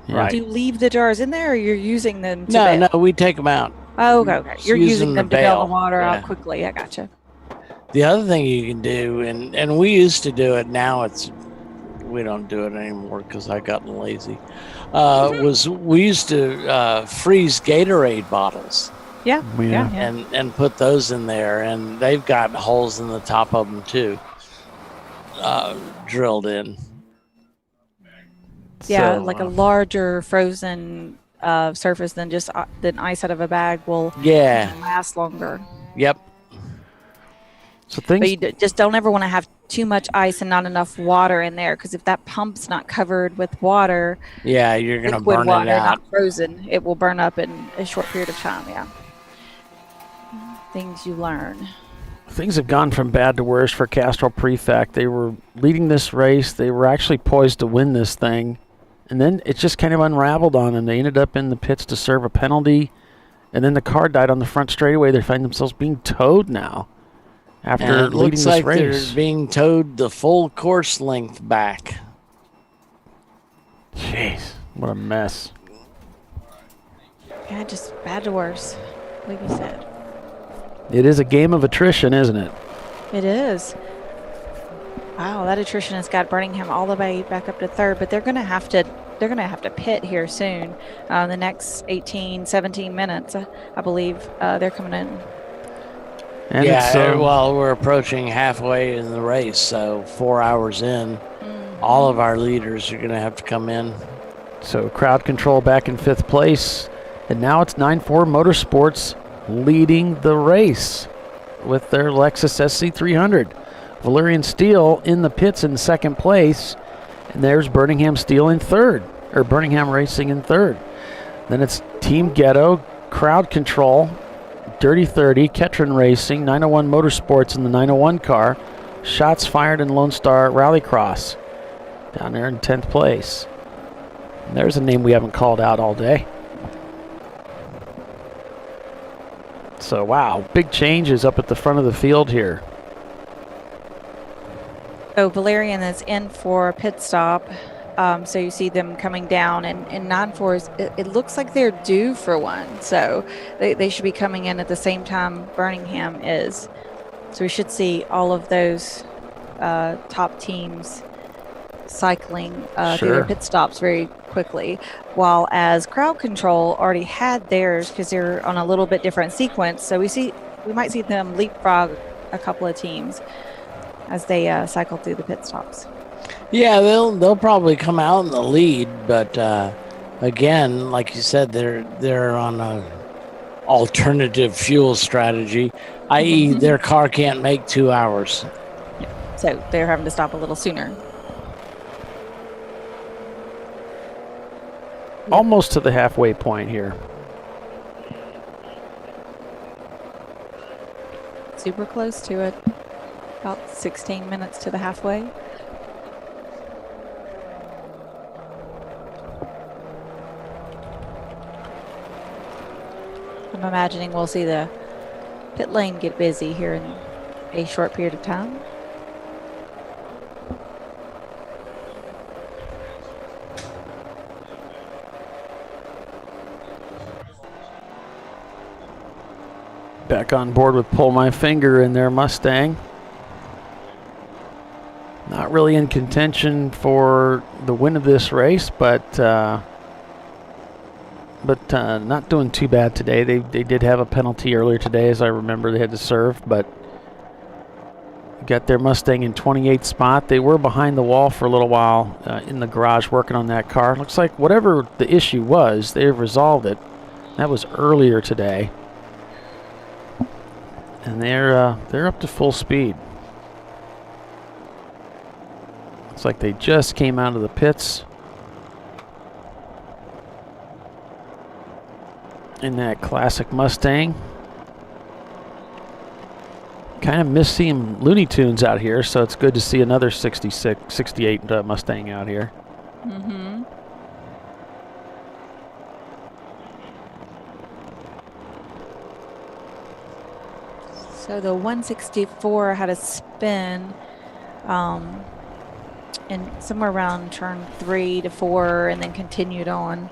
Yeah. Right. Do you leave the jars in there, or you're using them to bail? No, we take them out. Oh, okay. You're using them to bail the water out quickly. I gotcha. The other thing you can do, and we used to do it, now we don't do it anymore because I gotten lazy, was we used to freeze Gatorade bottles. Yeah. And put those in there, and they've got holes in the top of them too, drilled in. Yeah, so, like a larger frozen surface than ice out of a bag will last longer. Yep. So but you just don't ever want to have too much ice and not enough water in there, because if that pump's not covered with water, you're gonna burn water, it out. Not frozen, it will burn up in a short period of time. Yeah. Things you learn. Things have gone from bad to worse for Castrol Prefect. They were leading this race. They were actually poised to win this thing. And then it just kind of unraveled on them. They ended up in the pits to serve a penalty. And then the car died on the front straightaway. They find themselves being towed now after leading this race. They're being towed the full course length back. Jeez, what a mess. Yeah, just bad to worse, like you said. It is a game of attrition, isn't it? It is. Wow, that attrition has got Birmingham all the way back up to third, but they're going to have to pit here soon. The next 18, 17 minutes, I believe, they're coming in. And we're approaching halfway in the race, so 4 hours in, all of our leaders are going to have to come in. So Crowd Control back in 5th place, and now it's 9-4 Motorsports leading the race with their Lexus SC300. Valerian Steel in the pits in 2nd place, and there's Birmingham Steel in 3rd, or Birmingham Racing in 3rd. Then it's Team Ghetto, Crowd Control, Dirty 30, Ketron Racing, 901 Motorsports in the 901 car, Shots Fired and Lone Star Rallycross down there in 10th place. And there's a name we haven't called out all day. So, wow, big changes up at the front of the field here. So Valerian is in for a pit stop. So you see them coming down, and 9-4, it looks like they're due for one. So they should be coming in at the same time Birmingham is. So we should see all of those top teams cycling through their pit stops very quickly, while as Crowd Control already had theirs because they're on a little bit different sequence. So we might see them leapfrog a couple of teams as they cycle through the pit stops. Yeah, they'll probably come out in the lead, but again, like you said, they're on a alternative fuel strategy, i.e. their car can't make 2 hours. So they're having to stop a little sooner. almost to the halfway point here. Super close to it. About 16 minutes to the halfway. I'm imagining we'll see the pit lane get busy here in a short period of time. Back on board with Pull My Finger in their Mustang. Not really in contention for the win of this race, but not doing too bad today. They did have a penalty earlier today, as I remember they had to serve, but got their Mustang in 28th spot. They were behind the wall for a little while in the garage working on that car. Looks like whatever the issue was, they've resolved it. That was earlier today. And they're up to full speed. Looks like they just came out of the pits in that classic Mustang. Kind of miss seeing Looney Tunes out here, so it's good to see another 68 Mustang out here. Mm-hmm. So the 164 had a spin in somewhere around turn 3 to 4 and then continued on.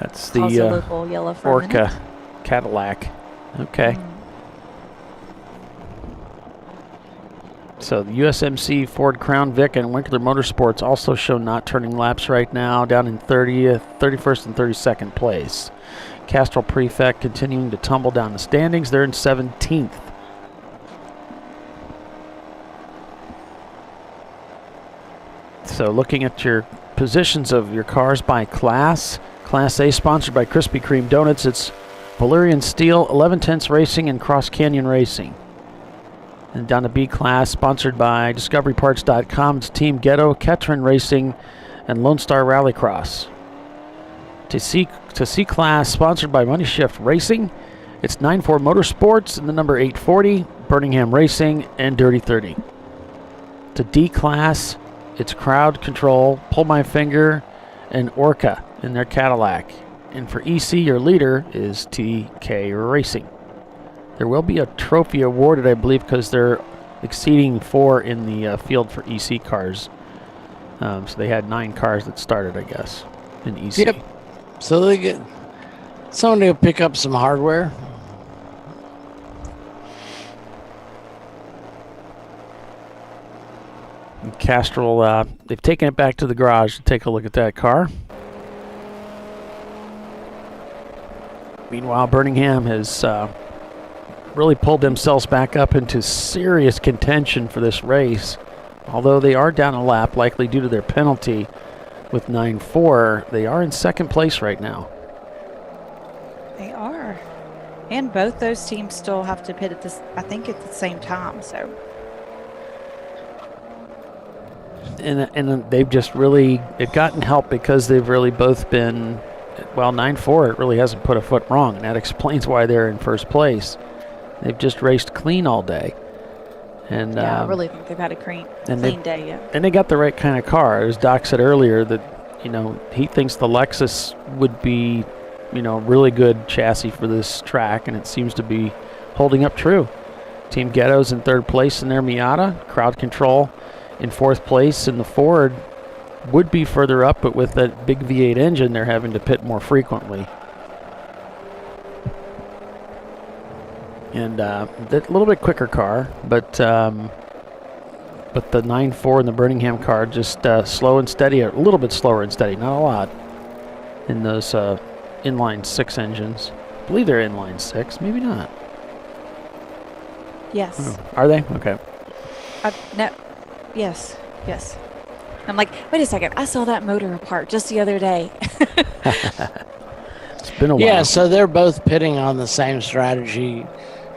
That's the local yellow for a minute. Orca Cadillac. Okay. So the USMC, Ford Crown Vic, and Winkler Motorsports also show not turning laps right now, down in 30th, 31st, and 32nd place. Castrol Prefect continuing to tumble down the standings. They're in 17th. So looking at your positions of your cars by class, Class A sponsored by Krispy Kreme Donuts, it's Valerian Steel, 11 Tenths Racing, and Cross Canyon Racing. And down to B class, sponsored by DiscoveryParts.com, it's Team Ghetto, Ketron Racing, and Lone Star Rallycross. To C class, sponsored by Money Shift Racing, it's 9-4 Motorsports and the number 840, Birmingham Racing, and Dirty 30. To D class, it's Crowd Control, Pull My Finger, and Orca in their Cadillac. And for EC, your leader is TK Racing. There will be a trophy awarded, I believe, because they're exceeding 4 in the field for EC cars. So they had 9 cars that started, I guess, in EC. Yep. So they get someone to pick up some hardware. And Castrol, they've taken it back to the garage to take a look at that car. Meanwhile, Birmingham has really pulled themselves back up into serious contention for this race. Although they are down a lap, likely due to their penalty with 9-4, they are in second place right now. They are. And both those teams still have to pit at this, I think, at the same time. So. And they've just really gotten help because they've really both been, well, 9-4, it really hasn't put a foot wrong, and that explains why they're in first place. They've just raced clean all day. And yeah, I really think they've had a clean day, yeah. And they got the right kind of car. As Doc said earlier, that, you know, he thinks the Lexus would be, you know, really good chassis for this track, and it seems to be holding up true. Team Ghetto's in third place in their Miata. Crowd Control in fourth place, and the Ford would be further up, but with that big V8 engine, they're having to pit more frequently. And a little bit quicker car, but the 9-4 in the Birmingham car just slow and steady, a little bit slower and steady, not a lot, in those inline 6 engines. I believe they're inline 6, maybe not. Yes. Oh, are they? Okay. No. Yes. I'm like, wait a second. I saw that motor apart just the other day. It's been a while. Yeah, so they're both pitting on the same strategy.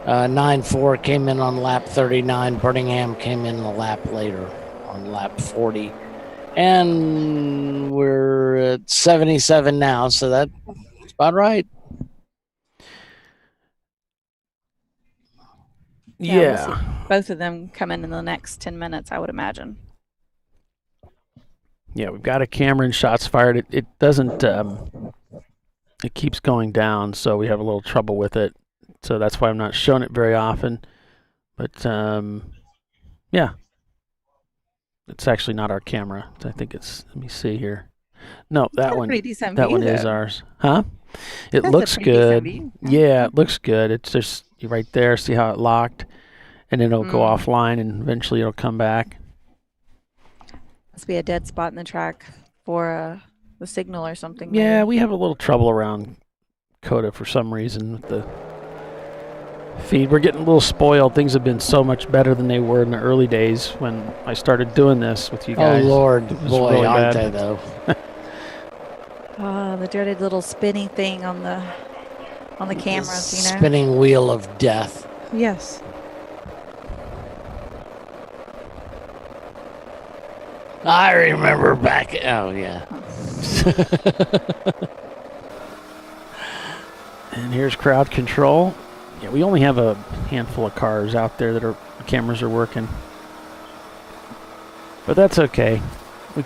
9-4 came in on lap 39. Birmingham came in a lap later on lap 40. And we're at 77 now, so that's about right. We'll see both of them come in the next 10 minutes, I would imagine. Yeah, we've got a camera and shots fired. It doesn't, it keeps going down, so we have a little trouble with it. So that's why I'm not showing it very often. But, yeah. It's actually not our camera. I think it's, let me see here. No, that one, that one is ours. Huh? It looks good. Yeah, it looks good. It's just right there. See how it locked? And then it'll go offline, and eventually it'll come back. Must be a dead spot in the track for the signal or something. Yeah, maybe. we have a little trouble around COTA for some reason with the feed. We're getting a little spoiled. Things have been so much better than they were in the early days when I started doing this with you guys. Oh, Lord. Boy, really aren't bad. they, though? The dreaded little spinny thing on the cameras, you know. Spinning wheel of death. Yes. I remember back. Oh, yeah. And here's crowd control. Yeah, we only have a handful of cars out there that cameras are working. But that's okay. We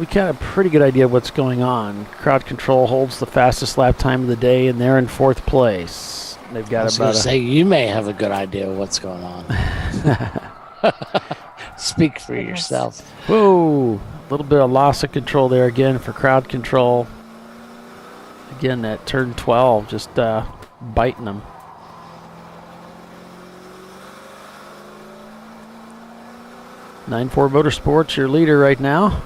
got a pretty good idea of what's going on. Crowd control holds the fastest lap time of the day, and they're in 4th place. They've got I was going to say, you may have a good idea of what's going on. Speak for yourself. Whoa, a little bit of loss of control there again for crowd control. Again, that turn 12 just biting them. Nine4 Motorsports, your leader right now.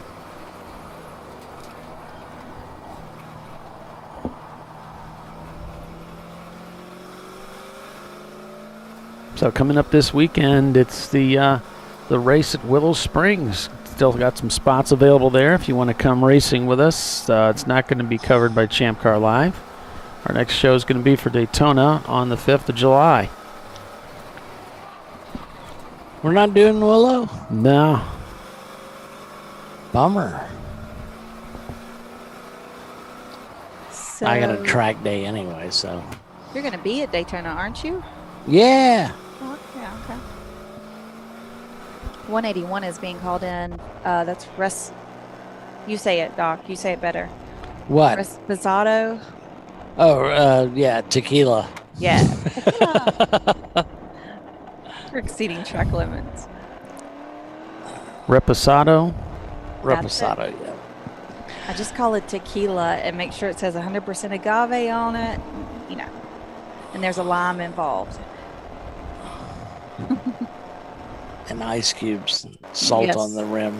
So coming up this weekend, it's the race at Willow Springs. Still got some spots available there if you want to come racing with us. It's not going to be covered by ChampCar.Live. Our next show is going to be for Daytona on the 5th of July. We're not doing Willow? No. Bummer. So I got a track day anyway, so. You're going to be at Daytona, aren't you? Yeah. Oh, yeah, okay. 181 is being called in. That's You say it, Doc. You say it better. What? Reposado. Oh, yeah, tequila. Yeah. We're exceeding track limits. Reposado. Reposado, yeah. I just call it tequila and make sure it says 100% agave on it, you know, and there's a lime involved. And ice cubes, and salt Yes. on the rim.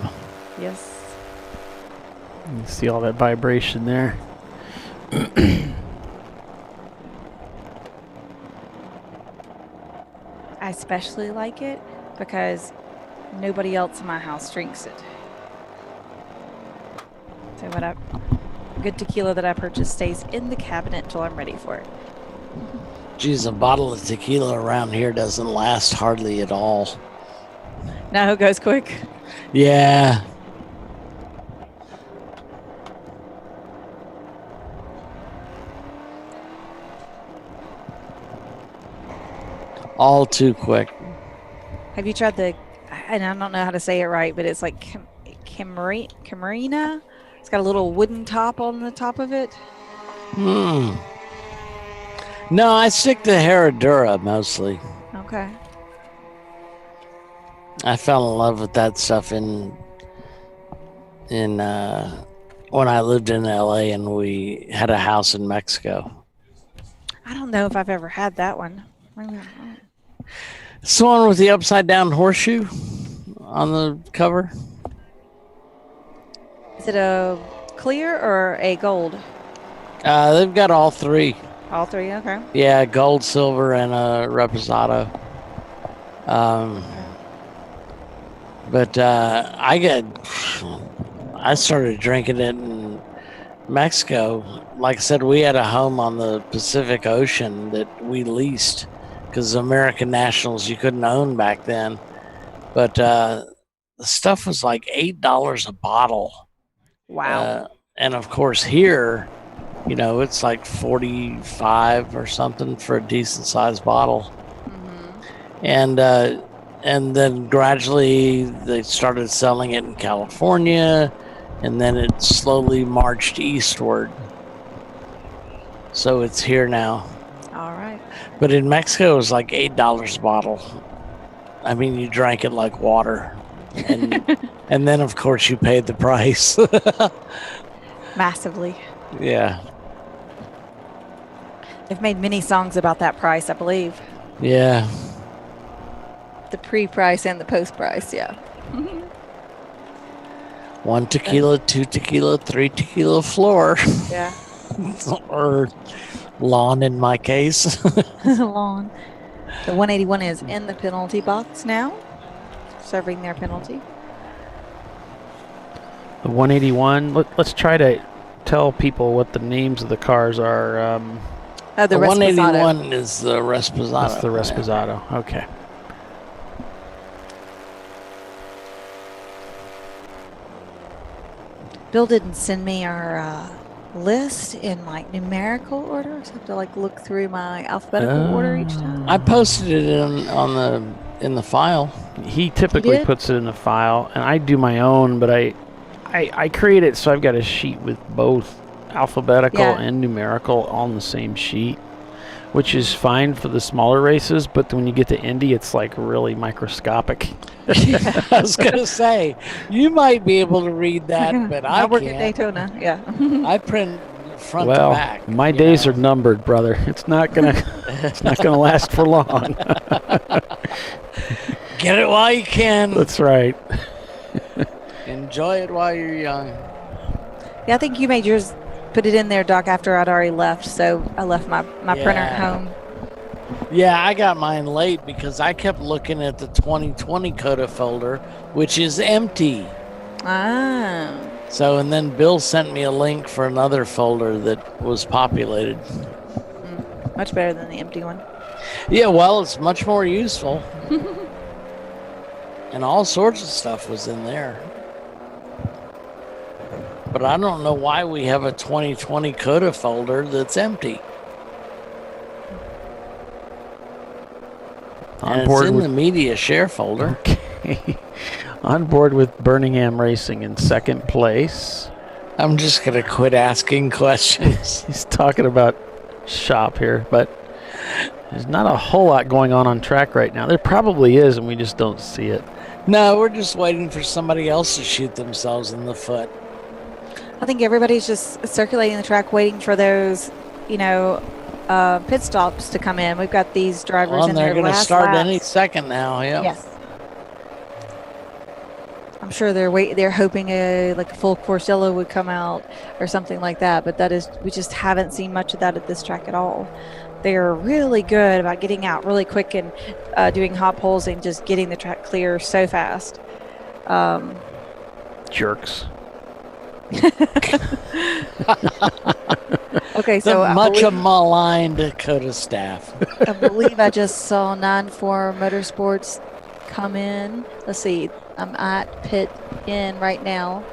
Yes. You see all that vibration there. I especially like it because nobody else in my house drinks it. So good tequila that I purchased stays in the cabinet till I'm ready for it. Geez, a bottle of tequila around here doesn't last hardly at all. Now it goes quick. Yeah. All too quick. Have you tried and I don't know how to say it right, but it's like Camarina. It's got a little wooden top on the top of it. No, I stick to Herradura mostly. Okay. I fell in love with that stuff in when I lived in LA and we had a house in Mexico. I don't know if I've ever had that one. It's the one with the upside down horseshoe on the cover. Is it a clear or a gold? They've got all three. All three, okay. Yeah, gold, silver, and a reposado. But I started drinking it in Mexico. Like I said, we had a home on the Pacific Ocean that we leased because American nationals you couldn't own back then. But the stuff was like $8 a bottle. Wow. And of course here, you know, it's like 45 or something for a decent sized bottle. And then gradually they started selling it in California, and then it slowly marched eastward. So it's here now. All right. But in Mexico, it was like $8 a bottle. I mean, you drank it like water. And, and then, of course, you paid the price. Massively. Yeah. They've made many songs about that price, I believe. Yeah. The pre-price and the post-price, yeah. 1 tequila, 2 tequila, 3 tequila floor. Yeah. Or lawn in my case. Lawn. The 181 is in the penalty box now, serving their penalty. The 181. Let's try to tell people what the names of the cars are. The 181 is the Resposado. That's the Resposado. Okay. Bill didn't send me our list in like numerical order, so I have to like look through my alphabetical order each time. I posted it in the file. He typically puts it in the file, and I do my own, but I create it so I've got a sheet with both alphabetical and numerical on the same sheet, which is fine for the smaller races, but when you get to Indy, it's like really microscopic. I was gonna say, you might be able to read that, but I work can't. at Daytona, yeah. I print front Well, to back. my days are numbered, brother. It's not gonna last for long. Get it while you can. That's right. Enjoy it while you're young. Yeah, I think you made yours, put it in there, Doc, after I'd already left, so I left my printer at home. Yeah, I got mine late because I kept looking at the 2020 COTA folder, which is empty. Ah. So, and then Bill sent me a link for another folder that was populated. Much better than the empty one. Yeah, well, it's much more useful. And all sorts of stuff was in there. But I don't know why we have a 2020 COTA folder that's empty. And it's in the media share folder. Okay. On board with Birmingham Racing in second place. I'm just going to quit asking questions. He's talking about shop here, but there's not a whole lot going on track right now. There probably is, and we just don't see it. No, we're just waiting for somebody else to shoot themselves in the foot. I think everybody's just circulating the track, waiting for those, pit stops to come in. We've got these drivers in they're their going to last start laps. any second now. Yep. Yes. I'm sure they're hoping a full course yellow would come out or something like that, but we just haven't seen much of that at this track at all. They're really good about getting out really quick and doing hot poles and just getting the track clear so fast. Jerks. Okay, so much maligned COTA staff. I believe I just saw 9-4 Motorsports come in. Let's see. I'm at pit in right now.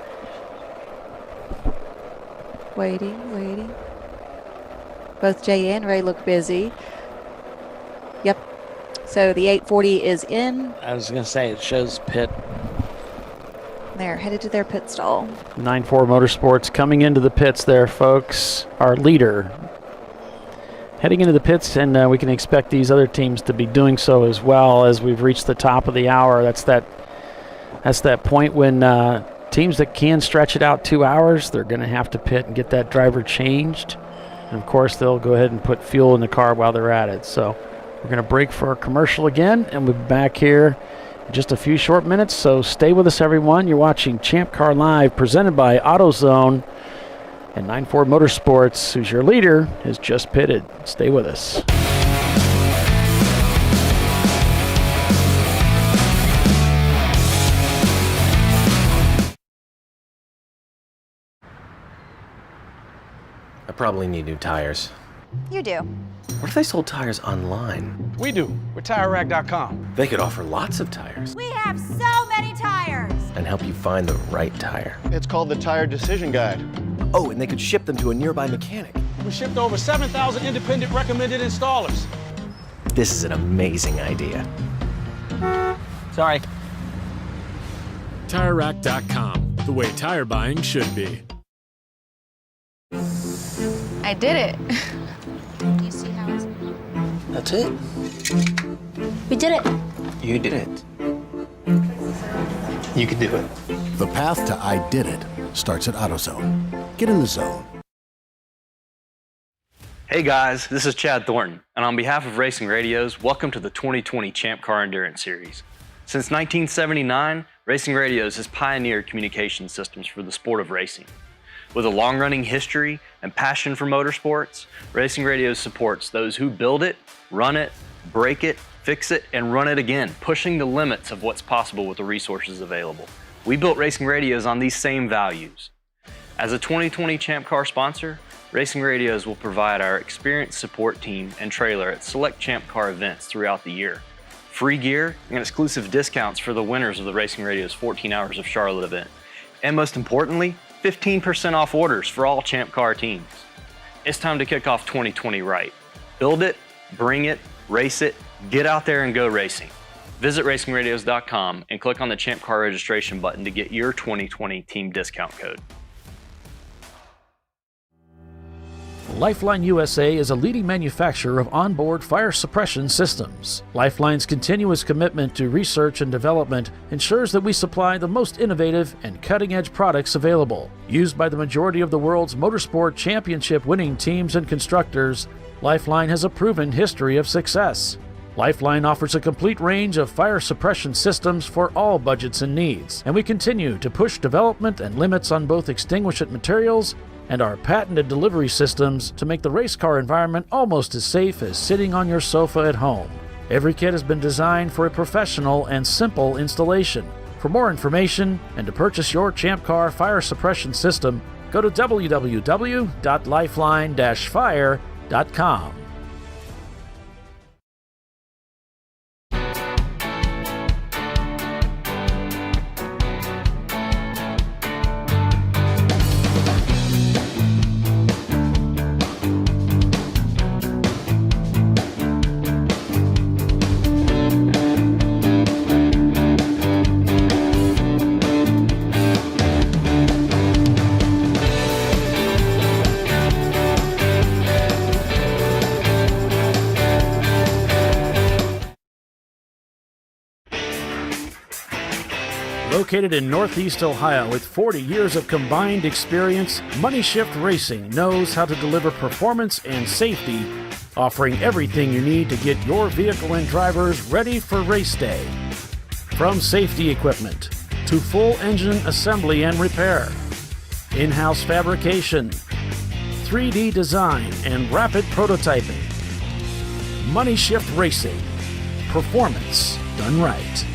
Waiting. Both Jay and Ray look busy. Yep. So the 840 is in. I was going to say, it shows pit. They're headed to their pit stall. 9-4 Motorsports coming into the pits there, folks. Our leader heading into the pits, and we can expect these other teams to be doing so as well as we've reached the top of the hour. That's that point when teams that can stretch it out 2 hours, they're going to have to pit and get that driver changed. And, of course, they'll go ahead and put fuel in the car while they're at it. So we're going to break for our commercial again, and we'll be back here in just a few short minutes. So stay with us, everyone. You're watching Champ Car Live, presented by AutoZone. And 9-4 Motorsports, who's your leader, has just pitted. Stay with us. I probably need new tires. You do. What if they sold tires online? We do. We're TireRack.com. They could offer lots of tires. We have so many tires. and help you find the right tire. It's called the Tire Decision Guide. Oh, and they could ship them to a nearby mechanic. We shipped over 7,000 independent recommended installers. This is an amazing idea. Sorry. TireRack.com, the way tire buying should be. I did it. You see how it's... That's it. We did it. You did it. You can do it. The path to I did it starts at AutoZone. Get in the zone. Hey guys, this is Chad Thornton, and on behalf of Racing Radios, welcome to the 2020 Champ Car Endurance Series. Since 1979, Racing Radios has pioneered communication systems for the sport of racing. With a long-running history and passion for motorsports, Racing Radios supports those who build it, run it, break it, fix it, and run it again, pushing the limits of what's possible with the resources available. We built Racing Radios on these same values. As a 2020 Champ Car sponsor, Racing Radios will provide our experienced support team and trailer at select Champ Car events throughout the year. Free gear and exclusive discounts for the winners of the Racing Radios 14 Hours of Charlotte event. And most importantly, 15% off orders for all Champ Car teams. It's time to kick off 2020 right. Build it, bring it, race it, get out there and go racing. Visit racingradios.com and click on the Champ Car registration button to get your 2020 team discount code. Lifeline USA is a leading manufacturer of onboard fire suppression systems. Lifeline's continuous commitment to research and development ensures that we supply the most innovative and cutting-edge products available. Used by the majority of the world's motorsport championship-winning teams and constructors, Lifeline has a proven history of success. Lifeline offers a complete range of fire suppression systems for all budgets and needs, and we continue to push development and limits on both extinguishant materials and our patented delivery systems to make the race car environment almost as safe as sitting on your sofa at home. Every kit has been designed for a professional and simple installation. For more information and to purchase your Champ Car fire suppression system, go to www.lifeline-fire.com. Located in Northeast Ohio with 40 years of combined experience, Money Shift Racing knows how to deliver performance and safety, offering everything you need to get your vehicle and drivers ready for race day. From safety equipment to full engine assembly and repair, in-house fabrication, 3D design, and rapid prototyping. Money Shift Racing. Performance done right.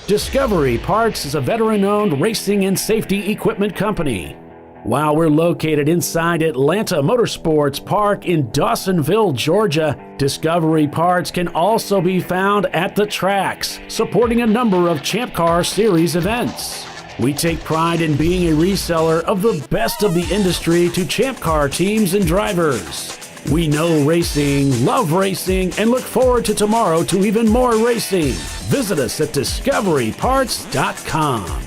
Discovery Parts is a veteran-owned racing and safety equipment company. While we're located inside Atlanta Motorsports Park in Dawsonville, Georgia, Discovery Parts can also be found at the tracks, supporting a number of Champ Car Series events. We take pride in being a reseller of the best of the industry to Champ Car teams and drivers. We know racing, love racing, and look forward to tomorrow to even more racing. Visit us at discoveryparts.com.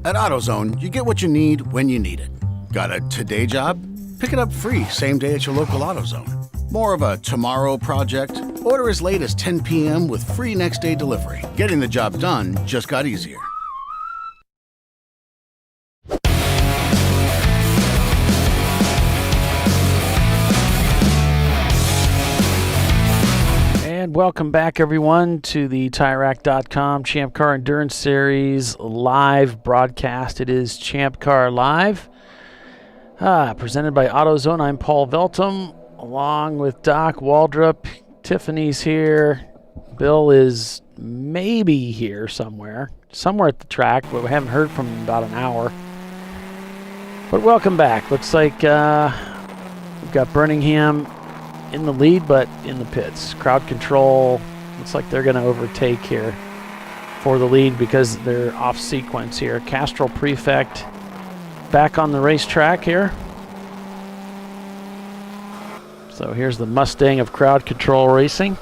At AutoZone, you get what you need when you need it. Got a today job? Pick it up free same day at your local AutoZone. More of a tomorrow project? Order as late as 10 p.m. with free next day delivery. Getting the job done just got easier. And welcome back, everyone, to the TireRack.com Champ Car Endurance Series live broadcast. It is Champ Car Live, presented by AutoZone. I'm Paul Veltum, along with Doc Waldrop. Tiffany's here. Bill is maybe here somewhere at the track, but we haven't heard from him in about an hour. But welcome back. Looks like we've got Birmingham in the lead, but in the pits. Crowd Control looks like they're going to overtake here for the lead because they're off sequence here. Castrol Prefect back on the racetrack here. So here's the Mustang of Crowd Control Racing.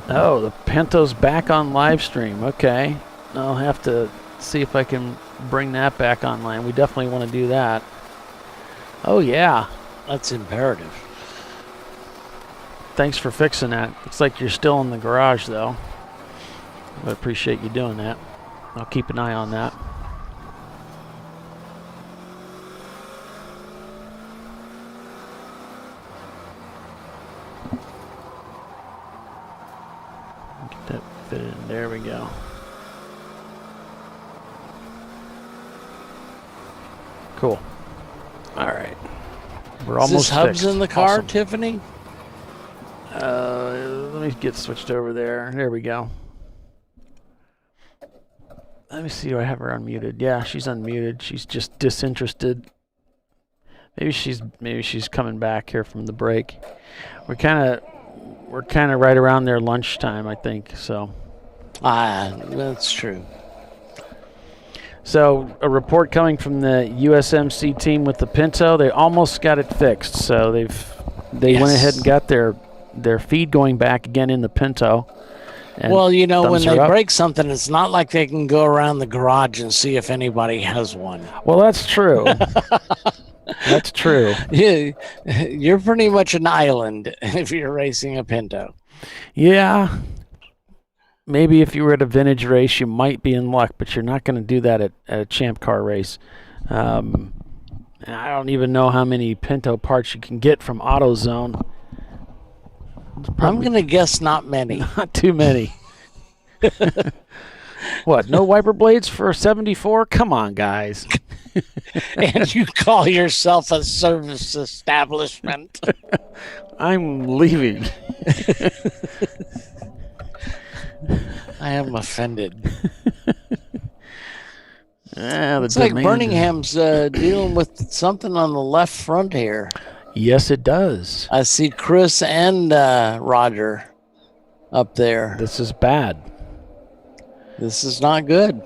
Oh, the Pinto's back on live stream. Okay. I'll have to see if I can bring that back online. We definitely want to do that. Oh, yeah. That's imperative. Thanks for fixing that. Looks like you're still in the garage, though. I appreciate you doing that. I'll keep an eye on that. Get that fitted in. There we go. Cool. All right. We're almost Is this hubs fixed. in the car, Awesome. Tiffany? Let me get switched over there. There we go. Let me see. Do I have her unmuted? Yeah, she's unmuted. She's just disinterested. Maybe she's coming back here from the break. We're kind of right around their lunchtime, I think. So. That's true. So a report coming from the USMC team with the Pinto. They almost got it fixed. So they went ahead and got their feed going back again in the Pinto. Well, you know, when they up. break something, it's not like they can go around the garage and see if anybody has one. Well, that's true. That's true. You're pretty much an island if you're racing a Pinto. Yeah. Maybe if you were at a vintage race, you might be in luck, but you're not going to do that at a Champ Car race. I don't even know how many Pinto parts you can get from AutoZone. I'm going to guess not many. Not too many. What, no wiper blades for 74? Come on, guys. And you call yourself a service establishment. I'm leaving. I am offended. It's like Birmingham's dealing with something on the left front here. Yes, it does. I see Chris and Roger up there. This is bad. This is not good.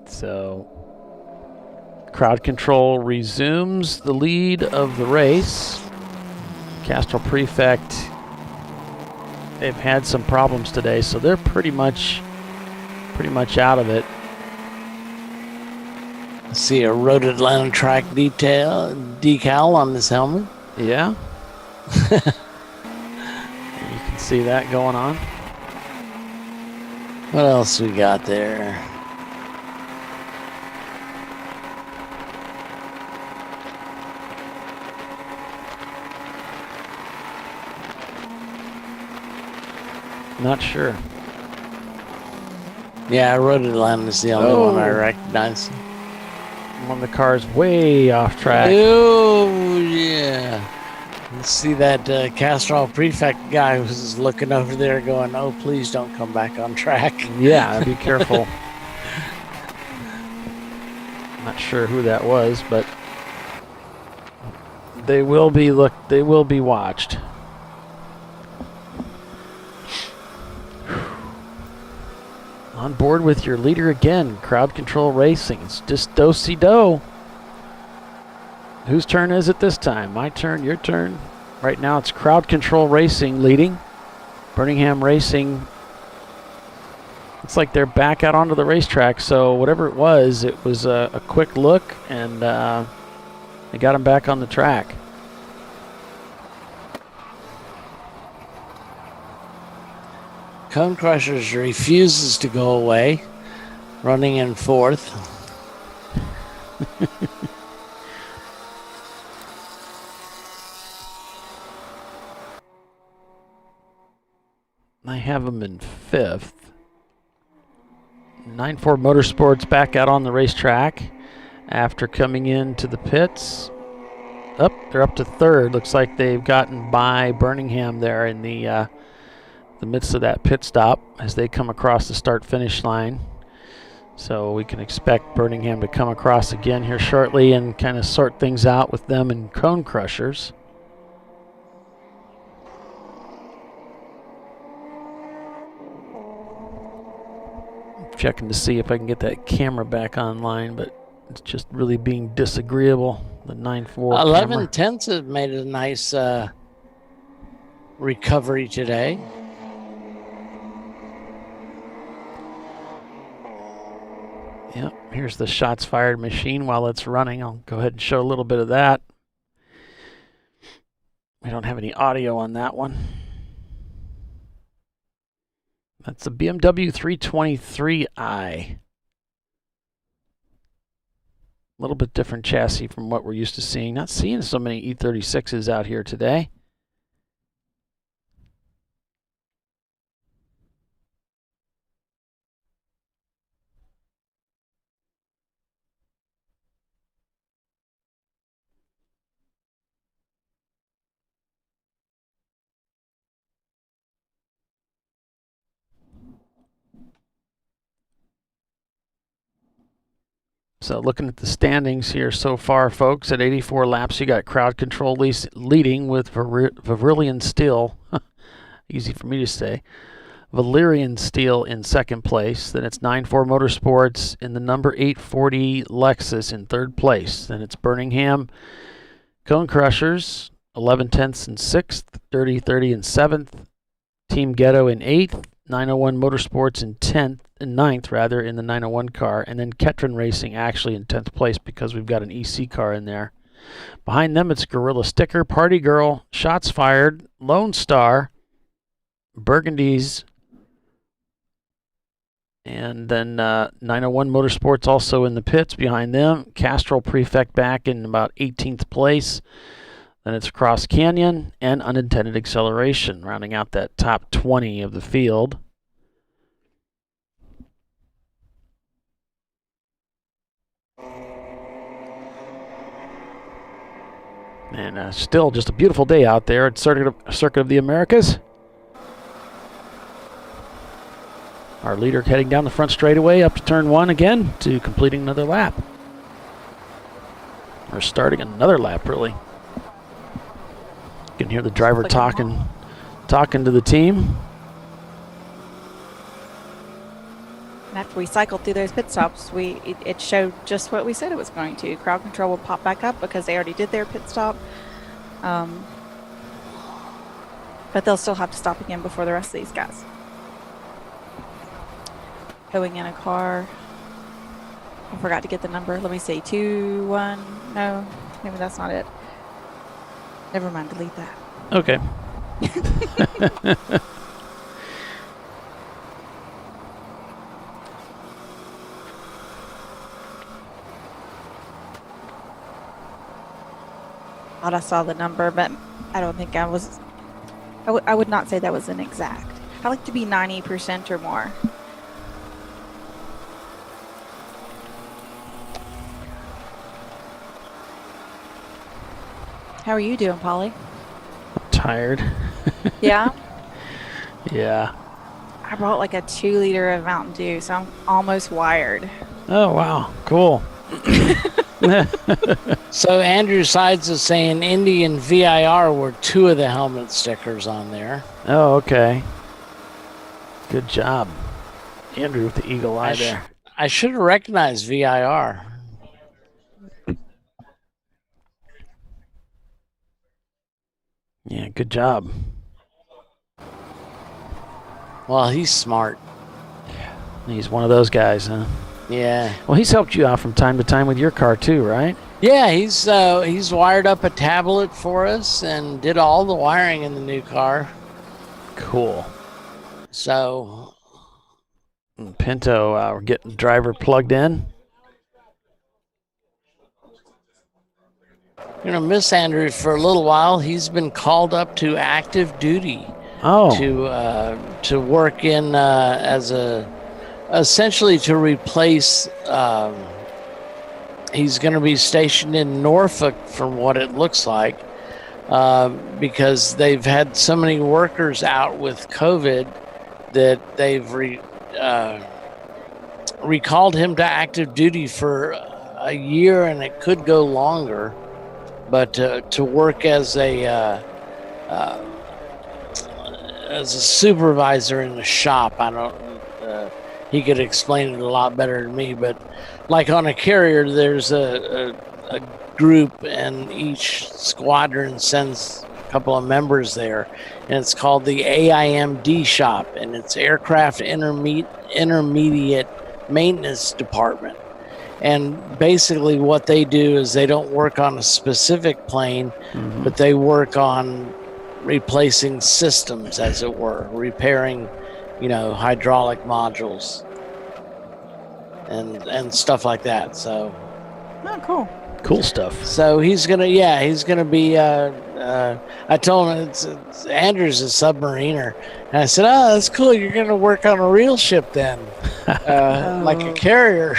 So, Crowd Control resumes the lead of the race. Castrol Prefect, they've had some problems today, so they're pretty much out of it. I see a Road Atlanta track decal on this helmet. Yeah. You can see that going on. What else we got there? Not sure. Yeah, Road Atlanta is the only one I recognize. One of the cars way off track. Oh, yeah. You see that Castrol Prefect guy was looking over there going, oh, please don't come back on track. Yeah, be careful. Not sure who that was, but they will be watched. On board with your leader again, Crowd Control Racing. It's just do-si-do. Whose turn is it this time? My turn, your turn? Right now it's Crowd Control Racing leading. Birmingham Racing, looks like they're back out onto the racetrack, so whatever it was a quick look, and they got them back on the track. Cone Crushers refuses to go away, running in fourth. I have them in fifth. 9-4 Motorsports back out on the racetrack after coming into the pits. They're up to third. Looks like they've gotten by Birmingham there in the midst of that pit stop as they come across the start-finish line. So we can expect Birmingham to come across again here shortly and kind of sort things out with them and Cone Crushers. Checking to see if I can get that camera back online, but it's just really being disagreeable. The 9.4 11 tenths have made a nice recovery today. Yep, here's the shots fired machine while it's running. I'll go ahead and show a little bit of that. We don't have any audio on that one. That's the BMW 323i. A little bit different chassis from what we're used to seeing. Not seeing so many E36s out here today. So looking at the standings here so far, folks, at 84 laps, you got Crowd Control leading with Varillion Steel. Easy for me to say. Valerian Steel in second place. Then it's 9.4 Motorsports in the number 840 Lexus in third place. Then it's Birmingham Cone Crushers, 11 tenths in sixth. Dirty 30 in seventh. Team Ghetto in eighth. 901 Motorsports in 10th, in 9th rather, in the 901 car, and then Ketron Racing actually in 10th place because we've got an EC car in there. Behind them, it's Gorilla Sticker, Party Girl, Shots Fired, Lone Star, Burgundies, and then 901 Motorsports also in the pits behind them. Castrol Prefect back in about 18th place. Then it's Cross Canyon and Unintended Acceleration, rounding out that top 20 of the field. And still just a beautiful day out there at Circuit of the Americas. Our leader heading down the front straightaway up to turn one again to completing another lap. Or starting another lap, really. You can hear the driver talking to the team. And after we cycled through those pit stops, it showed just what we said it was going to. Crowd Control will pop back up because they already did their pit stop. But they'll still have to stop again before the rest of these guys. Going in a car. I forgot to get the number. Let me see. 2, 1. No, maybe that's not it. Never mind, delete that. Okay. Thought I saw the number, but I don't think I was. I would not say that was an exact. I like to be 90% or more. How are you doing, Polly? Tired. Yeah? Yeah. I brought like a 2-liter of Mountain Dew, so I'm almost wired. Oh, wow. Cool. So Andrew Sides is saying Indy and VIR were 2 of the helmet stickers on there. Oh, okay. Good job. Andrew with the eagle eye there. I should have recognized VIR. Yeah, good job. Well, he's smart. He's one of those guys, huh? Yeah. Well, he's helped you out from time to time with your car too, right? Yeah, he's wired up a tablet for us and did all the wiring in the new car. Cool. So Pinto, we're getting the driver plugged in. You're gonna miss Andrew for a little while. He's been called up to active duty. Oh. To work in essentially to replace. He's going to be stationed in Norfolk, from what it looks like, because they've had so many workers out with COVID that they've recalled him to active duty for a year, and it could go longer. But to work as a supervisor in the shop, I don't. He could explain it a lot better than me. But like on a carrier, there's a group, and each squadron sends a couple of members there, and it's called the AIMD shop, and it's Aircraft Intermediate Maintenance Department. And basically what they do is they don't work on a specific plane, but they work on replacing systems, as it were, repairing, hydraulic modules and stuff like that. So, cool. Cool stuff. So he's gonna be. I told him it's Andrew's a submariner, and I said, "Oh, that's cool. You're gonna work on a real ship then, like a carrier."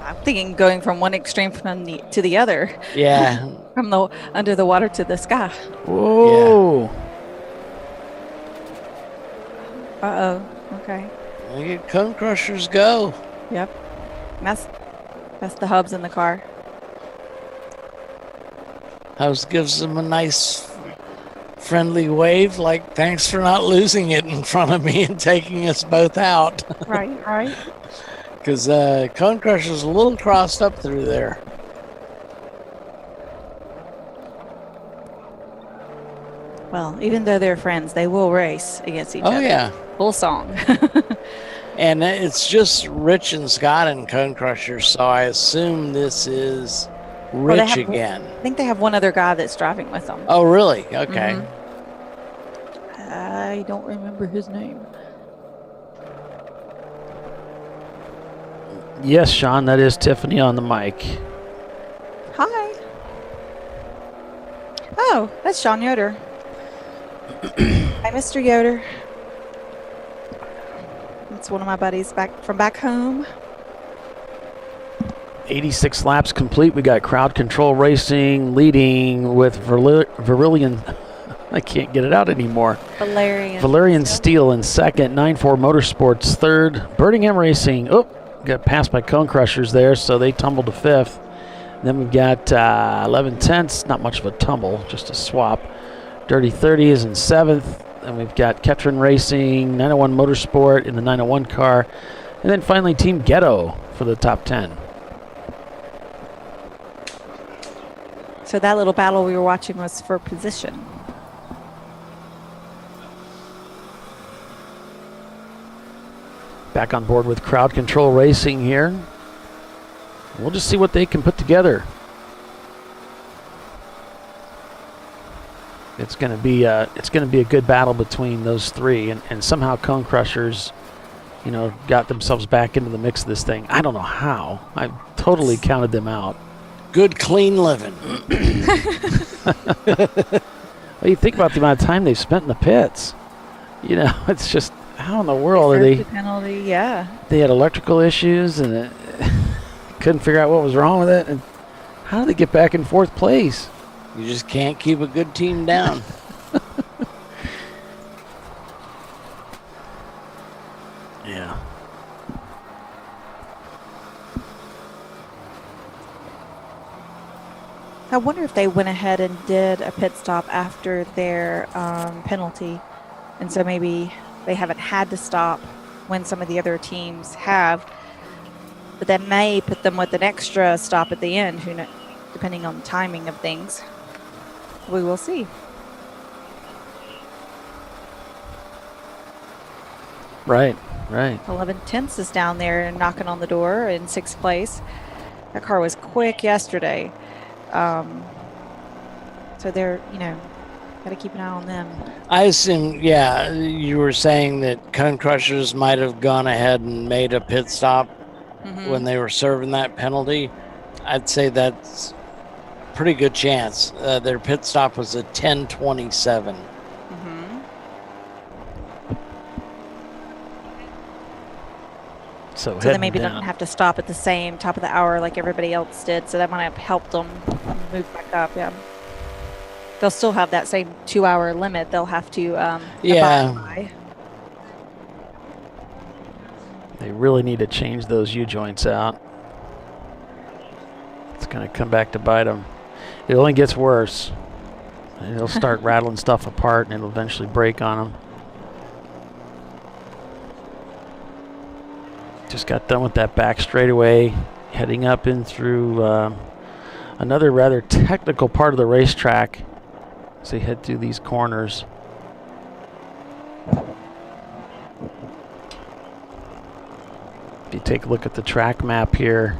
I'm thinking going from one extreme to the other. Yeah. From the under the water to the sky. Whoa. Yeah. Okay. Look at Cone Crushers go. Yep. That's the hubs in the car. Hubs gives them a nice friendly wave, like, thanks for not losing it in front of me and taking us both out. Right. Because Cone Crusher's a little crossed up through there. Well, even though they're friends, they will race against each other. Oh, yeah. Full song. And it's just Rich and Scott and Cone Crusher, so I assume this is Rich again. I think they have one other guy that's driving with them. Oh, really? Okay. I don't remember his name. Yes, Sean, that is Tiffany on the mic. Hi. Oh, that's Sean Yoder. Hi, Mr. Yoder. That's one of my buddies from back home. 86 laps complete. We got Crowd Control Racing leading with Verilion. I can't get it out anymore. Valerian Steel in second. 9-4 Motorsports third. Birmingham Racing. Got passed by Cone Crushers there, so they tumbled to fifth. Then we've got 11 tenths. Not much of a tumble, just a swap. Dirty 30 is in seventh. And we've got Ketron Racing, 901 Motorsport in the 901 car. And then finally Team Ghetto for the top 10. So that little battle we were watching was for position. Back on board with Crowd Control Racing here. We'll just see what they can put together. It's going to be a good battle between those three, and somehow Cone Crushers, got themselves back into the mix of this thing. I don't know how. I totally counted them out. Good, clean living. Well, you think about the amount of time they've spent in the pits. It's just, how in the world are they? The penalty, yeah. They had electrical issues and couldn't figure out what was wrong with it. And how did they get back in fourth place? You just can't keep a good team down. Yeah. I wonder if they went ahead and did a pit stop after their penalty. And so maybe they haven't had to stop when some of the other teams have. But that may put them with an extra stop at the end, who knows, depending on the timing of things. We will see. Right. 11 tenths is down there and knocking on the door in sixth place. That car was quick yesterday. So they're, got to keep an eye on them. I assume, you were saying that Cone Crushers might have gone ahead and made a pit stop when they were serving that penalty. I'd say that's pretty good chance. Their pit stop was at 10:27. So they maybe don't have to stop at the same top of the hour like everybody else did. So that might have helped them move back up. Yeah. They'll still have that same 2-hour limit. They'll have to abide by. They really need to change those U-joints out. It's going to come back to bite them. It only gets worse. It'll start rattling stuff apart, and it'll eventually break on them. Just got done with that back straightaway, heading up in through another rather technical part of the racetrack as they head through these corners. If you take a look at the track map here,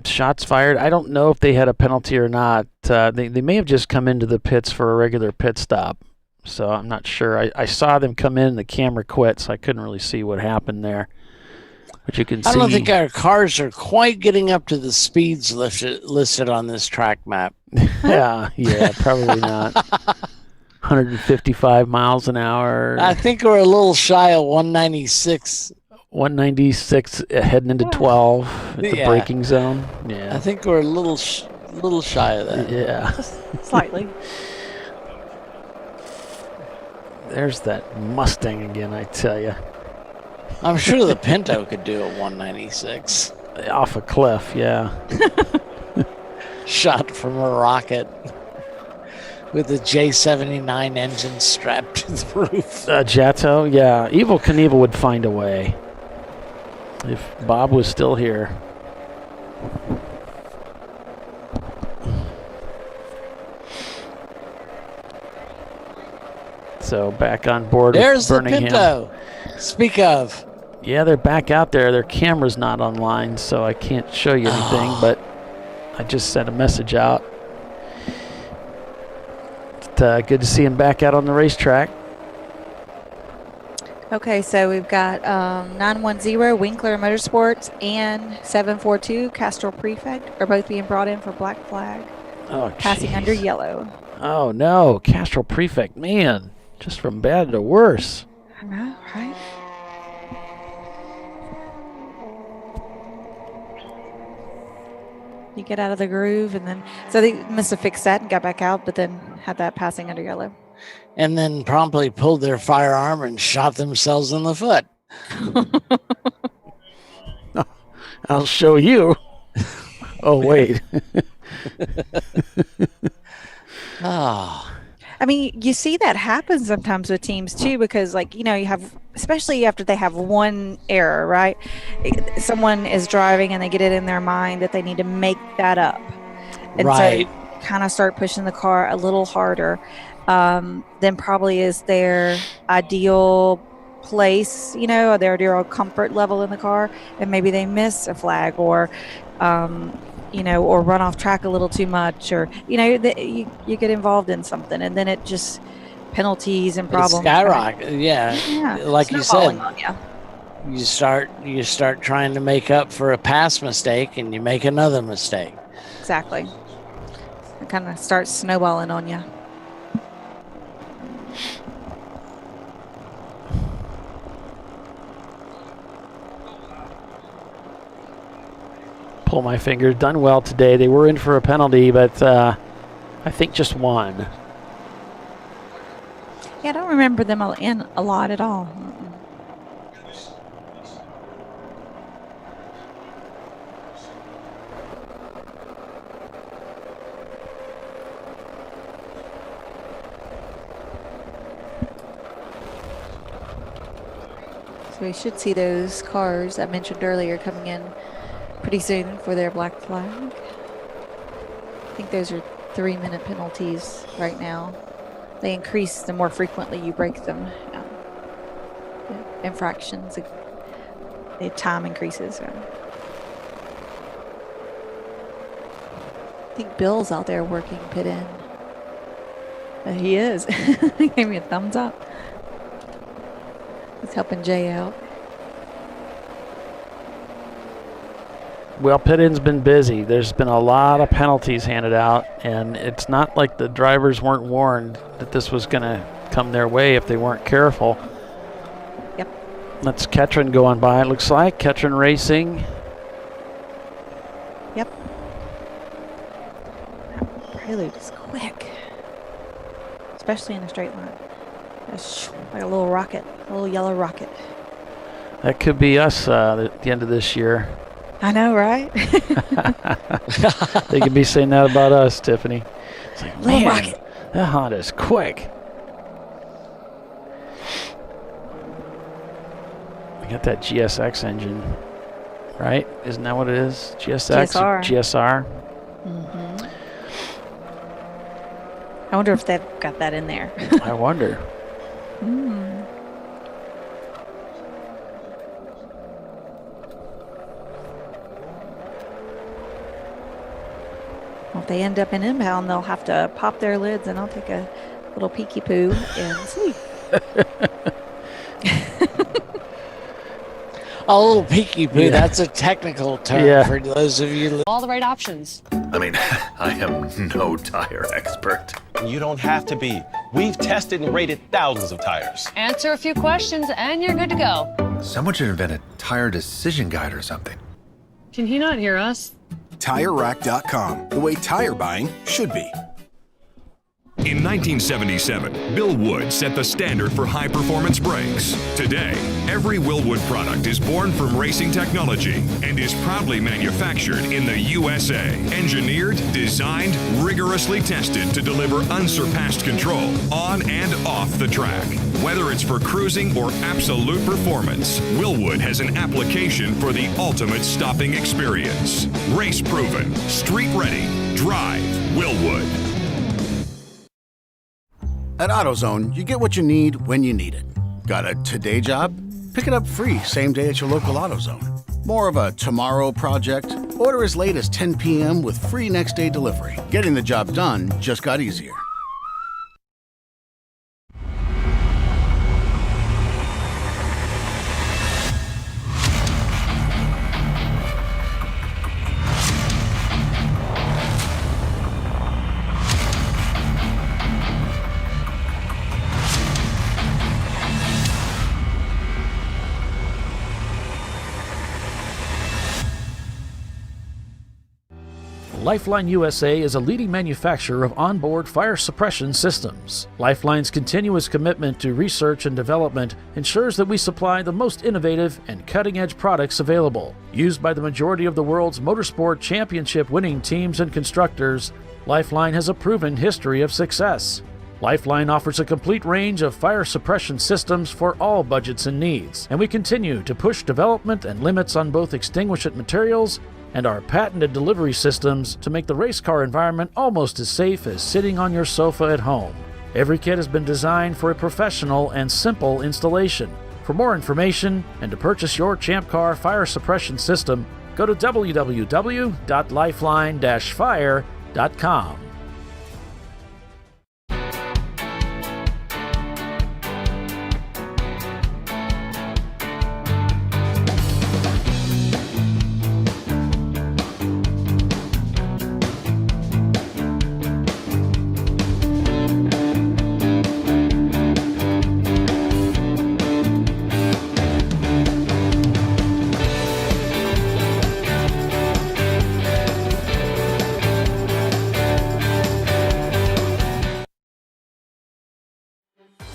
shots fired. I don't know if they had a penalty or not. They may have just come into the pits for a regular pit stop, so I'm not sure. I saw them come in and the camera quit, so I couldn't really see what happened there. But you can see. I don't think our cars are quite getting up to the speeds listed on this track map. yeah, probably not. 155 miles an hour. I think we're a little shy of 196. 196 heading into 12 at the braking zone. Yeah, I think we're a little shy of that. Yeah, slightly. There's that Mustang again, I tell you. I'm sure the Pinto could do a 196. Off a cliff, yeah. Shot from a rocket with the J79 engine strapped to the roof. Jato, yeah. Evel Knievel would find a way if Bob was still here. So back on board There's with Birmingham. The Pinto. Speak of. Yeah, they're back out there. Their camera's not online, so I can't show you anything, but I just sent a message out. It's good to see him back out on the racetrack. Okay, so we've got 910 Winkler Motorsports and 742 Castrol Prefect are both being brought in for black flag. Oh, passing geez. under yellow. Oh, no. Castrol Prefect, man. Just from bad to worse. I know, right? You get out of the groove, and then so they must have fixed that and got back out, but then had that passing under yellow. And then promptly pulled their firearm and shot themselves in the foot. I'll show you. Oh, wait. Oh. I mean, you see that happen sometimes with teams too, because like, you know, you have, especially after they have one error, right? Someone is driving and they get it in their mind that they need to make that up. And right. so kind of start pushing the car a little harder than probably is their ideal place, you know, their ideal comfort level in the car. And maybe they miss a flag or, you know, or run off track a little too much, or, you know, you get involved in something, and then it just penalties and problems. Skyrocket, yeah. Like you said, you start trying to make up for a past mistake, and you make another mistake. Exactly. It kind of starts snowballing on you. Pull my fingers. Done well today. They were in for a penalty, but I think just one. Yeah, I don't remember them in a lot at all. So we should see those cars I mentioned earlier coming in pretty soon for their black flag. I think those are 3-minute penalties right now. They increase the more frequently you break them. Infractions, the time increases. I think Bill's out there working pit in. He is. He gave me a thumbs up. He's helping Jay out. Well, pit-in's been busy. There's been a lot of penalties handed out, and it's not like the drivers weren't warned that this was going to come their way if they weren't careful. Yep. Let's Ketron go on by, it looks like. Ketron Racing. Yep. That prelude is quick, especially in a straight line. It's like a little rocket, a little yellow rocket. That could be us at the end of this year. I know, right? They could be saying that about us, Tiffany. It's like, Little man, rocket. that Honda's quick. We got that GSX engine, right? Isn't that what it is? GSX? GSR. GSR. Mm-hmm. I wonder if they've got that in there. I wonder. Well, if they end up in inbound, they'll have to pop their lids, and I'll take a little peeky poo and see. A little peeky poo. Yeah. That's a technical term for those of you. All the right options. I mean, I am no tire expert. You don't have to be. We've tested and rated thousands of tires. Answer a few questions and you're good to go. Someone should invent a tire decision guide or something. Can he not hear us? TireRack.com, the way tire buying should be. In 1977, Bill Wood set the standard for high-performance brakes. Today, every Willwood product is born from racing technology and is proudly manufactured in the USA. Engineered, designed, rigorously tested to deliver unsurpassed control on and off the track. Whether it's for cruising or absolute performance, Willwood has an application for the ultimate stopping experience. Race-proven, street-ready, drive Willwood. At AutoZone, you get what you need when you need it. Got a today job? Pick it up free same day at your local AutoZone. More of a tomorrow project? Order as late as 10 p.m. with free next day delivery. Getting the job done just got easier. Lifeline USA is a leading manufacturer of onboard fire suppression systems. Lifeline's continuous commitment to research and development ensures that we supply the most innovative and cutting-edge products available. Used by the majority of the world's motorsport championship-winning teams and constructors, Lifeline has a proven history of success. Lifeline offers a complete range of fire suppression systems for all budgets and needs, and we continue to push development and limits on both extinguishant materials and our patented delivery systems to make the race car environment almost as safe as sitting on your sofa at home. Every kit has been designed for a professional and simple installation. For more information and to purchase your Champ Car fire suppression system, go to www.lifeline-fire.com.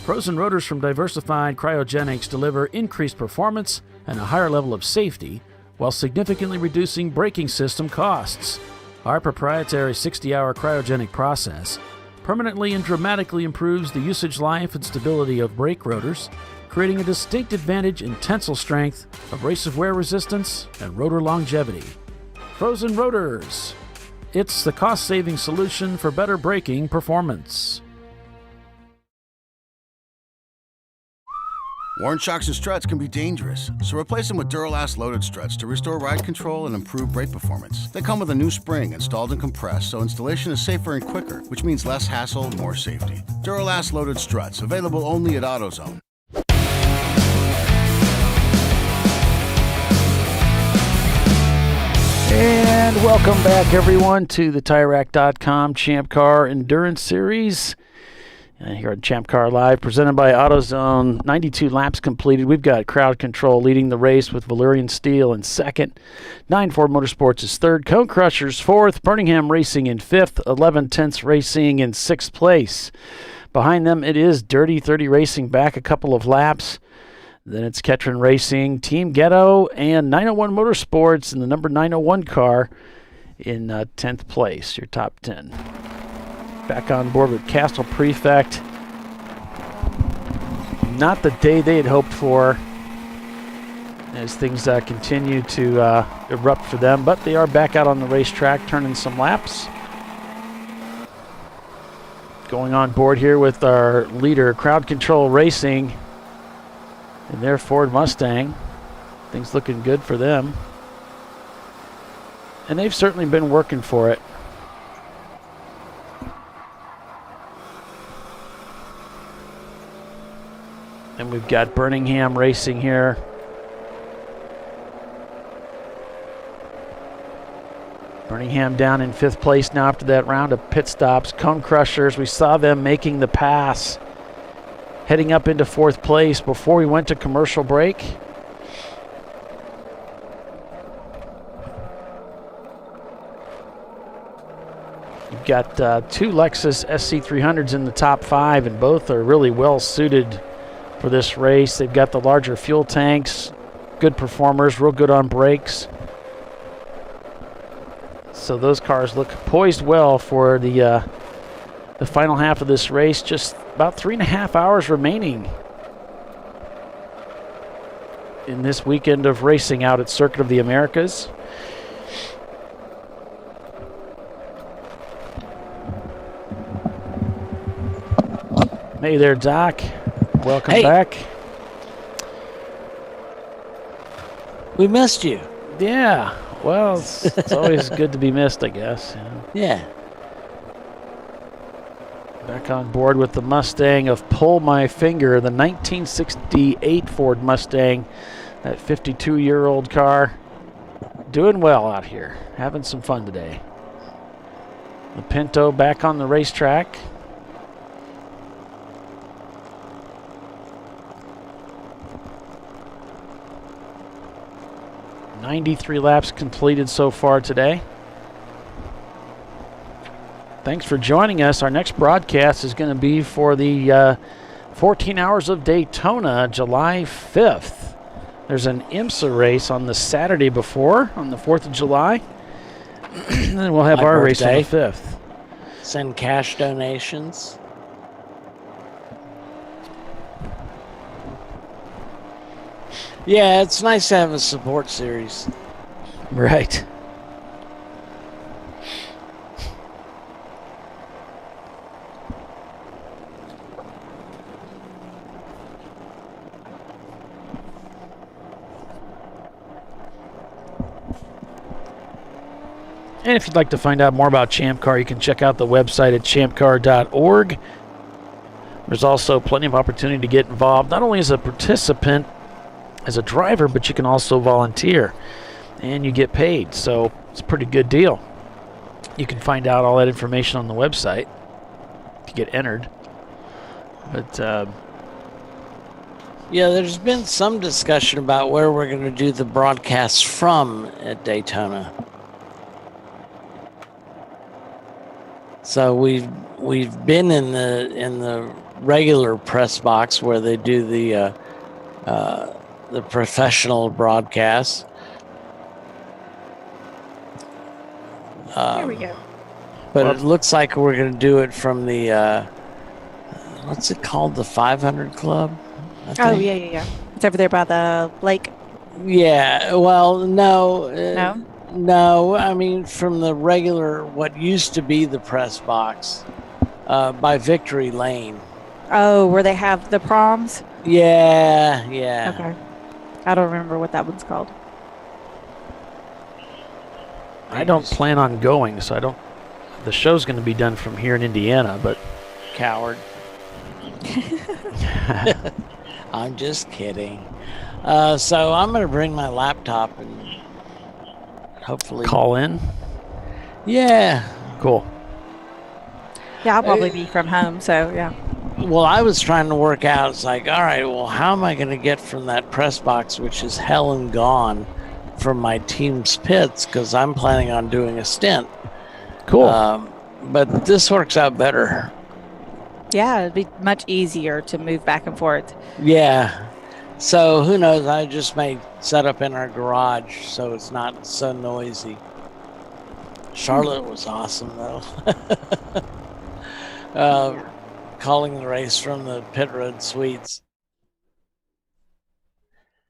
Frozen rotors from Diversified Cryogenics deliver increased performance and a higher level of safety while significantly reducing braking system costs. Our proprietary 60-hour cryogenic process permanently and dramatically improves the usage life and stability of brake rotors, creating a distinct advantage in tensile strength, abrasive wear resistance, and rotor longevity. Frozen rotors. It's the cost-saving solution for better braking performance. Worn shocks and struts can be dangerous, so replace them with Duralast loaded struts to restore ride control and improve brake performance. They come with a new spring installed and compressed, so installation is safer and quicker, which means less hassle, more safety. Duralast loaded struts, available only at AutoZone. And welcome back, everyone, to the TireRack.com Champ Car Endurance Series. Here on ChampCar.Live, presented by AutoZone. 92 laps completed. We've got Crowd Control leading the race with Valerian Steel in second. 9-4 Motorsports is third. Cone Crushers fourth. Birmingham Racing in fifth. 11 Tenths Racing in sixth place. Behind them, it is Dirty 30 Racing back a couple of laps. Then it's Ketron Racing, Team Ghetto, and 901 Motorsports in the number 901 car in 10th place, your top 10. Back on board with Castle Prefect. Not the day they had hoped for as things continue to erupt for them, but they are back out on the racetrack turning some laps. Going on board here with our leader, Crowd Control Racing, and their Ford Mustang. Things looking good for them. And they've certainly been working for it. And we've got Birmingham Racing here. Birmingham down in 5th place now after that round of pit stops. Cone Crushers, we saw them making the pass, heading up into 4th place before we went to commercial break. You've got 2 Lexus SC300s in the top 5, and both are really well suited for this race. They've got the larger fuel tanks, good performers, real good on brakes. So those cars look poised well for the final half of this race. Just about 3.5 hours remaining in this weekend of racing out at Circuit of the Americas. Hey there, Doc. Welcome back. We missed you. Yeah. Well, it's always good to be missed, I guess. Yeah. Back on board with the Mustang of Pull My Finger, the 1968 Ford Mustang, that 52-year-old car. Doing well out here, having some fun today. The Pinto back on the racetrack. .93 laps completed so far today. Thanks for joining us. Our next broadcast is going to be for the 14 Hours of Daytona, July 5th. There's an IMSA race on the Saturday before, on the 4th of July. And then we'll have our race on the 5th. Send cash donations. Yeah, it's nice to have a support series. Right. And if you'd like to find out more about Champ Car, you can check out the website at ChampCar.Org. There's also plenty of opportunity to get involved, not only as a participant, as a driver, but you can also volunteer and you get paid, so it's a pretty good deal. You can find out all that information on the website to get entered. But yeah, there's been some discussion about where we're going to do the broadcasts from at Daytona. So we've been in the regular press box where they do the professional broadcasts. There we go. But it looks like we're going to do it from the, what's it called? The 500 Club? Oh, yeah. It's over there by the lake. Yeah, well, no. No? No, I mean from the regular, what used to be the press box by Victory Lane. Oh, where they have the proms? Yeah. Okay. I don't remember what that one's called. I don't plan on going, so I don't. The show's going to be done from here in Indiana, but coward. I'm just kidding. So I'm going to bring my laptop and hopefully call in. Yeah. Cool. Yeah, I'll probably be from home, so yeah. Well, I was trying to work out. It's like, all right, well, how am I going to get from that press box, which is hell and gone, from my team's pits? Because I'm planning on doing a stint. Cool. But this works out better. Yeah, it'd be much easier to move back and forth. Yeah. So who knows? I just may set up in our garage so it's not so noisy. Charlotte was awesome though. Calling the race from the pit road suites.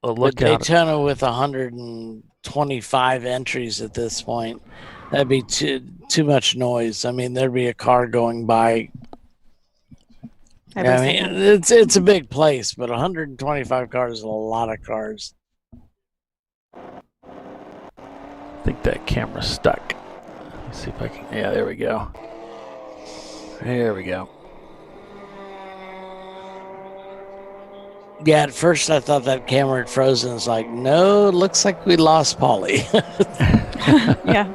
Look But out. Daytona with 125 entries at this point, that'd be too much noise. I mean, there'd be a car going by. I mean, it's a big place, but 125 cars is a lot of cars. I think that camera's stuck. Let's see if I can. Yeah, there we go. There we go. Yeah, at first I thought that camera had frozen. It's like, no, it looks like we lost Paulie. Yeah.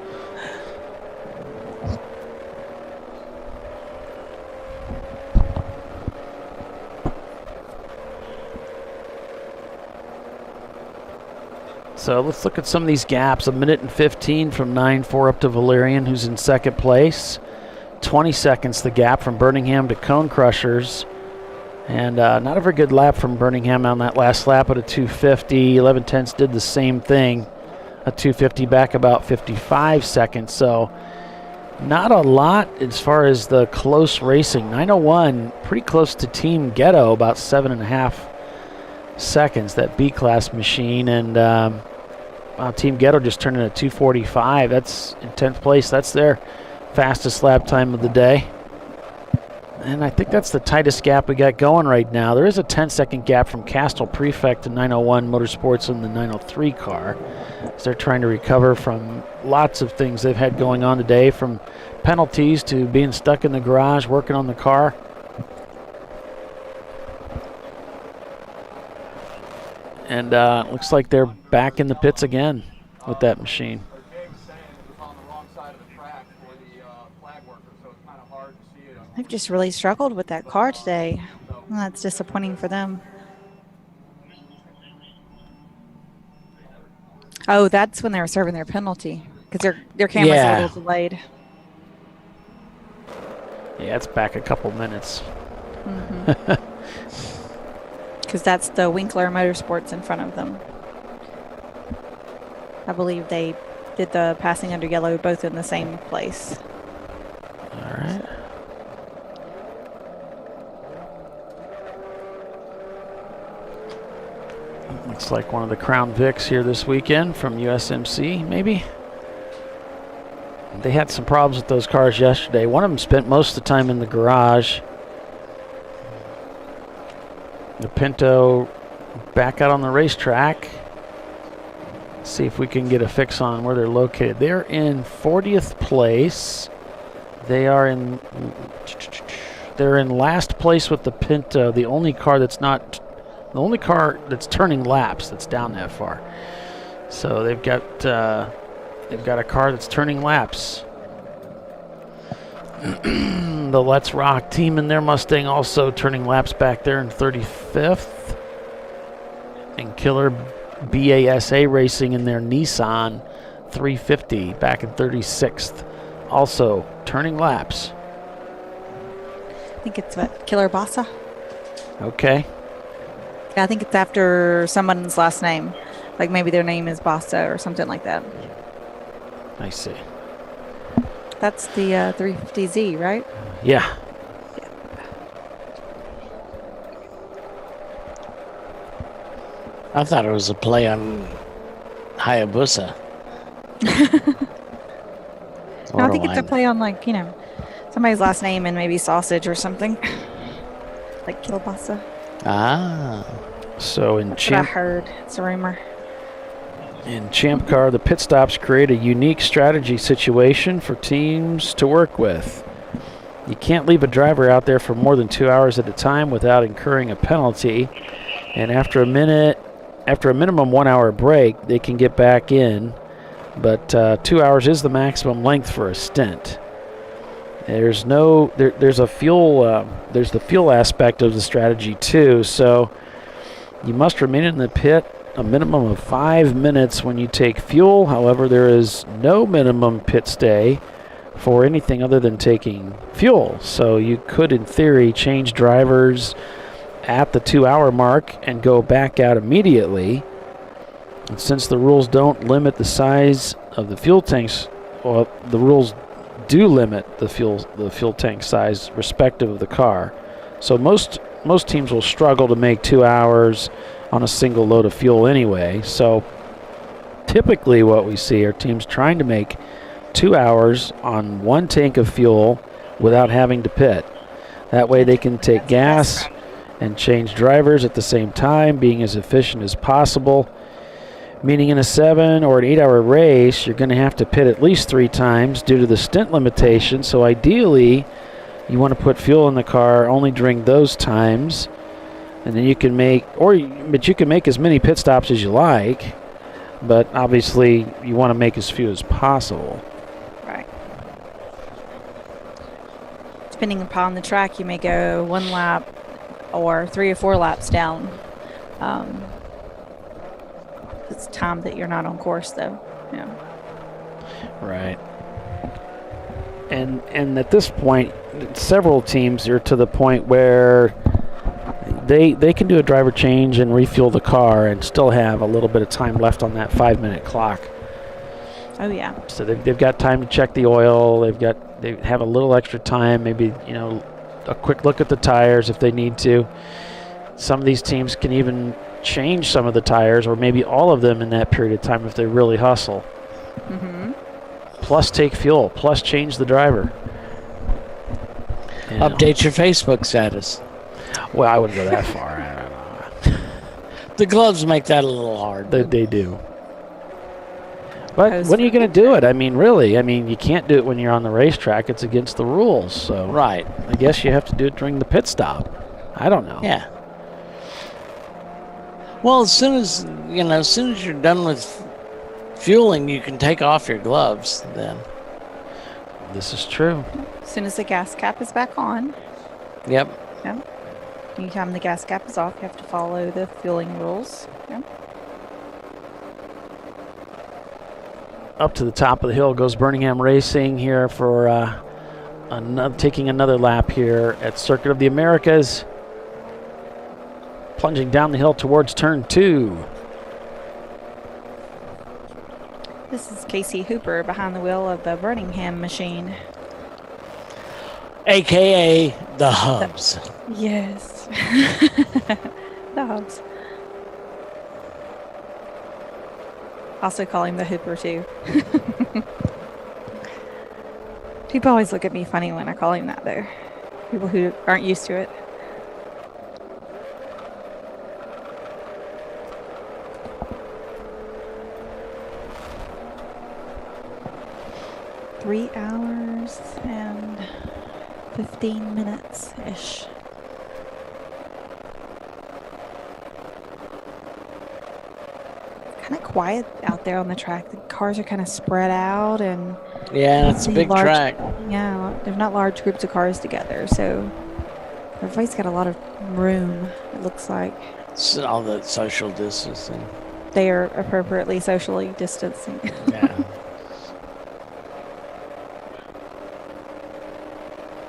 So let's look at some of these gaps. 1:15 from 9-4 up to Valerian, who's in second place. 20 seconds the gap from Birmingham to Cone Crushers. And not a very good lap from Birmingham on that last lap at a 250. 11 tenths did the same thing. A 250 back about 55 seconds. So not a lot as far as the close racing. 901 pretty close to Team Ghetto, about 7.5 seconds, that B-class machine. And Team Ghetto just turned in a 245. That's in 10th place. That's their fastest lap time of the day. And I think that's the tightest gap we got going right now. There is a 10-second gap from Castle Prefect to 901 Motorsports in the 903 car, as they're trying to recover from lots of things they've had going on today, from penalties to being stuck in the garage working on the car. And looks like they're back in the pits again with that machine. They've just really struggled with that car today. Well, that's disappointing for them. Oh, that's when they were serving their penalty, because their camera's a little delayed. Yeah, it's back a couple minutes. Because that's the Winkler Motorsports in front of them. I believe they did the passing under yellow both in the same place. All right. Looks like one of the Crown Vics here this weekend from USMC, maybe. They had some problems with those cars yesterday. One of them spent most of the time in the garage. The Pinto back out on the racetrack. Let's see if we can get a fix on where they're located. They're in 40th place. They're in last place with the Pinto, the only car that's turning laps that's down that far. So they've got a car that's turning laps. The Let's Rock team in their Mustang also turning laps back there in 35th. And Killer BASA Racing in their Nissan 350 back in 36th. Also turning laps. I think it's Killer Bassa. Okay. Yeah, I think it's after someone's last name. Like maybe their name is Bassa or something like that. I see. That's the 350Z, right? Yeah. I thought it was a play on Hayabusa. No, I think it's a play on, like, somebody's last name and maybe sausage or something. Like kielbasa. Ah. So in That's what I heard. It's a rumor. In Champ Car, the pit stops create a unique strategy situation for teams to work with. You can't leave a driver out there for more than 2 hours at a time without incurring a penalty. And after a minimum 1 hour break, they can get back in. But 2 hours is the maximum length for a stint. There's the fuel aspect of the strategy too. So you must remain in the pit a minimum of 5 minutes when you take fuel. However, there is no minimum pit stay for anything other than taking fuel. So you could, in theory, change drivers at the 2-hour mark and go back out immediately. And since the rules don't limit the size of the fuel tanks, well, the rules do limit the fuel tank size respective of the car. So most teams will struggle to make 2 hours on a single load of fuel anyway. So typically what we see are teams trying to make 2 hours on one tank of fuel without having to pit. That way they can take gas and change drivers at the same time, being as efficient as possible. Meaning in a 7 or an 8-hour race, you're going to have to pit at least 3 times due to the stint limitation. So ideally, you want to put fuel in the car only during those times, and then you can make, but you can make as many pit stops as you like. But obviously, you want to make as few as possible. Right. Depending upon the track, you may go 1 lap or 3 or 4 laps down. It's time that you're not on course, though. Yeah. Right. And at this point, several teams are to the point where they can do a driver change and refuel the car and still have a little bit of time left on that 5-minute clock. Oh yeah. So they've got time to check the oil. They have a little extra time. Maybe a quick look at the tires if they need to. Some of these teams can even change some of the tires, or maybe all of them in that period of time if they really hustle. Mm-hmm. Plus take fuel, plus change the driver. Update your Facebook status. Well, I wouldn't go that far. I don't know. The gloves make that a little hard. They do. But when are you going to do it? I mean, really, you can't do it when you're on the racetrack. It's against the rules. So right. I guess you have to do it during the pit stop. I don't know. Yeah. Well, as soon as you're done with fueling, you can take off your gloves then. This is true. As soon as the gas cap is back on. Yep. Yep. Anytime the gas cap is off, you have to follow the fueling rules. Yep. Up to the top of the hill goes Birmingham Racing here for taking another lap here at Circuit of the Americas. Plunging down the hill towards turn 2. This is Casey Hooper behind the wheel of the Birmingham machine. AKA the Hubs. Yes. The Hubs. Also call him the Hooper too. People always look at me funny when I call him that though. People who aren't used to it. Three hours and 15 minutes-ish. Kind of quiet out there on the track. The cars are kind of spread out, and yeah, it's a big track. Yeah, there's not large groups of cars together, so everybody's got a lot of room. It looks like it's all the social distancing. They are appropriately socially distancing. Yeah.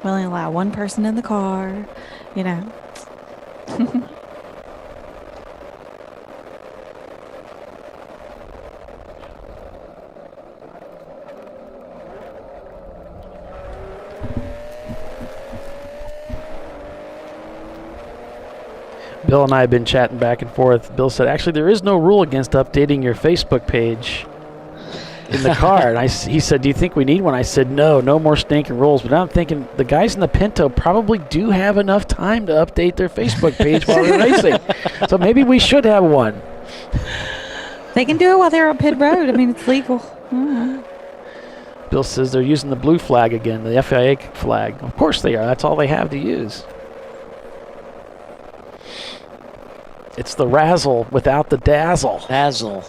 We only allow one person in the car, Bill and I have been chatting back and forth. Bill said, actually, there is no rule against updating your Facebook page in the car. And he said, do you think we need one? I said, no more stinking rules. But I'm thinking the guys in the Pinto probably do have enough time to update their Facebook page while they're racing. So maybe we should have one. They can do it while they're on pit road. It's legal. Mm-hmm. Bill says they're using the blue flag again, the FIA flag. Of course they are. That's all they have to use. It's the razzle without the dazzle. Dazzle.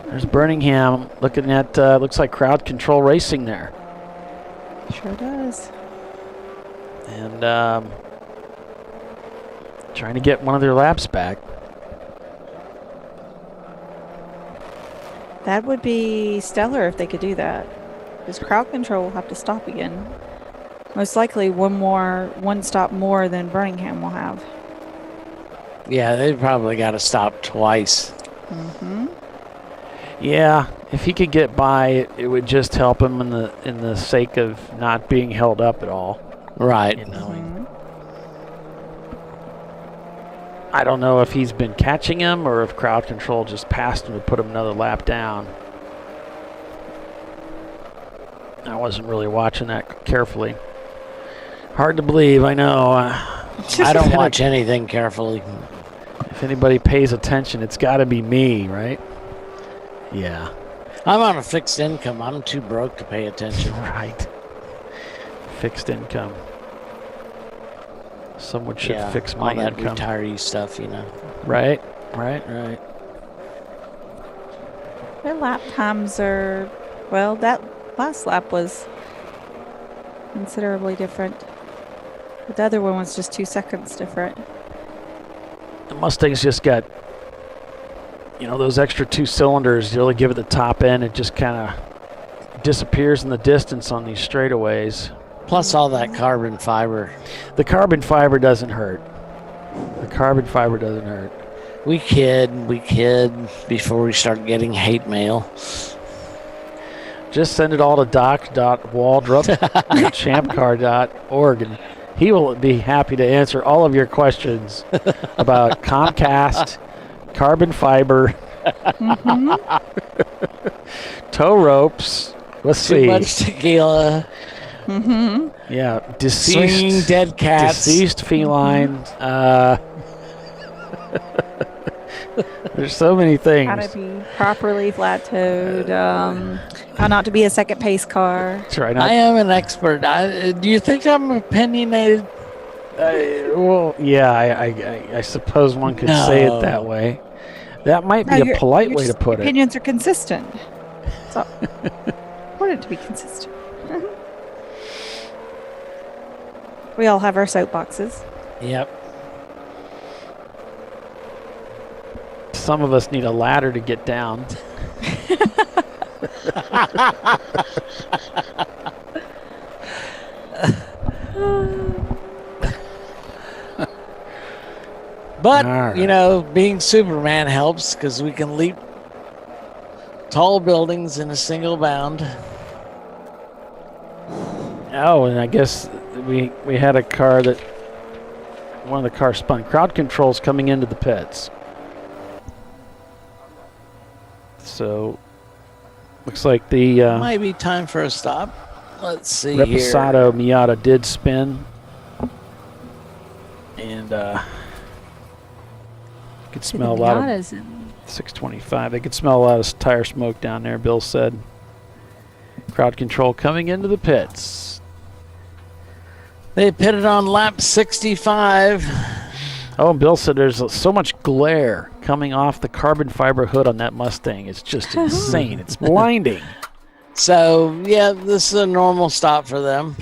There's Birmingham looking at, looks like crowd control racing there. Sure does. And trying to get one of their laps back. That would be stellar if they could do that. Because crowd control will have to stop again. Most likely one stop more than Birmingham will have. Yeah, they probably got to stop twice. Mm-hmm. Yeah, if he could get by, it would just help him in the sake of not being held up at all. Right. You know. I don't know if he's been catching him or if crowd control just passed him to put him another lap down. I wasn't really watching that carefully. Hard to believe, I know. I don't watch anything carefully. If anybody pays attention, it's got to be me, right? Yeah. I'm on a fixed income. I'm too broke to pay attention. Right. Fixed income. Someone should fix my all that income. retiree stuff, you know. Right. Their lap times are, well, that last lap was considerably different. But the other one was just 2 seconds different. The Mustang's just got, those extra 2 cylinders. You really give it the top end, it just kind of disappears in the distance on these straightaways. Plus all that carbon fiber. The carbon fiber doesn't hurt. We kid before we start getting hate mail. Just send it all to doc.waldrop at ChampCar.org, and he will be happy to answer all of your questions about Comcast, carbon fiber, tow ropes. Let's see. Too much tequila. Mm-hmm. Yeah, Swinging dead cats. Deceased feline. There's so many things. How to be properly flat-toed. How not to be a second pace car. That's right. I am an expert. Do you think I'm opinionated? Well, yeah, I suppose one could say it that way. That might be a polite way to put it. Opinions are consistent. So important to be consistent. We all have our soapboxes. Yep. Some of us need a ladder to get down. But, being Superman helps because we can leap tall buildings in a single bound. Oh, and I guess we had a car that one of the cars spun. Crowd control's coming into the pits. So looks like the might be time for a stop. Let's see here. Reposado Miata did spin, and you could smell a lot of 625. They could smell a lot of tire smoke down there. Bill said. Crowd control coming into the pits. They pitted on lap 65. Oh, Bill said there's so much glare coming off the carbon fiber hood on that Mustang. It's just insane. It's blinding. So, yeah, this is a normal stop for them.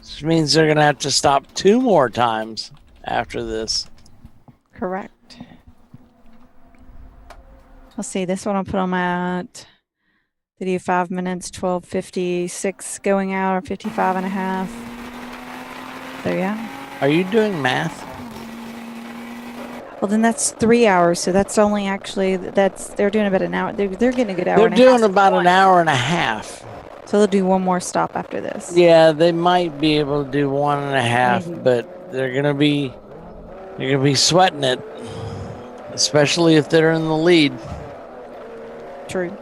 Which means they're going to have to stop 2 more times after this. Correct. Let's see. This one I'll put on my... They do 5 minutes, 12:56 going out, or 55 and a half. So, yeah. Are you doing math? Well, then that's 3 hours. So that's only actually, they're doing about an hour. They're getting a good hour. They're and a half. doing about an hour and a half. So they'll do one more stop after this. Yeah, they might be able to do 1.5, but they're gonna be sweating it, especially if they're in the lead. True.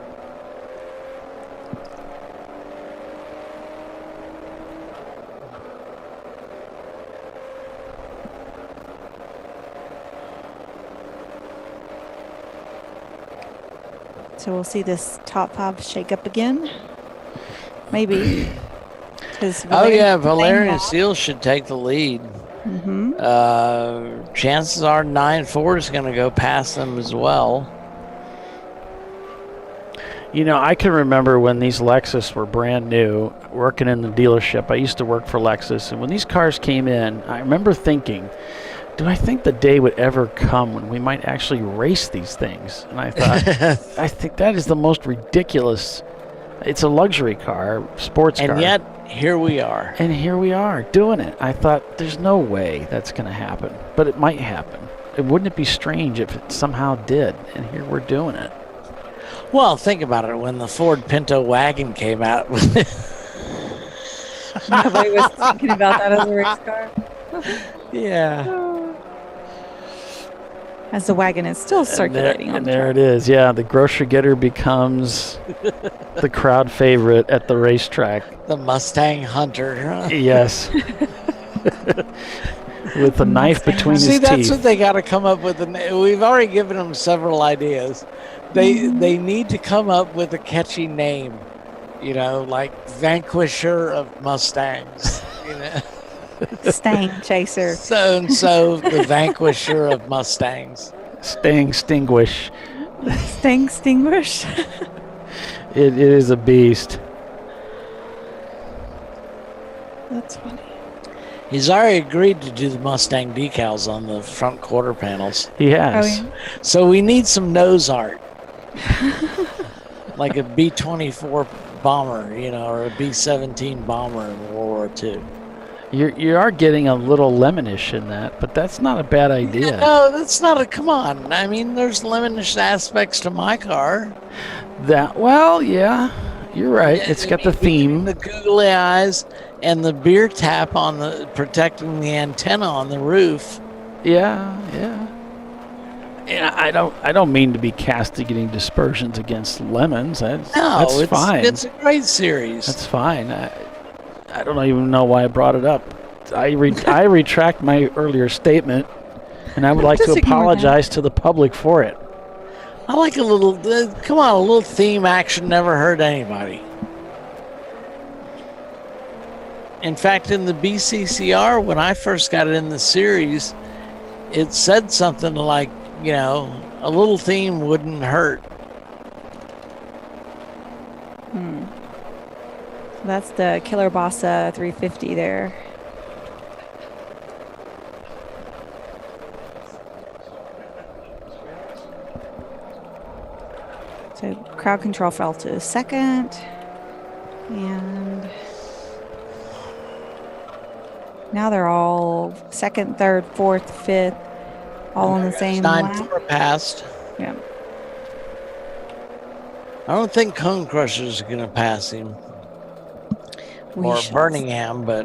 So we'll see this top 5 shake up again. Maybe. Valerian Seal should take the lead. Mm-hmm. Chances are 9.4 is going to go past them as well. I can remember when these Lexus were brand new, working in the dealership. I used to work for Lexus, and when these cars came in, I remember thinking, do I think the day would ever come when we might actually race these things? And I thought, I think that is the most ridiculous. It's a luxury car, sports car. And yet, here we are. And here we are doing it. I thought there's no way that's going to happen, but it might happen. Wouldn't it be strange if it somehow did? And here we're doing it. Well, think about it. When the Ford Pinto wagon came out, nobody was thinking about that as a race car. Yeah. As the wagon is still circulating on the there track. it is. Yeah, the grocery getter becomes the crowd favorite at the racetrack. The Mustang Hunter. Yes. With a knife between his teeth. See, that's what they got to come up with. We've already given them several ideas. They need to come up with a catchy name, you know, like Vanquisher of Mustangs, you know. Stang Chaser. So the Vanquisher of Mustangs. Stinguish. Extinguish. It is a beast. That's funny. He's already agreed to do the Mustang decals on the front quarter panels. He has. Oh, yeah. So we need some nose art. Like a B-24 bomber, you know, or a B-17 bomber in World War II. You are getting a little lemonish in that, but that's not a bad idea. No, that's not a, come on. I mean, there's lemonish aspects to my car. Well, yeah, you're right. It's got the theme. The googly eyes and the beer tap on the, protecting the antenna on the roof. Yeah. I don't mean to be castigating dispersions against lemons. That's fine. It's a great series. That's fine. I don't even know why I brought it up. I retract my earlier statement, and I would like to apologize to the public for it. I like a little, come on, a little theme action never hurt anybody. In fact, in the BCCR, when I first got it in the series, it said something like, you know, a little theme wouldn't hurt. That's the Killer Bossa 350 there. So crowd control fell to second. And now they're all second, third, fourth, fifth, all on the same lap. 9-4 passed. Yeah. I don't think Cone Crusher's going to pass him. Or Birmingham, but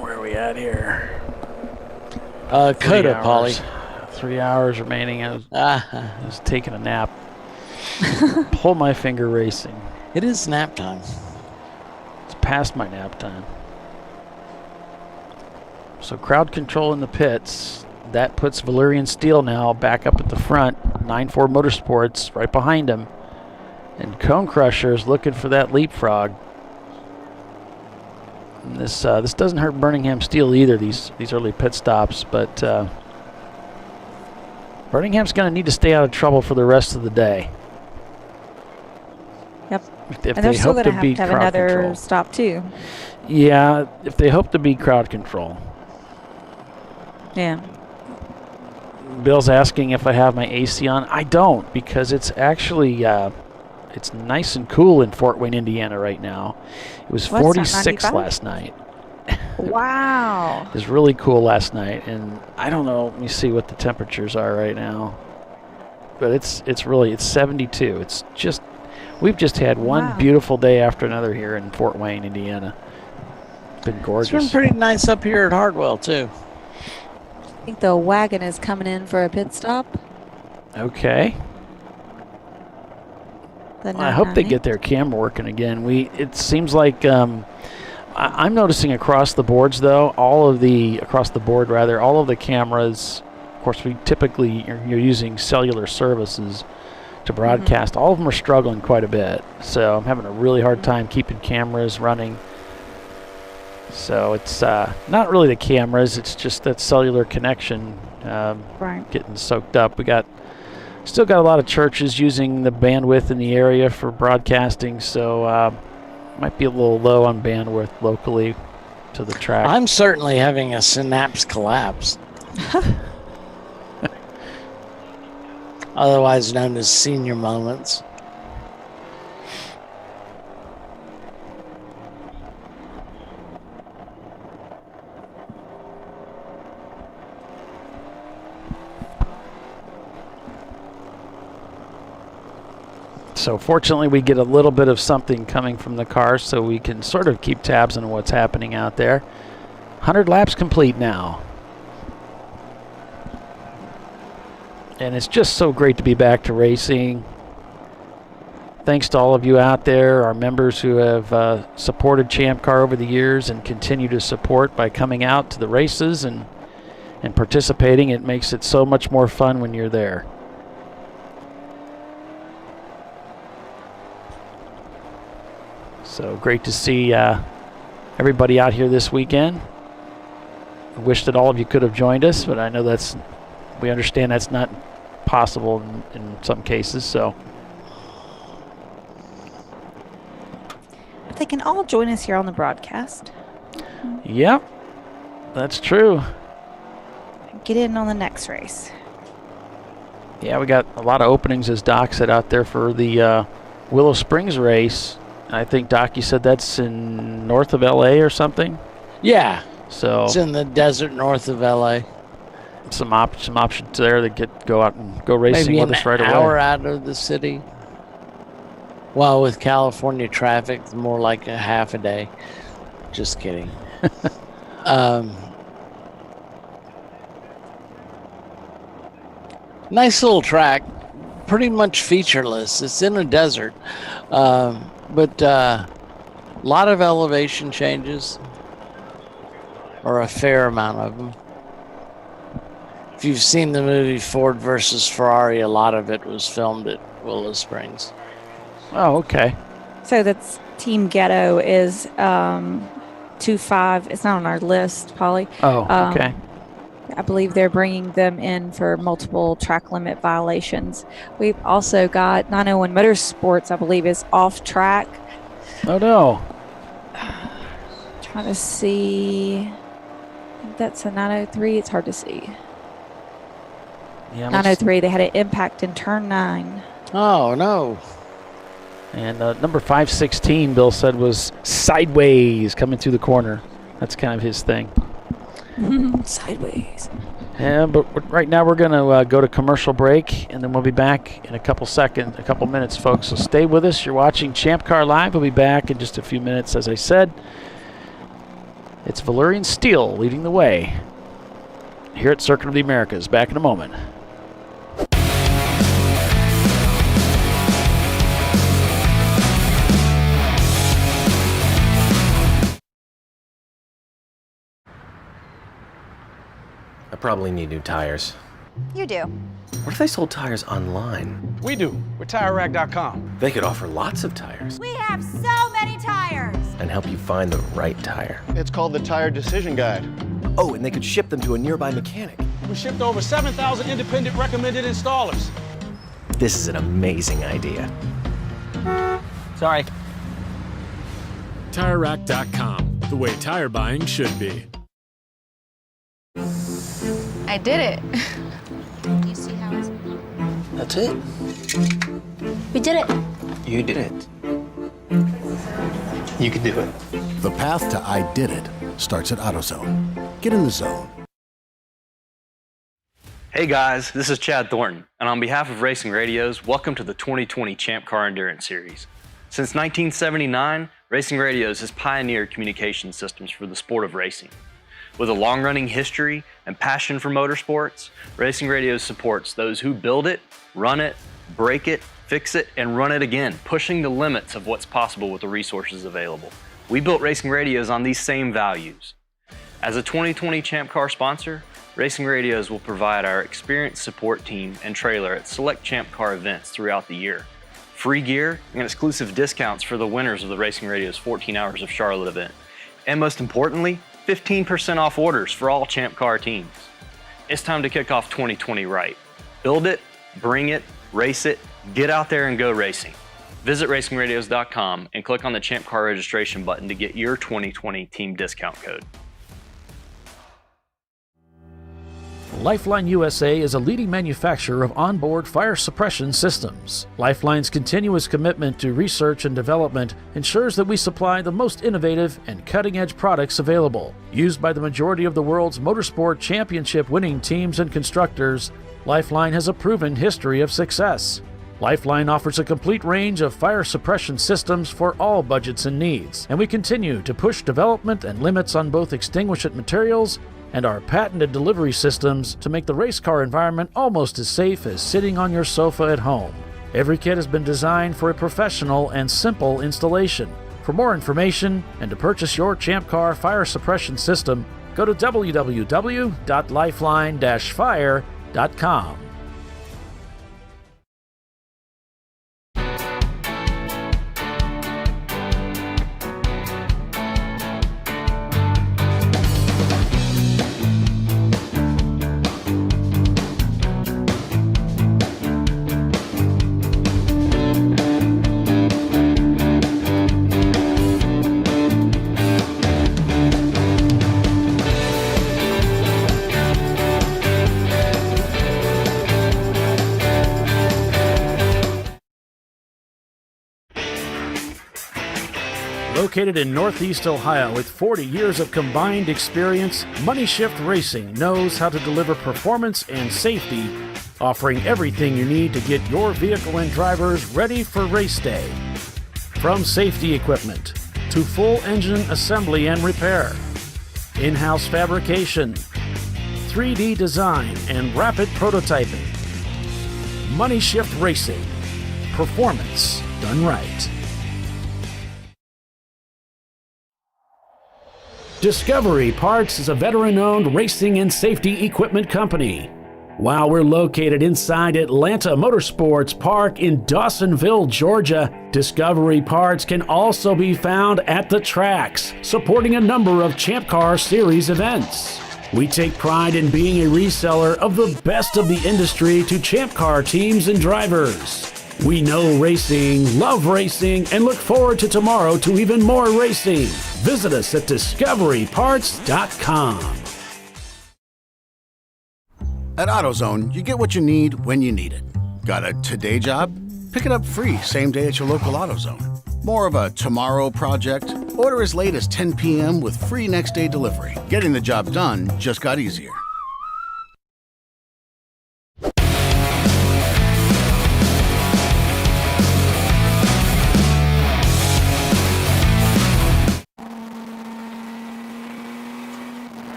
where are we at here? COTA, Polly. 3 hours remaining. I was taking a nap. Pull my finger racing. It is nap time. It's past my nap time. So crowd control in the pits. That puts Valerian Steel now back up at the front. 9-4 Motorsports right behind him. And Cone Crusher is looking for that leapfrog. And this doesn't hurt Birmingham Steel either, these early pit stops. But Birmingham's going to need to stay out of trouble for the rest of the day. Yep. If and they're still going to have another control. stop too. Yeah, if they hope to be crowd control. Yeah. Bill's asking if I have my AC on. I don't, because it's actually it's nice and cool in Fort Wayne, Indiana right now. It was 46 last night. Wow. It was really cool last night, and I don't know. Let me see what the temperatures are right now. But it's 72. It's just we've just had one beautiful day after another here in Fort Wayne, Indiana. It's been gorgeous. It's been pretty nice up here at Hardwell too. I think the wagon is coming in for a pit stop. Okay. I hope they get their camera working again. It seems like I'm noticing across the boards though, all of the cameras. Of course, we typically you're using cellular services to broadcast. All of them are struggling quite a bit, so I'm having a really hard time keeping cameras running. So it's not really the cameras; it's just that cellular connection getting soaked up. Still got a lot of churches using the bandwidth in the area for broadcasting, so might be a little low on bandwidth locally to the track. I'm certainly having a synapse collapse. Otherwise known as senior moments. So fortunately, we get a little bit of something coming from the car, so we can sort of keep tabs on what's happening out there. 100 laps complete now. And it's just so great to be back to racing. Thanks to all of you out there, our members who have supported Champ Car over the years and continue to support by coming out to the races and participating. It makes it so much more fun when you're there. So great to see everybody out here this weekend. I wish that all of you could have joined us, but I know we understand that's not possible in some cases. So, but they can all join us here on the broadcast. Yep, that's true. Get in on the next race. Yeah, we got a lot of openings, as Doc said, out there for the Willow Springs race. I think, Doc, you said that's in north of LA or something? Yeah. So it's in the desert north of LA. Some options there that go out and go racing with us right away. Maybe an hour out of the city. Well, with California traffic, it's more like a half a day. Just kidding. Nice little track. Pretty much featureless. It's in a desert. But a lot of elevation changes, or a fair amount of them. If you've seen the movie Ford versus Ferrari, a lot of it was filmed at Willow Springs. Oh, okay. So that's Team Ghetto is 2.5. It's not on our list, Polly. Oh, okay. I believe they're bringing them in for multiple track limit violations. We've also got 901 Motorsports, I believe, is off track. Oh, no. Trying to see. That's a 903. It's hard to see. Yeah, 903. They had an impact in turn 9. Oh, no. And number 516, Bill said, was sideways coming through the corner. That's kind of his thing. Sideways. Yeah, but right now we're going to go to commercial break, and then we'll be back in a couple minutes, folks. So stay with us. You're watching Champ Car Live. We'll be back in just a few minutes, as I said. It's Valerian Steel leading the way here at Circuit of the Americas. Back in a moment. I probably need new tires. You do. What if they sold tires online? We do. We're TireRack.com. They could offer lots of tires We have so many tires. and help you find the right tire. It's called the Tire Decision Guide. Oh, and they could ship them to a nearby mechanic. We shipped over 7,000 independent recommended installers. This is an amazing idea. Sorry. TireRack.com, the way tire buying should be. I did it. Do you see how it's... That's it. We did it. You did it. You can do it. The path to I Did It starts at AutoZone. Get in the zone. Hey guys, this is Chad Thornton, and on behalf of Racing Radios, welcome to the 2020 Champ Car Endurance Series. Since 1979, Racing Radios has pioneered communication systems for the sport of racing. With a long-running history and passion for motorsports, Racing Radios supports those who build it, run it, break it, fix it, and run it again, pushing the limits of what's possible with the resources available. We built Racing Radios on these same values. As a 2020 Champ Car sponsor, Racing Radios will provide our experienced support team and trailer at select Champ Car events throughout the year. Free gear and exclusive discounts for the winners of the Racing Radios 14 Hours of Charlotte event. And most importantly, 15% off orders for all Champ Car teams. It's time to kick off 2020 right. Build it, bring it, race it, get out there and go racing. Visit racingradios.com and click on the Champ Car registration button to get your 2020 team discount code. Lifeline USA is a leading manufacturer of onboard fire suppression systems. Lifeline's continuous commitment to research and development ensures that we supply the most innovative and cutting-edge products available. Used by the majority of the world's motorsport championship-winning teams and constructors, Lifeline has a proven history of success. Lifeline offers a complete range of fire suppression systems for all budgets and needs, and we continue to push development and limits on both extinguishant materials and our patented delivery systems to make the race car environment almost as safe as sitting on your sofa at home. Every kit has been designed for a professional and simple installation. For more information and to purchase your Champ Car fire suppression system, go to www.lifeline-fire.com. Located in Northeast Ohio with 40 years of combined experience, Money Shift Racing knows how to deliver performance and safety, offering everything you need to get your vehicle and drivers ready for race day. From safety equipment to full engine assembly and repair, in-house fabrication, 3D design, and rapid prototyping. Money Shift Racing. Performance done right. Discovery Parts is a veteran-owned racing and safety equipment company. While we're located inside Atlanta Motorsports Park in Dawsonville, Georgia, Discovery Parts can also be found at the tracks, supporting a number of Champ Car Series events. We take pride in being a reseller of the best of the industry to Champ Car teams and drivers. We know racing, love racing, and look forward to tomorrow to even more racing. Visit us at discoveryparts.com. At AutoZone, you get what you need when you need it. Got a today job? Pick it up free same day at your local AutoZone. More of a tomorrow project? Order as late as 10 p.m. with free next day delivery. Getting the job done just got easier.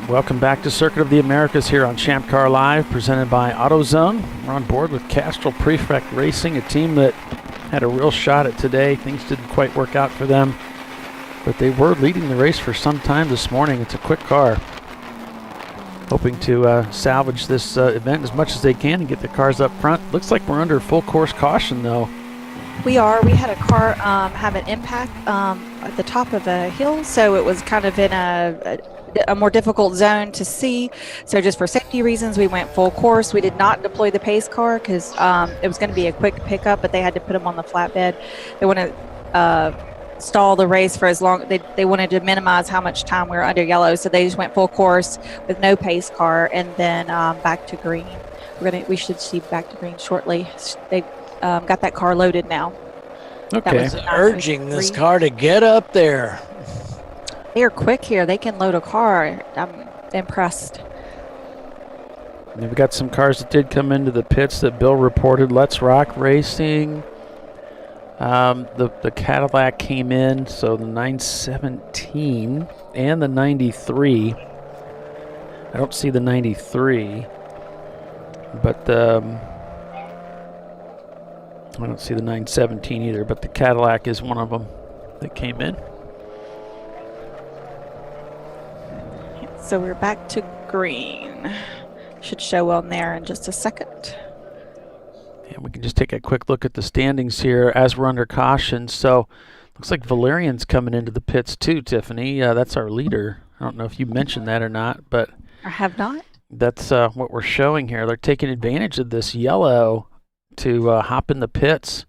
Welcome back to Circuit of the Americas here on ChampCar.Live, presented by AutoZone. We're on board with Castrol Prefect Racing, a team that had a real shot at today. Things didn't quite work out for them, but they were leading the race for some time this morning. It's a quick car. Hoping to salvage this event as much as they can and get the cars up front. Looks like we're under full course caution, though. We are. We had a car have an impact at the top of a hill, so it was kind of in a more difficult zone to see. So just for safety reasons, we went full course. We did not deploy the pace car because it was going to be a quick pickup, but they had to put them on the flatbed. They want to stall the race for as long. They wanted to minimize how much time we were under yellow, so they just went full course with no pace car and then back to green. We should see back to green shortly. They got that car loaded now. Okay. Urging this car to get up there. They are quick here. They can load a car. I'm impressed. And we've got some cars that did come into the pits that Bill reported. Let's Rock Racing. The Cadillac came in, so the 917 and the 93. I don't see the 93, but I don't see the 917 either, but the Cadillac is one of them that came in. So we're back to green. Should show on there in just a second. And we can just take a quick look at the standings here as we're under caution. So looks like Valerian's coming into the pits too, Tiffany. That's our leader. I don't know if you mentioned that or not, but I have not. That's what we're showing here. They're taking advantage of this yellow to hop in the pits.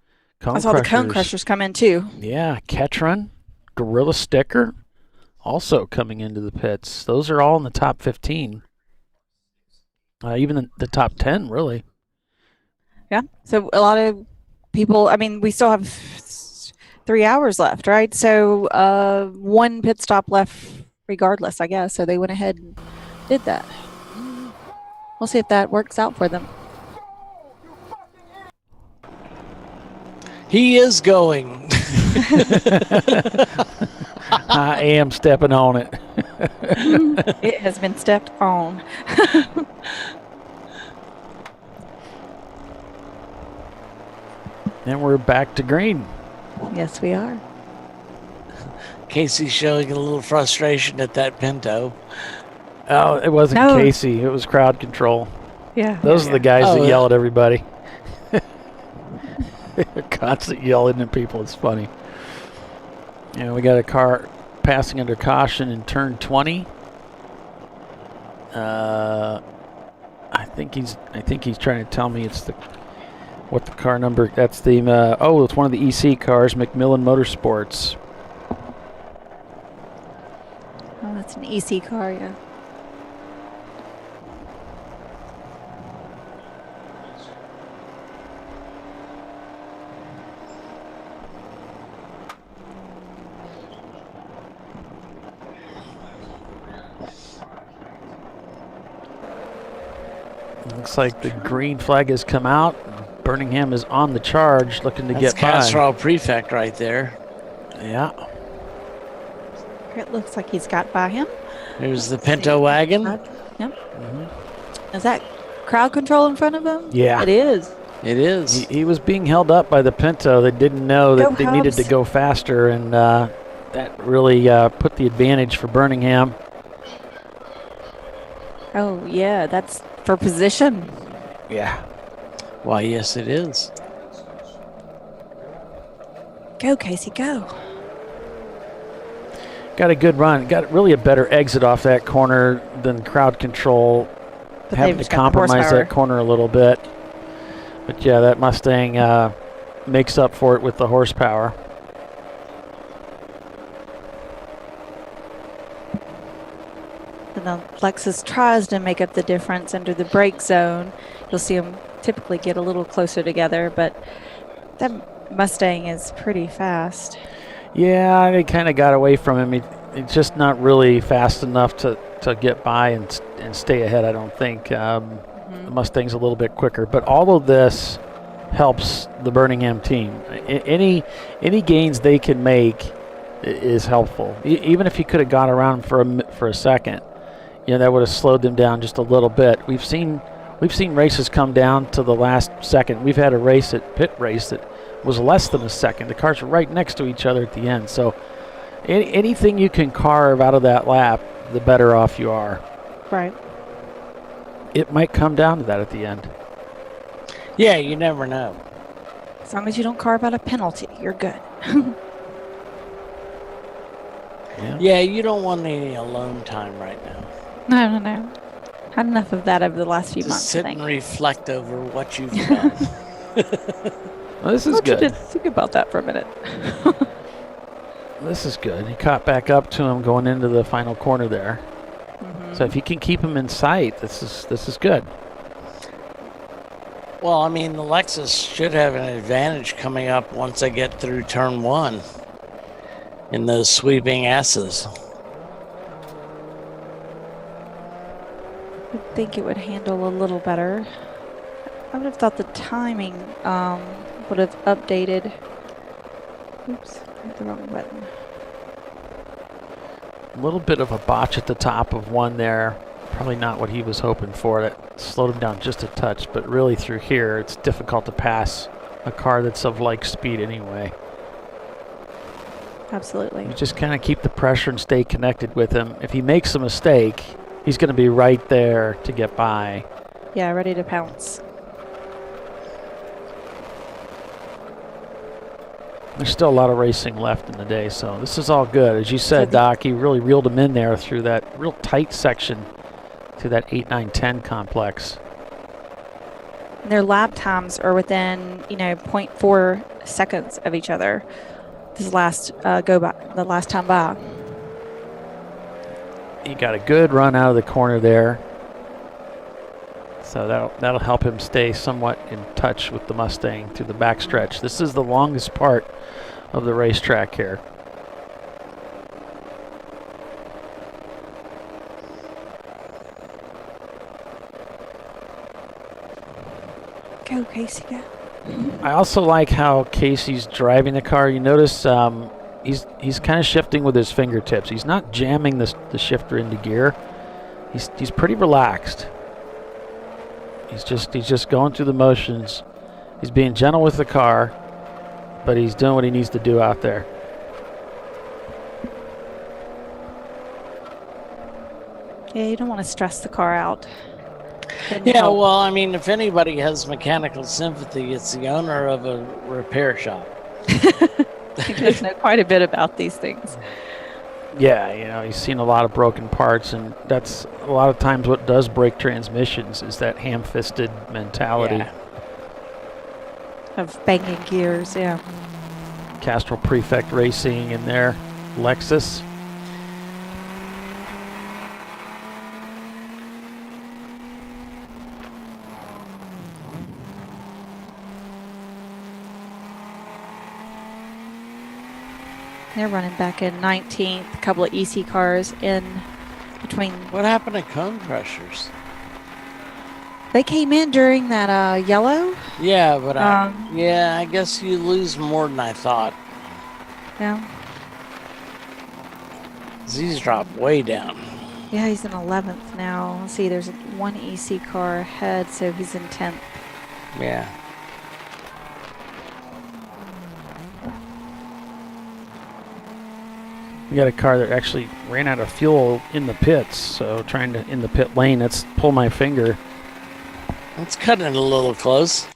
I saw the Cone Crushers come in too. Yeah, Ketron, Gorilla Sticker, also coming into the pits. Those are all in the top 15. Even the top 10, really. Yeah. So a lot of people, I mean, we still have 3 hours left, right? So one pit stop left regardless, I guess. So they went ahead and did that. We'll see if that works out for them. He is going. I am stepping on it. It has been stepped on. And we're back to green. Yes, we are. Casey's showing a little frustration at that Pinto. Oh, it wasn't Casey. It was crowd control. Yeah. Those are the guys that yeah. yell at everybody. They're constantly yelling at people. It's funny. And we got a car passing under caution in turn 20. I think he's trying to tell me it's what the car number. That's the it's one of the EC cars, McMillan Motorsports. Oh, that's an EC car, yeah. Looks like the green flag has come out. Birmingham is on the charge, looking to That's get by. Castrol Prefect right there. Yeah. It looks like he's got by him. There's the Pinto wagon. Yep. Is that crowd control in front of him? Yeah. It is. It is. He was being held up by the Pinto. They didn't know that they needed to go faster, and that really put the advantage for Birmingham. Oh, yeah, that's for position. Yeah. Why, yes, it is. Go, Casey, go. Got a good run. Got really a better exit off that corner than crowd control. But Having to compromise that corner a little bit. But yeah, that Mustang makes up for it with the horsepower. And the Lexus tries to make up the difference under the brake zone. You'll see them typically get a little closer together, but that Mustang is pretty fast. Yeah, they kind of got away from him. It's just not really fast enough to get by and stay ahead, I don't think. The Mustang's a little bit quicker. But all of this helps the Birmingham team. Any gains they can make is helpful. Even if he could have got around for a second, that would have slowed them down just a little bit. We've seen races come down to the last second. We've had a pit race that was less than a second. The cars were right next to each other at the end. So anything you can carve out of that lap, the better off you are. Right. It might come down to that at the end. Yeah, you never know. As long as you don't carve out a penalty, you're good. Yeah, you don't want any alone time right now. No. Had enough of that over the last few months. Sit and reflect over what you've done. Well, this is good. Just think about that for a minute. This is good. He caught back up to him going into the final corner there. So if you can keep him in sight, this is good. Well, I mean, the Lexus should have an advantage coming up once they get through turn 1 in those sweeping S's. I think it would handle a little better. I would have thought the timing would have updated. Oops, I hit the wrong button. A little bit of a botch at the top of one there. Probably not what he was hoping for. That slowed him down just a touch, but really through here, it's difficult to pass a car that's of like speed anyway. Absolutely. You just kind of keep the pressure and stay connected with him. If he makes a mistake, he's going to be right there to get by. Yeah, ready to pounce. There's still a lot of racing left in the day, so this is all good. As you said, Doc, he really reeled him in there through that real tight section to that 8, 9, 10 complex. Their lap times are within, 0.4 seconds of each other. This last the last time by. he got a good run out of the corner there. So that'll help him stay somewhat in touch with the Mustang through the backstretch. This is the longest part of the racetrack here. Go, Casey, go. I also like how Casey's driving the car. You notice he's kind of shifting with his fingertips. He's not jamming the shifter into gear. He's pretty relaxed. He's just going through the motions. He's being gentle with the car, but he's doing what he needs to do out there. Yeah, you don't want to stress the car out. Yeah, well, I mean, if anybody has mechanical sympathy, it's the owner of a repair shop. He does know quite a bit about these things. Yeah, he's seen a lot of broken parts, and that's a lot of times what does break transmissions is that ham-fisted mentality. Yeah. Of banging gears, yeah. Castrol Prefect Racing in their Lexus. They're running back in 19th. A couple of EC cars in between. What happened to cone crushers? They came in during that yellow. Yeah, but I guess you lose more than I thought. Yeah. These drop way down. Yeah, he's in 11th now. Let's see, there's one EC car ahead, so he's in 10th. Yeah. We got a car that actually ran out of fuel in the pits, so trying to, in the pit lane, that's pull my finger. It's cutting it a little close.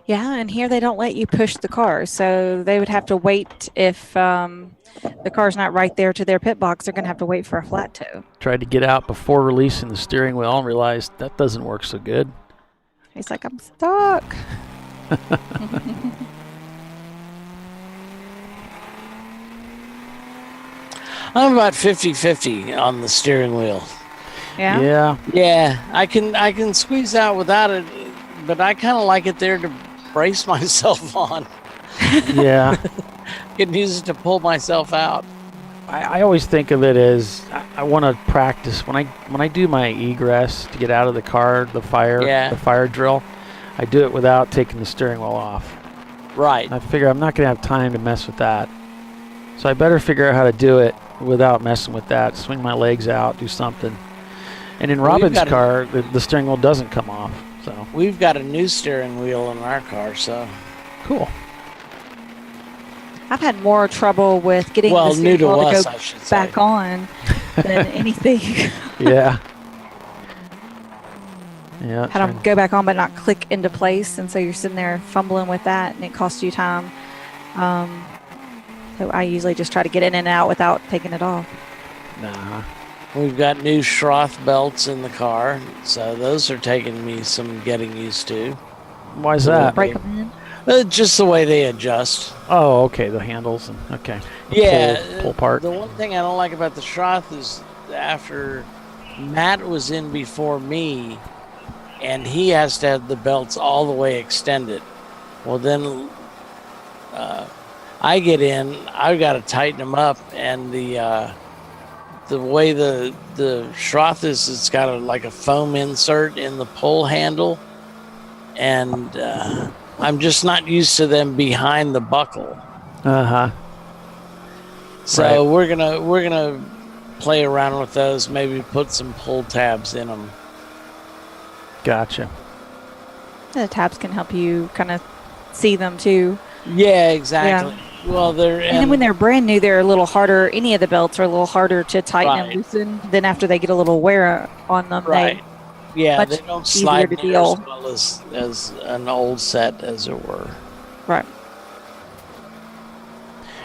Yeah, and here they don't let you push the car, so they would have to wait if the car's not right there to their pit box. They're going to have to wait for a flat tow. Tried to get out before releasing the steering wheel and realized that doesn't work so good. He's like, I'm stuck. I'm about 50-50 on the steering wheel. Yeah? Yeah. Yeah, I can squeeze out without it, but I kind of like it there to brace myself on. Yeah. I can use it to pull myself out. I always think of it as I want to practice when I do my egress to get out of the car, the fire drill. I do it without taking the steering wheel off. Right. I figure I'm not going to have time to mess with that, so I better figure out how to do it without messing with that. Swing my legs out, do something. And in Robin's car, the steering wheel doesn't come off. So we've got a new steering wheel in our car, so cool. I've had more trouble with getting the steering wheel to go back on than anything. Yeah. Yeah. Had them go back on but not click into place, and so you're sitting there fumbling with that, and it costs you time. So I usually just try to get in and out without taking it off. Nah. We've got new Schroth belts in the car, so those are taking me some getting used to. Why is that? Break them in? Just the way they adjust. Oh, okay, the handles. Okay. Yeah. Pull part. The one thing I don't like about the Schroth is after Matt was in before me, and he has to have the belts all the way extended. Well, then I get in, I've got to tighten them up, and the way the Schroth is, it's got like a foam insert in the pull handle, and I'm just not used to them behind the buckle. So we're gonna play around with those, maybe put some pull tabs in them. Gotcha. The tabs can help you kind of see them too. Yeah, exactly. Yeah. Well, and then when they're brand new, they're a little harder. Any of the belts are a little harder to tighten and loosen than after they get a little wear on them. Right. They don't slide to near deal. as well as an old set, as it were. Right.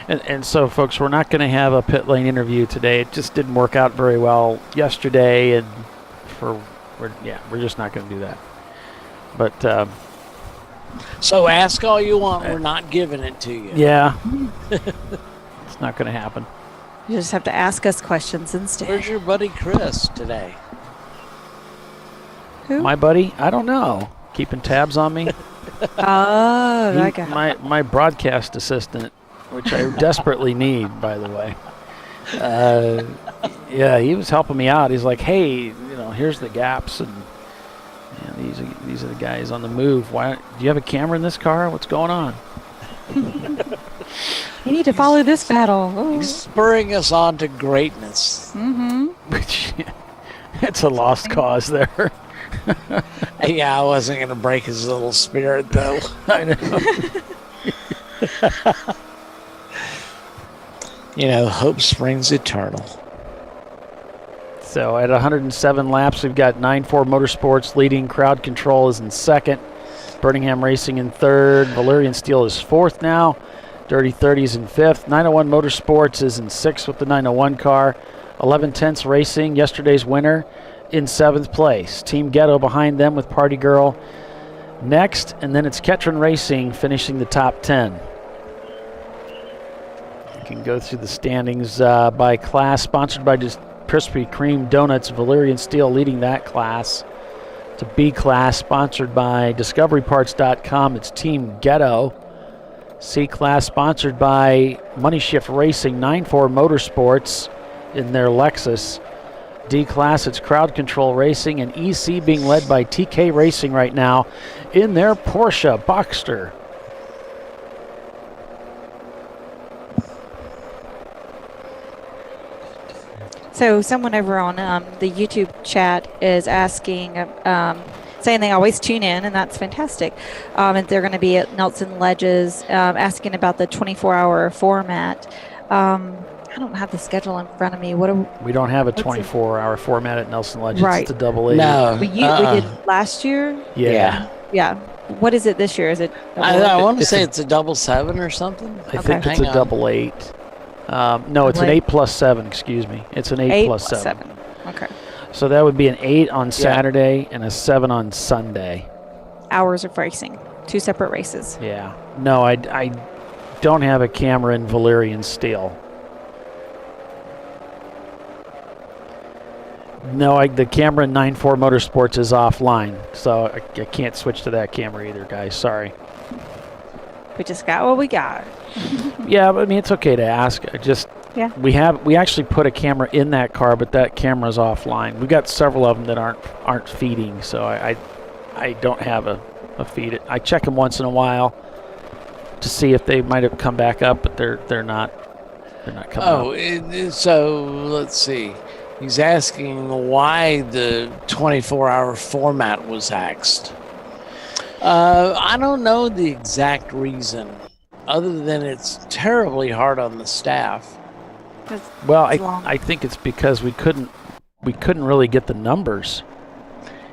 And so, folks, we're not going to have a pit lane interview today. It just didn't work out very well yesterday, and we're just not going to do that. But so ask all you want. We're not giving it to you. Yeah. It's not going to happen. You just have to ask us questions instead. Where's your buddy Chris today? Who? My buddy? I don't know. Keeping tabs on me. Oh, that guy. My broadcast assistant, which I desperately need, by the way. Yeah, he was helping me out. He's like, hey, here's the gaps, and these are the guys on the move. Why do you have a camera in this car? What's going on? You need to follow this battle. Oh. He's spurring us on to greatness. Mm-hmm. It's a lost cause there. Yeah, I wasn't going to break his little spirit, though. I know. Hope springs eternal. So at 107 laps, we've got 9-4 Motorsports leading. Crowd Control is in second. Birmingham Racing in third. Valerian Steel is fourth now. Dirty 30 is in fifth. 901 Motorsports is in sixth with the 901 car. 11 Tenths Racing, yesterday's winner, in seventh place. Team Ghetto behind them with Party Girl next, and then it's Ketron Racing finishing the top 10. You can go through the standings by class, sponsored by just Krispy Kreme Donuts. Valerian Steel leading that class. It's a B class, sponsored by DiscoveryParts.com. It's Team Ghetto. C class, sponsored by Money Shift Racing, 9-4 Motorsports in their Lexus. D class, it's Crowd Control Racing, and EC being led by TK Racing right now in their Porsche Boxster. So someone over on the YouTube chat is asking, saying they always tune in, and that's fantastic. And they're going to be at Nelson Ledges, asking about the 24-hour format. I don't have the schedule in front of me. We don't have a 24-hour format at Nelson Ledges. Right. It's a double A. No. We did last year? Yeah. Yeah. What is it this year? Is it? I want to say it's a 7 or something. I think it's a double 8. No, it's an 8+7. Excuse me. It's an 8+7. Okay. So that would be an 8 on Saturday and a 7 on Sunday. Hours of racing, 2 separate races. Yeah. No, I don't have a camera in Valerian Steel. No, the camera in 9-4 Motorsports is offline, so I can't switch to that camera either, guys. Sorry. We just got what we got. Yeah, but I mean, it's okay to ask. Yeah. We actually put a camera in that car, but that camera's offline. We've got several of them that aren't feeding, so I don't have a feed. I check them once in a while to see if they might have come back up, but they're not coming up. So let's see. He's asking why the 24-hour format was axed. I don't know the exact reason, other than it's terribly hard on the staff. Well, I think it's because we couldn't really get the numbers.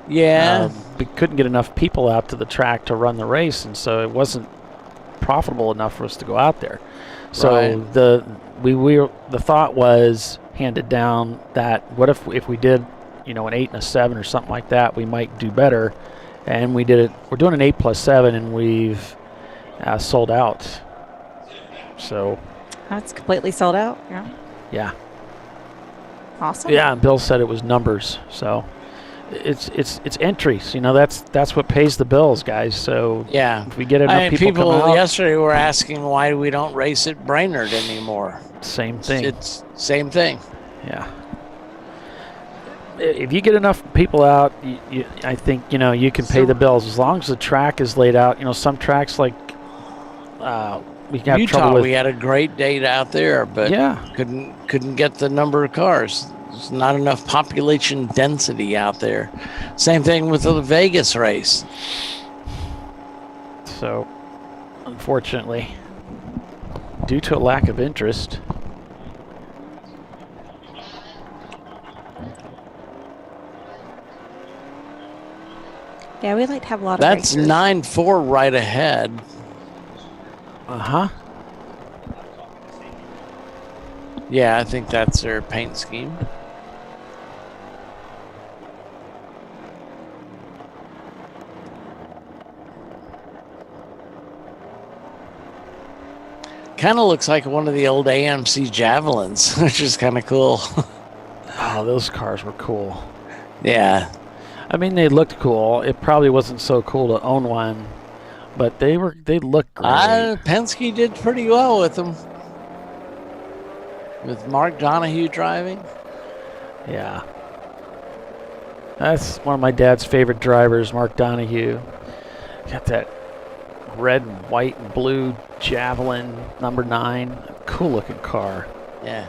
Yeah. We couldn't get enough people out to the track to run the race, and so it wasn't profitable enough for us to go out there. So Right. the thought was handed down that what if we did an 8 and a 7 or something like that, we might do better. And we did it. We're doing an 8+7, and we've sold out. So That's completely sold out. Yeah. yeah. Awesome. Yeah, and Bill said it was numbers. So it's entries. That's what pays the bills, guys. So Yeah. if we get enough people come out, yesterday were asking why we don't race at Brainerd anymore. same thing. It's same thing. Yeah. If you get enough people out, I think you can pay the bills as long as the track is laid out. Some tracks like we have Utah, trouble with. we had a great date out there, but Yeah. couldn't get the number of cars. There's not enough population density out there. Same thing with the Vegas race. So, unfortunately, due to a lack of interest. Yeah, we like to have a lot of That's races. 9-4 right ahead. Uh-huh. Yeah, I think that's their paint scheme. Kind of looks like one of the old AMC Javelins, which is kind of cool. Oh, those cars were cool. Yeah. I mean, they looked cool. It probably wasn't so cool to own one, but they looked great. Penske did pretty well with them. With Mark Donahue driving. Yeah. That's one of my dad's favorite drivers, Mark Donahue. Got that red and white and blue Javelin number 9. Cool looking car. Yeah.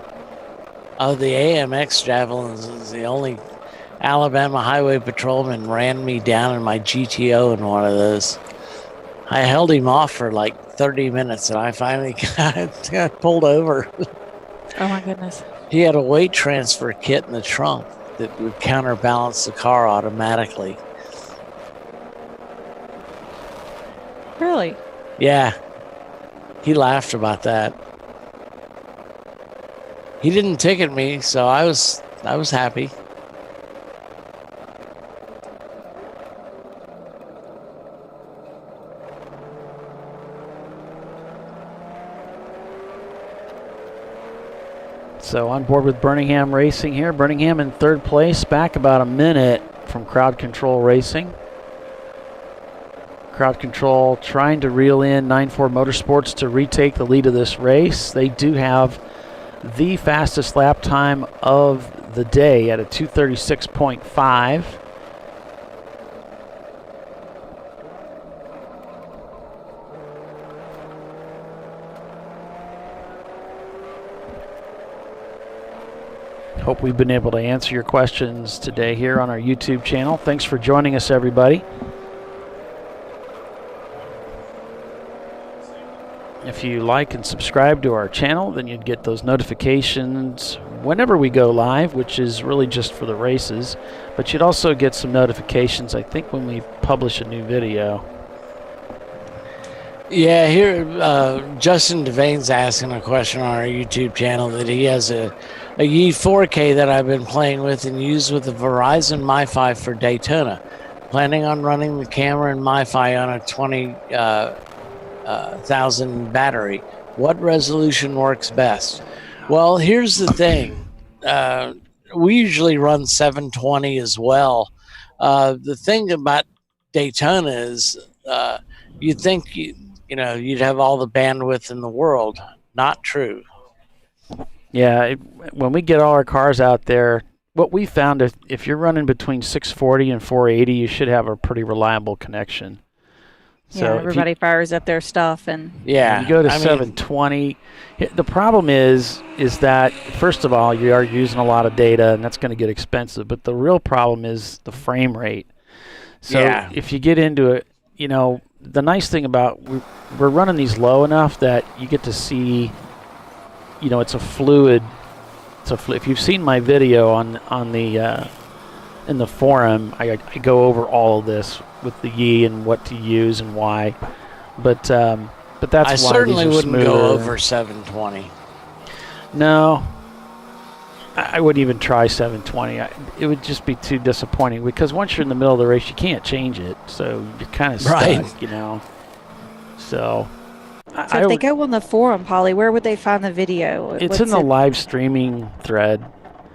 Oh, the AMX Javelins is the only Alabama Highway Patrolman ran me down in my GTO in one of those. I held him off for like 30 minutes and I finally got pulled over. Oh my goodness. He had a weight transfer kit in the trunk that would counterbalance the car automatically. Really? Yeah. He laughed about that. He didn't ticket me, so I was happy. So on board with Birmingham Racing here. Birmingham in 3rd place, back about a minute from Crowd Control Racing. Crowd Control trying to reel in 9-4 Motorsports to retake the lead of this race. They do have the fastest lap time of the day at a 2:36.5. Hope we've been able to answer your questions today here on our YouTube channel. Thanks for joining us, everybody. If you like and subscribe to our channel, then you'd get those notifications whenever we go live, which is really just for the races. But you'd also get some notifications, I think, when we publish a new video. Yeah, here Justin Devane's asking a question on our YouTube channel that he has a Yi 4K that I've been playing with and used with the Verizon MiFi for Daytona. Planning on running the camera and MiFi on a 20,000 battery. What resolution works best? Well, here's the thing. We usually run 720 as well. The thing about Daytona is you'd think you'd have all the bandwidth in the world. Not true. Yeah, when we get all our cars out there, what we found, if you're running between 640 and 480, you should have a pretty reliable connection. Yeah, So everybody fires up their stuff and yeah, you go to 720. The problem is that, first of all, you are using a lot of data, and that's going to get expensive. But the real problem is the frame rate. So if you get into it, the nice thing about we're running these low enough that you get to see, it's a fluid. If you've seen my video on the in the forum, I go over all of this with the Yi and what to use and why. But that's why I certainly these are wouldn't smoother. go over 720. No, I wouldn't even try 720. It would just be too disappointing because once you're in the middle of the race, you can't change it. So you're kind of stuck, So if they go on the forum, Polly, where would they find the video? It's in the live streaming thread.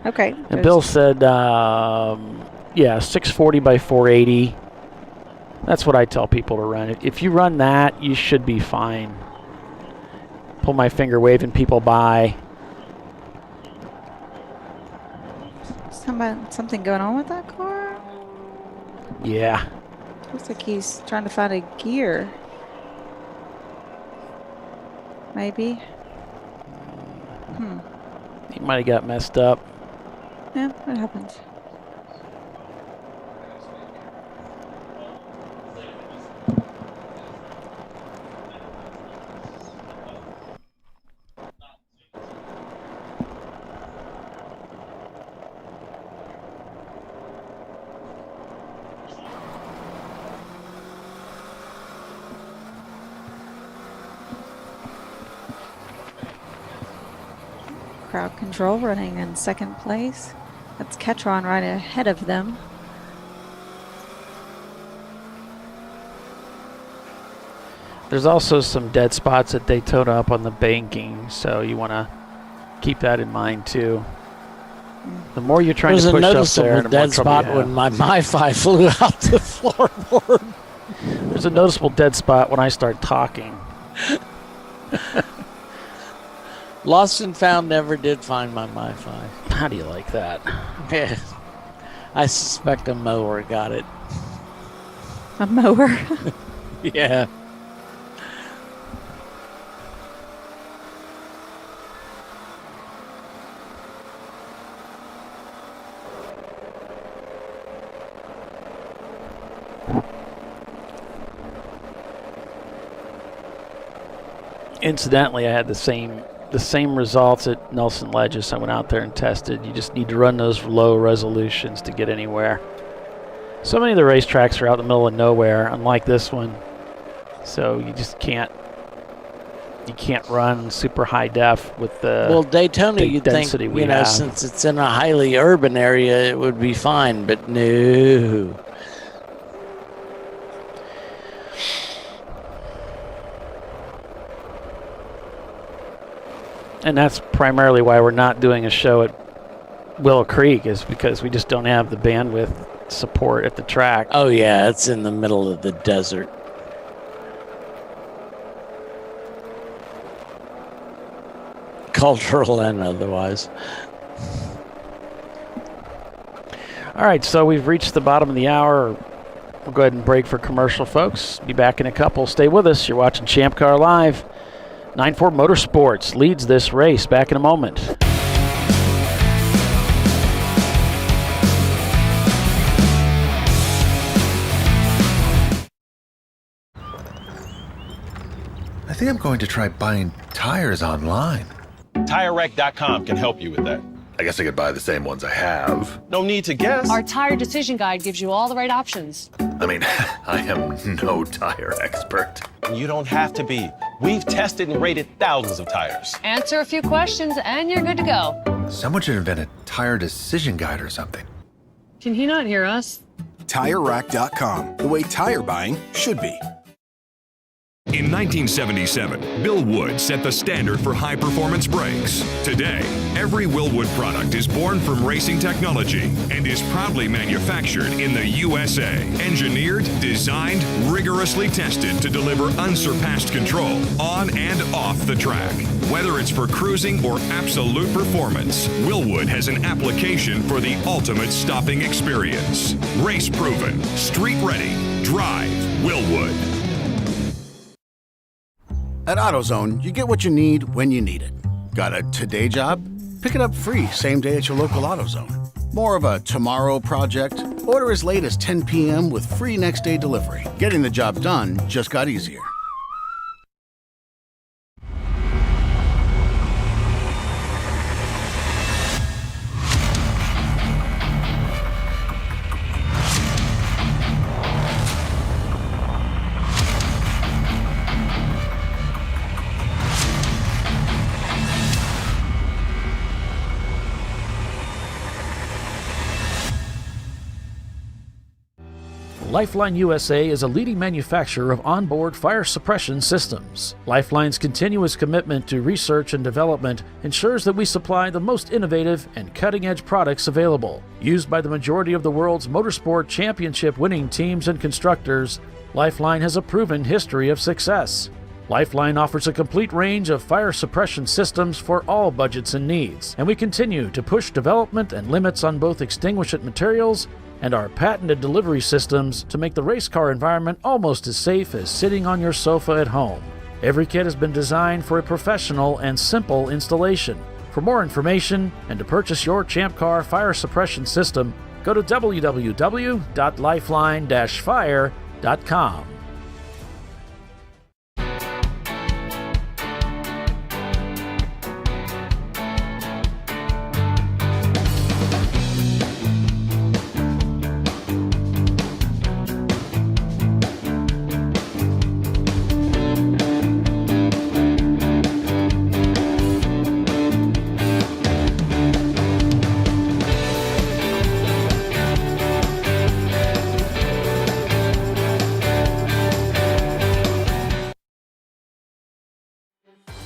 Okay. And Bill said, 640 by 480. That's what I tell people to run. If you run that, you should be fine. Pull my finger waving people by. Something going on with that car? Yeah. Looks like he's trying to find a gear. Maybe. He might have got messed up. Yeah, that happens. Crowd Control running in 2nd place. That's Ketron right ahead of them. There's also some dead spots at Daytona up on the banking, so you want to keep that in mind too. The more you're trying to push up there, the more dead trouble you spot have. when my MiFi flew out the floorboard. There's a noticeable dead spot when I start talking. Lost and Found never did find my MiFi. How do you like that? Yeah. I suspect a mower got it. A mower? Yeah. Incidentally, I had the same results at Nelson Ledges. I went out there and tested. You just need to run those low resolutions to get anywhere. So many of the racetracks are out in the middle of nowhere, unlike this one. So you just can't run super high def with the Daytona, you'd think, density we have. since it's in a highly urban area, it would be fine, but no. And that's primarily why we're not doing a show at Willow Creek, is because we just don't have the bandwidth support at the track. Oh yeah, it's in the middle of the desert. Cultural and otherwise. All right, so we've reached the bottom of the hour. We'll go ahead and break for commercial, folks. Be back in a couple. Stay with us. You're watching Champ Car Live. 9-4 Motorsports leads this race. Back in a moment. I think I'm going to try buying tires online. TireRack.com can help you with that. I guess I could buy the same ones I have. No need to guess. Our tire decision guide gives you all the right options. I mean, I am no tire expert. You don't have to be. We've tested and rated thousands of tires. Answer a few questions and you're good to go. Someone should invent a tire decision guide or something. Can he not hear us? TireRack.com, the way tire buying should be. In 1977, Bill Wood set the standard for high-performance brakes. Today, every Willwood product is born from racing technology and is proudly manufactured in the USA. Engineered, designed, rigorously tested to deliver unsurpassed control on and off the track. Whether it's for cruising or absolute performance, Willwood has an application for the ultimate stopping experience. Race-proven, street-ready, drive Willwood. At AutoZone, you get what you need when you need it. Got a today job? Pick it up free same day at your local AutoZone. More of a tomorrow project? Order as late as 10 p.m. with free next day delivery. Getting the job done just got easier. Lifeline USA is a leading manufacturer of onboard fire suppression systems. Lifeline's continuous commitment to research and development ensures that we supply the most innovative and cutting-edge products available. Used by the majority of the world's motorsport championship-winning teams and constructors, Lifeline has a proven history of success. Lifeline offers a complete range of fire suppression systems for all budgets and needs, and we continue to push development and limits on both extinguishant materials and our patented delivery systems to make the race car environment almost as safe as sitting on your sofa at home. Every kit has been designed for a professional and simple installation. For more information and to purchase your Champ Car fire suppression system, go to www.lifeline-fire.com.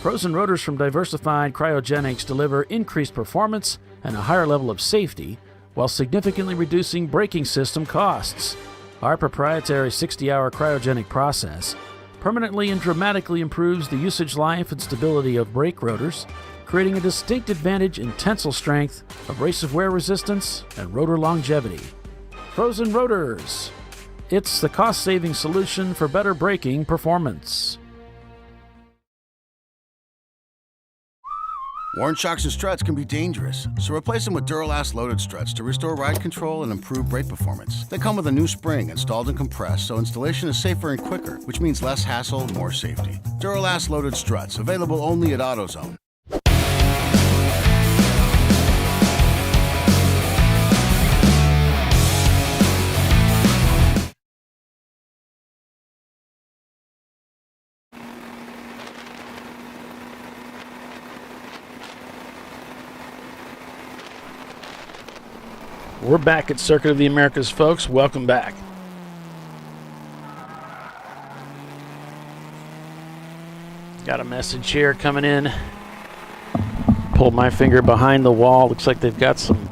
Frozen rotors from diversified cryogenics deliver increased performance and a higher level of safety while significantly reducing braking system costs. Our proprietary 60-hour cryogenic process permanently and dramatically improves the usage life and stability of brake rotors, creating a distinct advantage in tensile strength, abrasive wear resistance, and rotor longevity. Frozen rotors. It's the cost-saving solution for better braking performance. Worn shocks and struts can be dangerous, so replace them with Duralast loaded struts to restore ride control and improve brake performance. They come with a new spring installed and compressed, so installation is safer and quicker, which means less hassle, more safety. Duralast loaded struts, available only at AutoZone. We're back at Circuit of the Americas, folks. Welcome back. Got a message here coming in. Pulled my finger behind the wall. Looks like they've got some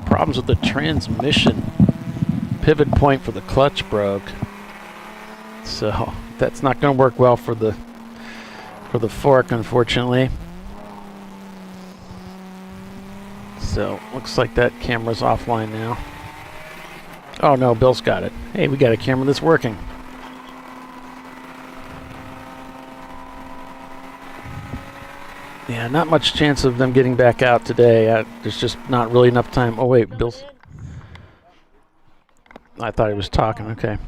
problems with the transmission. Pivot point for the clutch broke. So that's not going to work well for the fork, unfortunately. So, looks like that camera's offline now. Oh no, Bill's got it. Hey, we got a camera that's working. Yeah, not much chance of them getting back out today. There's just not really enough time. Oh wait, Bill's... I thought he was talking, okay.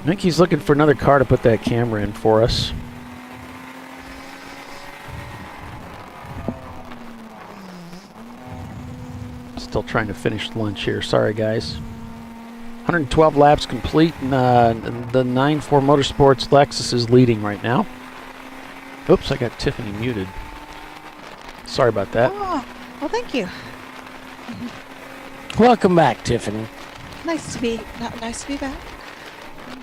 I think he's looking for another car to put that camera in for us. Still trying to finish lunch here. Sorry, guys. 112 laps complete, and the 9-4 Motorsports Lexus is leading right now. Oops, I got Tiffany muted. Sorry about that. Oh, well, thank you. Welcome back, Tiffany. Nice to be back.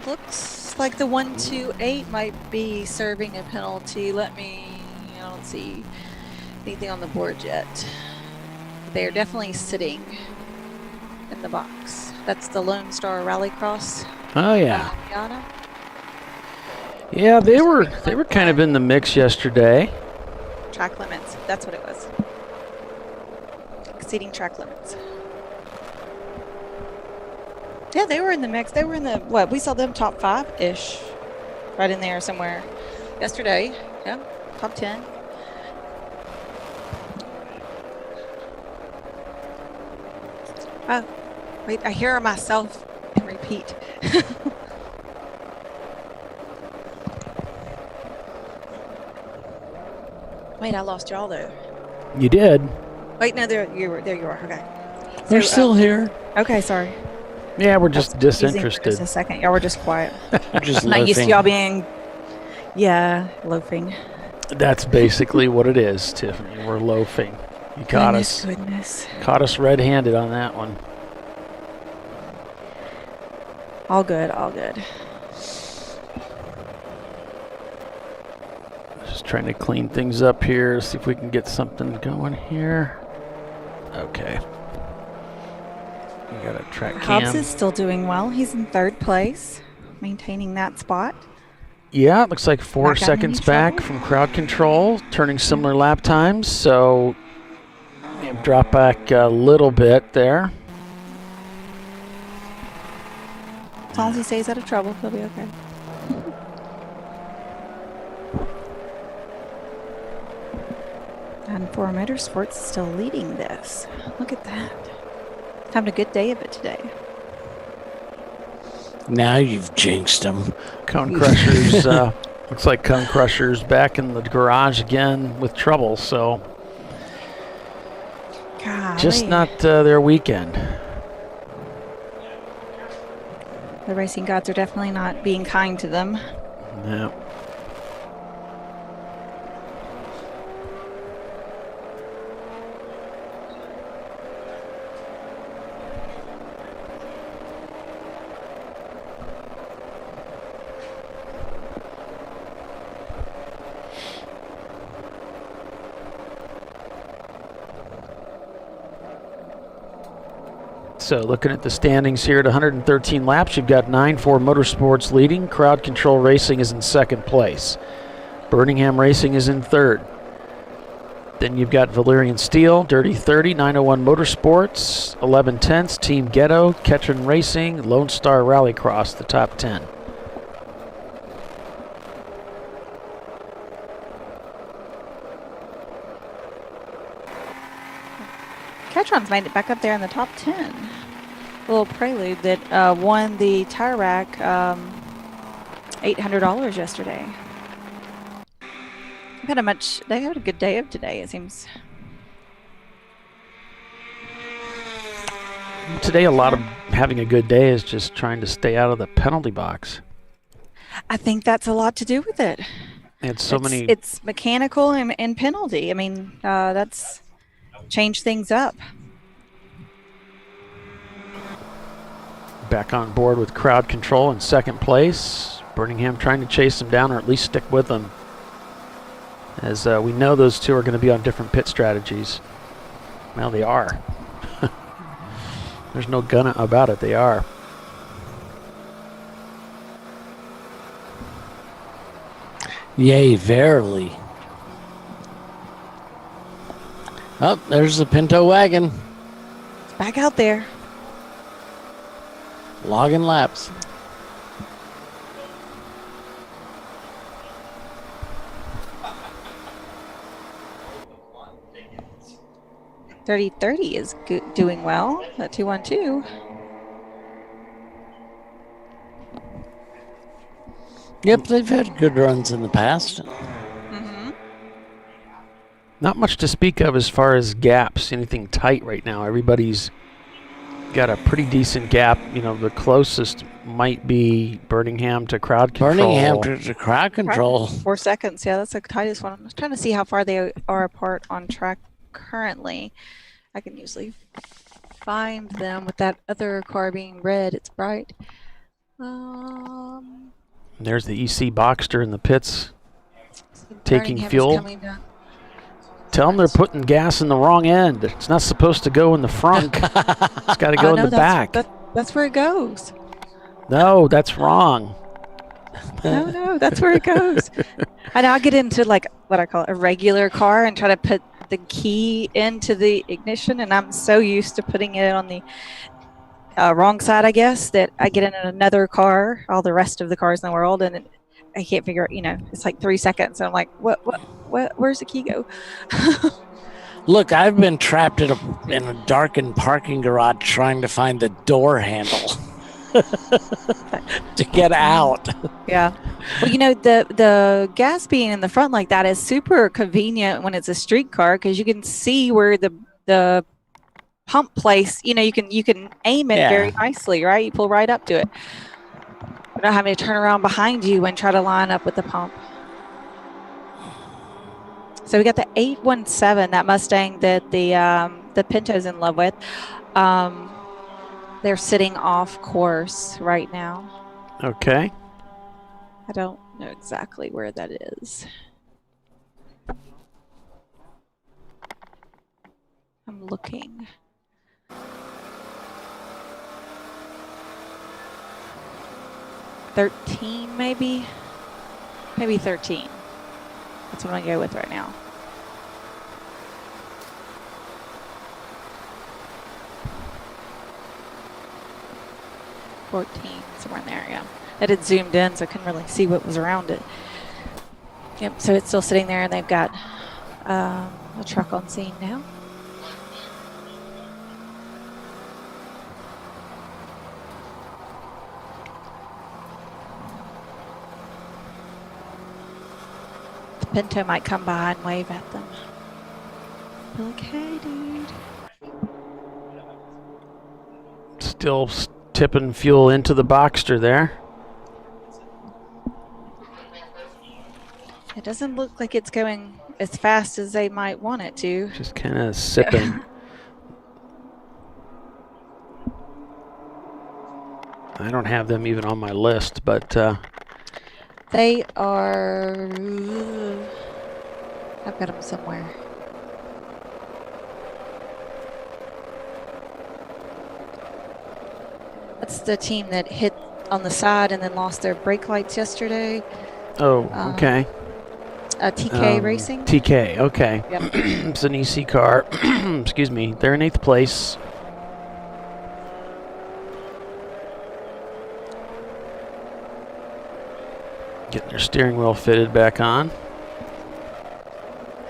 Looks like the 128 might be serving a penalty. I don't see anything on the board yet. They are definitely sitting in the box. That's the Lone Star Rallycross. Oh yeah. Yeah, they were kind of in the mix yesterday. Track limits. That's what it was. Exceeding track limits. Yeah, they were in the mix. They were in the we saw them top 5-ish, right in there somewhere yesterday. Yeah, top 10. Oh, wait, I hear myself repeat. Wait, I lost y'all though. You did. Wait, no, there you are. Okay. They're still here. Okay, sorry. Yeah, we're just disinterested. For just a second. Y'all were just quiet. Just not used to loafing. y'all being, loafing. That's basically what it is, Tiffany. We're loafing. You caught us. Goodness. Caught us red-handed on that one. All good, all good. Just trying to clean things up here, see if we can get something going here. Okay. We got a track cam. Hobbs is still doing well. He's in 3rd place, maintaining that spot. Yeah, it looks like 4 seconds back from crowd control, turning similar lap times, so drop back a little bit there. As long as he stays out of trouble, he'll be okay. And 4 Motorsports still leading this. Look at that. Having a good day of it today. Now you've jinxed them. Cone Crushers, looks like Cone Crushers back in the garage again with trouble, so Golly. just not their weekend. The racing gods are definitely not being kind to them. No. So looking at the standings here at 113 laps, you've got 9-4 Motorsports leading. Crowd Control Racing is in second place. Birmingham Racing is in third. Then you've got Valerian Steel, Dirty 30, 901 Motorsports, 11 tenths, Team Ghetto, Ketron Racing, Lone Star Rallycross, the top 10. Ketron's made it back up there in the top 10. A little prelude that won the tire rack $800 yesterday. They had a good day of today, it seems. Today, a lot of having a good day is just trying to stay out of the penalty box. I think that's a lot to do with it. It's mechanical and penalty. I mean, that's changed things up. Back on board with Crowd Control in second place. Birmingham trying to chase them down or at least stick with them. As we know those two are going to be on different pit strategies. Well, they are. There's no gun about it. They are. Yea, verily. Oh, there's the Pinto wagon. It's back out there. Logging laps. 3030 is doing well at 212. Yep, they've had good runs in the past. Not much to speak of as far as gaps, anything tight right now. Everybody's got a pretty decent gap. You know, the closest might be Birmingham to Crowd Control. Birmingham to Crowd Control. 4 seconds. Yeah, that's the tightest one. I'm trying to see how far they are apart on track currently. I can usually find them with that other car being red. It's bright. There's the EC Boxster in the pits taking fuel. Tell them they're putting gas in the wrong end. It's not supposed to go in the front. It's got to go in the back. That's where it goes. No, that's wrong. No, that's where it goes. And I'll get into like what I call a regular car and try to put the key into the ignition, and I'm so used to putting it on the wrong side, I guess, that I get in another car, all the rest of the cars in the world, and I can't figure out, it's like 3 seconds. And I'm like, what, where's the key go? Look, I've been trapped in a darkened parking garage trying to find the door handle to get out. Yeah. Well, the gas being in the front like that is super convenient when it's a street car, because you can see where the pump place, you can aim it very nicely, right? You pull right up to it. You're not having to turn around behind you and try to line up with the pump. So we got the 817, that Mustang that the Pinto's in love with. They're sitting off course right now. Okay. I don't know exactly where that is. I'm looking. $13, maybe 13. That's what I'm gonna go with right now. $14, somewhere in there, yeah. It had zoomed in, so I couldn't really see what was around it. Yep, so it's still sitting there, and they've got a truck on scene now. The Pinto might come by and wave at them. Be like, hey, dude. Still tipping fuel into the Boxster there. It doesn't look like it's going as fast as they might want it to. Just kind of sipping. I don't have them even on my list, but they are. I've got them somewhere. That's the team that hit on the side and then lost their brake lights yesterday. Oh, okay. TK Racing. TK, okay. Yep. It's an EC car. Excuse me. They're in 8th place. Getting their steering wheel fitted back on.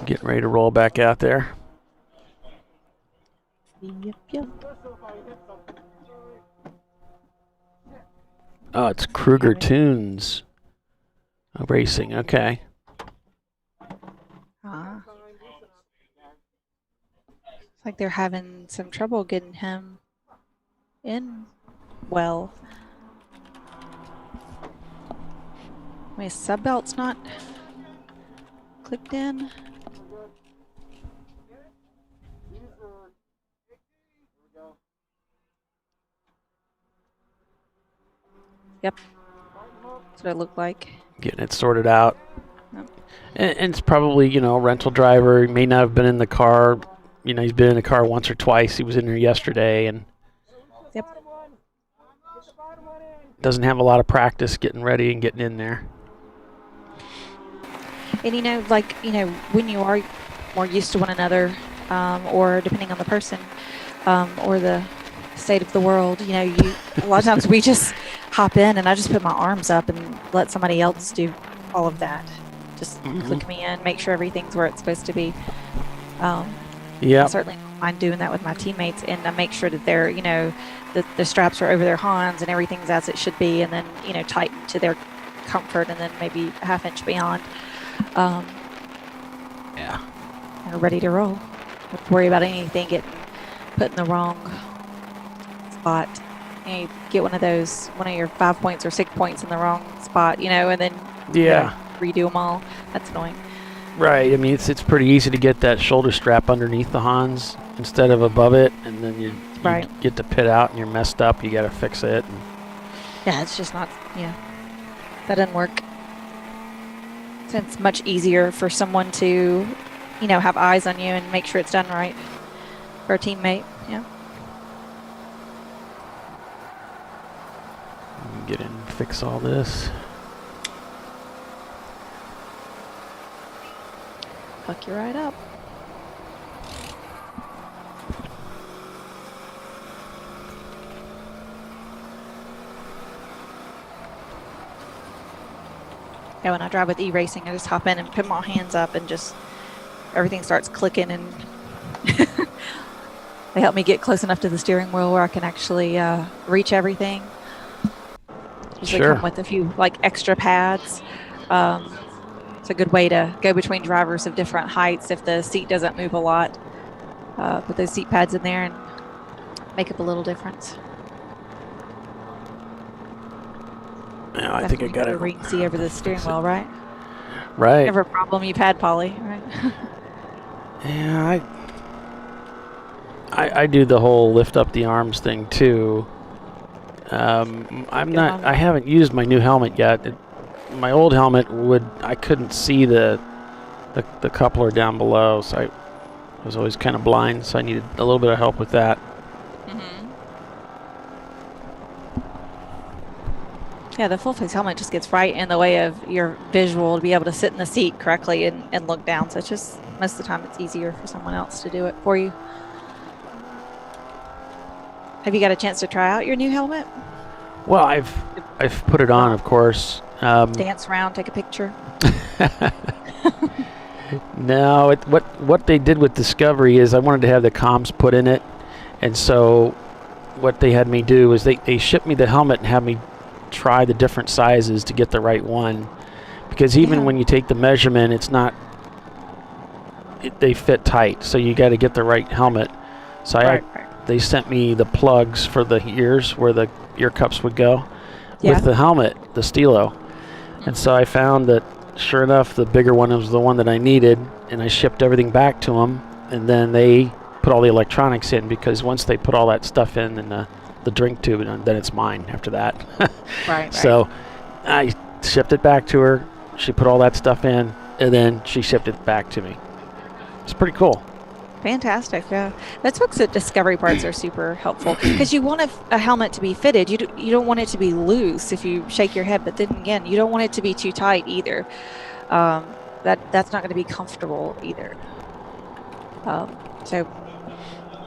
Getting ready to roll back out there. Yep. Oh, it's Kruger Tunes Racing. Okay. It's like they're having some trouble getting him in well. My sub belt's not clicked in. Yep. That's what it looked like. Getting it sorted out. Yep. And it's probably, you know, a rental driver. He may not have been in the car. You know, he's been in the car once or twice. He was in there yesterday and doesn't have a lot of practice getting ready and getting in there. And, you know, like, you know, when you are more used to one another, or depending on the person, or the state of the world, you know, a lot of times we just hop in and I just put my arms up and let somebody else do all of that. Just click me in, make sure everything's where it's supposed to be. Yeah. I certainly don't mind doing that with my teammates, and I make sure that they're, you know, the straps are over their hands and everything's as it should be, and then, you know, tighten to their comfort, and then maybe a half inch beyond. Yeah. And we're ready to roll. Don't worry about anything getting put in the wrong spot. You get one of your 5 points or 6 points in the wrong spot, you know, and then you gotta redo them all. That's annoying. Right. I mean, it's pretty easy to get that shoulder strap underneath the Hans instead of above it, and then you get the pit out and you're messed up. You got to fix it. Yeah, it's just not. Yeah, that doesn't work. So it's much easier for someone to, you know, have eyes on you and make sure it's done right for a teammate. Yeah. Get in and fix all this. Hook you right up. Yeah, when I drive with e-racing, I just hop in and put my hands up and just everything starts clicking, and they help me get close enough to the steering wheel where I can actually reach everything. Usually come with a few like extra pads. It's a good way to go between drivers of different heights if the seat doesn't move a lot. Put those seat pads in there and make up a little difference. Yeah, I think I got it. Where you can see over the steering wheel, right? Right. Never a problem you've had, Polly, right? Yeah, I do the whole lift up the arms thing too. I haven't used my new helmet yet. My old helmet I couldn't see the coupler down below, so I was always kind of blind, so I needed a little bit of help with that. Yeah, the full face helmet just gets right in the way of your visual to be able to sit in the seat correctly and look down. So it's just, most of the time it's easier for someone else to do it for you. Have you got a chance to try out your new helmet? Well, I've put it on, of course. Dance around, take a picture. No, what they did with Discovery is I wanted to have the comms put in it, and so what they had me do is they shipped me the helmet and had me try the different sizes to get the right one, because even when you take the measurement, it's not they fit tight, so you got to get the right helmet. So they sent me the plugs for the ears where the ear cups would go with the helmet, the Stilo. And so I found that sure enough the bigger one was the one that I needed, and I shipped everything back to them, and then they put all the electronics in, because once they put all that stuff in and the drink tube, and then it's mine after that. Right. So I shipped it back to her. She put all that stuff in, and then she shipped it back to me. It's pretty cool. Fantastic. Yeah, those folks at Discovery Parts are super helpful because you want a helmet to be fitted. You don't want it to be loose if you shake your head, but then again, you don't want it to be too tight either. That's not going to be comfortable either. So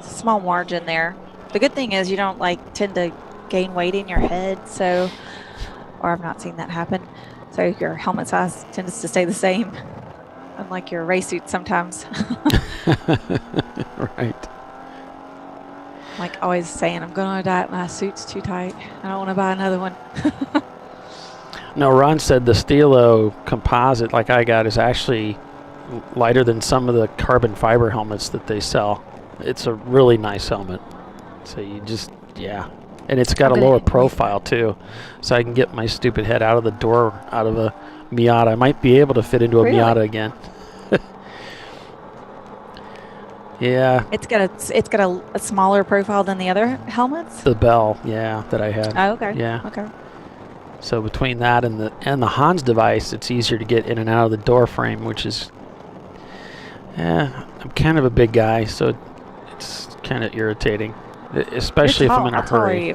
small margin there. The good thing is you don't tend to gain weight in your head. So, or I've not seen that happen. So your helmet size tends to stay the same. Unlike your race suit sometimes. Right. Like always saying, I'm going on a diet. My suit's too tight. I don't want to buy another one. No, Ron said the Stilo composite, like I got, is actually lighter than some of the carbon fiber helmets that they sell. It's a really nice helmet. So you just, yeah. And it's got a lower profile too. So I can get my stupid head out of the door, out of a Miata. I might be able to fit into a Miata again. Yeah. It's got a smaller profile than the other helmets. The Bell, yeah, that I had. Oh, okay. Yeah. Okay. So between that and the Hans device, it's easier to get in and out of the door frame, which is, I'm kind of a big guy, so it's kind of irritating, especially if I'm in a hurry.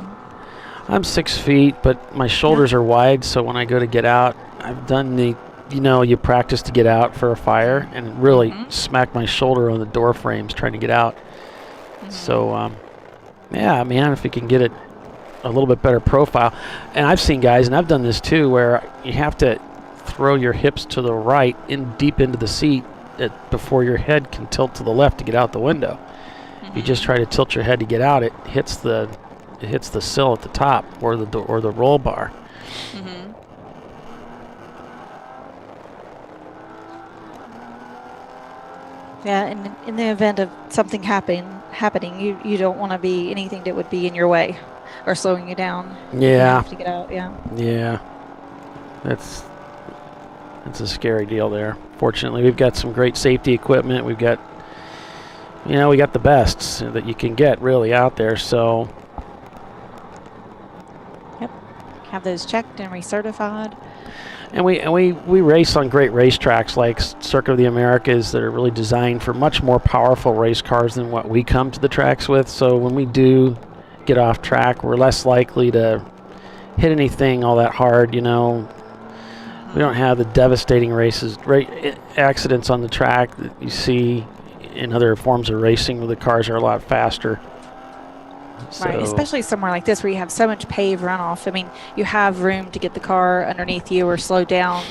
I'm 6 feet, but my shoulders are wide, so when I go to get out, I've done you practice to get out for a fire, and really smack my shoulder on the door frames trying to get out. So, yeah, man, if you can get it a little bit better profile. And I've seen guys, and I've done this too, where you have to throw your hips to the right deep into the seat before your head can tilt to the left to get out the window. If you just try to tilt your head to get out, it hits the sill at the top or the roll bar. Yeah, and in the event of something happening, you don't want to be anything that would be in your way or slowing you down. Yeah. You have to get out. Yeah. Yeah. That's a scary deal there. Fortunately, we've got some great safety equipment. We've got, we got the best that you can get really out there. So. Yep. Have those checked and recertified. And we race on great racetracks like Circuit of the Americas that are really designed for much more powerful race cars than what we come to the tracks with. So when we do get off track, we're less likely to hit anything all that hard. We don't have the devastating accidents on the track that you see in other forms of racing where the cars are a lot faster. Right, especially somewhere like this where you have so much paved runoff. I mean, you have room to get the car underneath you or slow down,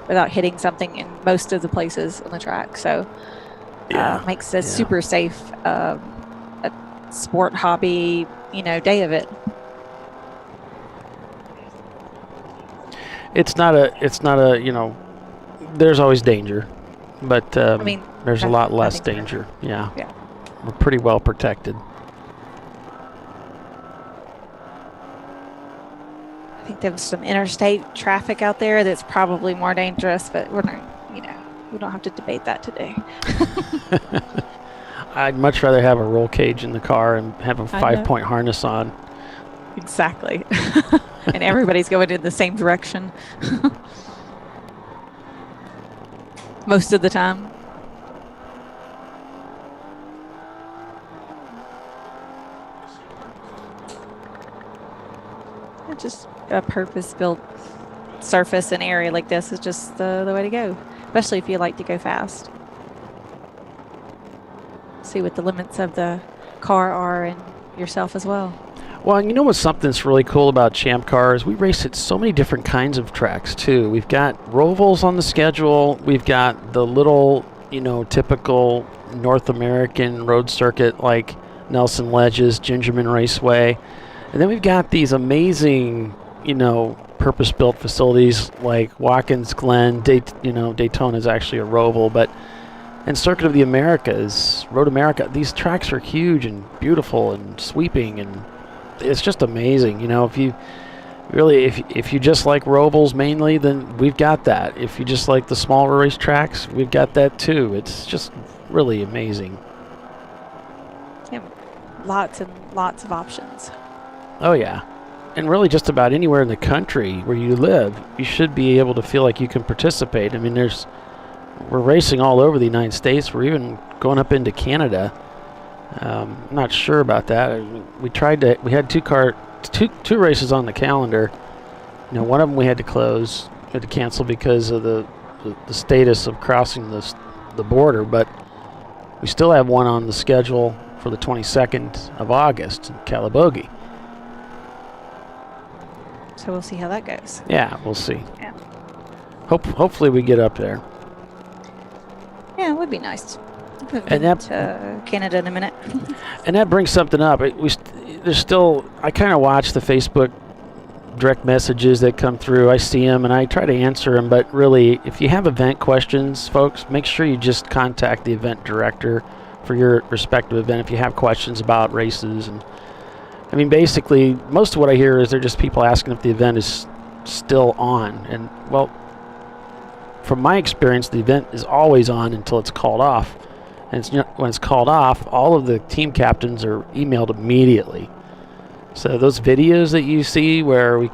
without hitting something in most of the places on the track. So makes a super safe a sport hobby, day of it. It's not a, there's always danger, but there's a lot less danger. Yeah. We're pretty well protected. I think there's some interstate traffic out there that's probably more dangerous, but we're not, we don't have to debate that today. I'd much rather have a roll cage in the car and have a 5-point harness on. Exactly. And everybody's going in the same direction. Most of the time. Just a purpose-built surface and area like this is just the way to go, especially if you like to go fast. See what the limits of the car are and yourself as well. Well, you know what's something that's really cool about Champ Car is we race at so many different kinds of tracks too. We've got Rovals on the schedule. We've got the little, typical North American road circuit like Nelson Ledges, Gingerman Raceway. And then we've got these amazing, purpose-built facilities like Watkins Glen. Daytona is actually a Roval, and Circuit of the Americas, Road America. These tracks are huge and beautiful and sweeping, and it's just amazing. If you just like Rovals mainly, then we've got that. If you just like the smaller race tracks, we've got that too. It's just really amazing. Yeah, lots and lots of options. Oh, yeah. And really just about anywhere in the country where you live, you should be able to feel like you can participate. I mean, there's we're racing all over the United States. We're even going up into Canada. I'm not sure about that. We had two races on the calendar. One of them we had to close, had to cancel because of the status of crossing the border, but we still have one on the schedule for the 22nd of August in Calabogie. So we'll see how that goes. Yeah, we'll see. Yeah. Hopefully we get up there. Yeah, it would be nice. And that to Canada in a minute. And that brings something up. There's still. I kind of watch the Facebook direct messages that come through. I see them and I try to answer them. But really, if you have event questions, folks, make sure you just contact the event director for your respective event if you have questions about races. And I mean, basically, most of what I hear is they're just people asking if the event is still on. And well, from my experience, the event is always on until it's called off. And when it's called off, all of the team captains are emailed immediately. So those videos that you see or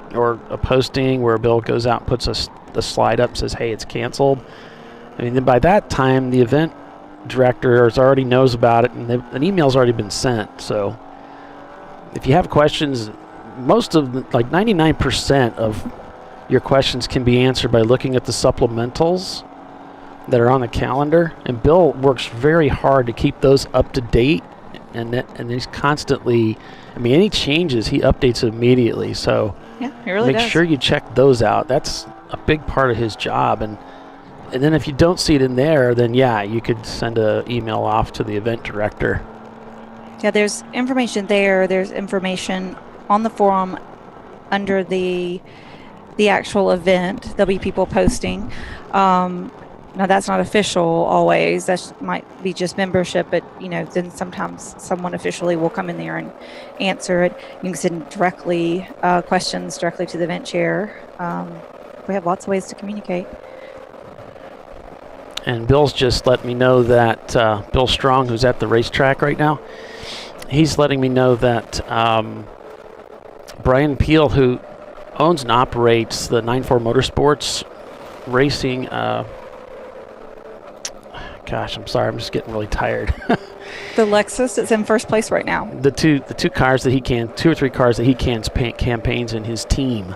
a posting where Bill goes out and puts a slide up, says, hey, it's canceled. I mean, then by that time, the event director already knows about it, and an email's already been sent. So if you have questions, most of, 99% of your questions can be answered by looking at the supplementals that are on the calendar, and Bill works very hard to keep those up to date, and he's constantly, any changes he updates immediately. So yeah, he really make does. sure you check those out. That's a big part of his job, and then if you don't see it in there, then yeah, you could send an email off to the event director. Yeah, there's information there. There's information on the forum under the actual event. There'll be people posting. Now that's not official always. That might be just membership, but then sometimes someone officially will come in there and answer it. You can send questions directly to the event chair. We have lots of ways to communicate. And Bill's just let me know that Bill Strong, who's at the racetrack right now, he's letting me know that Brian Peel, who owns and operates the 94 Motorsports Racing. Gosh, I'm sorry. I'm just getting really tired. The Lexus is in first place right now. The two cars that two or three cars that he campaigns in his team.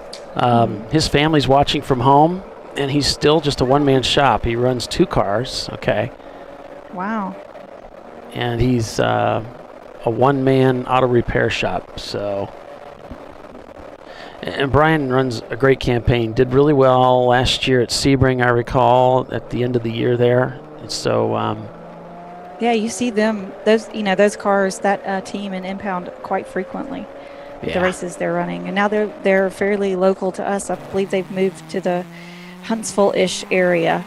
His family's watching from home, and he's still just a one-man shop. He runs two cars. Okay. Wow. And he's a one-man auto repair shop. So. And Brian runs a great campaign. Did really well last year at Sebring, I recall, at the end of the year there. So, yeah, you see them, those cars, that team in Impound quite frequently. Yeah. The races they're running, and now they're fairly local to us. I believe they've moved to the Huntsville-ish area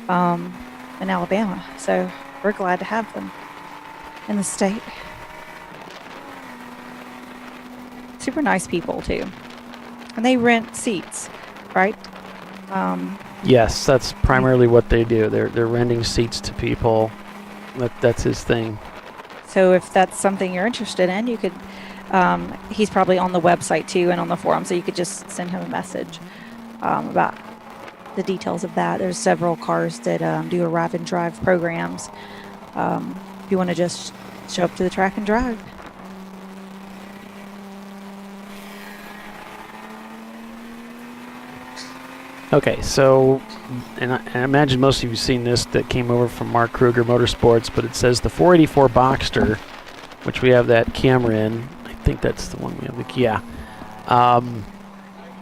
in Alabama. So we're glad to have them in the state. Super nice people too, and they rent seats, right? Yes, that's primarily what they do. They're renting seats to people. That's his thing. So if that's something you're interested in, you could. He's probably on the website too and on the forum, so you could just send him a message about the details of that. There's several cars that do arrive and drive programs. If you want to just show up to the track and drive. Okay, so, and I imagine most of you have seen this that came over from Mark Kruger Motorsports, but it says the 484 Boxster, which we have that camera in. I think that's the one we have,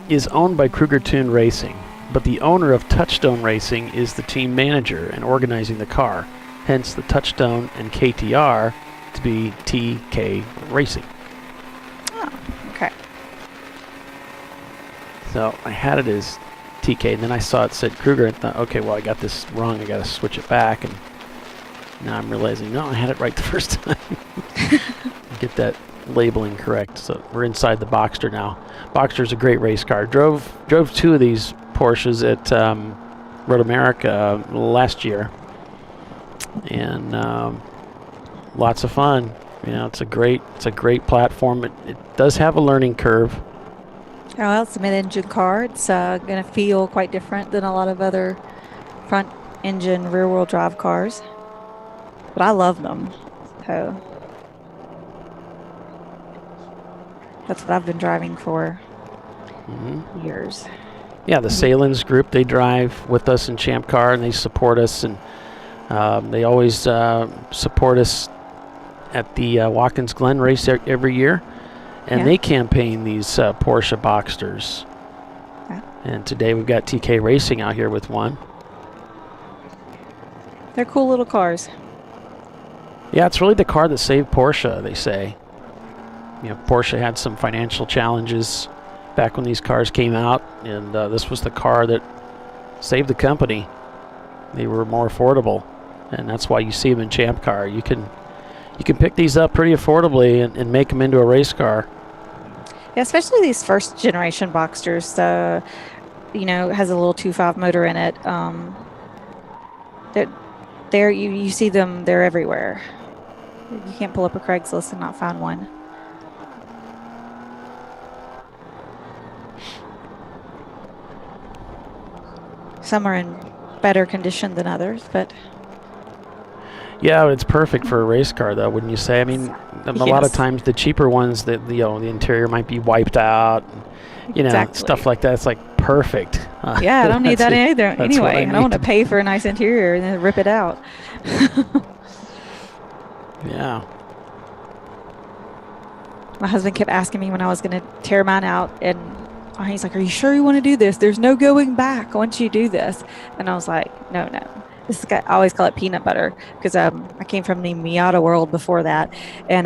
is owned by Kruger Tune Racing, but the owner of Touchstone Racing is the team manager and organizing the car, hence the Touchstone and KTR to be TK Racing. Oh, okay. So I had it as TK, and then I saw it said Kruger and thought, okay, well, I got this wrong. I got to switch it back, and now I'm realizing, no, I had it right the first time. Get that labeling correct. So we're inside the Boxster now. Boxster's a great race car. Drove two of these Porsches at Road America last year, and lots of fun. It's a great platform. It does have a learning curve. Oh, well, it's a mid-engine car. It's going to feel quite different than a lot of other front engine rear-wheel drive cars, but I love them. So that's what I've been driving for years. Yeah, the Salins group, they drive with us in Champ Car, and they support us, and they always support us at the Watkins Glen race every year, and they campaign these Porsche Boxsters. Yeah. And today we've got TK Racing out here with one. They're cool little cars. Yeah, it's really the car that saved Porsche, they say. You know, Porsche had some financial challenges back when these cars came out, and this was the car that saved the company. They were more affordable, and that's why you see them in Champ Car. You can pick these up pretty affordably and make them into a race car. Yeah, especially these first generation Boxsters. You know, it has a little 2.5 motor in it. You see them, they're everywhere. You can't pull up a Craigslist and not find one. Some are in better condition than others, but yeah, it's perfect for a race car, though, wouldn't you say? I mean, a lot of times the cheaper ones, the interior might be wiped out, stuff like that. It's like perfect. Yeah, I don't need that either. Anyway, I don't want to pay for a nice interior and then rip it out. Yeah. My husband kept asking me when I was going to tear mine out, and he's like, "Are you sure you want to do this? There's no going back once you do this." And I was like, no. This guy, I always call it peanut butter because I came from the Miata world before that, and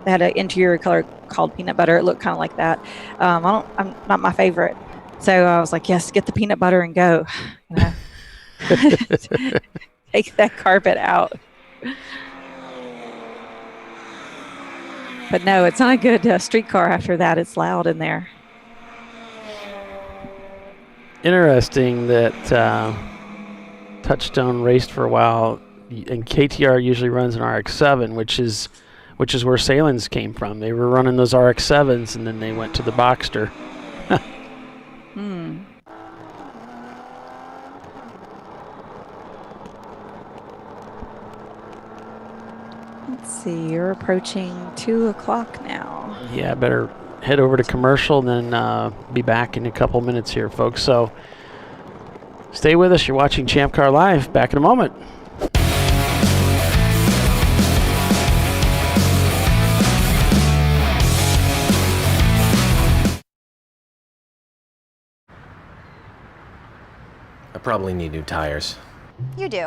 they had an interior color called peanut butter. It looked kind of like that. I'm not my favorite, so I was like, yes, get the peanut butter and go. Take that carpet out. But no, it's not a good street car after that. It's loud in there. Interesting that Touchstone raced for a while, and KTR usually runs an RX-7, which is where Salins came from. They were running those RX-7s, and then they went to the Boxster. Let's see, you're approaching 2 o'clock now. Yeah, I better head over to commercial and then be back in a couple minutes here, folks. So stay with us. You're watching Champ Car Live. Back in a moment. I probably need new tires. You do.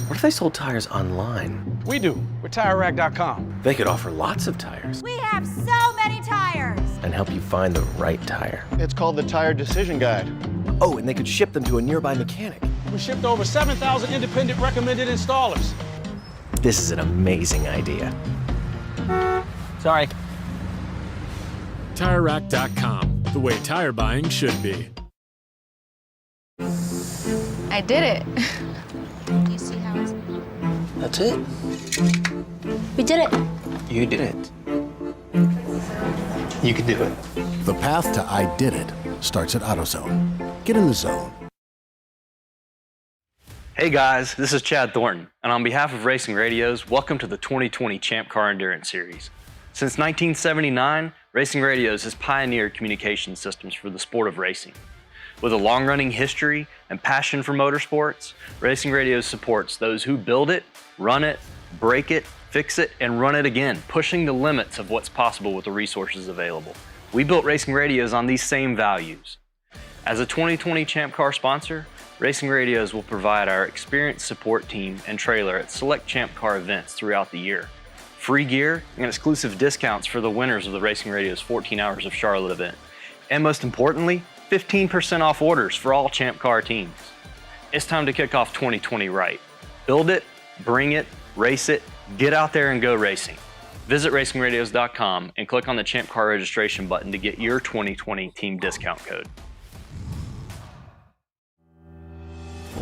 What if they sold tires online? We do. We're TireRack.com. They could offer lots of tires We have so many tires. and help you find the right tire. It's called the Tire Decision Guide. Oh, and they could ship them to a nearby mechanic. We shipped over 7,000 independent recommended installers. This is an amazing idea. Sorry. TireRack.com, the way tire buying should be. I did it. You see how it's... That's it. We did it. You did it. You can do it. The path to I did it starts at AutoZone. Get in the zone. Hey guys, this is Chad Thornton, and on behalf of Racing Radios, welcome to the 2020 Champ Car Endurance Series. Since 1979, Racing Radios has pioneered communication systems for the sport of racing. With a long-running history and passion for motorsports, Racing Radios supports those who build it, run it, break it, fix it, and run it again, pushing the limits of what's possible with the resources available. We built Racing Radios on these same values. As a 2020 Champ Car sponsor, Racing Radios will provide our experienced support team and trailer at select Champ Car events throughout the year. Free gear and exclusive discounts for the winners of the Racing Radios 14 Hours of Charlotte event. And most importantly, 15% off orders for all Champ Car teams. It's time to kick off 2020 right. Build it, bring it, race it, get out there and go racing. Visit racingradios.com and click on the Champ Car registration button to get your 2020 team discount code.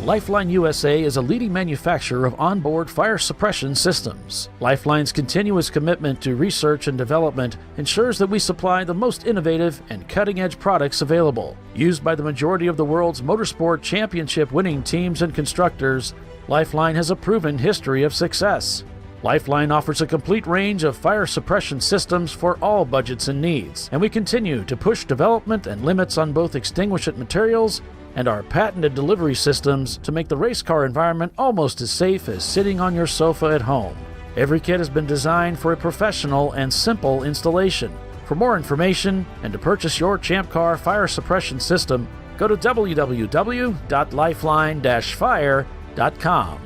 Lifeline USA is a leading manufacturer of onboard fire suppression systems. Lifeline's continuous commitment to research and development ensures that we supply the most innovative and cutting-edge products available. Used by the majority of the world's motorsport championship winning teams and constructors, Lifeline has a proven history of success. Lifeline offers a complete range of fire suppression systems for all budgets and needs, and we continue to push development and limits on both extinguishant materials and our patented delivery systems to make the race car environment almost as safe as sitting on your sofa at home. Every kit has been designed for a professional and simple installation. For more information and to purchase your Champ Car fire suppression system, go to www.lifeline-fire.com.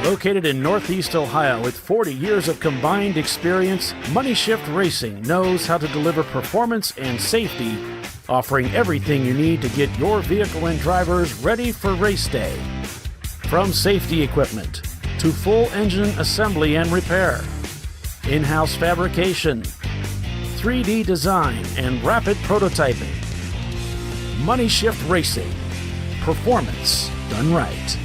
Located in Northeast Ohio with 40 years of combined experience, Money Shift Racing knows how to deliver performance and safety, offering everything you need to get your vehicle and drivers ready for race day. From safety equipment to full engine assembly and repair, in-house fabrication, 3D design, and rapid prototyping. Money Shift Racing. Performance done right.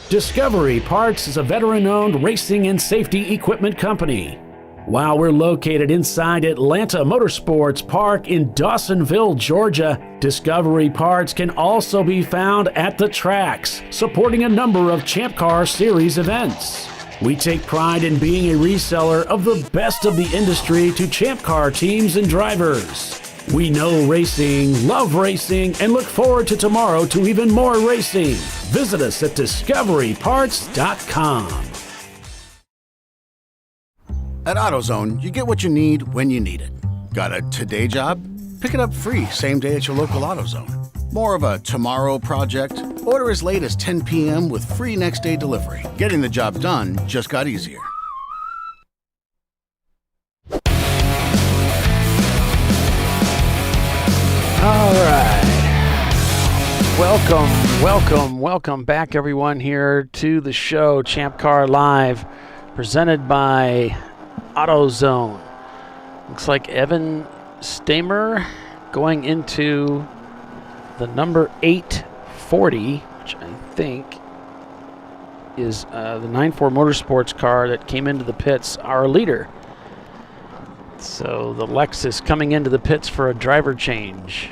Discovery Parts is a veteran-owned racing and safety equipment company. While we're located inside Atlanta Motorsports Park in Dawsonville, Georgia, Discovery Parts can also be found at the tracks, supporting a number of Champ Car Series events. We take pride in being a reseller of the best of the industry to Champ Car teams and drivers. We know racing, love racing, and look forward to tomorrow to even more racing. Visit us at discoveryparts.com. At AutoZone, you get what you need when you need it. Got a today job? Pick it up free same day at your local AutoZone. More of a tomorrow project? Order as late as 10 p.m. with free next day delivery. Getting the job done just got easier. All right. Welcome back, everyone, here to the show, ChampCar.Live, presented by AutoZone. Looks like Evan Stamer going into the number 840, which I think is the 94 Motorsports car that came into the pits, our leader. So the Lexus coming into the pits for a driver change.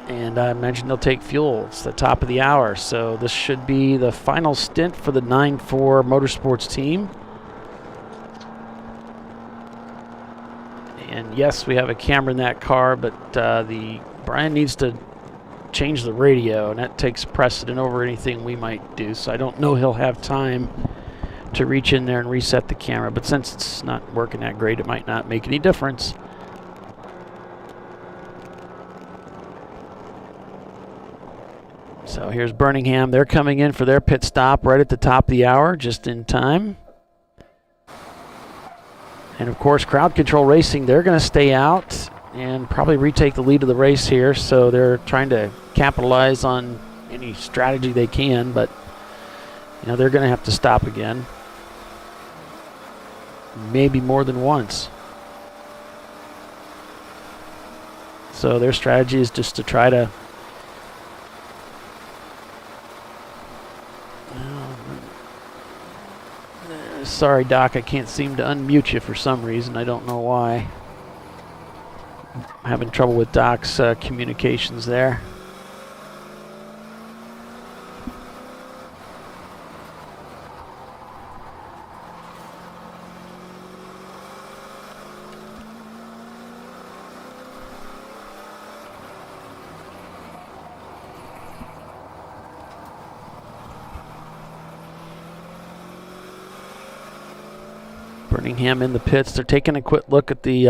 And I imagine they'll take fuel. It's the top of the hour, so this should be the final stint for the 94 Motorsports team. And yes, we have a camera in that car, but Brian needs to change the radio, and that takes precedent over anything we might do. So I don't know he'll have time to reach in there and reset the camera, but since it's not working that great, it might not make any difference. So here's Birmingham. They're coming in for their pit stop right at the top of the hour, just in time. And of course, Crowd Control Racing, they're going to stay out and probably retake the lead of the race here. So they're trying to capitalize on any strategy they can, but you know, they're going to have to stop again. Maybe more than once. So their strategy is just to try to sorry, Doc, I can't seem to unmute you for some reason. I don't know why. I'm having trouble with Doc's communications there. Birmingham in the pits. They're taking a quick look at the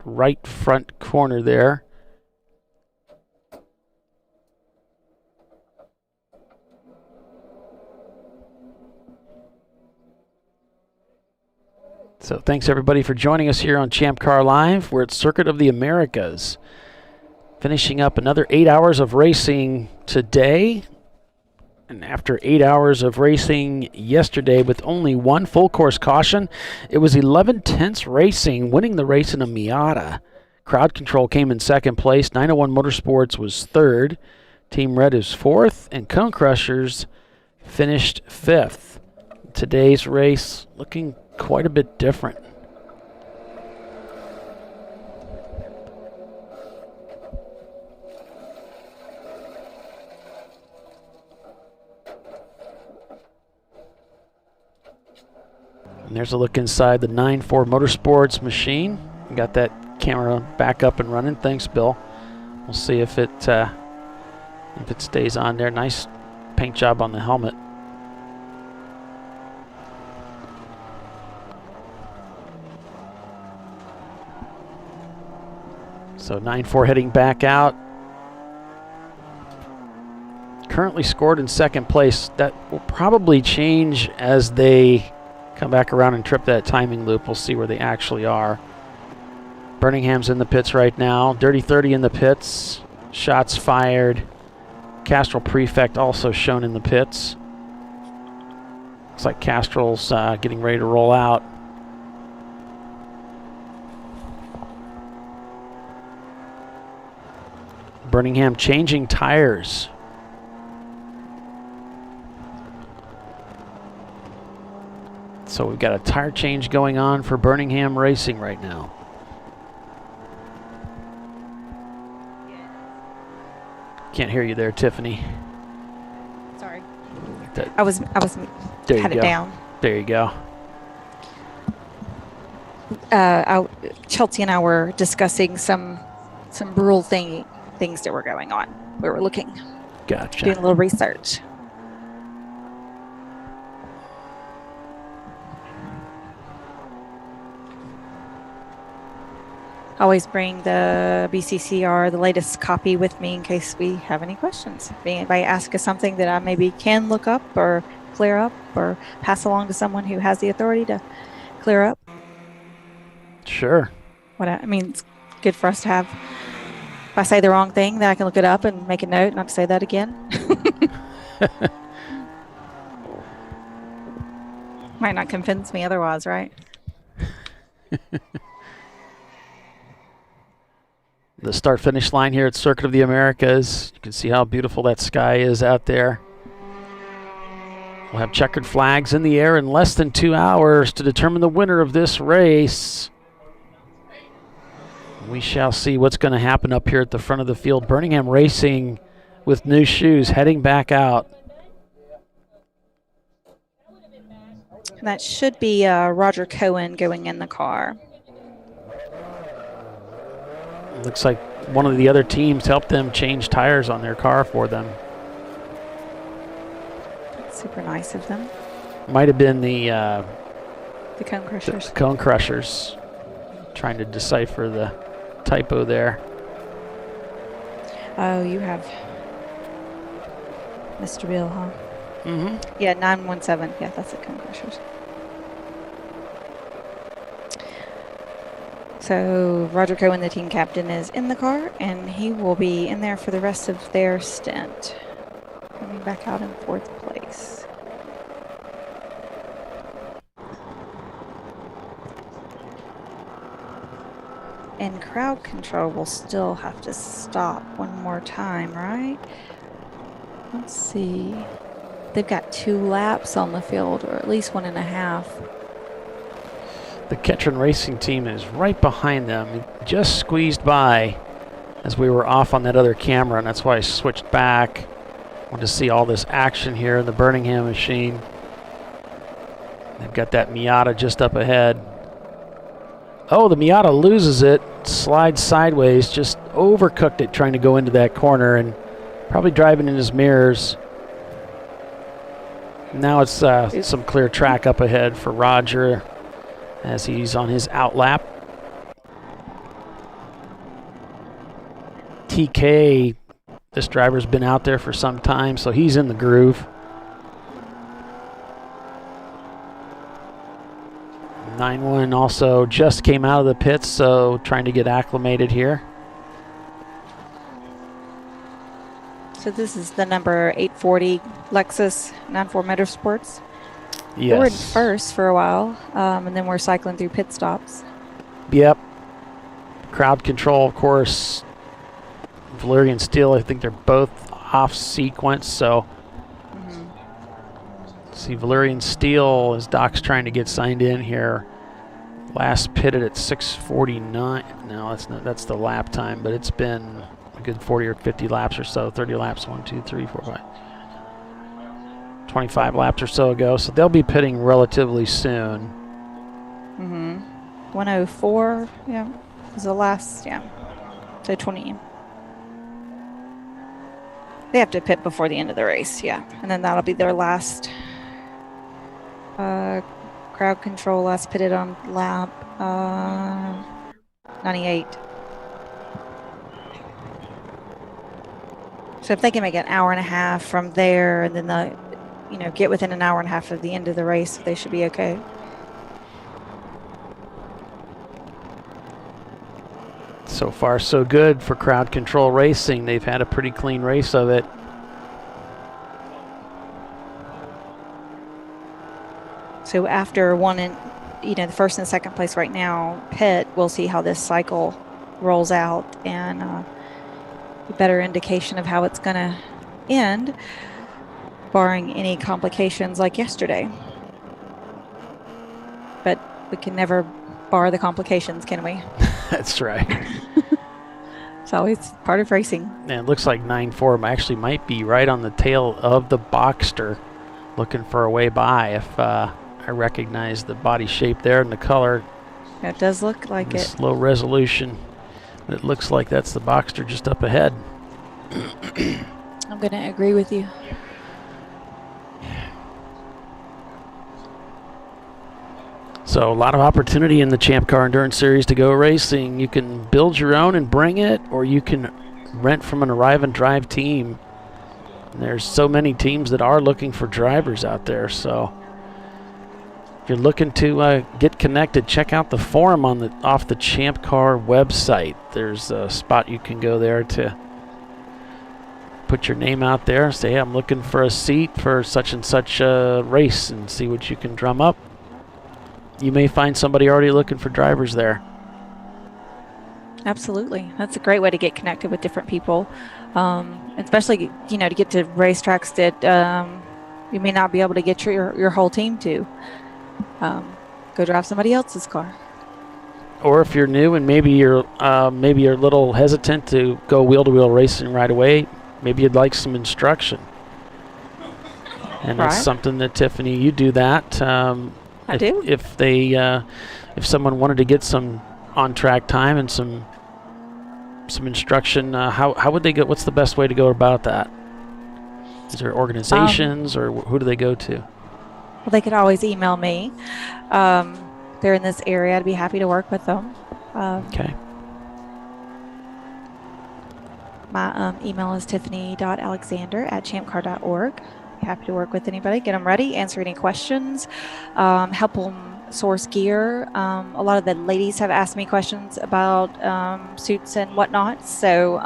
right front corner there. So thanks everybody for joining us here on Champ Car Live. We're at Circuit of the Americas, finishing up another 8 hours of racing today. And after 8 hours of racing yesterday with only one full course caution, it was 11/10 racing, winning the race in a Miata. Crowd Control came in second place. 901 Motorsports was third. Team Red is fourth, and Cone Crushers finished fifth. Today's race looking quite a bit different. And there's a look inside the 9.4 Motorsports machine. We got that camera back up and running. Thanks, Bill. We'll see if it stays on there. Nice paint job on the helmet. So 9.4 heading back out. Currently scored in second place. That will probably change as they come back around and trip that timing loop. We'll see where they actually are. Birmingham's in the pits right now. Dirty 30 in the pits. Shots fired. Castrol Prefect also shown in the pits. Looks like Castrol's getting ready to roll out. Birmingham changing tires. So we've got a tire change going on for Birmingham Racing right now. Can't hear you there, Tiffany. Sorry. That, I was there had you it go. down. There you go. Chelsea and I were discussing some rural things that were going on. We were looking, Gotcha. doing a little research. Always bring the BCCR, the latest copy, with me in case we have any questions. If anybody asks us something that I maybe can look up or clear up or pass along to someone who has the authority to clear up. Sure. I mean, it's good for us to have. If I say the wrong thing, then I can look it up and make a note not to say that again. Might not convince me otherwise, right? The start-finish line here at Circuit of the Americas. You can see how beautiful that sky is out there. We'll have checkered flags in the air in less than 2 hours to determine the winner of this race. We shall see what's going to happen up here at the front of the field. Birmingham Racing with new shoes heading back out. That should be Roger Cohen going in the car. Looks like one of the other teams helped them change tires on their car for them. That's super nice of them. Might have been the Cone Crushers. The Cone Crushers. Trying to decipher the typo there. Oh, you have Mr. Bill, huh? Mm-hmm. Yeah, 917. Yeah, that's the Cone Crushers. So Roger Cohen, the team captain, is in the car, and he will be in there for the rest of their stint. Coming back out in fourth place. And crowd control will still have to stop one more time, right? Let's see. They've got 2 laps on the field, or at least 1.5. The Ketron Racing team is right behind them. It just squeezed by as we were off on that other camera, and that's why I switched back. I wanted to see all this action here in the Birmingham machine. They've got that Miata just up ahead. Oh, the Miata loses it, slides sideways, just overcooked it trying to go into that corner and probably driving in his mirrors. Now it's some clear track up ahead for Roger as he's on his out lap. TK, this driver's been out there for some time, so he's in the groove. 9-1 also just came out of the pits, so trying to get acclimated here. So this is the number 840 Lexus 94 Motorsports. Yes. We're in first for a while, and then we're cycling through pit stops. Yep. Crowd control, of course. Valerian Steel, I think they're both off sequence, so. See, Valerian Steel, as Doc's trying to get signed in here. Last pitted at 6:49. No, that's the lap time, but it's been a good 40 or 50 laps or so. 30 laps, 1, 2, 3, 4, 5. 25 laps or so ago, so they'll be pitting relatively soon. 104, yeah, was the last, yeah. So 20. They have to pit before the end of the race, yeah. And then that'll be their last crowd control, last pitted on lap 98. So if they can make an hour and a half from there, and then get within an hour and a half of the end of the race, they should be okay. So far, so good for crowd control racing. They've had a pretty clean race of it. So after the first and second place right now pit, we'll see how this cycle rolls out and a better indication of how it's going to end, barring any complications like yesterday. But we can never bar the complications, can we? That's right. It's always part of racing. And it looks like 9-4 actually might be right on the tail of the Boxster, looking for a way by if I recognize the body shape there and the color. It does look like it. Low resolution. It looks like that's the Boxster just up ahead. I'm going to agree with you. So a lot of opportunity in the Champ Car Endurance Series to go racing. You can build your own and bring it, or you can rent from an Arrive and Drive team. And there's so many teams that are looking for drivers out there. So if you're looking to get connected, check out the forum off the Champ Car website. There's a spot you can go there to put your name out there. Say, hey, I'm looking for a seat for such and such a race, and see what you can drum up. You may find somebody already looking for drivers there. Absolutely. That's a great way to get connected with different people, especially, to get to racetracks that you may not be able to get your whole team to. Go drive somebody else's car. Or if you're new and maybe you're a little hesitant to go wheel-to-wheel racing right away, maybe you'd like some instruction. And that's something that, Tiffany, you do that. I do. If someone wanted to get some on-track time and some instruction, how would they go? What's the best way to go about that? Is there organizations, or who do they go to? Well, they could always email me. They're in this area. I'd be happy to work with them. Okay. My email is tiffany.alexander@champcar.org. Happy to work with anybody, get them ready, answer any questions, help them source gear. A lot of the ladies have asked me questions about suits and whatnot, so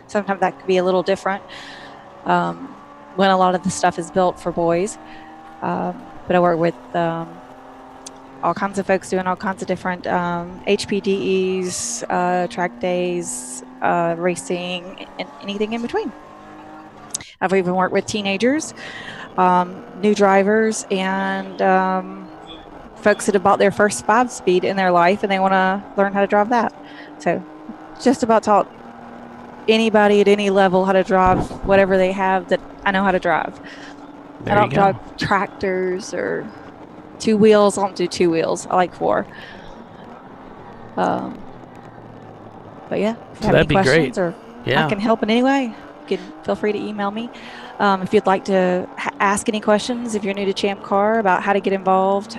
sometimes that could be a little different when a lot of the stuff is built for boys. But I work with all kinds of folks doing all kinds of different HPDEs, track days, racing, and anything in between. I've even worked with teenagers, new drivers, and folks that have bought their first 5-speed in their life and they want to learn how to drive that. So just about taught anybody at any level how to drive whatever they have that I know how to drive. I don't drive tractors or 2 wheels. I don't do 2 wheels. I like 4. But yeah, if you have any questions or I can help in any way, feel free to email me. If you'd like to ask any questions, if you're new to Champ Car, about how to get involved,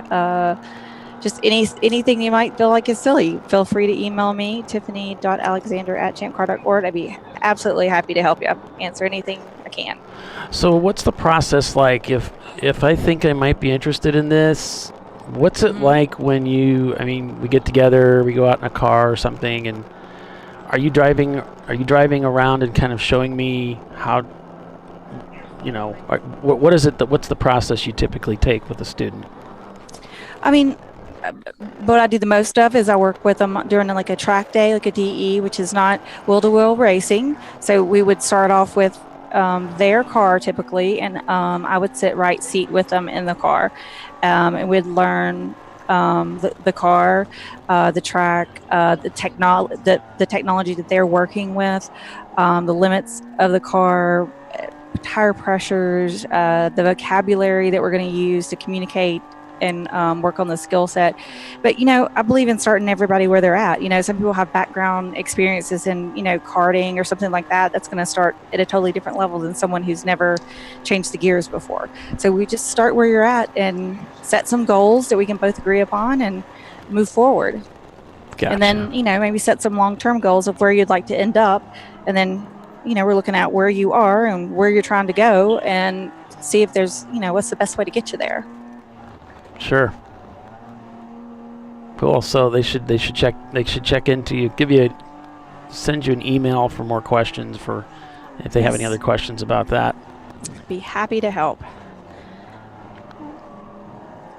just anything you might feel like is silly, feel free to email me, tiffany.alexander@champcar.org. I'd be absolutely happy to help you answer anything I can. So what's the process like if I think I might be interested in this? What's it like when we get together, we go out in a car or something, and are you driving around and kind of showing me how, what is it what's the process you typically take with a student? I mean, what I do the most of is I work with them during like a track day, like a DE, which is not wheel-to-wheel racing. So we would start off with their car typically, and I would sit right seat with them in the car, and we'd learn the car, the track, the technology that they're working with, the limits of the car, tire pressures, the vocabulary that we're going to use to communicate and work on the skill set. But, I believe in starting everybody where they're at. Some people have background experiences in, karting or something like that. That's going to start at a totally different level than someone who's never changed the gears before. So we just start where you're at and set some goals that we can both agree upon and move forward. Gotcha. And then, maybe set some long-term goals of where you'd like to end up. And then, we're looking at where you are and where you're trying to go and see if there's, what's the best way to get you there. Sure. Cool. So they should check into you, send you an email for more questions if they have any other questions about that. Be happy to help.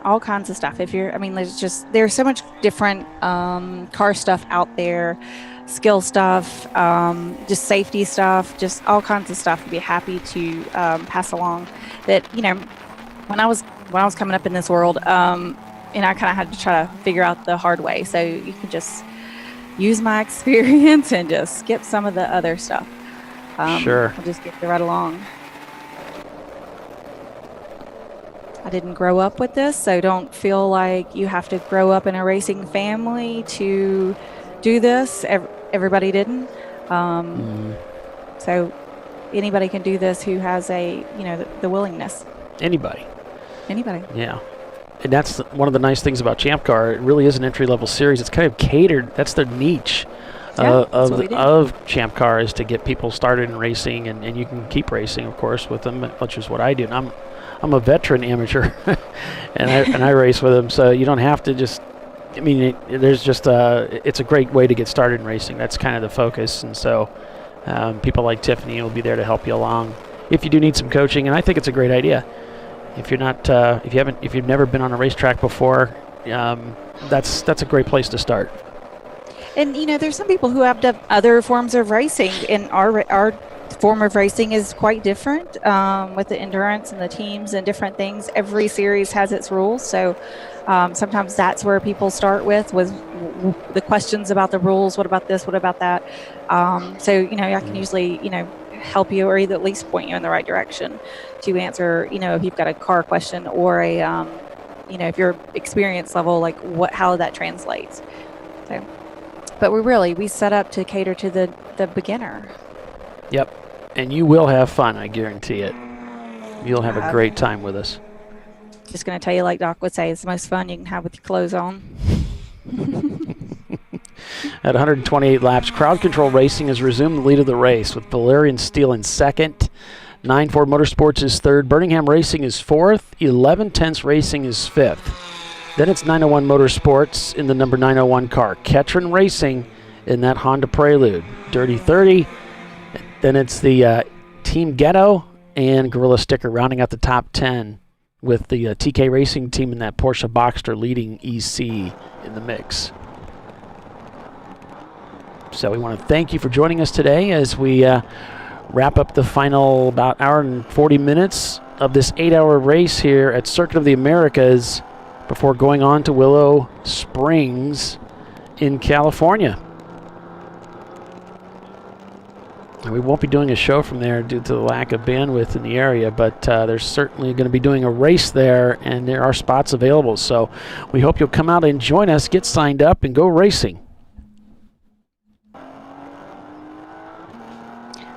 All kinds of stuff. There's so much different car stuff out there, skill stuff, just safety stuff, just all kinds of stuff. I'd be happy to pass along. That when I was coming up in this world, I kind of had to try to figure out the hard way. So you can just use my experience and just skip some of the other stuff. Sure. I'll just get you right along. I didn't grow up with this, so don't feel like you have to grow up in a racing family to do this. Everybody didn't. So anybody can do this who has the willingness. Anybody. Yeah. And that's one of the nice things about Champ Car. It really is an entry-level series. It's kind of catered. That's their niche of Champ Car, is to get people started in racing, and you can keep racing, of course, with them, which is what I do. And I'm a veteran amateur, and I race with them, so you don't have to just. It's a great way to get started in racing. That's kind of the focus, and so people like Tiffany will be there to help you along if you do need some coaching. And I think it's a great idea. If you're not, if you've never been on a racetrack before, that's a great place to start. And there's some people who have done other forms of racing, and our form of racing is quite different with the endurance and the teams and different things. Every series has its rules, so sometimes that's where people start with the questions about the rules. What about this? What about that? So I can usually help you, or either at least point you in the right direction to answer, if you've got a car question, or a if your experience level, like how that translates. So, but we set up to cater to the beginner. Yep. And you will have fun, I guarantee it. You'll have a great time with us. Just going to tell you, like Doc would say, it's the most fun you can have with your clothes on. At 128 laps, Crowd Control Racing has resumed the lead of the race, with Valerian Steel in second. 9 Ford Motorsports is third. Birmingham Racing is fourth. 11 Tense Racing is fifth. Then it's 901 Motorsports in the number 901 car. Ketron Racing in that Honda Prelude. Dirty 30. Then it's the Team Ghetto and Gorilla Sticker rounding out the top 10, with the TK Racing team in that Porsche Boxster leading EC in the mix. So we want to thank you for joining us today as we wrap up the final about hour and 40 minutes of this 8-hour race here at Circuit of the Americas before going on to Willow Springs in California. And we won't be doing a show from there due to the lack of bandwidth in the area, but there's certainly going to be doing a race there, and there are spots available. So we hope you'll come out and join us, get signed up, and go racing.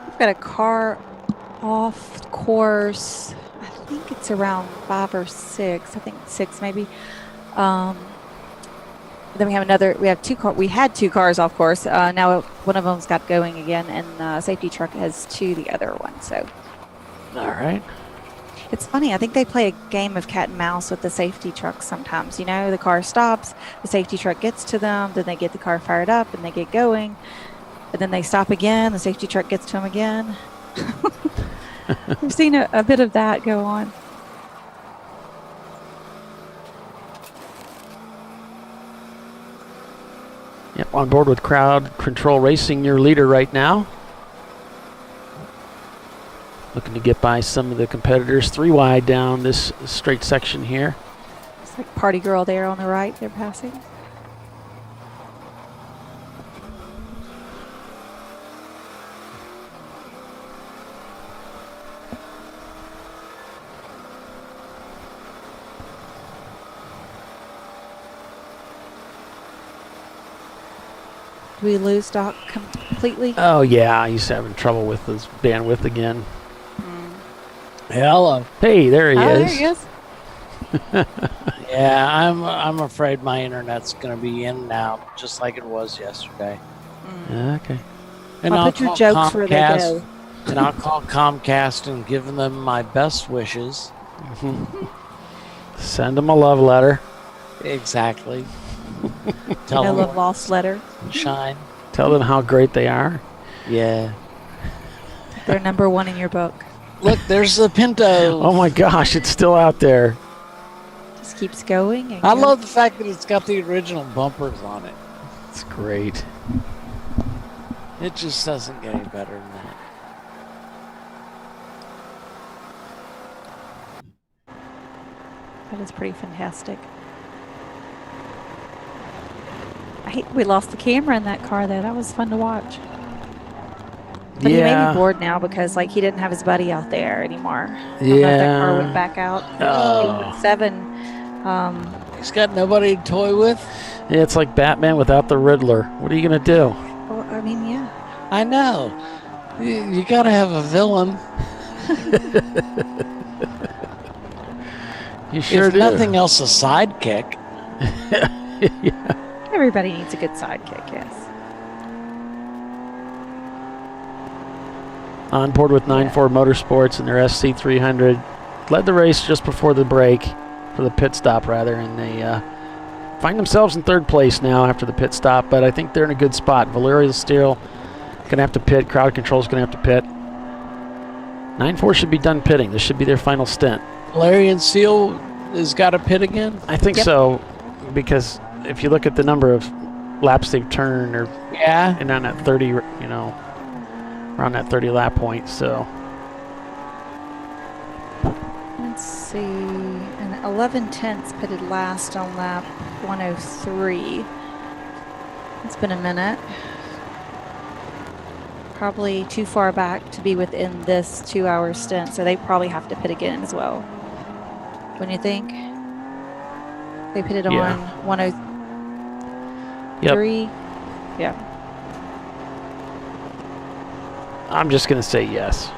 We've got a car off course. I think it's around 5 or 6. I think 6 maybe. Then we have 2 cars. We had 2 cars off course. Now one of them's got going again, and safety truck has 2 the other one. So. All right. It's funny. I think they play a game of cat and mouse with the safety trucks sometimes. You know, the car stops, the safety truck gets to them, then they get the car fired up and they get going. And then they stop again, the safety truck gets to them again. We've seen a bit of that go on. Yep, on board with Crowd Control Racing, your leader right now. Looking to get by some of the competitors. 3 wide down this straight section here. It's like Party Girl there on the right, they're passing. Do we lose Doc completely? Oh, yeah, he's having trouble with his bandwidth again. Hello. Hey, there he is. There he is. Yeah, I'm afraid my internet's going to be in and out, just like it was yesterday. Okay. And I'll put your call jokes where they go. And I'll call Comcast and give them my best wishes. Send them a love letter. Exactly. No love lost letter. Shine. Tell them how great they are. Yeah. They're number 1 in your book. Look, there's the Pinto. Oh my gosh, it's still out there. Just keeps going. And I goes. love the fact that it's got the original bumpers on it. It's great. It just doesn't get any better than that. That is pretty fantastic. I hate we lost the camera in that car though. That was fun to watch. But he may be bored now because like he didn't have his buddy out there anymore. I don't know if that car went back out. Oh. 7. He's got nobody to toy with. Yeah, it's like Batman without the Riddler. What are you going to do? Well, I mean, yeah. I know. You got to have a villain. You sure if do. nothing else, a sidekick. Yeah. Everybody needs a good sidekick, yes. On board with 9-4 Motorsports and their SC300. Led the race just before the break, for the pit stop rather, and they find themselves in 3rd place now after the pit stop, but I think they're in a good spot. Valeria's still going to have to pit. Crowd Control's going to have to pit. 9-4 should be done pitting. This should be their final stint. Valerian Seal has got to pit again? I think so, because if you look at the number of laps they've turned, or and on that 30, you know, around that 30 lap point, so. Let's see. And 11/10 pitted last on lap 103. It's been a minute. Probably too far back to be within this 2-hour stint, so they probably have to pit again as well. When you think? They pitted on 103. Yep. Yeah. I'm just going to say yes.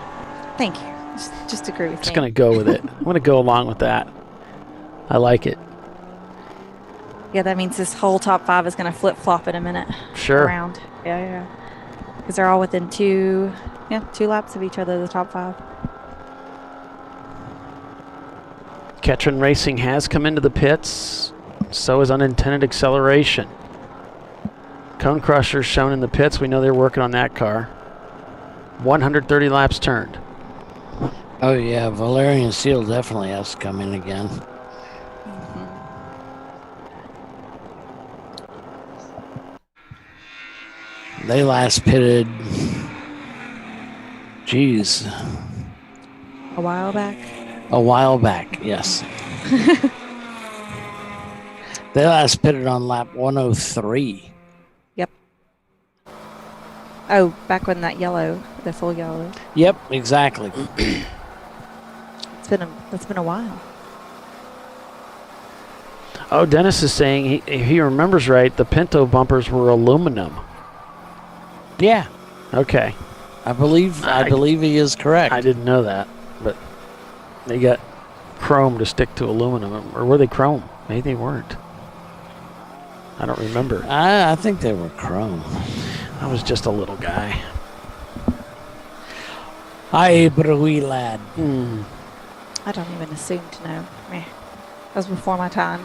Thank you. Just agree with me. Just going to go with it. I'm going to go along with that. I like it. Yeah, that means this whole top 5 is going to flip-flop in a minute. Sure. Around. Yeah. Because they're all within 2 laps of each other, the top 5. Ketron Racing has come into the pits. So is Unintended Acceleration. Cone Crusher shown in the pits. We know they're working on that car. 130 laps turned. Oh, yeah. Valerian Seal definitely has to come in again. They last pitted, geez. A while back? A while back, yes. They last pitted on lap 103. Yep. Oh, back when that yellow, the full yellow. Yep, exactly. It's been a while. Oh, Dennis is saying he remembers right. The Pinto bumpers were aluminum. Yeah. Okay. I believe he is correct. I didn't know that, but they got chrome to stick to aluminum, or were they chrome? Maybe they weren't. I don't remember. I think they were chrome. I was just a little guy. Aye, but a wee lad. I don't even assume to know. Meh. That was before my time.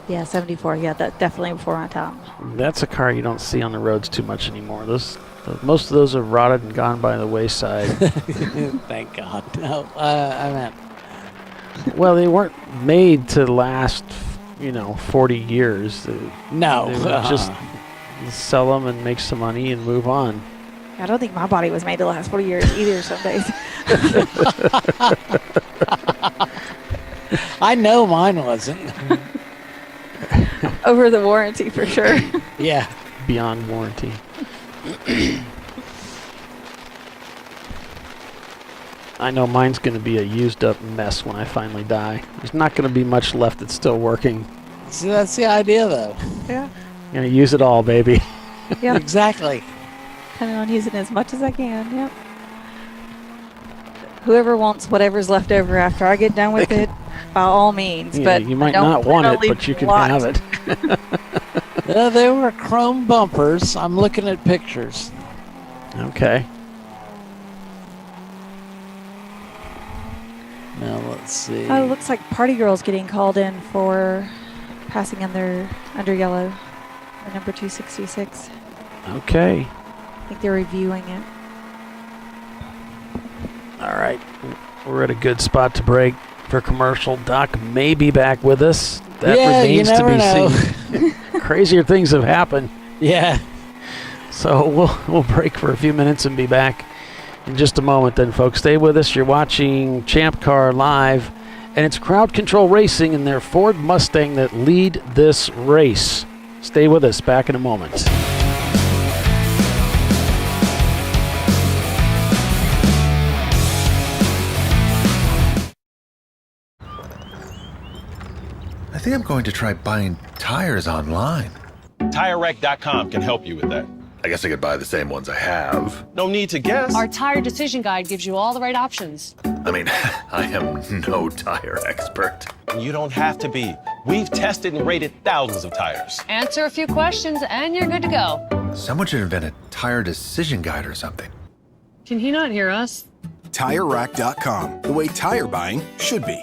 Yeah, 74. Yeah, that definitely before my time. That's a car you don't see on the roads too much anymore. Most of those have rotted and gone by the wayside. Thank God. No, I meant. Well, they weren't made to last, 40 years. No. They would just sell them and make some money and move on. I don't think my body was made to last 40 years either some days. I know mine wasn't. Over the warranty for sure. Yeah. Beyond warranty. I know mine's going to be a used up mess when I finally die. There's not going to be much left that's still working. See, that's the idea, though. Yeah. I'm going to use it all, baby. Yeah. Exactly. Planning on using as much as I can. Yep. Whoever wants whatever's left over after I get done with it, by all means. Yeah, but you might I don't not plan want on it, leaving but you can a lot. have it. They were chrome bumpers. I'm looking at pictures. Okay. Now, let's see. Oh, it looks like Party Girl's getting called in for passing under yellow. The number 266. Okay. I think they're reviewing it. All right. We're at a good spot to break for commercial. Doc may be back with us. That remains to be seen. Crazier things have happened. Yeah. So we'll break for a few minutes and be back in just a moment then, folks. Stay with us. You're watching Champ Car Live, and it's Crowd Control Racing and their Ford Mustang that lead this race. Stay with us. Back in a moment. I think I'm going to try buying tires online. TireRack.com can help you with that. I guess I could buy the same ones I have. No need to guess. Our tire decision guide gives you all the right options. I mean, I am no tire expert. You don't have to be. We've tested and rated thousands of tires. Answer a few questions and you're good to go. Someone should invent a tire decision guide or something. Can he not hear us? TireRack.com, the way tire buying should be.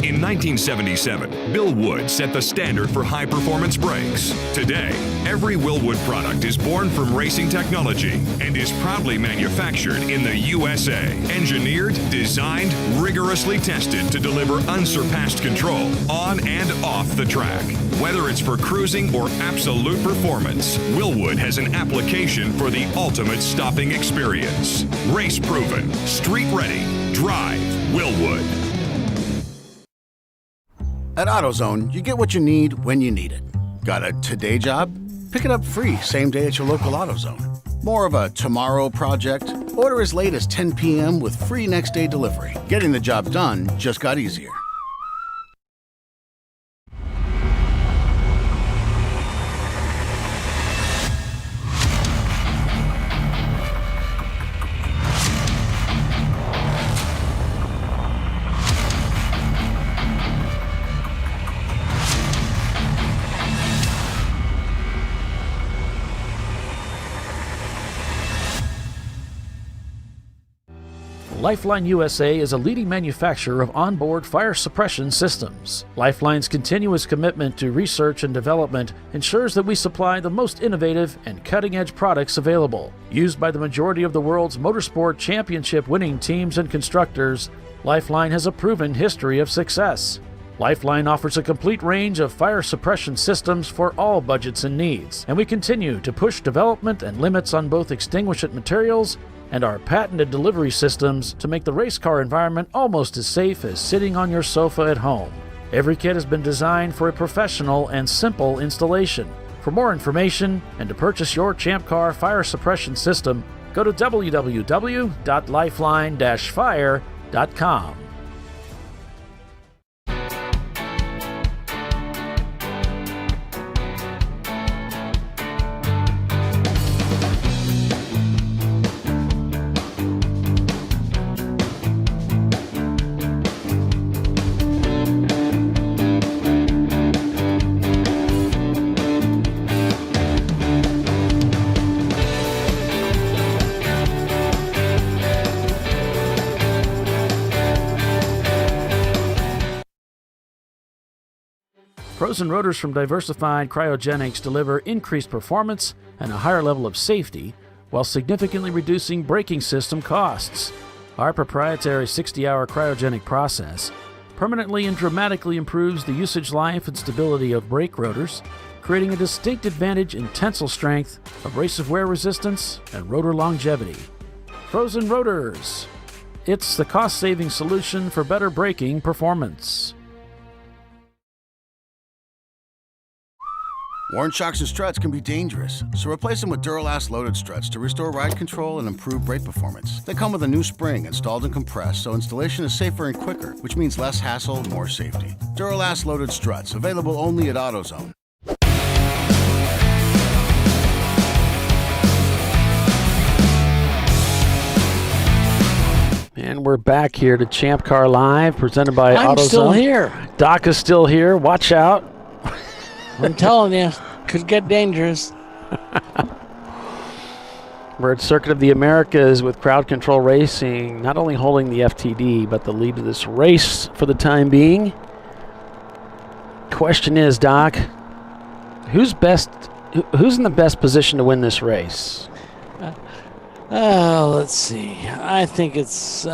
In 1977, Bill Wood set the standard for high-performance brakes. Today, every Willwood product is born from racing technology and is proudly manufactured in the USA. Engineered, designed, rigorously tested to deliver unsurpassed control on and off the track. Whether it's for cruising or absolute performance, Willwood has an application for the ultimate stopping experience. Race-proven, street-ready, drive Willwood. At AutoZone, you get what you need when you need it. Got a today job? Pick it up free same day at your local AutoZone. More of a tomorrow project? Order as late as 10 p.m. with free next day delivery. Getting the job done just got easier. Lifeline USA is a leading manufacturer of onboard fire suppression systems. Lifeline's continuous commitment to research and development ensures that we supply the most innovative and cutting-edge products available. Used by the majority of the world's motorsport championship-winning teams and constructors, Lifeline has a proven history of success. Lifeline offers a complete range of fire suppression systems for all budgets and needs, and we continue to push development and limits on both extinguishant materials and our patented delivery systems to make the race car environment almost as safe as sitting on your sofa at home. Every kit has been designed for a professional and simple installation. For more information and to purchase your Champ Car fire suppression system, go to www.lifeline-fire.com. Frozen rotors from Diversified Cryogenics deliver increased performance and a higher level of safety while significantly reducing braking system costs. Our proprietary 60-hour cryogenic process permanently and dramatically improves the usage life and stability of brake rotors, creating a distinct advantage in tensile strength, abrasive wear resistance, and rotor longevity. Frozen rotors. It's the cost-saving solution for better braking performance. Worn shocks and struts can be dangerous, so replace them with Duralast loaded struts to restore ride control and improve brake performance. They come with a new spring installed and compressed, so installation is safer and quicker, which means less hassle, more safety. Duralast loaded struts, available only at AutoZone. And we're back here to Champ Car Live, presented by AutoZone. I'm still here. Doc is still here. Watch out. I'm telling you, could get dangerous. We're at Circuit of the Americas with Crowd Control Racing, not only holding the FTD, but the lead of this race for the time being. Question is, Doc, who's in the best position to win this race? Let's see. I think it's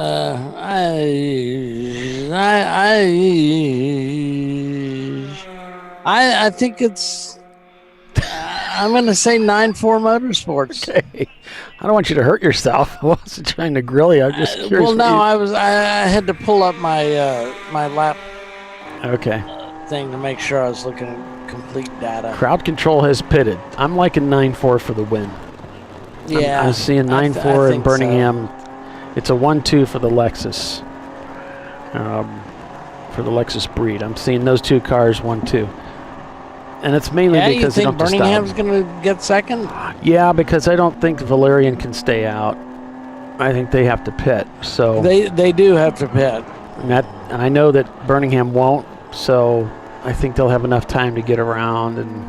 I think it's I'm going to say 9-4 Motorsports. Okay. I don't want you to hurt yourself. I wasn't trying to grill you. I'm just curious. Well, no, I had to pull up my my lap thing to make sure I was looking at complete data. Crowd Control has pitted. I'm liking 9-4 for the win. Yeah. I'm seeing 9-4 in Birmingham. So. It's a 1-2 for the Lexus. For the Lexus breed. I'm seeing those two cars 1-2. And it's mainly because you think Birmingham's going to get second? Yeah, because I don't think Valerian can stay out. I think they have to pit. So they do have to pit. And I know that Birmingham won't, so I think they'll have enough time to get around and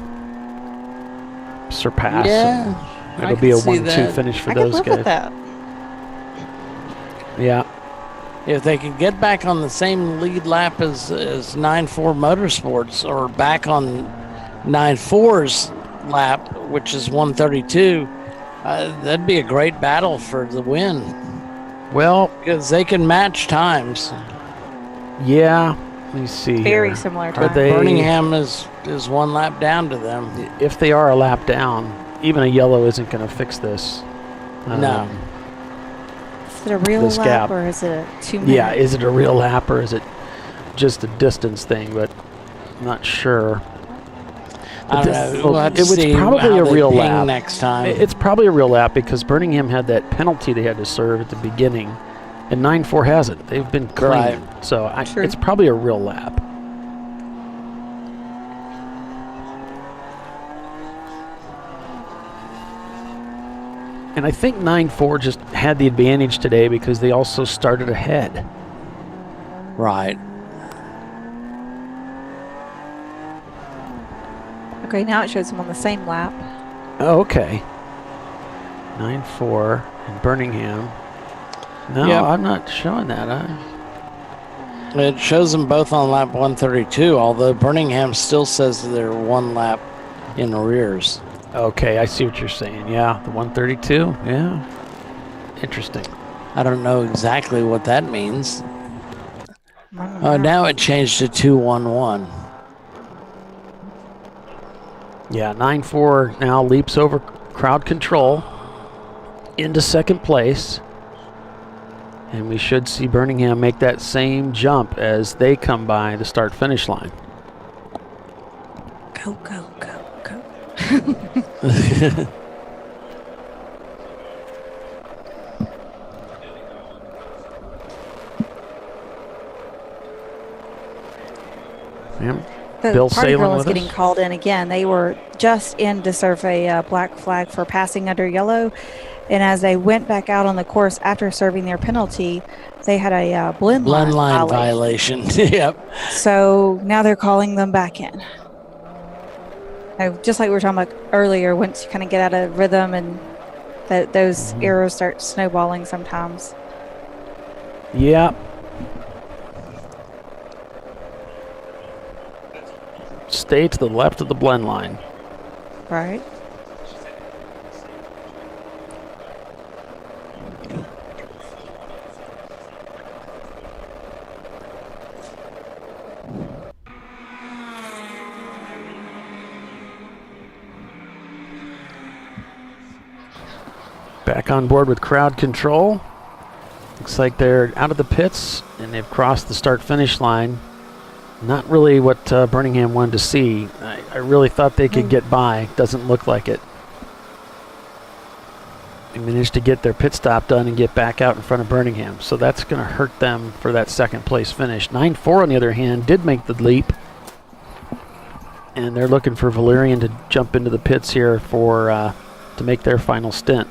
surpass. Yeah, it'll be a 1-2 finish for those guys. With that. Yeah. If they can get back on the same lead lap as 9-4 Motorsports, or back on 9-4's lap, which is 132, that'd be a great battle for the win. Well, because they can match times. Yeah, let me see. Very similar time. But Birmingham is one lap down to them. If they are a lap down, even a yellow isn't going to fix this. No. Is it a real lap gap. or is it a 2 minute? Yeah, is it a real lap or is it just a distance thing? But I'm not sure. I don't know. We'll have to it was see probably how a they real ping lap next time. It's probably a real lap because Birmingham had that penalty they had to serve at the beginning, and 9-4 hasn't. They've been clean, Right. so it's probably a real lap. And I think 9-4 just had the advantage today because they also started ahead. Right. Okay, now it shows them on the same lap. Oh, okay. 9-4 in Birmingham. No, Yep. I'm not showing that. It shows them both on lap 132, although Birmingham still says they're one lap in arrears. Okay, I see what you're saying. Yeah, the 132. Yeah. Interesting. I don't know exactly what that means. Now it changed to 2-1-1. Yeah, 9-4 now leaps over Crowd Control into second place. And we should see Birmingham make that same jump as they come by the start-finish line. Go, go, go, go. The Bill party Salem girl is with getting us. called in again. They were just in to serve a black flag for passing under yellow. And as they went back out on the course after serving their penalty, they had a blend line violation. Yep. So now they're calling them back in. Just like we were talking about earlier, once you kind of get out of rhythm and those errors start snowballing sometimes. Yeah. stay to the left of the blend line. Right. Back on board with crowd control. Looks like they're out of the pits and they've crossed the start-finish line. Not really what Birmingham wanted to see. I really thought they could get by. Doesn't look like it. They managed to get their pit stop done and get back out in front of Birmingham. So that's going to hurt them for that second place finish. 9-4 on the other hand did make the leap. And they're looking for Valerian to jump into the pits here for to make their final stint.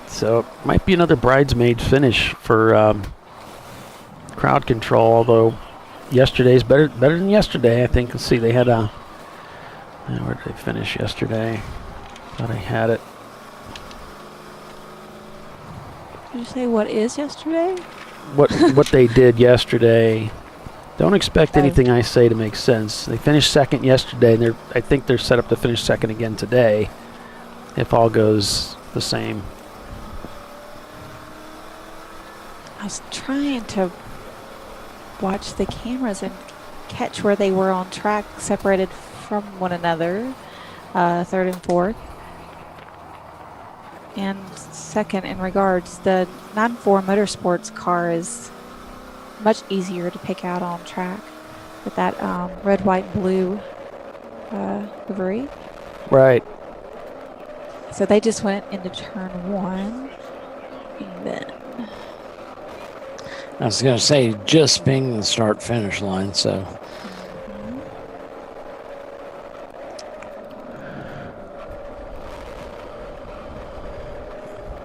So it might be another bridesmaid finish for crowd control, although yesterday's better than yesterday, I think. Let's see, they had a... where did they finish yesterday? Thought I had it. Did you say what is yesterday? What they did yesterday. Don't expect anything I say to make sense. They finished second yesterday, and I think they're set up to finish second again today, if all goes the same. I was trying to watch the cameras and catch where they were on track, separated from one another, third and fourth. And second, in regards, the 9-4 Motorsports car is much easier to pick out on track with that red, white, blue livery. Right. So they just went into turn one, and then... I was going to say, just being the start-finish line, so...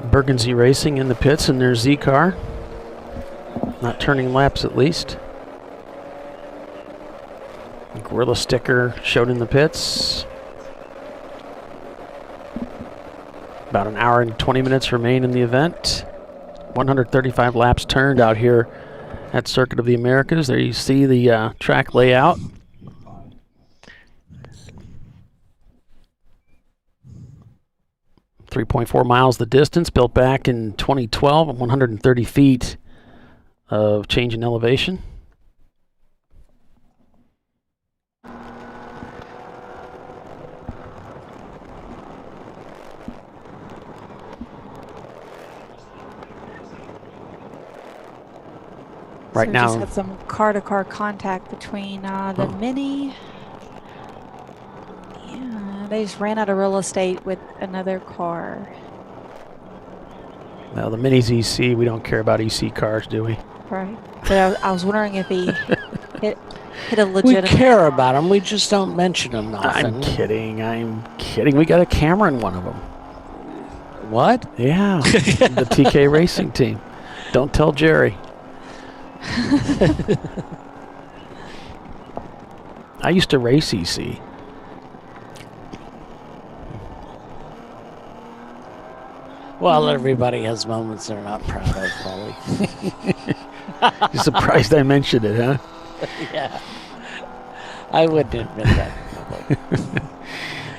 Bergenzy Racing in the pits in their Z car. Not turning laps at least. Gorilla sticker showed in the pits. About an hour and 20 minutes remain in the event. 135 laps turned out here at Circuit of the Americas. There you see the track layout. .4 miles the distance, built back in 2012, 130 feet of change in elevation. Right so now, just had some car-to-car contact between the Mini. Yeah, they just ran out of real estate with another car. Well, the Mini's EC. We don't care about EC cars, do we? Right. But I was wondering if he hit a legitimate... We care about them. We just don't mention them often. I'm kidding. We got a camera in one of them. What? Yeah, the TK Racing team. Don't tell Jerry. I used to race EC. Well, everybody has moments they're not proud of, probably. You're surprised I mentioned it, huh? Yeah. I wouldn't admit that.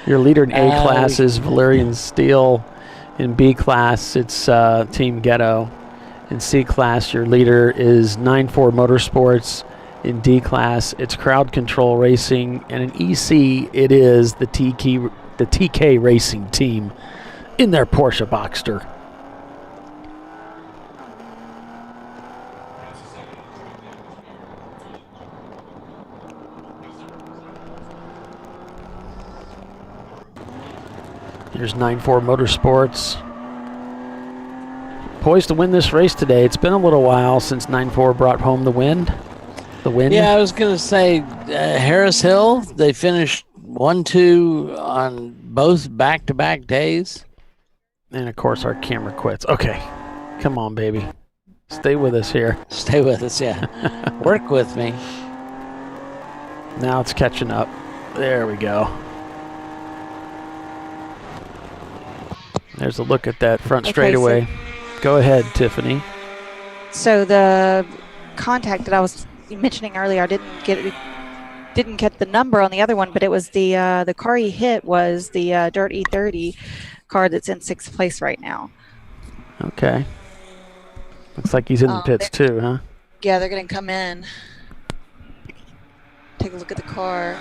Your leader in A class is Valerian Steele. In B class, it's Team Ghetto. In C class, your leader is 9-4 Motorsports. In D class, it's Crowd Control Racing. And in EC, it is the TK Racing team in their Porsche Boxster. Here's 9-4 Motorsports. Poised to win this race today. It's been a little while since 9-4 brought home the win. Yeah, I was going to say Harris Hill, they finished 1-2 on both back-to-back days. And, of course, our camera quits. Okay. Come on, baby. Stay with us here. Stay with us, yeah. Work with me. Now it's catching up. There we go. There's a look at that front Okay, straightaway. Go ahead, Tiffany. So the contact that I was mentioning earlier, I didn't get the number on the other one, but it was the car he hit was the Dirt E30 car that's in 6th place right now. Okay. Looks like he's in the pits too, huh? Yeah, they're going to come in. Take a look at the car.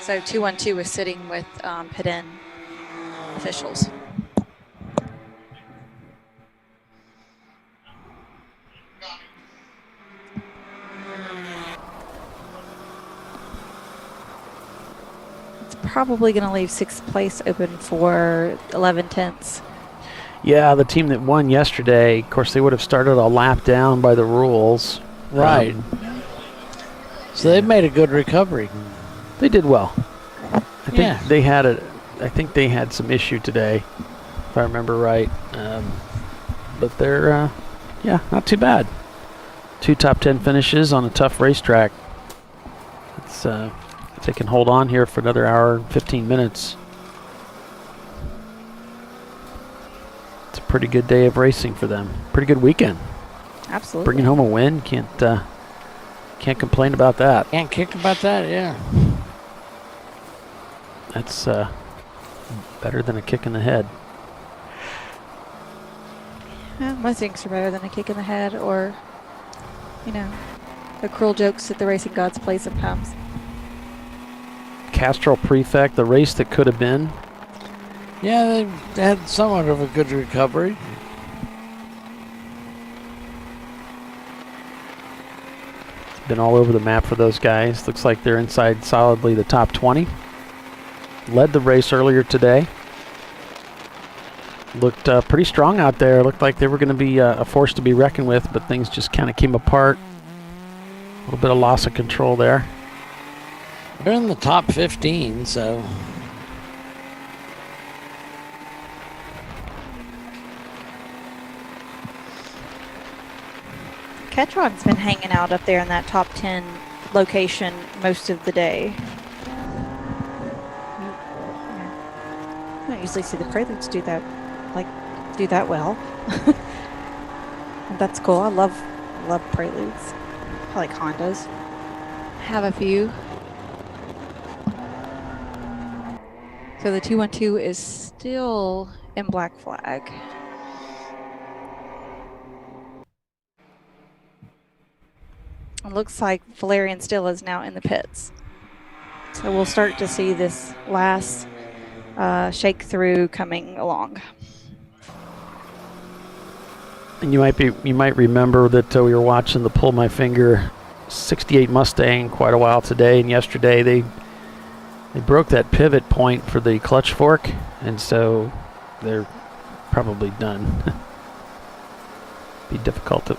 So 212 is sitting with pit in officials. It's probably going to leave 6th place open for 11/10ths. Yeah, the team that won yesterday, of course, they would have started a lap down by the rules. Right. So they've made a good recovery. They did well. I think they had some issue today, if I remember right. But they're, not too bad. 2 top 10 finishes on a tough racetrack. It's, if they can hold on here for another hour and 15 minutes. It's a pretty good day of racing for them. Pretty good weekend. Absolutely. Bringing home a win, can't complain about that. Can't kick about that, yeah. That's better than a kick in the head. Yeah, most things are better than a kick in the head or, the cruel jokes that the racing gods play sometimes. Castrol Prefect, the race that could have been. Yeah, they had somewhat of a good recovery. Been all over the map for those guys. Looks like they're inside solidly the top 20. Led the race earlier today. Looked pretty strong out there. Looked like they were going to be a force to be reckoned with, but things just kind of came apart. A little bit of loss of control there. They're in the top 15, so. Ketron's been hanging out up there in that top 10 location most of the day. I don't usually see the Preludes do that well. That's cool. I love Preludes. I like Hondas. Have a few. So the 212 is still in black flag. It looks like Valerian Still is now in the pits. So we'll start to see this last shake through coming along. And you might remember that we were watching the Pull My Finger 68 Mustang quite a while today, and yesterday they broke that pivot point for the clutch fork, and so they're probably done. Be difficult to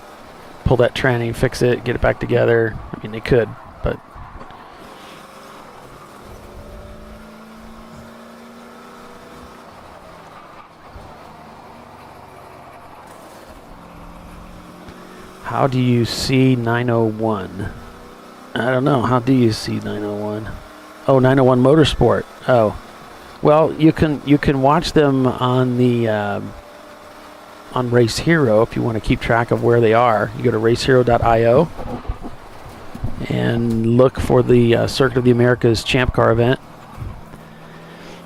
pull that tranny, fix it, get it back together. I mean, they could, but how do you see 901? I don't know. How do you see 901? Oh, 901 Motorsport. Oh, well, you can watch them on the on Race Hero if you want to keep track of where they are. You go to racehero.io and look for the Circuit of the Americas Champ Car event.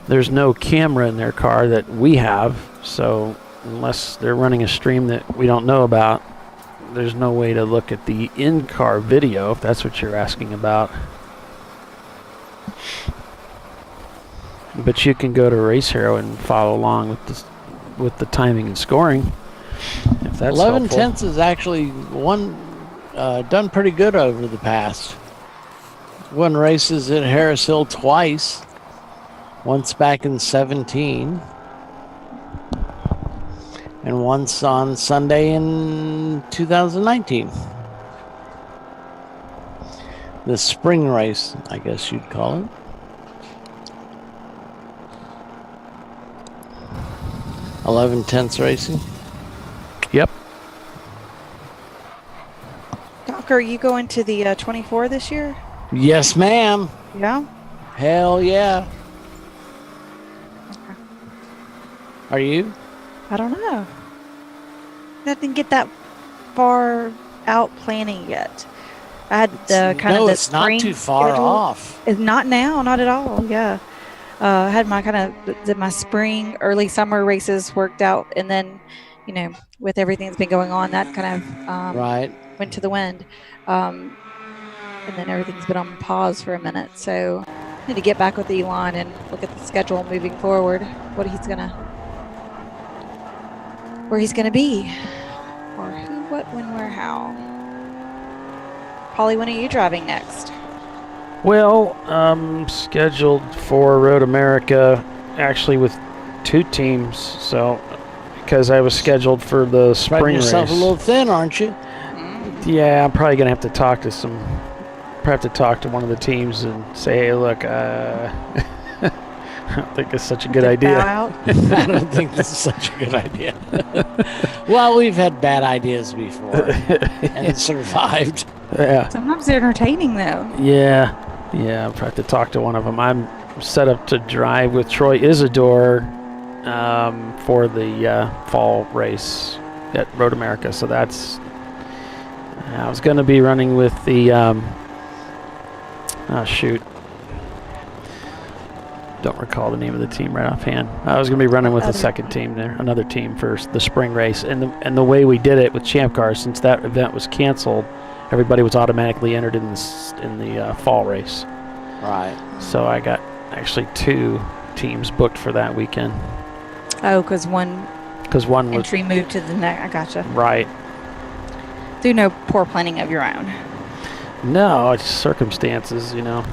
There's no camera in their car that we have, so unless they're running a stream that we don't know about, there's no way to look at the in-car video, if that's what you're asking about. But you can go to Race Hero and follow along with the timing and scoring, if that's 11/10 is actually done pretty good over the past. Won races at Harris Hill twice, once back in 17. And once on Sunday in 2019. The spring race, I guess you'd call it. .11 racing. Yep. Doc, are you going to the 24 this year? Yes, ma'am. Yeah. Hell yeah. Are you? I don't know. I didn't get that far out planning yet. I had the kind of the it's not spring too far schedule. off. It's not now, not at all. Yeah. I had my kind of my spring, early summer races worked out, and then, with everything that's been going on, that kind of right went to the wind, and then everything's been on pause for a minute. So I need to get back with Elon and look at the schedule moving forward. Where he's gonna be, or who, what, when, where, how. Polly, when are you driving next? Well, I'm scheduled for Road America, actually with 2 teams. So, because I was scheduled for the spring Spreading yourself race. a little thin, aren't you? Yeah, I'm probably gonna have to talk to one of the teams and say, hey, look, I don't think it's such a good idea. I don't think this is such a good idea. Well, we've had bad ideas before and survived. Yeah. Sometimes they're entertaining, though. Yeah, I'll probably have to talk to one of them. I'm set up to drive with Troy Isidore for the fall race at Road America. So that's. I was going to be running with the. Don't recall the name of the team right offhand. I was going to be running with the second team there, another team for the spring race. And the way we did it with Champ Car, since that event was canceled, everybody was automatically entered in the fall race. Right. So I got actually 2 teams booked for that weekend. Oh, because one entry was moved to the next. I gotcha. Right. Through no poor planning of your own. No, it's circumstances, Yeah.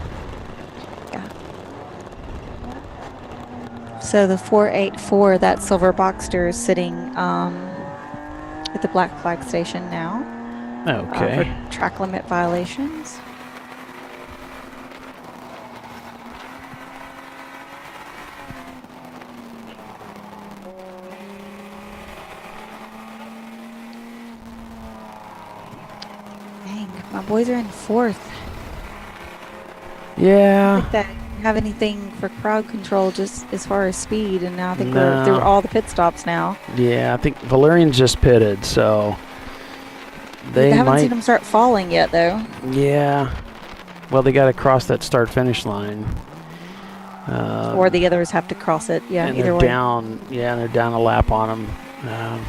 So the 484, that silver Boxster is sitting at the Black Flag Station now. Okay. For track limit violations. Dang, my boys are in 4th. Yeah. I think that have anything for crowd control just as far as speed, and now I think we're through all the pit stops now. Yeah, I think Valerian's just pitted, so I haven't seen them start falling yet, though. Yeah. Well, they got to cross that start-finish line. Or the others have to cross it. Yeah, and either they're way. down. Yeah, and they're down a lap on them.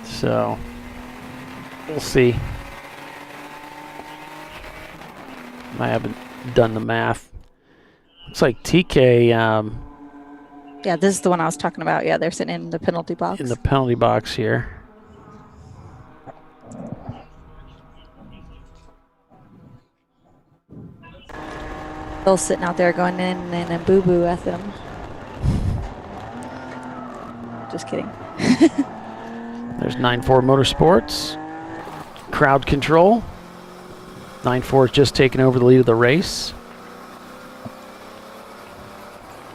So we'll see. I haven't done the math. Looks like TK. Yeah, this is the one I was talking about. Yeah, they're sitting in the penalty box. In the penalty box here. They're sitting out there going in and boo-boo at them. Just kidding. There's 9-4 Motorsports. Crowd control. 9-4 is just taking over the lead of the race.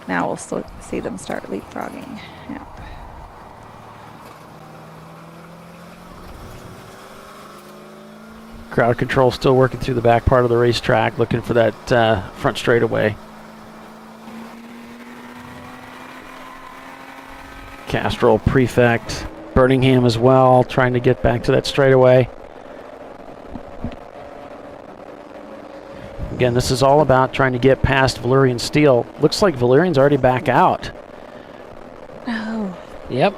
Now we'll still see them start leapfrogging. Yeah. Crowd control still working through the back part of the racetrack, looking for that front straightaway. Castrol, Prefect, Birmingham as well, trying to get back to that straightaway. Again, this is all about trying to get past Valerian Steel. Looks like Valerian's already back out. Oh. Yep.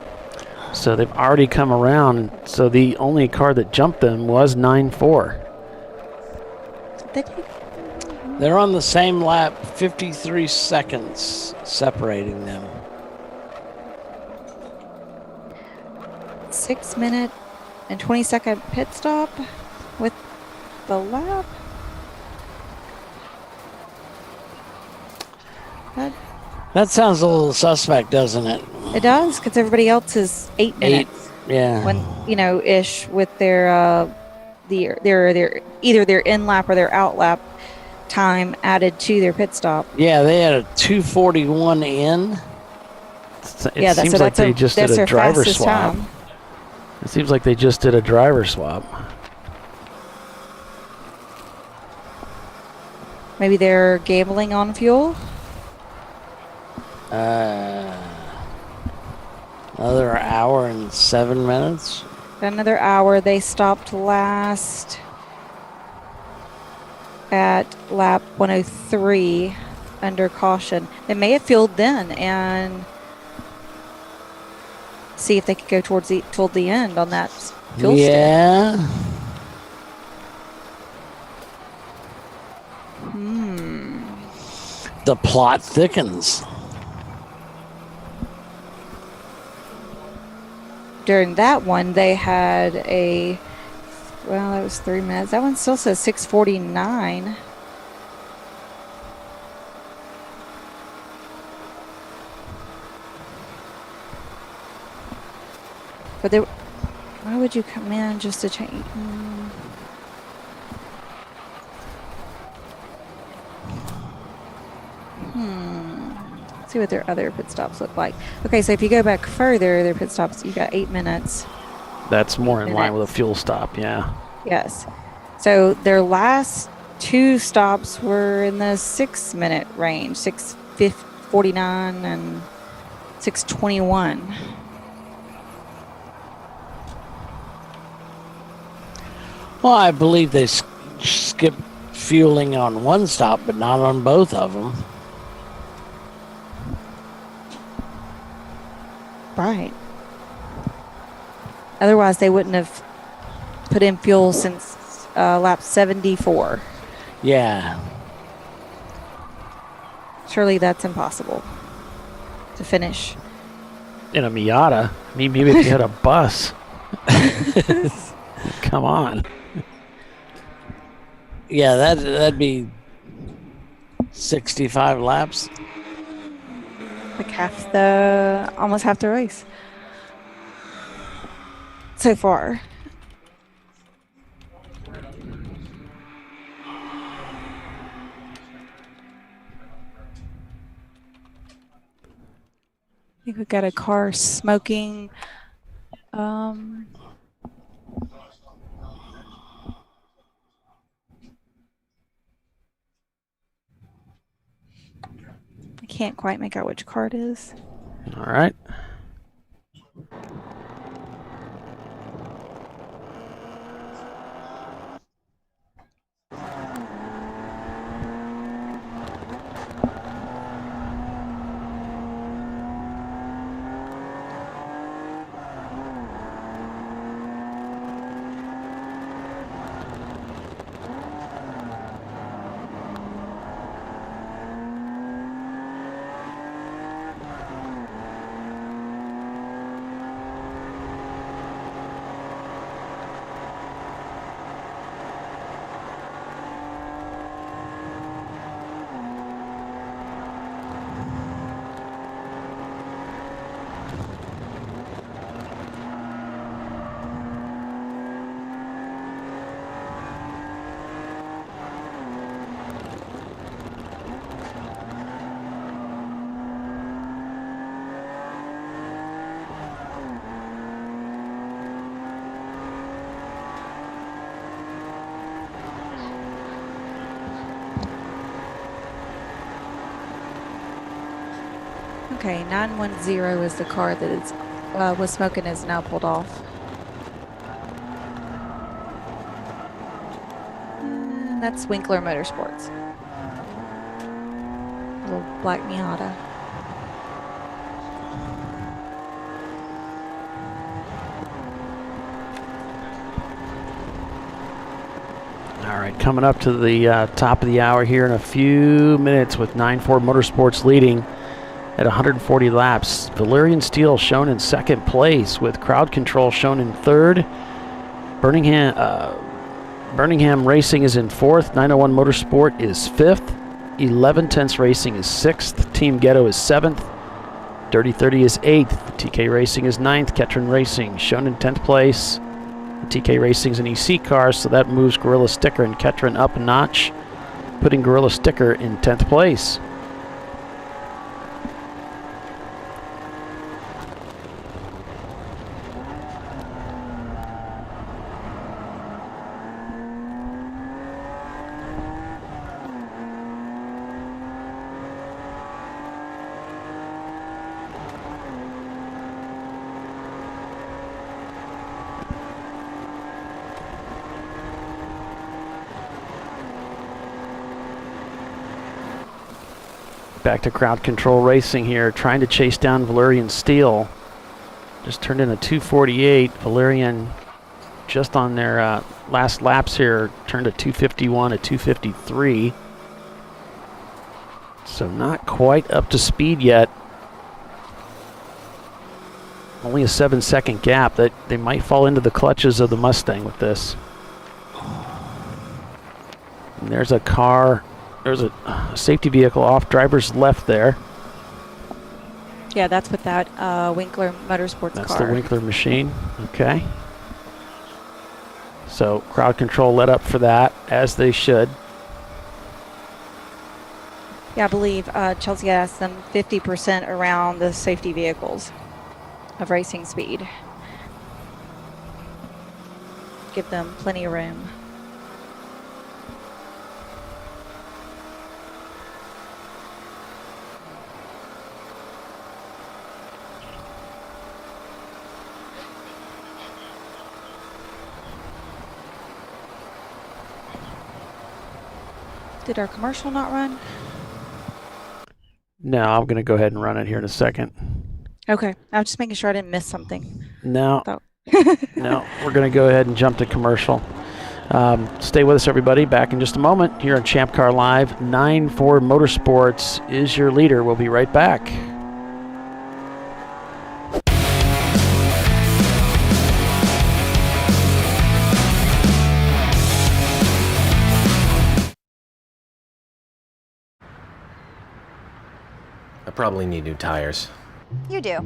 So they've already come around. So the only car that jumped them was 9-4. They're on the same lap, 53 seconds separating them. 6 minute and 20-second pit stop with the lap. That sounds a little suspect, doesn't it? It does, because everybody else is 8 minutes. Yeah. When ish with their their either their in lap or their out lap time added to their pit stop. Yeah, they had a 2:41 in. It seems like they just did a driver swap. It seems like they just did a driver swap. Maybe they're gambling on fuel. Another hour and 7 minutes. Another hour. They stopped last at lap 103 under caution. They may have fueled then and see if they could go toward the end on that fuel stick. Yeah. The plot thickens. During that one, they had that was 3 minutes. That one still says 6:49. But why would you come in just to change? See what their other pit stops look like. Okay, so if you go back further, their pit stops, you got 8 minutes. That's more in line with a fuel stop, yeah. Yes. So their last 2 stops were in the 6-minute range, 6:49 and 6:21. Well, I believe they skipped fueling on one stop, but not on both of them. Right. Otherwise, they wouldn't have put in fuel since lap 74. Yeah. Surely that's impossible to finish. In a Miata. I mean, maybe if you had a bus. Come on. Yeah, that'd be 65 laps. Like almost half the race so far. I think we've got a car smoking. I can't quite make out which car it is. All right. Okay, 910 is the car that is was smoking, is now pulled off. And that's Winkler Motorsports. Little black Miata. All right, coming up to the top of the hour here in a few minutes with 9-4 Motorsports leading at 140 laps. Valerian Steel shown in second place with Crowd Control shown in third. Birmingham Racing is in fourth. 901 Motorsport is fifth. 11 Tenths Racing is sixth. Team Ghetto is seventh. Dirty 30 is eighth. TK Racing is ninth. Ketron Racing shown in 10th place. TK Racing is an EC car, so that moves Gorilla Sticker and Ketron up a notch, putting Gorilla Sticker in 10th place. back to Crowd Control Racing here, trying to chase down Valerian Steele. Just turned in a 2:48. Valerian, just on their last laps here, turned a 2:51, a 2:53. So not quite up to speed yet. Only a 7-second gap. That they might fall into the clutches of the Mustang with this. And there's a car. There's a safety vehicle off driver's left there. Yeah, that's with that Winkler Motorsports car. That's the Winkler machine. Okay. So crowd control let up for that, as they should. Yeah, I believe Chelsea asked them 50% around the safety vehicles of racing speed. Give them plenty of room. Did our commercial not run? No, I'm going to go ahead and run it here in a second. Okay, I'm just making sure I didn't miss something. No, no, we're going to go ahead and jump to commercial. Stay with us, everybody. Back in just a moment here on Champ Car Live. 9-4 Motorsports is your leader. We'll be right back. I probably need new tires. You do.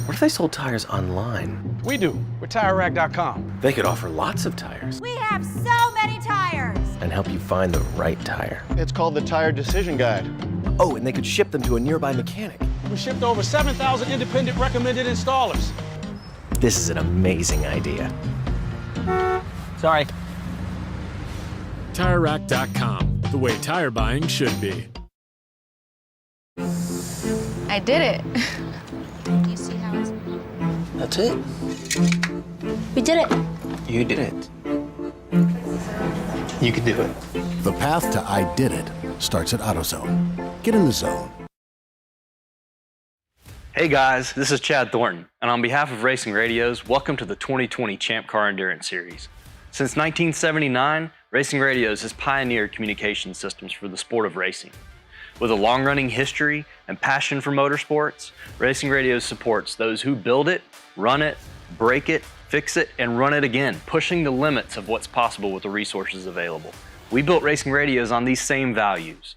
What if they sold tires online? We do. We're TireRack.com. They could offer lots of tires We have so many tires. and help you find the right tire. It's called the Tire Decision Guide. Oh, and they could ship them to a nearby mechanic. We shipped over 7,000 independent recommended installers. This is an amazing idea. Sorry. TireRack.com, the way tire buying should be. I did it. Do you see how it's... That's it. We did it. You did it. You can do it. The path to I Did It starts at AutoZone. Get in the zone. Hey guys, this is Chad Thornton, and on behalf of Racing Radios, welcome to the 2020 Champ Car Endurance Series. Since 1979, Racing Radios has pioneered communication systems for the sport of racing. With a long-running history and passion for motorsports, Racing Radios supports those who build it, run it, break it, fix it, and run it again, pushing the limits of what's possible with the resources available. We built Racing Radios on these same values.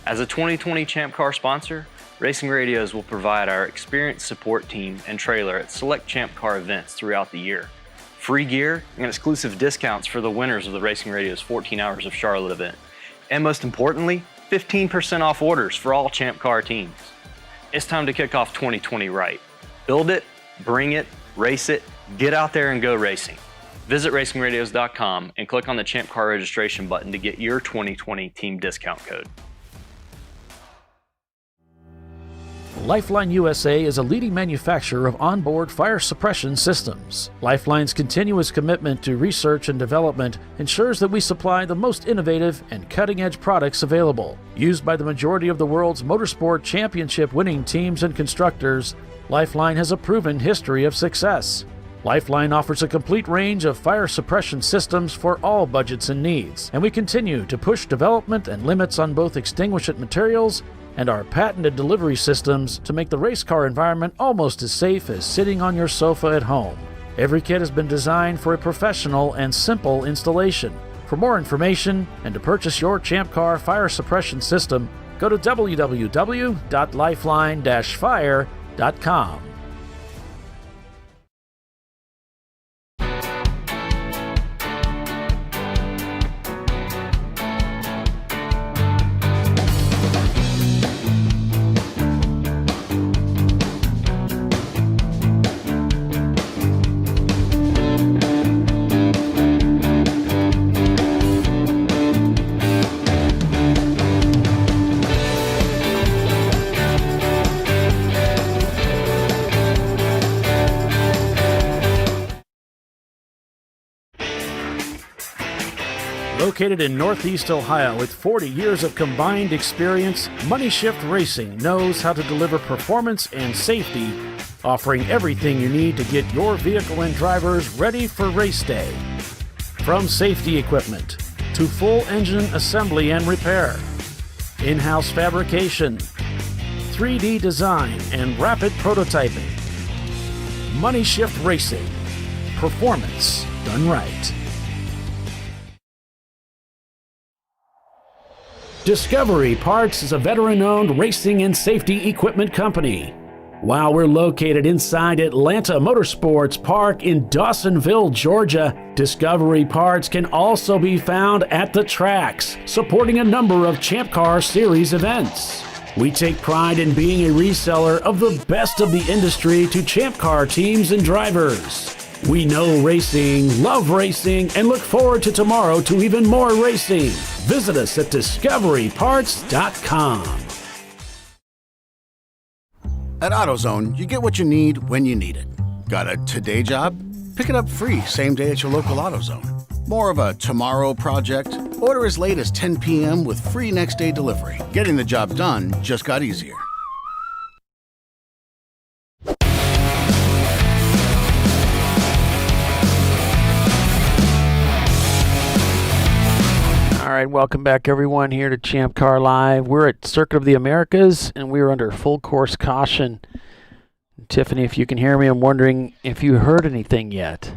As a 2020 Champ Car sponsor, Racing Radios will provide our experienced support team and trailer at select Champ Car events throughout the year. Free gear and exclusive discounts for the winners of the Racing Radios 14 Hours of Charlotte event. And most importantly, 15% off orders for all Champ Car teams. It's time to kick off 2020 right. Build it, bring it, race it, get out there and go racing. Visit racingradios.com and click on the Champ Car registration button to get your 2020 team discount code. Lifeline USA is a leading manufacturer of onboard fire suppression systems. Lifeline's continuous commitment to research and development ensures that we supply the most innovative and cutting-edge products available. Used by the majority of the world's motorsport championship winning teams and constructors, Lifeline has a proven history of success. Lifeline offers a complete range of fire suppression systems for all budgets and needs, and we continue to push development and limits on both extinguishant materials and our patented delivery systems to make the race car environment almost as safe as sitting on your sofa at home. Every kit has been designed for a professional and simple installation. For more information and to purchase your Champ Car fire suppression system, go to www.lifeline-fire.com. Located in Northeast Ohio with 40 years of combined experience, Money Shift Racing knows how to deliver performance and safety, offering everything you need to get your vehicle and drivers ready for race day. From safety equipment to full engine assembly and repair, in-house fabrication, 3D design, and rapid prototyping. Money Shift Racing. Performance done right. Discovery Parts is a veteran-owned racing and safety equipment company. While we're located inside Atlanta Motorsports Park in Dawsonville, Georgia, Discovery Parts can also be found at the tracks, supporting a number of Champ Car Series events. We take pride in being a reseller of the best of the industry to Champ Car teams and drivers. We know racing, love racing, and look forward to tomorrow to even more racing. Visit us at discoveryparts.com. At AutoZone, you get what you need when you need it. Got a today job? Pick it up free same day at your local AutoZone. More of a tomorrow project? Order as late as 10 p.m. with free next day delivery. Getting the job done just got easier. All right, welcome back everyone here to Champ Car Live. We're at Circuit of the Americas, and we're under full course caution. Tiffany, if you can hear me, I'm wondering if you heard anything yet.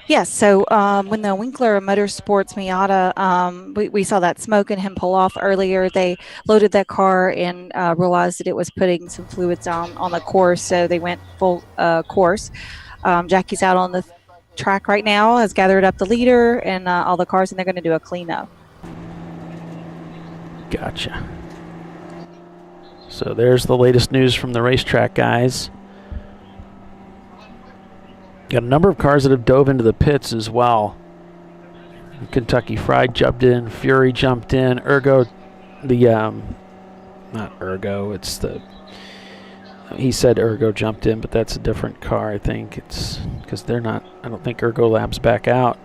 Yes, so when the Winkler Motorsports Miata, we saw that smoke and him pull off earlier. They loaded that car and realized that it was putting some fluids on the course, so they went full course. Jackie's out on the track right now, has gathered up the leader and all the cars, and they're going to do a cleanup. Gotcha. So there's the latest news from the racetrack guys. Got a number of cars that have dove into the pits as well. Kentucky Fried jumped in, Fury jumped in, Ergo, not Ergo, it's the, he said Ergo jumped in, but that's a different car, I think. It's because they're not, I don't think Ergo Lab's back out.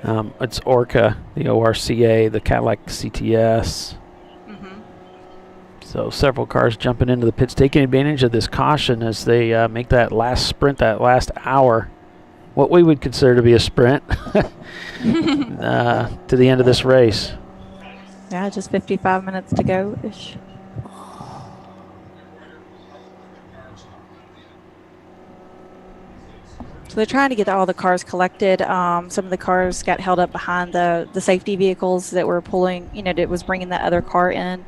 It's Orca, the ORCA, the Cadillac CTS. So several cars jumping into the pits, taking advantage of this caution as they make that last sprint, that last hour, what we would consider to be a sprint, to the end of this race. Yeah, just 55 minutes to go-ish. So they're trying to get all the cars collected. Some of the cars got held up behind the safety vehicles that were pulling, that was bringing that other car in,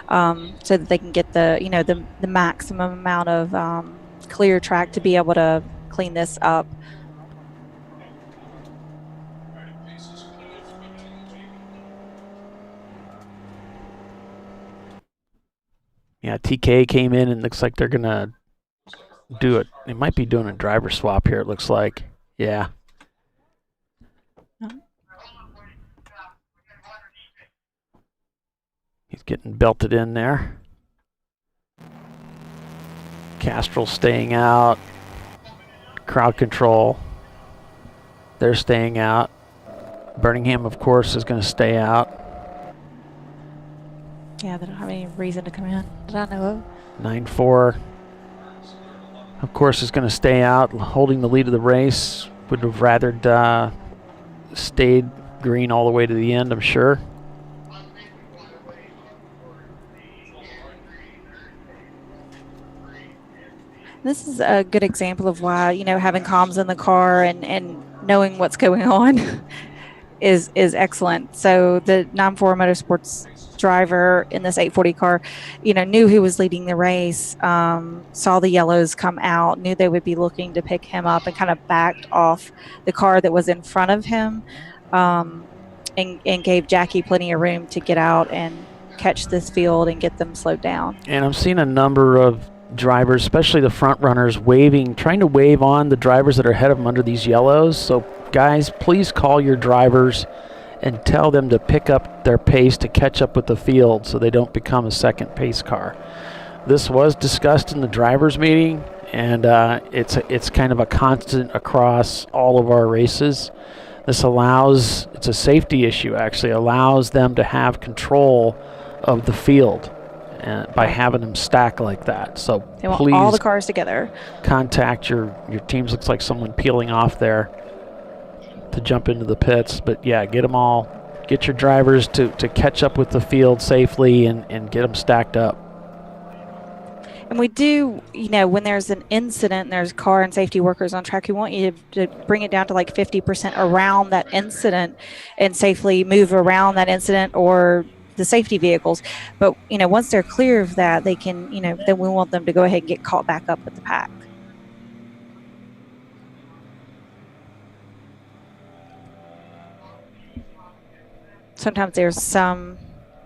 so that they can get the maximum amount of clear track to be able to clean this up. Yeah, TK came in and looks like they're going to do it. They might be doing a driver swap here, it looks like. Yeah. He's getting belted in there. Castrol staying out. Crowd control. They're staying out. Birmingham, of course, is going to stay out. Yeah, they don't have any reason to come in that I know of. 9-4. Of course, is going to stay out, holding the lead of the race. Would have rather stayed green all the way to the end, I'm sure. This is a good example of why, having comms in the car and knowing what's going on is excellent. So the 9-4 Motorsports driver in this 840 car, knew who was leading the race, saw the yellows come out, knew they would be looking to pick him up, and kind of backed off the car that was in front of him, and gave Jackie plenty of room to get out and catch this field and get them slowed down. And I'm seeing a number of drivers, especially the front runners, trying to wave on the drivers that are ahead of them under these yellows. So guys, please call your drivers and tell them to pick up their pace to catch up with the field so they don't become a second pace car. This was discussed in the drivers meeting, and it's kind of a constant across all of our races. This allows, it's a safety issue actually, allows them to have control of the field by having them stack like that. So They want please all the cars together. contact your teams. Looks like someone peeling off there to jump into the pits. But yeah, get them all, get your drivers to catch up with the field safely and get them stacked up. And we do, when there's an incident and there's car and safety workers on track, we want you to bring it down to like 50% around that incident and safely move around that incident or the safety vehicles. But, once they're clear of that, they can, then we want them to go ahead and get caught back up with the pack. Sometimes there's some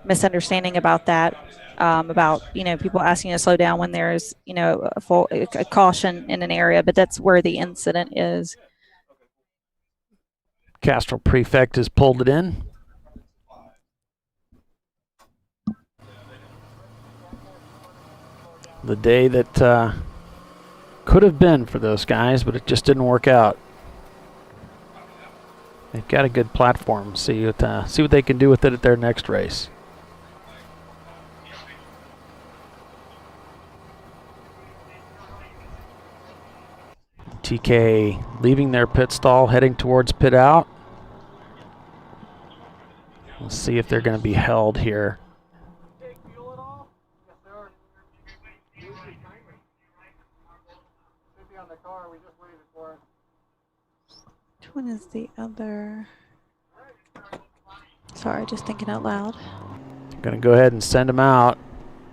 misunderstanding about that. About people asking to slow down when there's a caution in an area, but that's where the incident is. Castrol Prefect has pulled it in. The day that could have been for those guys, but it just didn't work out. They've got a good platform. See what they can do with it at their next race. TK leaving their pit stall, heading towards pit out. Let's see if they're going to be held here. Which one is the other? Sorry, just thinking out loud. I'm going to go ahead and send them out.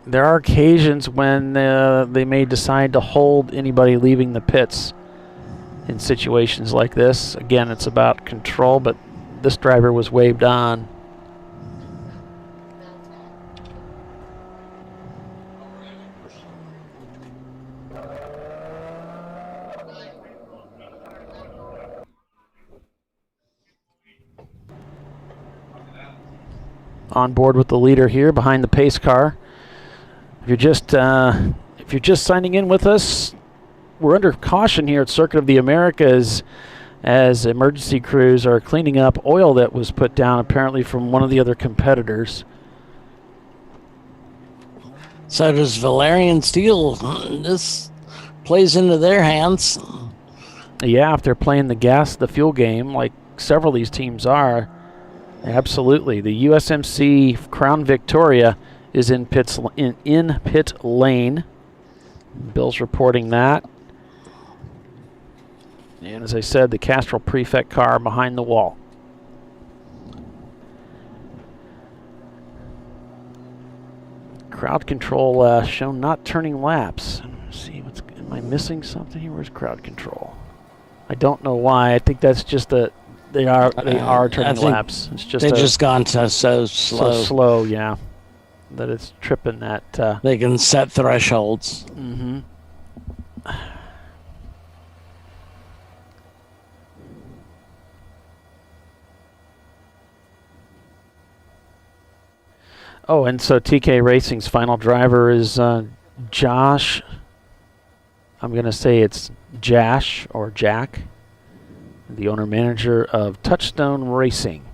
There are occasions when they may decide to hold anybody leaving the pits in situations like this. Again, it's about control, but this driver was waved on. On board with the leader here behind the pace car. If you're just signing in with us, we're under caution here at Circuit of the Americas as emergency crews are cleaning up oil that was put down apparently from one of the other competitors. So does Valerian Steel. This plays into their hands. Yeah, if they're playing the fuel game like several of these teams are, absolutely. The USMC Crown Victoria is in pit lane. Bill's reporting that. And as I said, the Castrol Prefect car behind the wall. Crowd control shown not turning laps. Let's see, am I missing something here? Where's crowd control? I don't know why. I think that's just they are turning laps. It's just they've just gone so slow. So slow, yeah. That it's tripping that. They can set thresholds. Mm-hmm. Oh, and so TK Racing's final driver is Josh. I'm going to say it's Jash or Jack, the owner-manager of Touchstone Racing.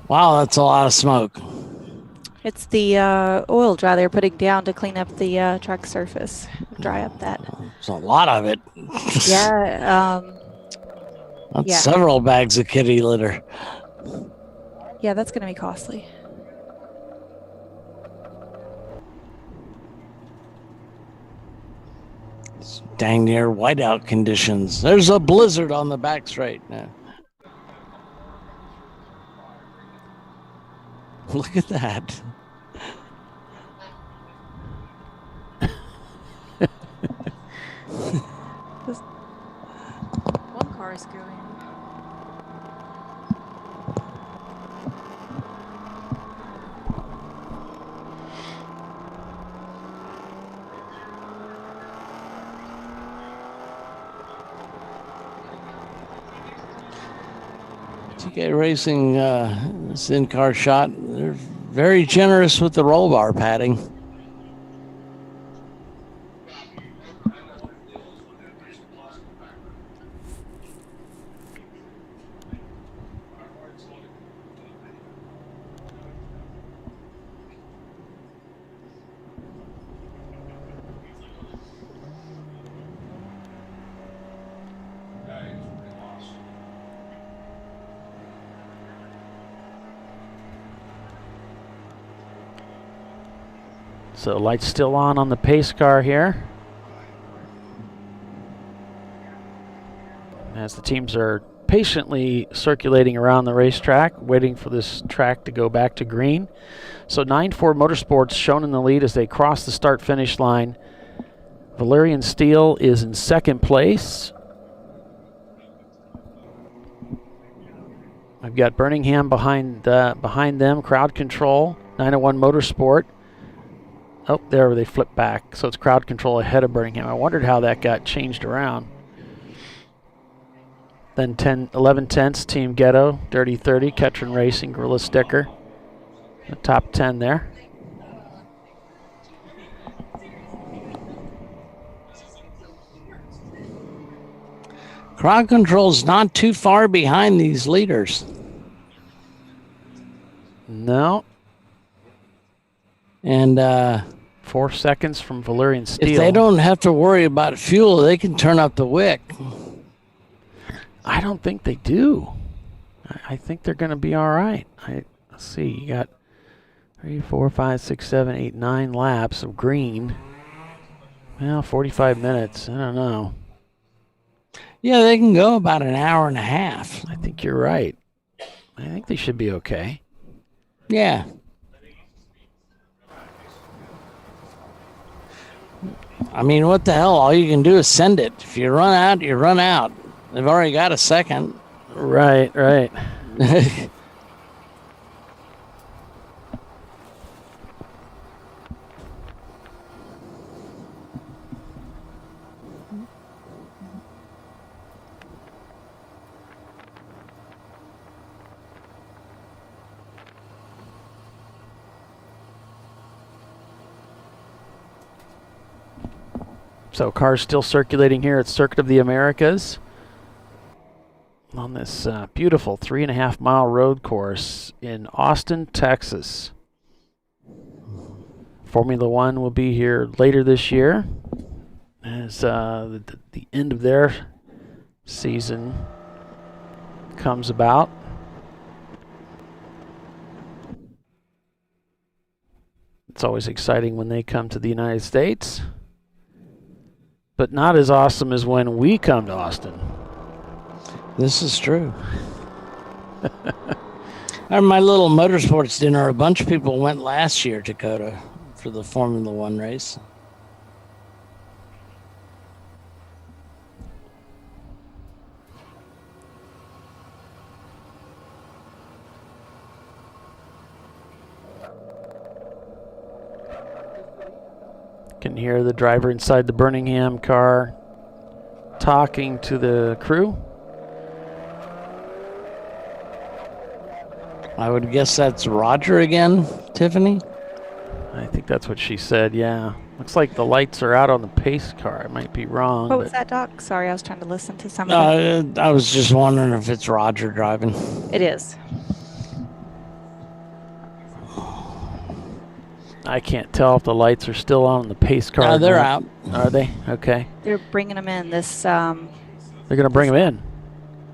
Wow, that's a lot of smoke. It's the oil dry they're putting down to clean up the track surface, dry up that. There's a lot of it. Yeah. That's several bags of kitty litter. Yeah, that's going to be costly. It's dang near whiteout conditions. There's a blizzard on the back straight now. Look at that. One car is going. TK Racing, this in-car shot, they're very generous with the roll bar padding. So lights still on the pace car here. As the teams are patiently circulating around the racetrack, waiting for this track to go back to green. So 9-4 Motorsports shown in the lead as they cross the start-finish line. Valerian Steel is in second place. I've got Birmingham behind them, Crowd Control, 901 Motorsport. Oh, there they flip back. So it's Crowd Control ahead of Birmingham. I wondered how that got changed around. Then 11 tenths, Team Ghetto, Dirty 30, Ketron Racing, Gorilla Sticker. The top 10 there. Crowd Control's not too far behind these leaders. No. And 4 seconds from Valerian Steel. If they don't have to worry about fuel, they can turn up the wick. I don't think they do. I think they're going to be all right. Let's see. You got 3, 4, 5, 6, 7, 8, 9 laps of green. Well, 45 minutes. I don't know. Yeah, they can go about an hour and a half. I think you're right. I think they should be okay. Yeah. I mean, what the hell? All you can do is send it. If you run out, you run out. They've already got a second. Right. So cars still circulating here at Circuit of the Americas on this beautiful 3.5 mile road course in Austin, Texas. Formula One will be here later this year as the end of their season comes about. It's always exciting when they come to the United States, but not as awesome as when we come to Austin. This is true. At my little motorsports dinner, a bunch of people went last year to COTA for the Formula One race. Can hear the driver inside the Birmingham car talking to the crew. I would guess that's Roger again, Tiffany? I think that's what she said, yeah. Looks like the lights are out on the pace car. I might be wrong. What was that, Doc? Sorry, I was trying to listen to something. I was just wondering if it's Roger driving. It is. I can't tell if the lights are still on the pace car. No, they're out. Are they? Okay. They're bringing them in this. They're going to bring them in?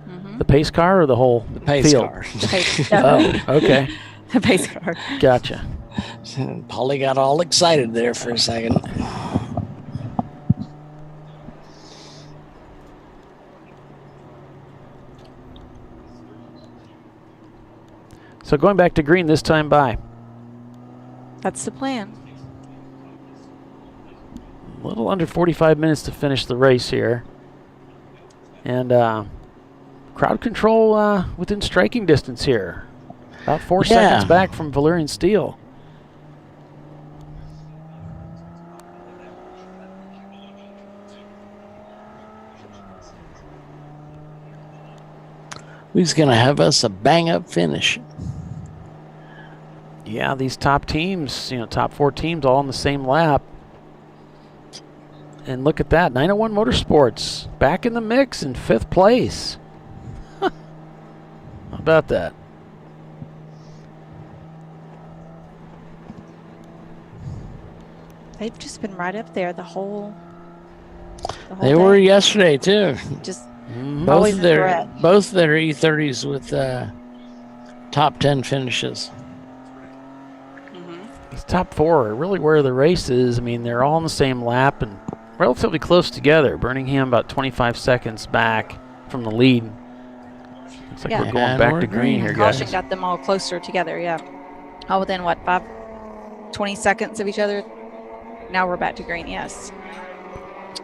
Mm-hmm. The pace car or the whole the pace field? car. The pace, oh, okay. The pace car. Gotcha. Polly got all excited there for a second. So going back to green this time by. That's the plan. A little under 45 minutes to finish the race here. And crowd control within striking distance here. About 4 seconds back from Valerian Steel. Who's going to have us a bang-up finish? Yeah, these top teams, top 4 teams all on the same lap. And look at that, 901 Motorsports back in the mix in 5th place. How about that? They've just been right up there the whole They were yesterday too. Just both their E30s with top 10 finishes. These top four are really where the race is. I mean, they're all on the same lap and relatively close together. Birmingham about 25 seconds back from the lead. Looks like we're going back to green here, guys. Caution got them all closer together, yeah. All within, what, 20 seconds of each other? Now we're back to green, yes.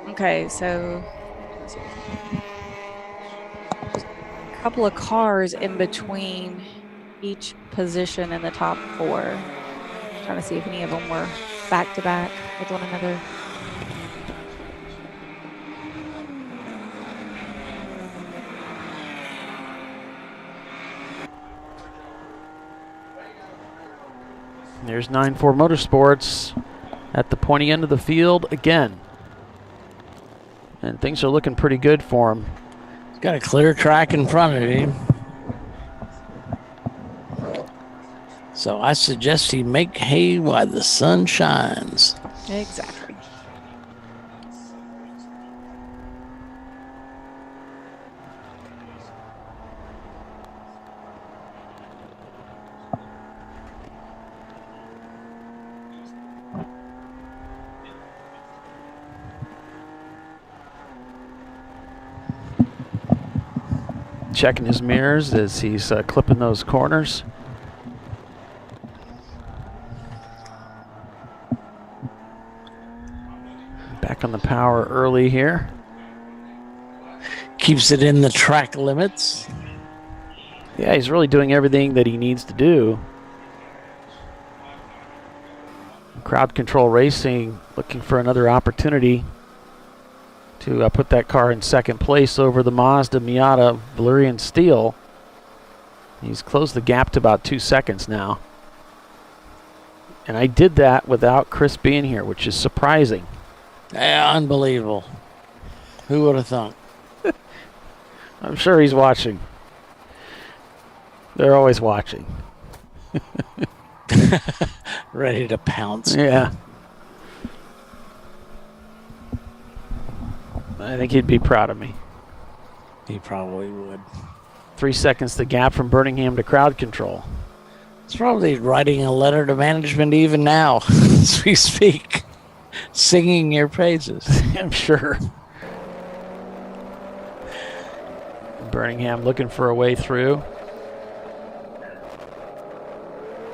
Okay, so a couple of cars in between each position in the top four. Trying to see if any of them were back to back with one another. There's 9-4 Motorsports at the pointy end of the field again. And things are looking pretty good for him. He's got a clear track in front of him. So I suggest he make hay while the sun shines. Exactly. Checking his mirrors as he's clipping those corners. Back on the power early here. Keeps it in the track limits. Yeah, he's really doing everything that he needs to do. Crowd Control Racing looking for another opportunity to put that car in second place over the Mazda Miata Valyrian Steel. He's closed the gap to about 2 seconds now. And I did that without Chris being here, which is surprising. Yeah, unbelievable. Who would have thought? I'm sure he's watching. They're always watching. Ready to pounce. Yeah. I think he'd be proud of me. He probably would. 3 seconds the gap from Birmingham to Crowd Control. He's probably writing a letter to management even now as we speak, singing your praises. I'm sure. Birmingham looking for a way through.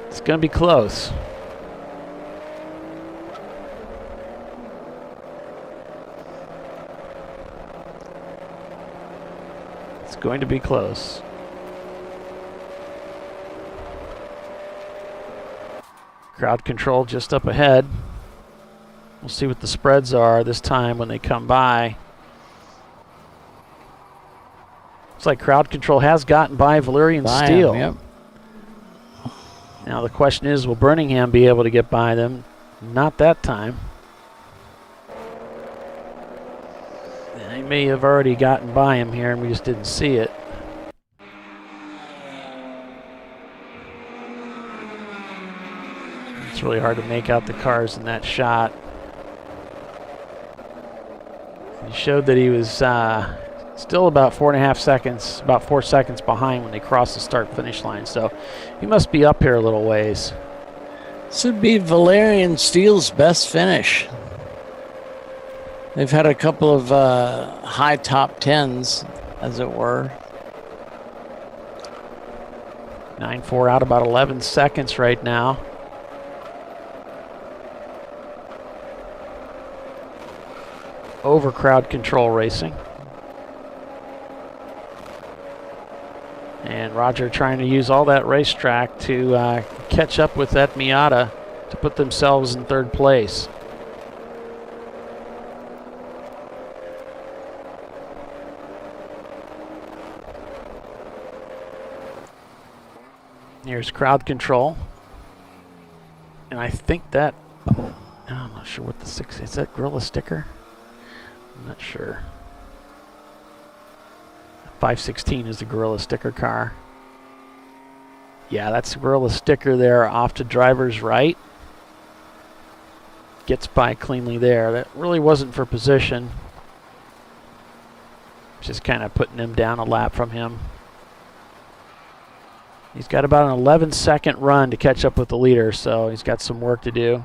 It's going to be close. It's going to be close. Crowd Control just up ahead. We'll see what the spreads are this time when they come by. Looks like Crowd Control has gotten by Valyrian Steel. Yep. Now the question is, will Birmingham be able to get by them? Not that time. They may have already gotten by him here and we just didn't see it. It's really hard to make out the cars in that shot. He showed that he was still about 4.5 seconds, about 4 seconds behind when they crossed the start-finish line. So he must be up here a little ways. This would be Valyrian Steel's best finish. They've had a couple of high top tens, as it were. 9-4 out about 11 seconds right now. Over Crowd Control Racing. And Roger trying to use all that racetrack to catch up with that Miata to put themselves in third place. Here's Crowd Control. And I think that, I'm not sure what the 6 is. That Gorilla sticker? I'm not sure. 516 is the Gorilla sticker car. Yeah, that's the Gorilla sticker there off to driver's right. Gets by cleanly there. That really wasn't for position. Just kind of putting him down a lap from him. He's got about an 11-second run to catch up with the leader, so he's got some work to do.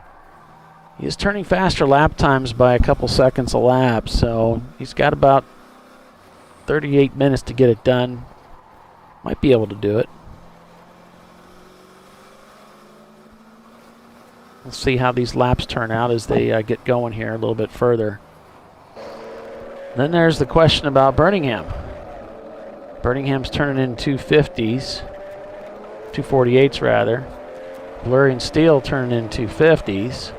He is turning faster lap times by a couple seconds a lap, so he's got about 38 minutes to get it done. Might be able to do it. We'll see how these laps turn out as they get going here a little bit further. Then there's the question about Birmingham. Birmingham's turning in 250s. 248s rather. Valerian Steel turning in 250s.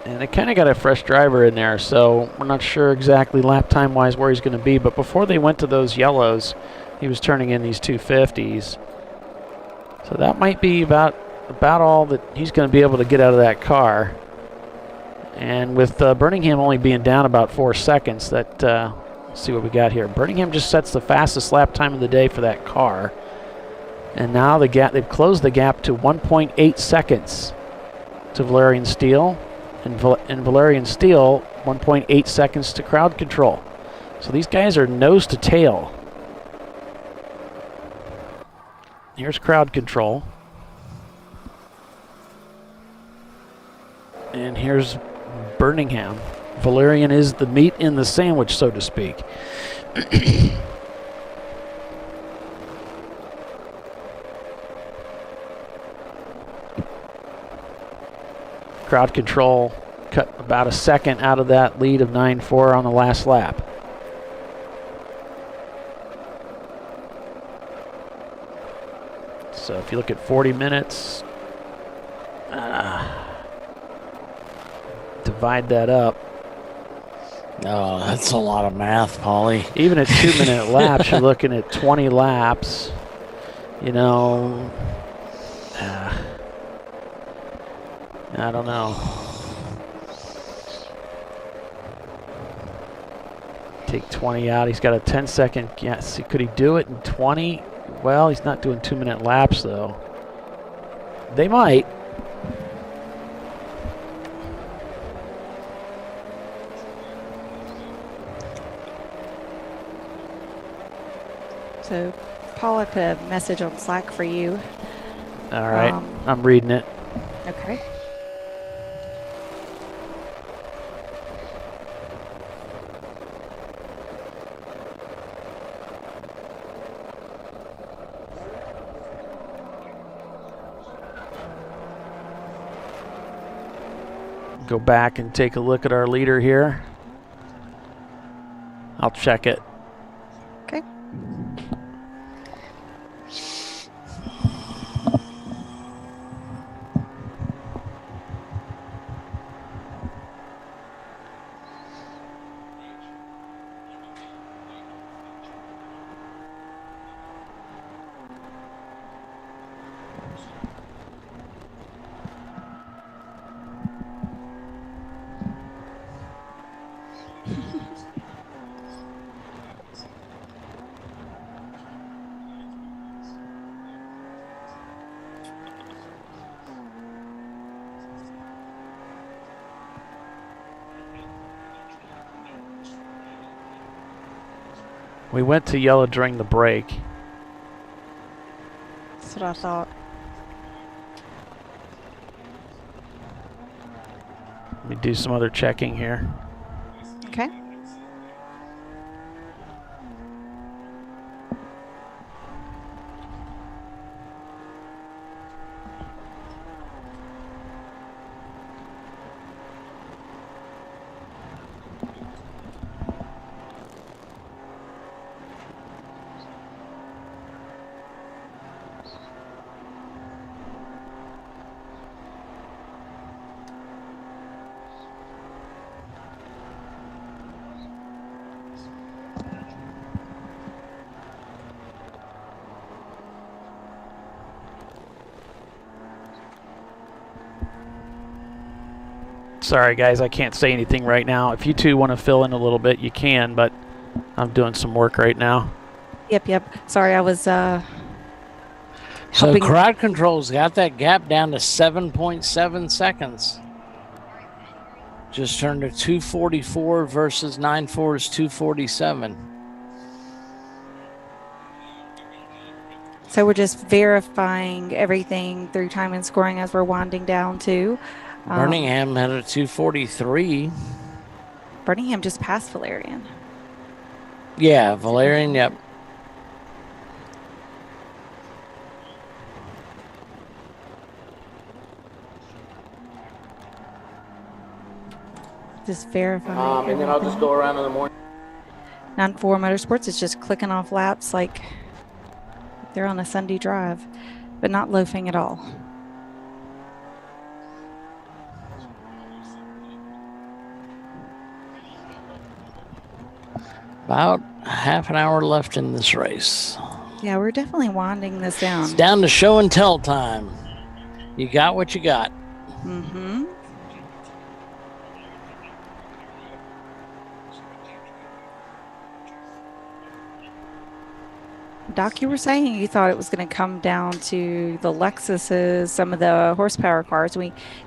And they kind of got a fresh driver in there, so we're not sure exactly lap time wise where he's going to be. But before they went to those yellows, he was turning in these 250s. So that might be about all that he's going to be able to get out of that car. And with Birmingham only being down about 4 seconds, that let's see what we got here. Birmingham just sets the fastest lap time of the day for that car. And now they've closed the gap to 1.8 seconds to Valerian Steel. And Valerian Steel, 1.8 seconds to Crowd Control. So these guys are nose to tail. Here's Crowd Control. And here's Birmingham. Valerian is the meat in the sandwich, so to speak. Crowd Control cut about a second out of that lead of 9.4 on the last lap. So if you look at 40 minutes, divide that up. Oh, that's a lot of math, Paulie. Even at 2-minute laps, you're looking at 20 laps. You know, I don't know. Take 20 out. He's got a 10-second. Yes, could he do it in 20? Well, he's not doing 2-minute laps, though. They might. So, Paul, I put a message on Slack for you. All right. I'm reading it. Okay. Go back and take a look at our leader here. I'll check it. Okay. We went to yellow during the break. That's what I thought. Let me do some other checking here. Okay. Sorry, guys, I can't say anything right now. If you two want to fill in a little bit, you can, but I'm doing some work right now. Yep. Sorry, I was So helping. Crowd Control's got that gap down to 7.7 seconds. Just turned a 244 versus 9.4's 247. So we're just verifying everything through time and scoring as we're winding down too. Birmingham had a 243. Birmingham just passed Valerian. Yeah, Valerian, yep. Just verifying. And then I'll just go around in the morning. 9-4 Motorsports is just clicking off laps like they're on a Sunday drive, but not loafing at all. About half an hour left in this race. Yeah, we're definitely winding this down. It's down to show and tell time. You got what you got. Mm-hmm. Doc, you were saying you thought it was going to come down to the Lexuses, some of the horsepower cars.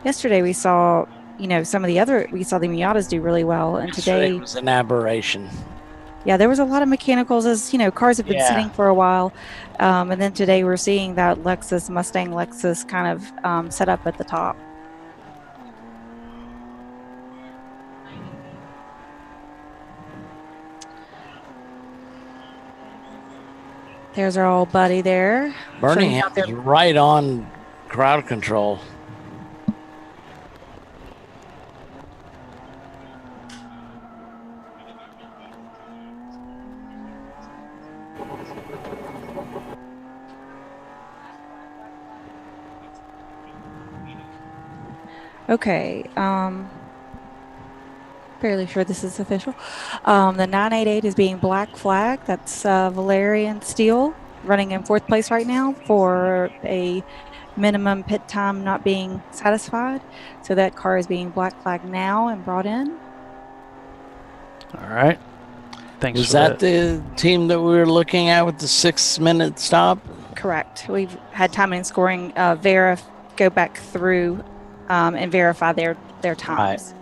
Yesterday we saw, some of the the Miatas do really well, and today it was an aberration. Yeah, there was a lot of mechanicals as, cars have been sitting for a while. And then today we're seeing that Mustang Lexus kind of set up at the top. There's our old buddy there. Birmingham's right on crowd control. Okay, fairly sure this is official. The 988 is being black flag. That's Valerian Steele running in 4th place right now for a minimum pit time not being satisfied. So that car is being black flagged now and brought in. All right. Thanks. Was that the team that we were looking at with the 6-minute stop? Correct. We've had time and scoring go back through and verify their times.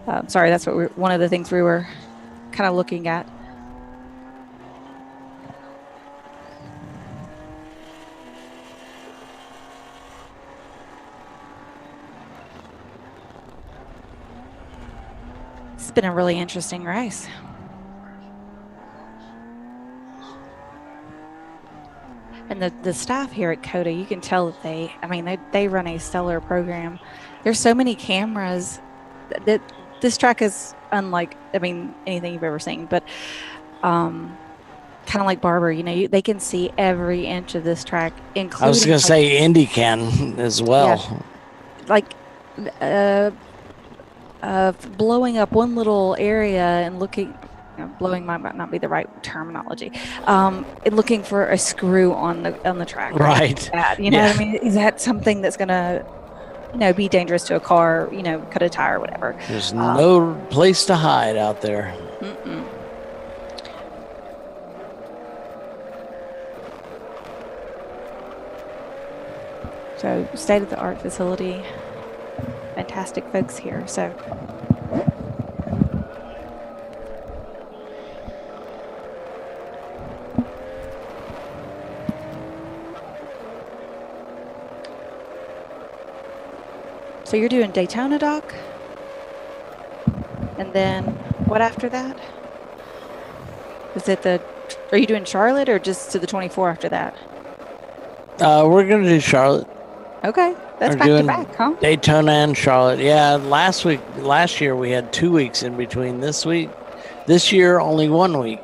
Right. Sorry, that's one of the things we were kind of looking at. It's been a really interesting race. And the staff here at COTA, you can tell that they run a stellar program. There's so many cameras that this track is unlike, anything you've ever seen, but kind of like Barber, they can see every inch of this track, including. I was going to say Indy can as well. Yeah, blowing up one little area and looking. Blowing might not be the right terminology. Looking for a screw on the track. Right. What I mean? Is that something that's going to, be dangerous to a car? Cut a tire, or whatever. There's no place to hide out there. Mm-mm. So, state-of-the-art facility. Fantastic folks here. So. So you're doing Daytona, Doc? And then what after that? Are you doing Charlotte or just to the 24 after that? We're going to do Charlotte. Okay. That's back to back, huh? Daytona and Charlotte. Yeah, last year we had 2 weeks in between this week. This year, only 1 week.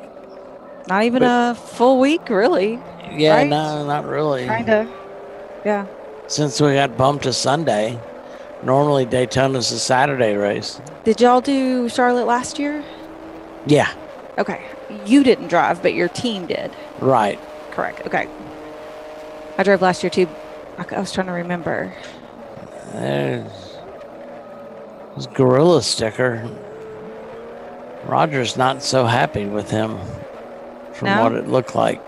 Not even a full week, really. Yeah, right? No, not really. Kind of. Yeah. Since we got bumped to Sunday. Normally Daytona's a Saturday race. Did y'all do Charlotte last year? Yeah. Okay. You didn't drive, but your team did. Right. Correct. Okay. I drove last year too. I was trying to remember. There's Gorilla sticker. Roger's not so happy with him from what it looked like.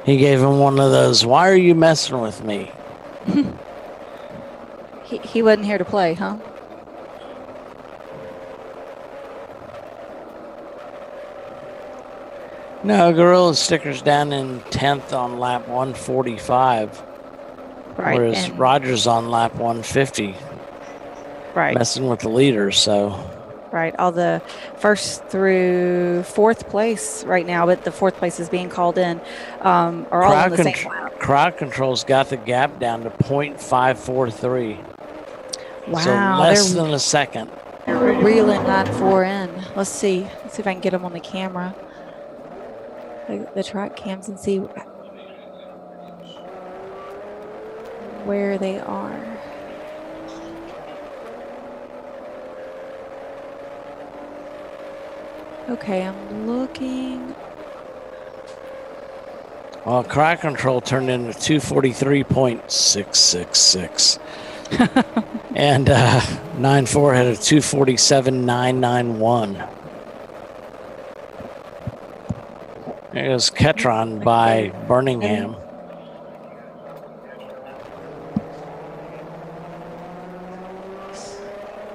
He gave him one of those, "Why are you messing with me?" He wasn't here to play, huh? No, Gorilla Sticker's down in 10th on lap 145. Right. Whereas and Roger's on lap 150. Right. Messing with the leaders, so. Right. All the first through fourth place right now, but the fourth place is being called in, are all on the same lap. Crowd control's got the gap down to 0.543. Wow. So less than a second. They're reeling that 4 in. Let's see. Let's see if I can get them on the camera. The track cams and see where they are. Okay, I'm looking. Well, crowd control turned into 243.666. And 9-4 had a 247.991. It was Ketron by Birmingham.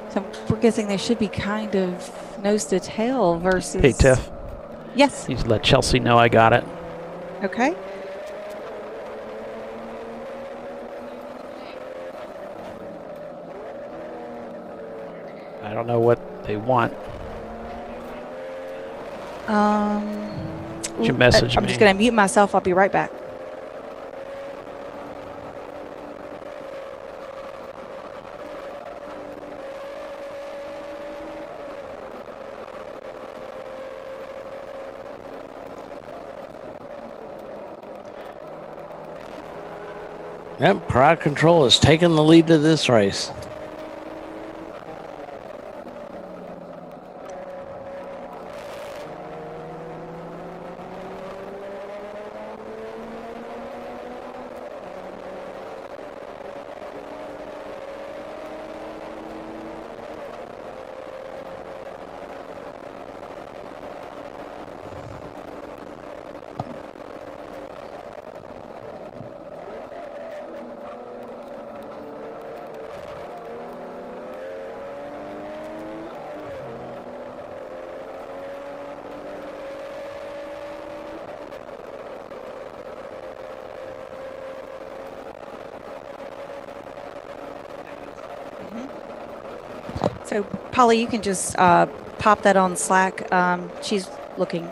So we're guessing they should be kind of nose to tail versus. Hey, Tiff. Yes. You just let Chelsea know I got it. Okay. I don't know what they want. Did you message me? I'm just going to mute myself. I'll be right back. Yep, crowd control has taken the lead to this race. So, Polly, you can just pop that on Slack. She's looking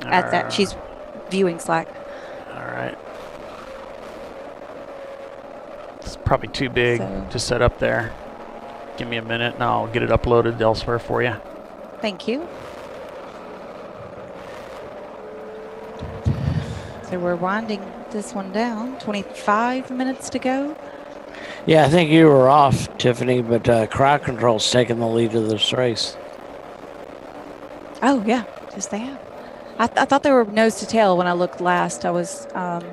at that. She's viewing Slack. All right. It's probably too big to set up there. Give me a minute and I'll get it uploaded elsewhere for you. Thank you. So we're winding this one down. 25 minutes to go. Yeah, I think you were off, Tiffany, but crowd control's taking the lead of this race. Oh, yeah. Yes, they have. I thought they were nose to tail when I looked last. I was, but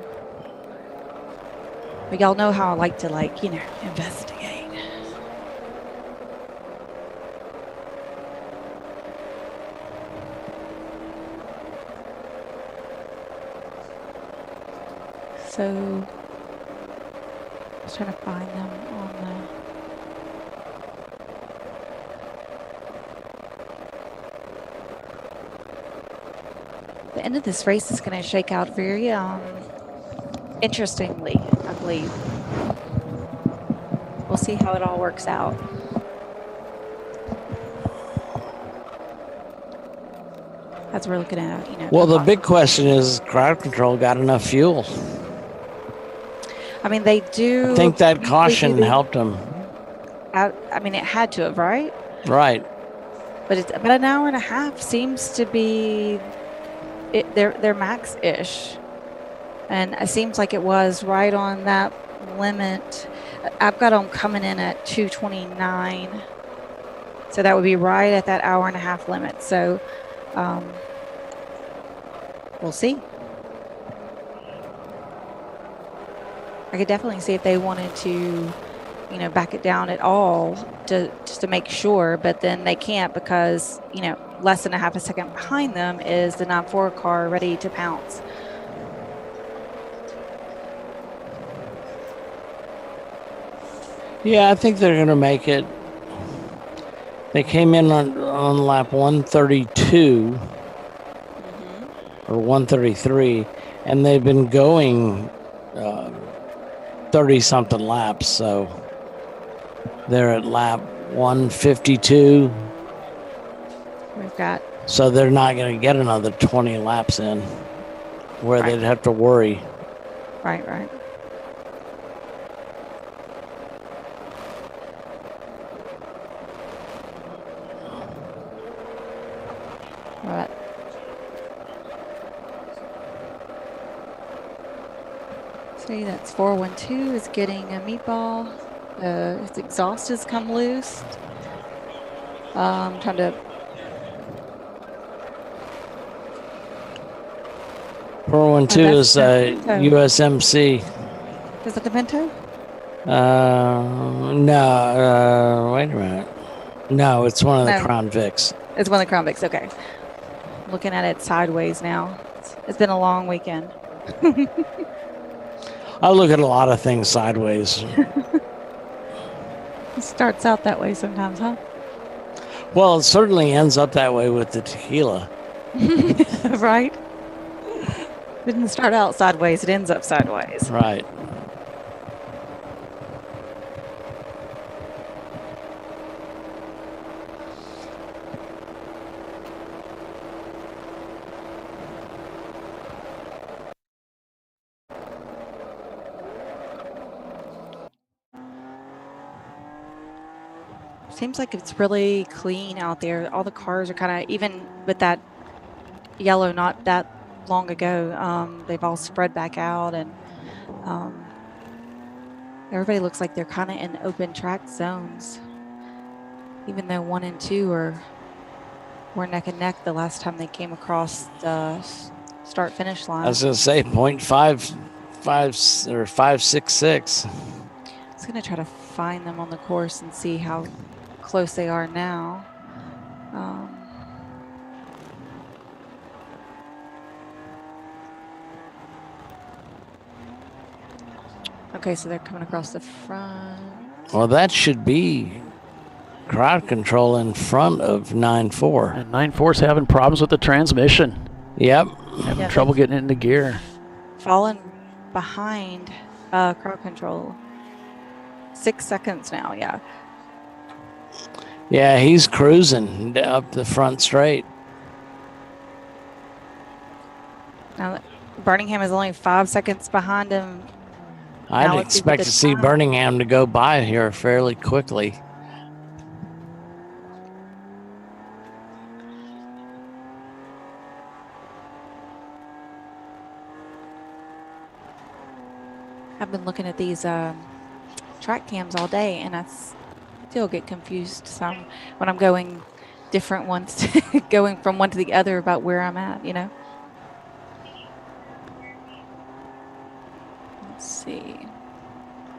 y'all know how I like to, investigate. So, I was trying to find them on the end of this race is going to shake out very interestingly, I believe. We'll see how it all works out. As we're looking at, Well, the big question is, crowd control got enough fuel? I mean, they do. I think that caution helped them. I mean, it had to have, right? Right. But it's about an hour and a half seems to be their max-ish. And it seems like it was right on that limit. I've got them coming in at 2:29. So that would be right at that hour and a half limit. So we'll see. I could definitely see if they wanted to, back it down at all just to make sure, but then they can't because, less than a half a second behind them is the 9-4 car ready to pounce. Yeah, I think they're going to make it. They came in on lap 132 or 133, and they've been going 30-something laps, so they're at lap 152. We've got. So they're not going to get another 20 laps in where they'd have to worry. Right. Right. See, that's 412 is getting a meatball. Its exhaust has come loose. I'm trying to. 412 is USMC. Is it the Pinto? No. Wait a minute. No, it's one of the Crown Vics. It's one of the Crown Vics. Okay. Looking at it sideways now. It's been a long weekend. I look at a lot of things sideways. It starts out that way sometimes, huh? Well, it certainly ends up that way with the tequila. Right? It didn't start out sideways, it ends up sideways. Right. Seems like it's really clean out there. All the cars are kind of, even with that yellow not that long ago, they've all spread back out, and everybody looks like they're kind of in open track zones, even though 1 and 2 were neck and neck the last time they came across the start finish line. I was going to say 0.55 or 566. I was going to try to find them on the course and see how close they are now. Okay, so they're coming across the front. Well, that should be crowd control in front of 9.4. And 9.4's having problems with the transmission. Yep. Having trouble getting into gear. Fallen behind crowd control. 6 seconds now, yeah. Yeah, he's cruising up the front straight. Now, Birmingham is only 5 seconds behind him. I'd expect to see Birmingham to go by here fairly quickly. I've been looking at these track cams all day, and I still get confused some when I'm going different ones, going from one to the other about where I'm at, you know. Let's see.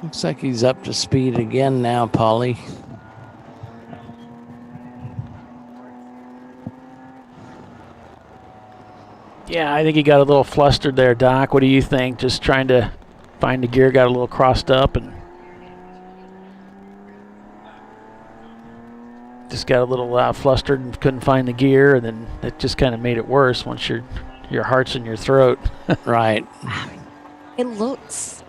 Looks like he's up to speed again now, Paulie. Yeah, I think he got a little flustered there, Doc. What do you think? Just trying to find the gear, got a little crossed up, and just got a little flustered and couldn't find the gear, and then it just kind of made it worse once your heart's in your throat. Right. It looks,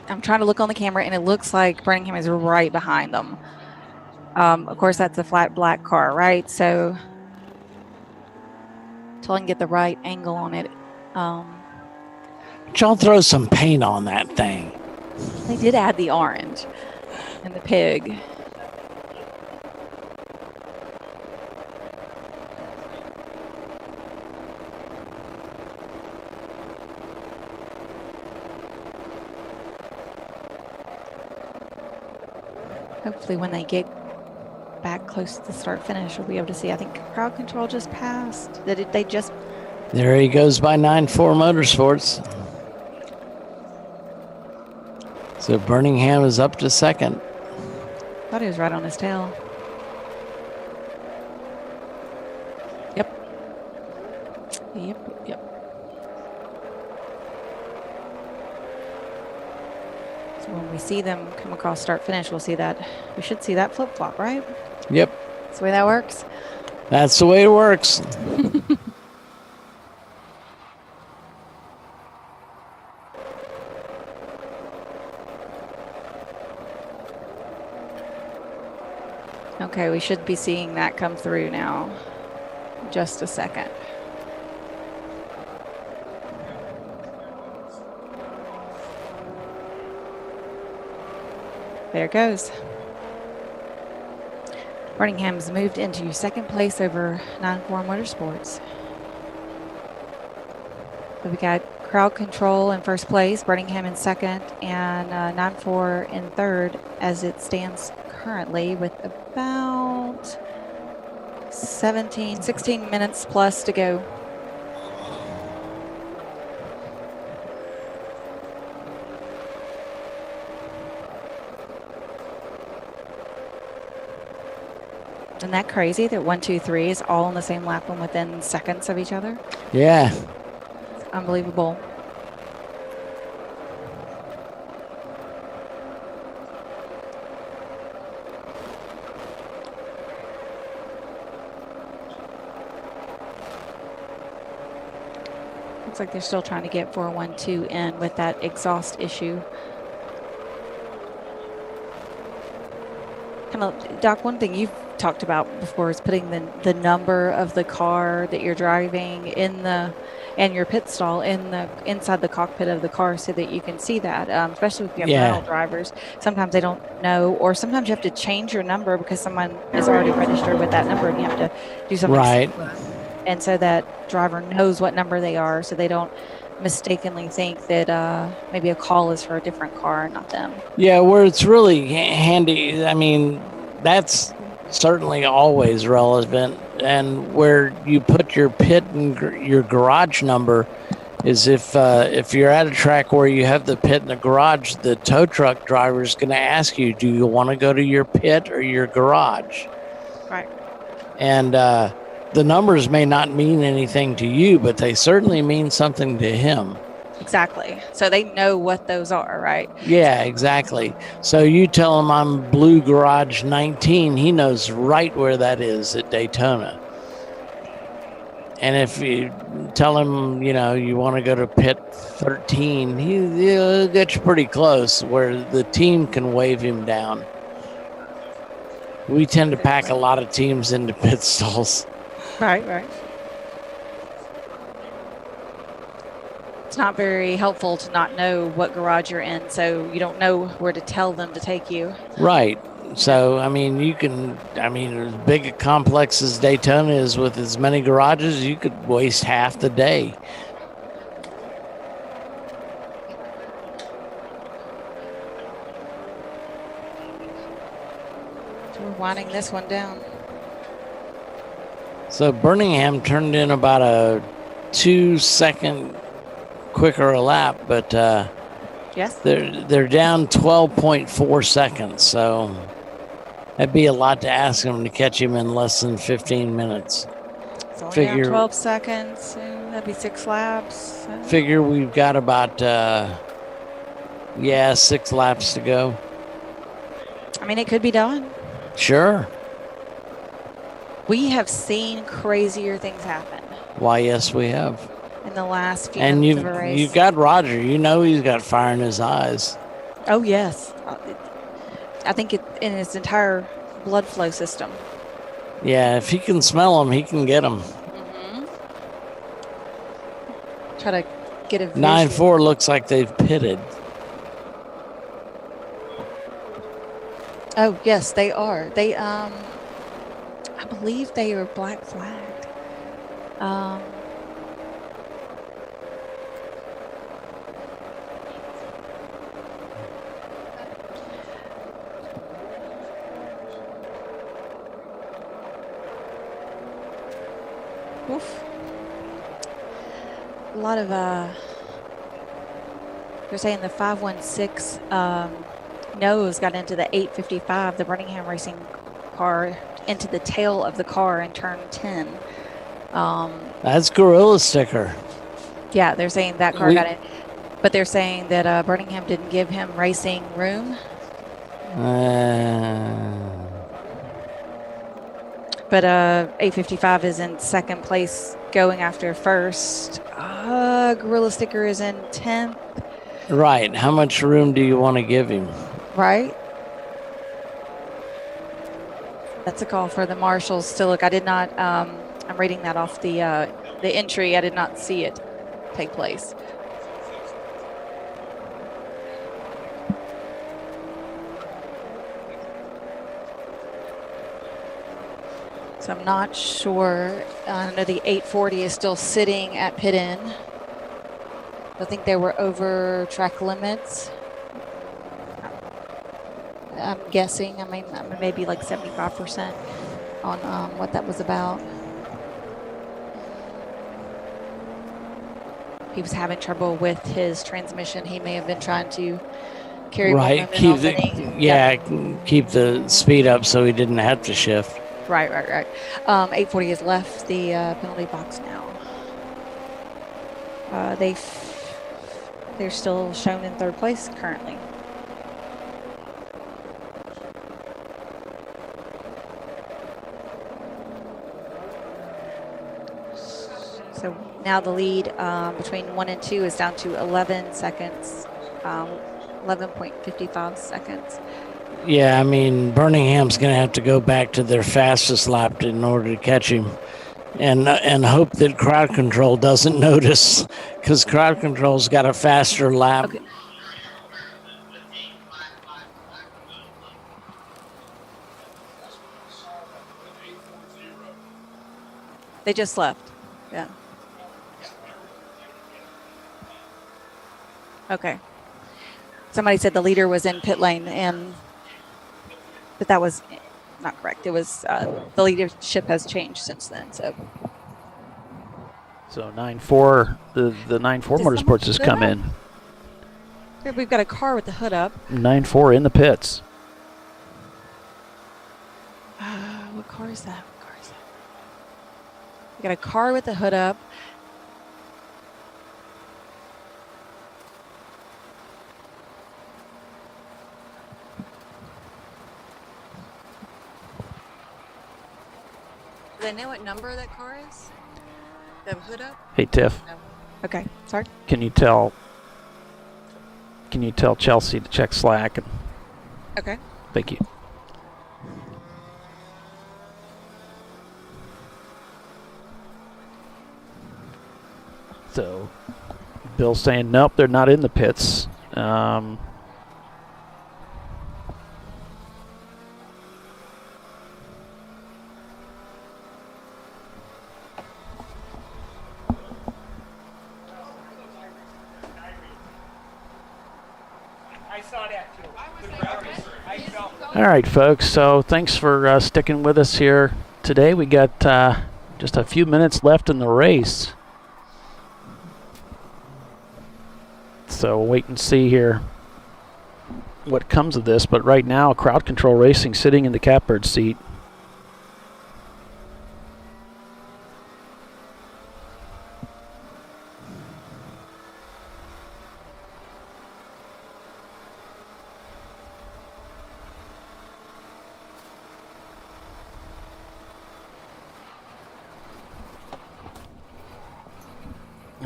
I'm trying to look on the camera, and it looks like Birmingham is right behind them. Of course, that's a flat black car, right? So until I can get the right angle on it. Y'all throw some paint on that thing. They did add the orange and the pig. Hopefully when they get back close to the start finish, we'll be able to see. I think crowd control just passed. They just. There he goes by 9.4 Motorsports. So Birmingham is up to second. Thought he was right on his tail. Yep. So when we see them come across start finish, we should see that flip flop, right? Yep. That's the way that works. That's the way it works. Okay, we should be seeing that come through now. Just a second. There it goes. Birmingham's moved into second place over 9-4 Motorsports. So we got Crowd Control in first place, Birmingham in second, and 9-4 in third as it stands currently with about 16 minutes plus to go. Isn't that crazy that 1, 2, 3 is all on the same lap and within seconds of each other? Yeah. It's unbelievable. Looks like they're still trying to get 4-1-2 in with that exhaust issue. Kind of, Doc, one thing you've talked about before is putting the number of the car that you're driving and your pit stall inside the cockpit of the car so that you can see that, especially if you have rental drivers. Sometimes they don't know, or sometimes you have to change your number because someone is already registered with that number and you have to do something. Right. And so that driver knows what number they are so they don't mistakenly think that maybe a call is for a different car and not them. Yeah, where it's really handy, I mean, that's certainly always relevant. And where you put your pit and your garage number is if you're at a track where you have the pit and the garage, the tow truck driver is going to ask you, do you want to go to your pit or your garage? Right. And the numbers may not mean anything to you, but they certainly mean something to him. Exactly. So they know what those are, right? Yeah, exactly. So you tell him I'm Blue Garage 19, he knows right where that is at Daytona. And if you tell him, you want to go to pit 13, he'll get you pretty close where the team can wave him down. We tend to pack a lot of teams into pit stalls. Right. It's not very helpful to not know what garage you're in, so you don't know where to tell them to take you. Right. So, I mean, as big a complex as Daytona is with as many garages, you could waste half the day. So we're winding this one down. So Birmingham turned in about a 2-second quicker a lap, but yes, they're down 12.4 seconds. So that'd be a lot to ask them to catch him in less than 15 minutes. It's only down 12 seconds. So that'd be 6 laps. Figure we've got about 6 laps to go. I mean, it could be done. Sure. We have seen crazier things happen. Why, yes, we have. In the last few and minutes of a race. You've got Roger. He's got fire in his eyes. Oh, yes. I think in his entire blood flow system. Yeah, if he can smell them, he can get them. Mm-hmm. Try to get a 9-4 looks like they've pitted. Oh, yes, they are. They, I believe they are black flagged. Oof. A lot of, they're saying the 516 nose got into the 855, the Birmingham Racing car, into the tail of the car in turn 10. That's Gorilla Sticker. Yeah, they're saying that car got in. But they're saying that Birmingham didn't give him racing room. But 855 is in second place, going after first. Gorilla Sticker is in 10th. Right. How much room do you want to give him? Right. That's a call for the marshals to look. I did not. I'm reading that off the entry. I did not see it take place. So I'm not sure. I know the 840 is still sitting at pit in. I think they were over track limits. I'm guessing. I mean, maybe like 75% on what that was about. He was having trouble with his transmission. He may have been trying to carry right. Keep keep the speed up so he didn't have to shift. Right. 840 has left the penalty box now. They're still shown in third place currently. So now the lead between 1 and 2 is down to 11 seconds, 11.55 seconds. Yeah, I mean, Birmingham's going to have to go back to their fastest lap in order to catch him, and hope that crowd control doesn't notice, because crowd control's got a faster lap. Okay. They just left. Yeah. Okay. Somebody said the leader was in pit lane, but that was not correct. It was the leadership has changed since then. So 9-4, the 9-4 Motorsports has come in. Here we've got a car with the hood up. 9-4 in the pits. What car is that? We got a car with the hood up. Do they know what number that car is? The hood up? Hey, Tiff. No. Okay, sorry. Can you tell Chelsea to check Slack? Okay. Thank you. So, Bill's saying, nope, they're not in the pits. All right, folks, so thanks for sticking with us here today. We got just a few minutes left in the race. So we'll wait and see here what comes of this. But right now, Crowd Control Racing sitting in the catbird seat.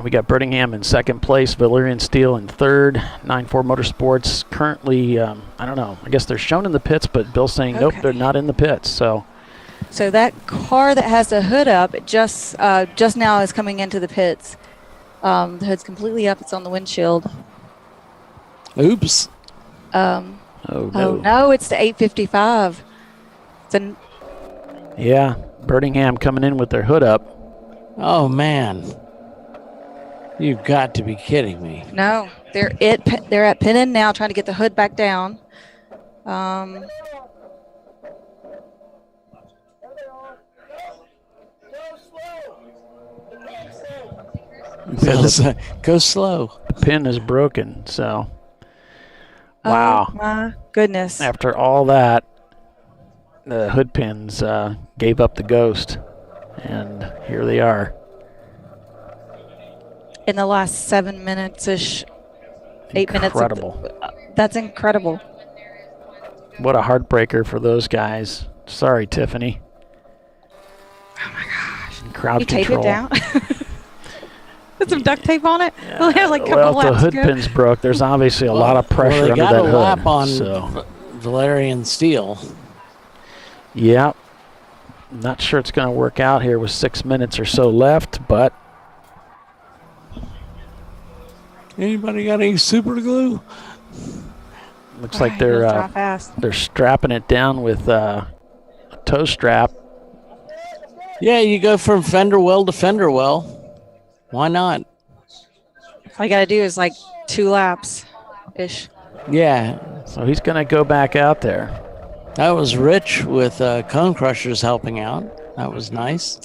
We got Birmingham in second place, Valerian Steel in third, 9-4 Motorsports currently, I don't know, I guess they're shown in the pits, but Bill's saying, nope, they're not in the pits. So that car that has the hood up just now is coming into the pits. The hood's completely up. It's on the windshield. Oops. Oh, no, it's the 855. Yeah, Birmingham coming in with their hood up. Oh, man. You've got to be kidding me. No, they're at pin in now, trying to get the hood back down. Go slow. The pin is broken, so. Wow. Oh, my goodness. After all that, the hood pins gave up the ghost, and here they are. In the last 7 minutes-ish, 8 minutes. Incredible. That's incredible. What a heartbreaker for those guys. Sorry, Tiffany. Oh my gosh. Crowd you tape control. it down? Put some duct tape on it? We'll have like a couple Well, if the laps hood to go. pin's broke, there's obviously a lot of pressure they under got that a hood. lap on so. Valerian Steel. Yeah. Not sure it's going to work out here with 6 minutes or so left, but Anybody got any super glue? looks like they're strapping it down with a toe strap. Yeah, you go from fender well to fender well. Why not? All you got to do is like 2 laps-ish. Yeah. So he's going to go back out there. That was Rich with Cone Crushers helping out. That was nice.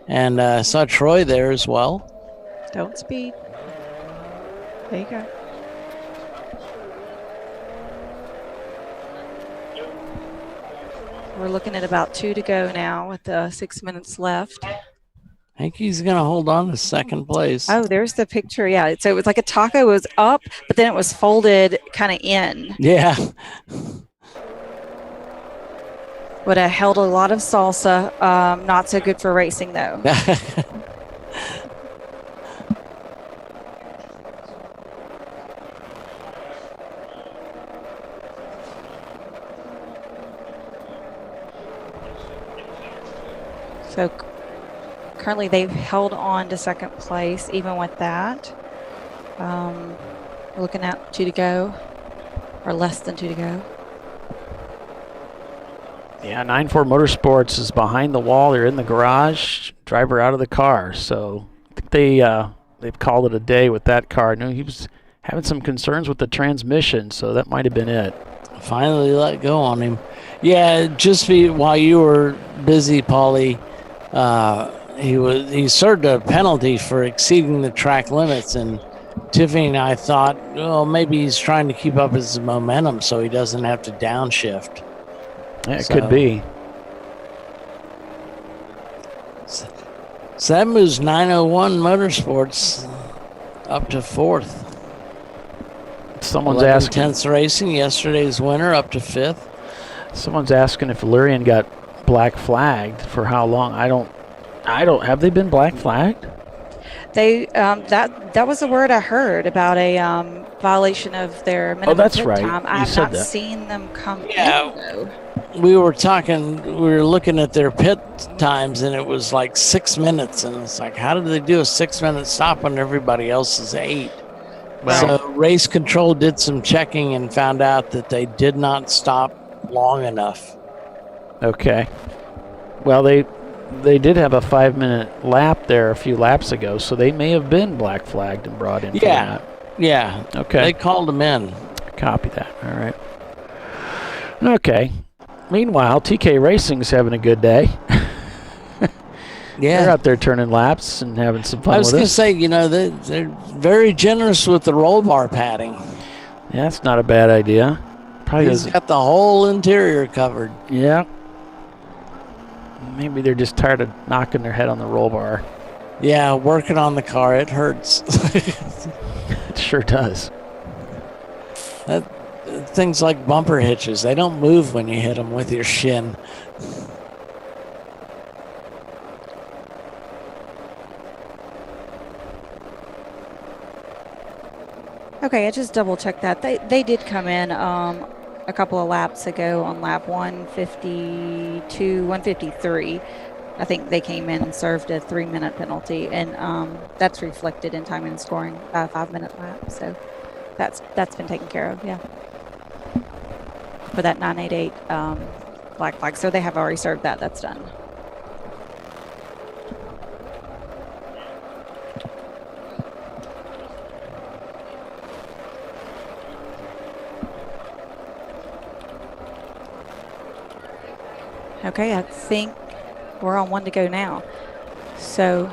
And I saw Troy there as well. Don't speed. There you go. We're looking at about 2 to go now with 6 minutes left. I think he's going to hold on to second place. Oh, there's the picture. Yeah. So it was like a taco was up, but then it was folded kind of in. Yeah. Would have held a lot of salsa. Not so good for racing, though. So currently they've held on to second place even with that. We're looking at 2 to go, or less than 2 to go. Yeah, 9-4 Motorsports is behind the wall. They're in the garage. Driver out of the car. So I think they've called it a day with that car. No, he was having some concerns with the transmission, so that might have been it. Finally let go on him. Yeah, just while you were busy, Paulie, he served a penalty for exceeding the track limits, and Tiffany and I thought, well, maybe he's trying to keep up his momentum so he doesn't have to downshift. Yeah, it could be. So that moves 901 Motorsports up to 4th. Someone's asking. 10th Racing, yesterday's winner, up to 5th. Someone's asking if Valerian got black flagged for how long. I don't. Have they been black flagged? They that was the word I heard about a violation of their minimum that's pit right. time. I You have said not that. seen them come Yeah. in, though. We were looking at their pit times, and it was like 6 minutes, and it's like, how did they do a 6-minute stop when everybody else is 8? Well, So race control did some checking and found out that they did not stop long enough. Okay. Well, they did have a 5-minute lap there a few laps ago, so they may have been black flagged and brought in for that. Yeah. Okay. They called them in. Copy that. All right. Okay. Meanwhile, TK Racing's having a good day. Yeah. They're out there turning laps and having some fun I was with going to us. say, they're very generous with the roll bar padding. Yeah, that's not a bad idea. Probably He's doesn't. got the whole interior covered. Yeah. Maybe they're just tired of knocking their head on the roll bar. Yeah, working on the car, it hurts. It sure does. Things like bumper hitches, they don't move when you hit them with your shin. Okay, I just double checked that. They did come in a couple of laps ago on lap 152, 153. I think they came in and served a 3-minute penalty, and that's reflected in time and scoring a 5-minute lap. So that's been taken care of, yeah. For that 988 black flag. So they have already served that. That's done. Okay, I think we're on 1 to go now. So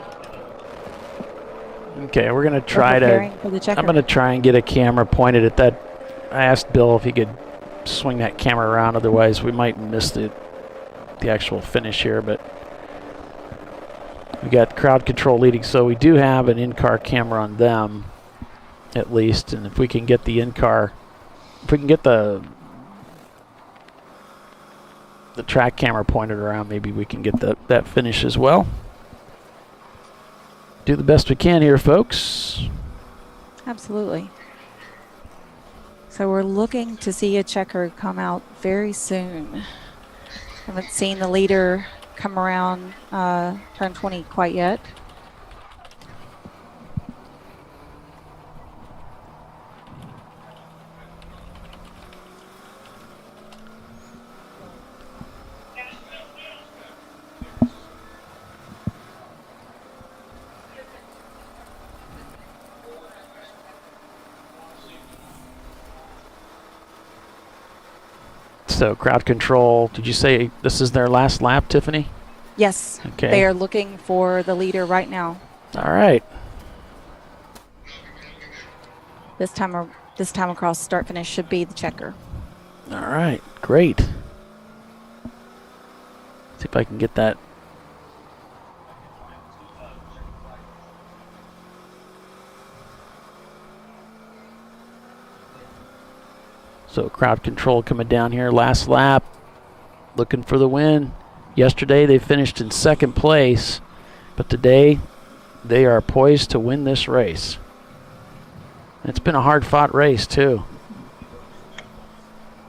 Okay, we're gonna try preparing for the checker. I'm gonna try and get a camera pointed at that. I asked Bill if he could swing that camera around, otherwise we might miss the actual finish here, but we got crowd control leading, so we do have an in-car camera on them. at least. And if we can get the in-car, if we can get the track camera pointed around, maybe we can get that finish as well. Do the best we can here, folks. Absolutely. So we're looking to see a checker come out very soon. Haven't seen the leader come around turn 20 quite yet. So crowd control, did you say this is their last lap, Tiffany? Yes. Okay. They are looking for the leader right now. All right. This time across start finish should be the checker. All right. Great. See if I can get that. So crowd control coming down here. Last lap. Looking for the win. Yesterday they finished in second place. But today they are poised to win this race. It's been a hard-fought race, too.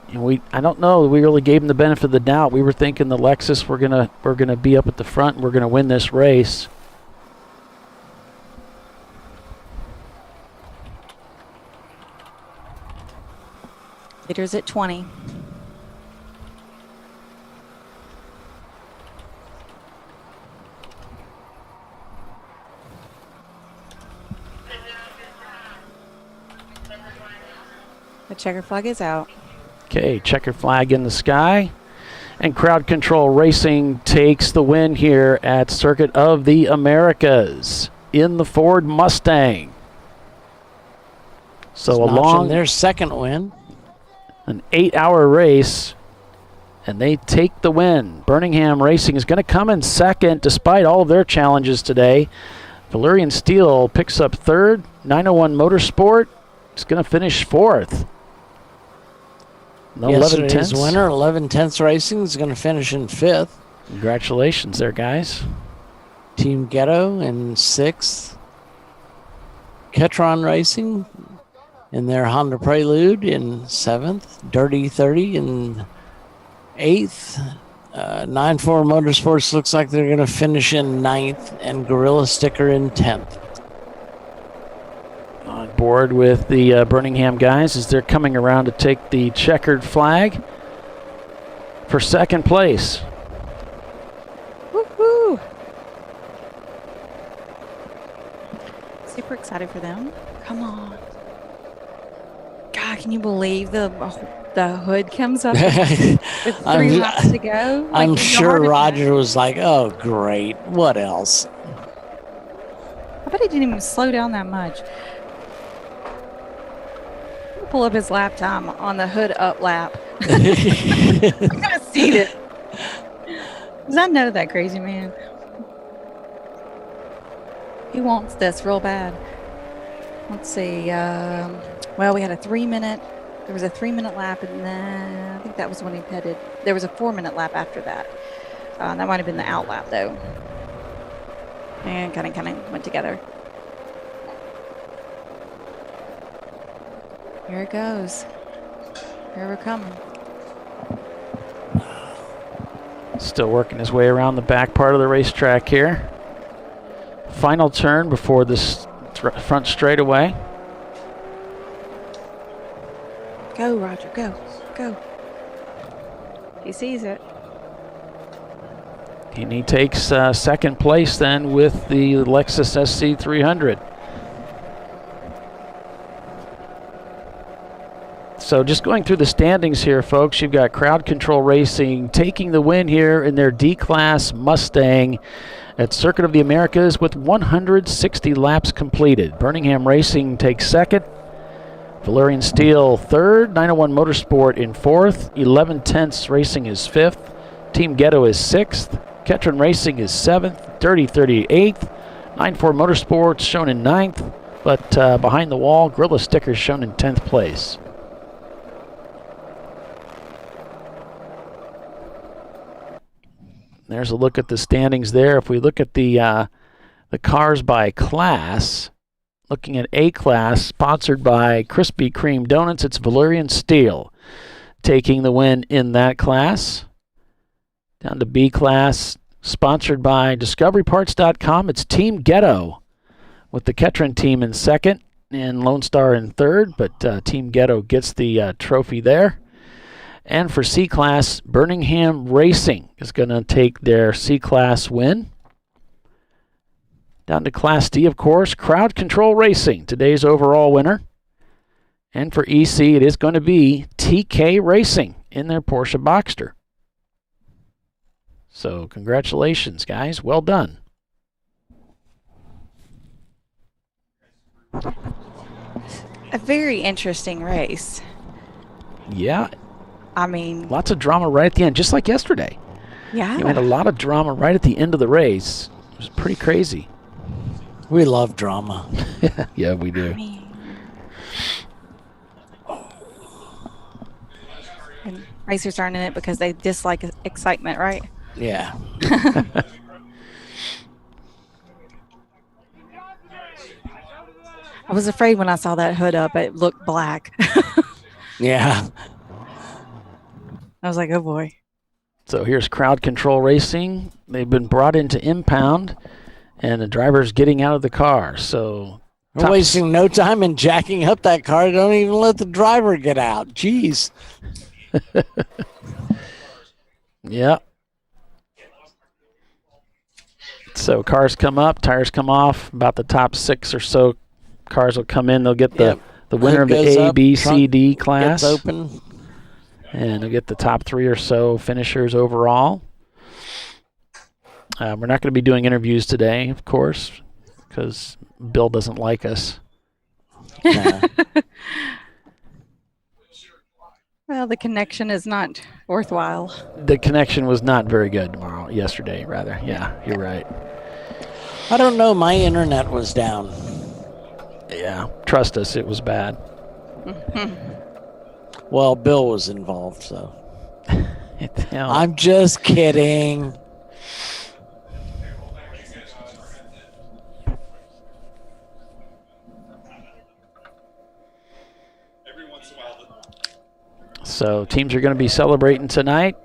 And I don't know, we really gave them the benefit of the doubt. We were thinking the Lexus we're gonna be up at the front and we're gonna win this race. Leader's at 20. The checker flag is out. Okay, checker flag in the sky. And Crowd Control Racing takes the win here at Circuit of the Americas in the Ford Mustang. So along their second win. An 8-hour race, and they take the win. Birmingham Racing is going to come in second despite all of their challenges today. Valerian Steel picks up third. 901 Motorsport is going to finish fourth. Yesterday's winner, 11/10 Racing, is going to finish in fifth. Congratulations there, guys. Team Ghetto in sixth. Ketron Racing in their Honda Prelude in seventh. Dirty 30 in eighth. 94 Motorsports looks like they're going to finish in ninth, and Gorilla Sticker in 10th. On board with the Birmingham guys as they're coming around to take the checkered flag for second place. Woohoo! Super excited for them. Come on. God, can you believe the hood comes up with 3 laps to go? I'm sure Roger was like, oh, great. What else? I bet he didn't even slow down that much. Pull up his lap time on the hood up lap. I'm gonna see it. Because I know that crazy man. He wants this real bad. Let's see. Well, we had a 3-minute. There was a 3-minute lap, and then I think that was when he pitted. There was a 4-minute lap after that. That might have been the out lap, though. And kind of went together. Here it goes. Here we're coming. Still working his way around the back part of the racetrack here. Final turn before this front straightaway. Go, Roger, go, go. He sees it. And he takes second place then with the Lexus SC300. So just going through the standings here, folks, you've got Crowd Control Racing taking the win here in their D-Class Mustang at Circuit of the Americas with 160 laps completed. Birmingham Racing takes second. Valerian Steel third. 901 Motorsport in fourth. 11/10 Racing is fifth. Team Ghetto is sixth. Ketron Racing is seventh. Dirty 38th. 94 Motorsports shown in ninth. But behind the wall, Gorilla Stickers shown in 10th place. There's a look at the standings there. If we look at the cars by class, looking at A class, sponsored by Krispy Kreme Donuts, it's Valerian Steel taking the win in that class. Down to B class, sponsored by DiscoveryParts.com, it's Team Ghetto with the Ketron team in second and Lone Star in third, but Team Ghetto gets the trophy there. And for C class, Birmingham Racing is going to take their C class win. Down to Class D, of course, Crowd Control Racing, today's overall winner. And for EC, it is going to be TK Racing in their Porsche Boxster. So congratulations, guys. Well done. A very interesting race. Yeah. I mean, lots of drama right at the end, just like yesterday. Yeah. You had a lot of drama right at the end of the race. It was pretty crazy. We love drama. Yeah, we do. And racers aren't in it because they dislike excitement, right? Yeah. I was afraid when I saw that hood up, it looked black. Yeah. I was like, oh boy. So here's Crowd Control Racing. They've been brought into impound, and the driver's getting out of the car. So we're wasting no time in jacking up that car. Don't even let the driver get out. Jeez. Yeah. So cars come up, tires come off. About the top 6 or so cars will come in. They'll get the winner of the A, B, C, D class. Gets open. And they'll get the top 3 or so finishers overall. We're not going to be doing interviews today, of course, because Bill doesn't like us. No. Well, the connection is not worthwhile. The connection was not very good yesterday, rather. Yeah, you're right. I don't know. My internet was down. Yeah, trust us, it was bad. Well, Bill was involved, so. I'm just kidding. So teams are going to be celebrating tonight.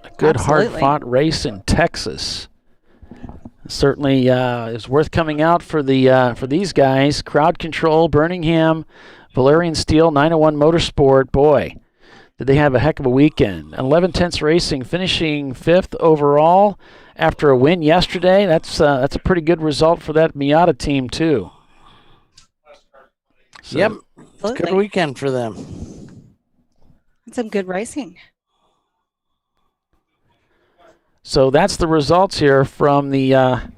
A good, hard-fought race in Texas. Certainly is worth coming out for these guys. Crowd Control, Birmingham, Valerian Steel, 901 Motorsport. Boy, did they have a heck of a weekend. 11 Tenths Racing finishing 5th overall after a win yesterday. That's a pretty good result for that Miata team too. So, yep, it's a good weekend for them. Some good racing. So that's the results here from the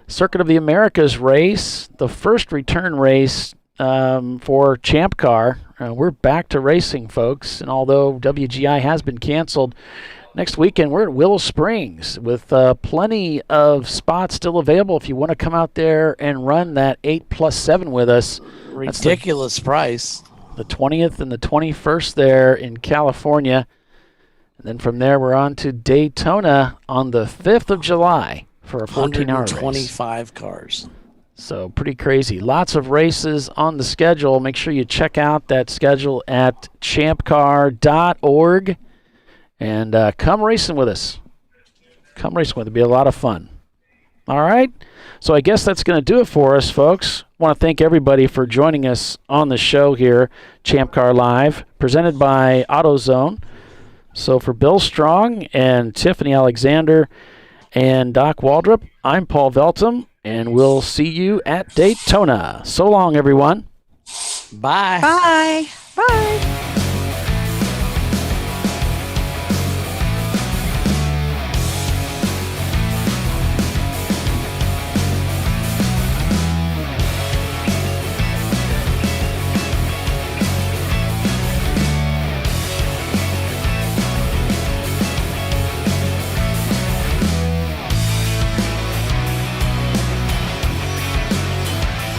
Circuit of the Americas race, the first return race for Champ Car. We're back to racing, folks, and although WGI has been canceled, next weekend we're at Willow Springs with plenty of spots still available if you want to come out there and run that 8+7 with us. Ridiculous price. The 20th and the 21st there in California. And then from there, we're on to Daytona on the 5th of July for a 14-hour race. 125 cars. So pretty crazy. Lots of races on the schedule. Make sure you check out that schedule at ChampCar.Org. And come racing with us. Come racing with us. It'll be a lot of fun. All right? So I guess that's going to do it for us, folks. I want to thank everybody for joining us on the show here, Champ Car Live, presented by AutoZone. So for Bill Strong and Tiffany Alexander and Doc Waldrop, I'm Paul Veltum, and we'll see you at Daytona. So long, everyone. Bye. Bye. Bye.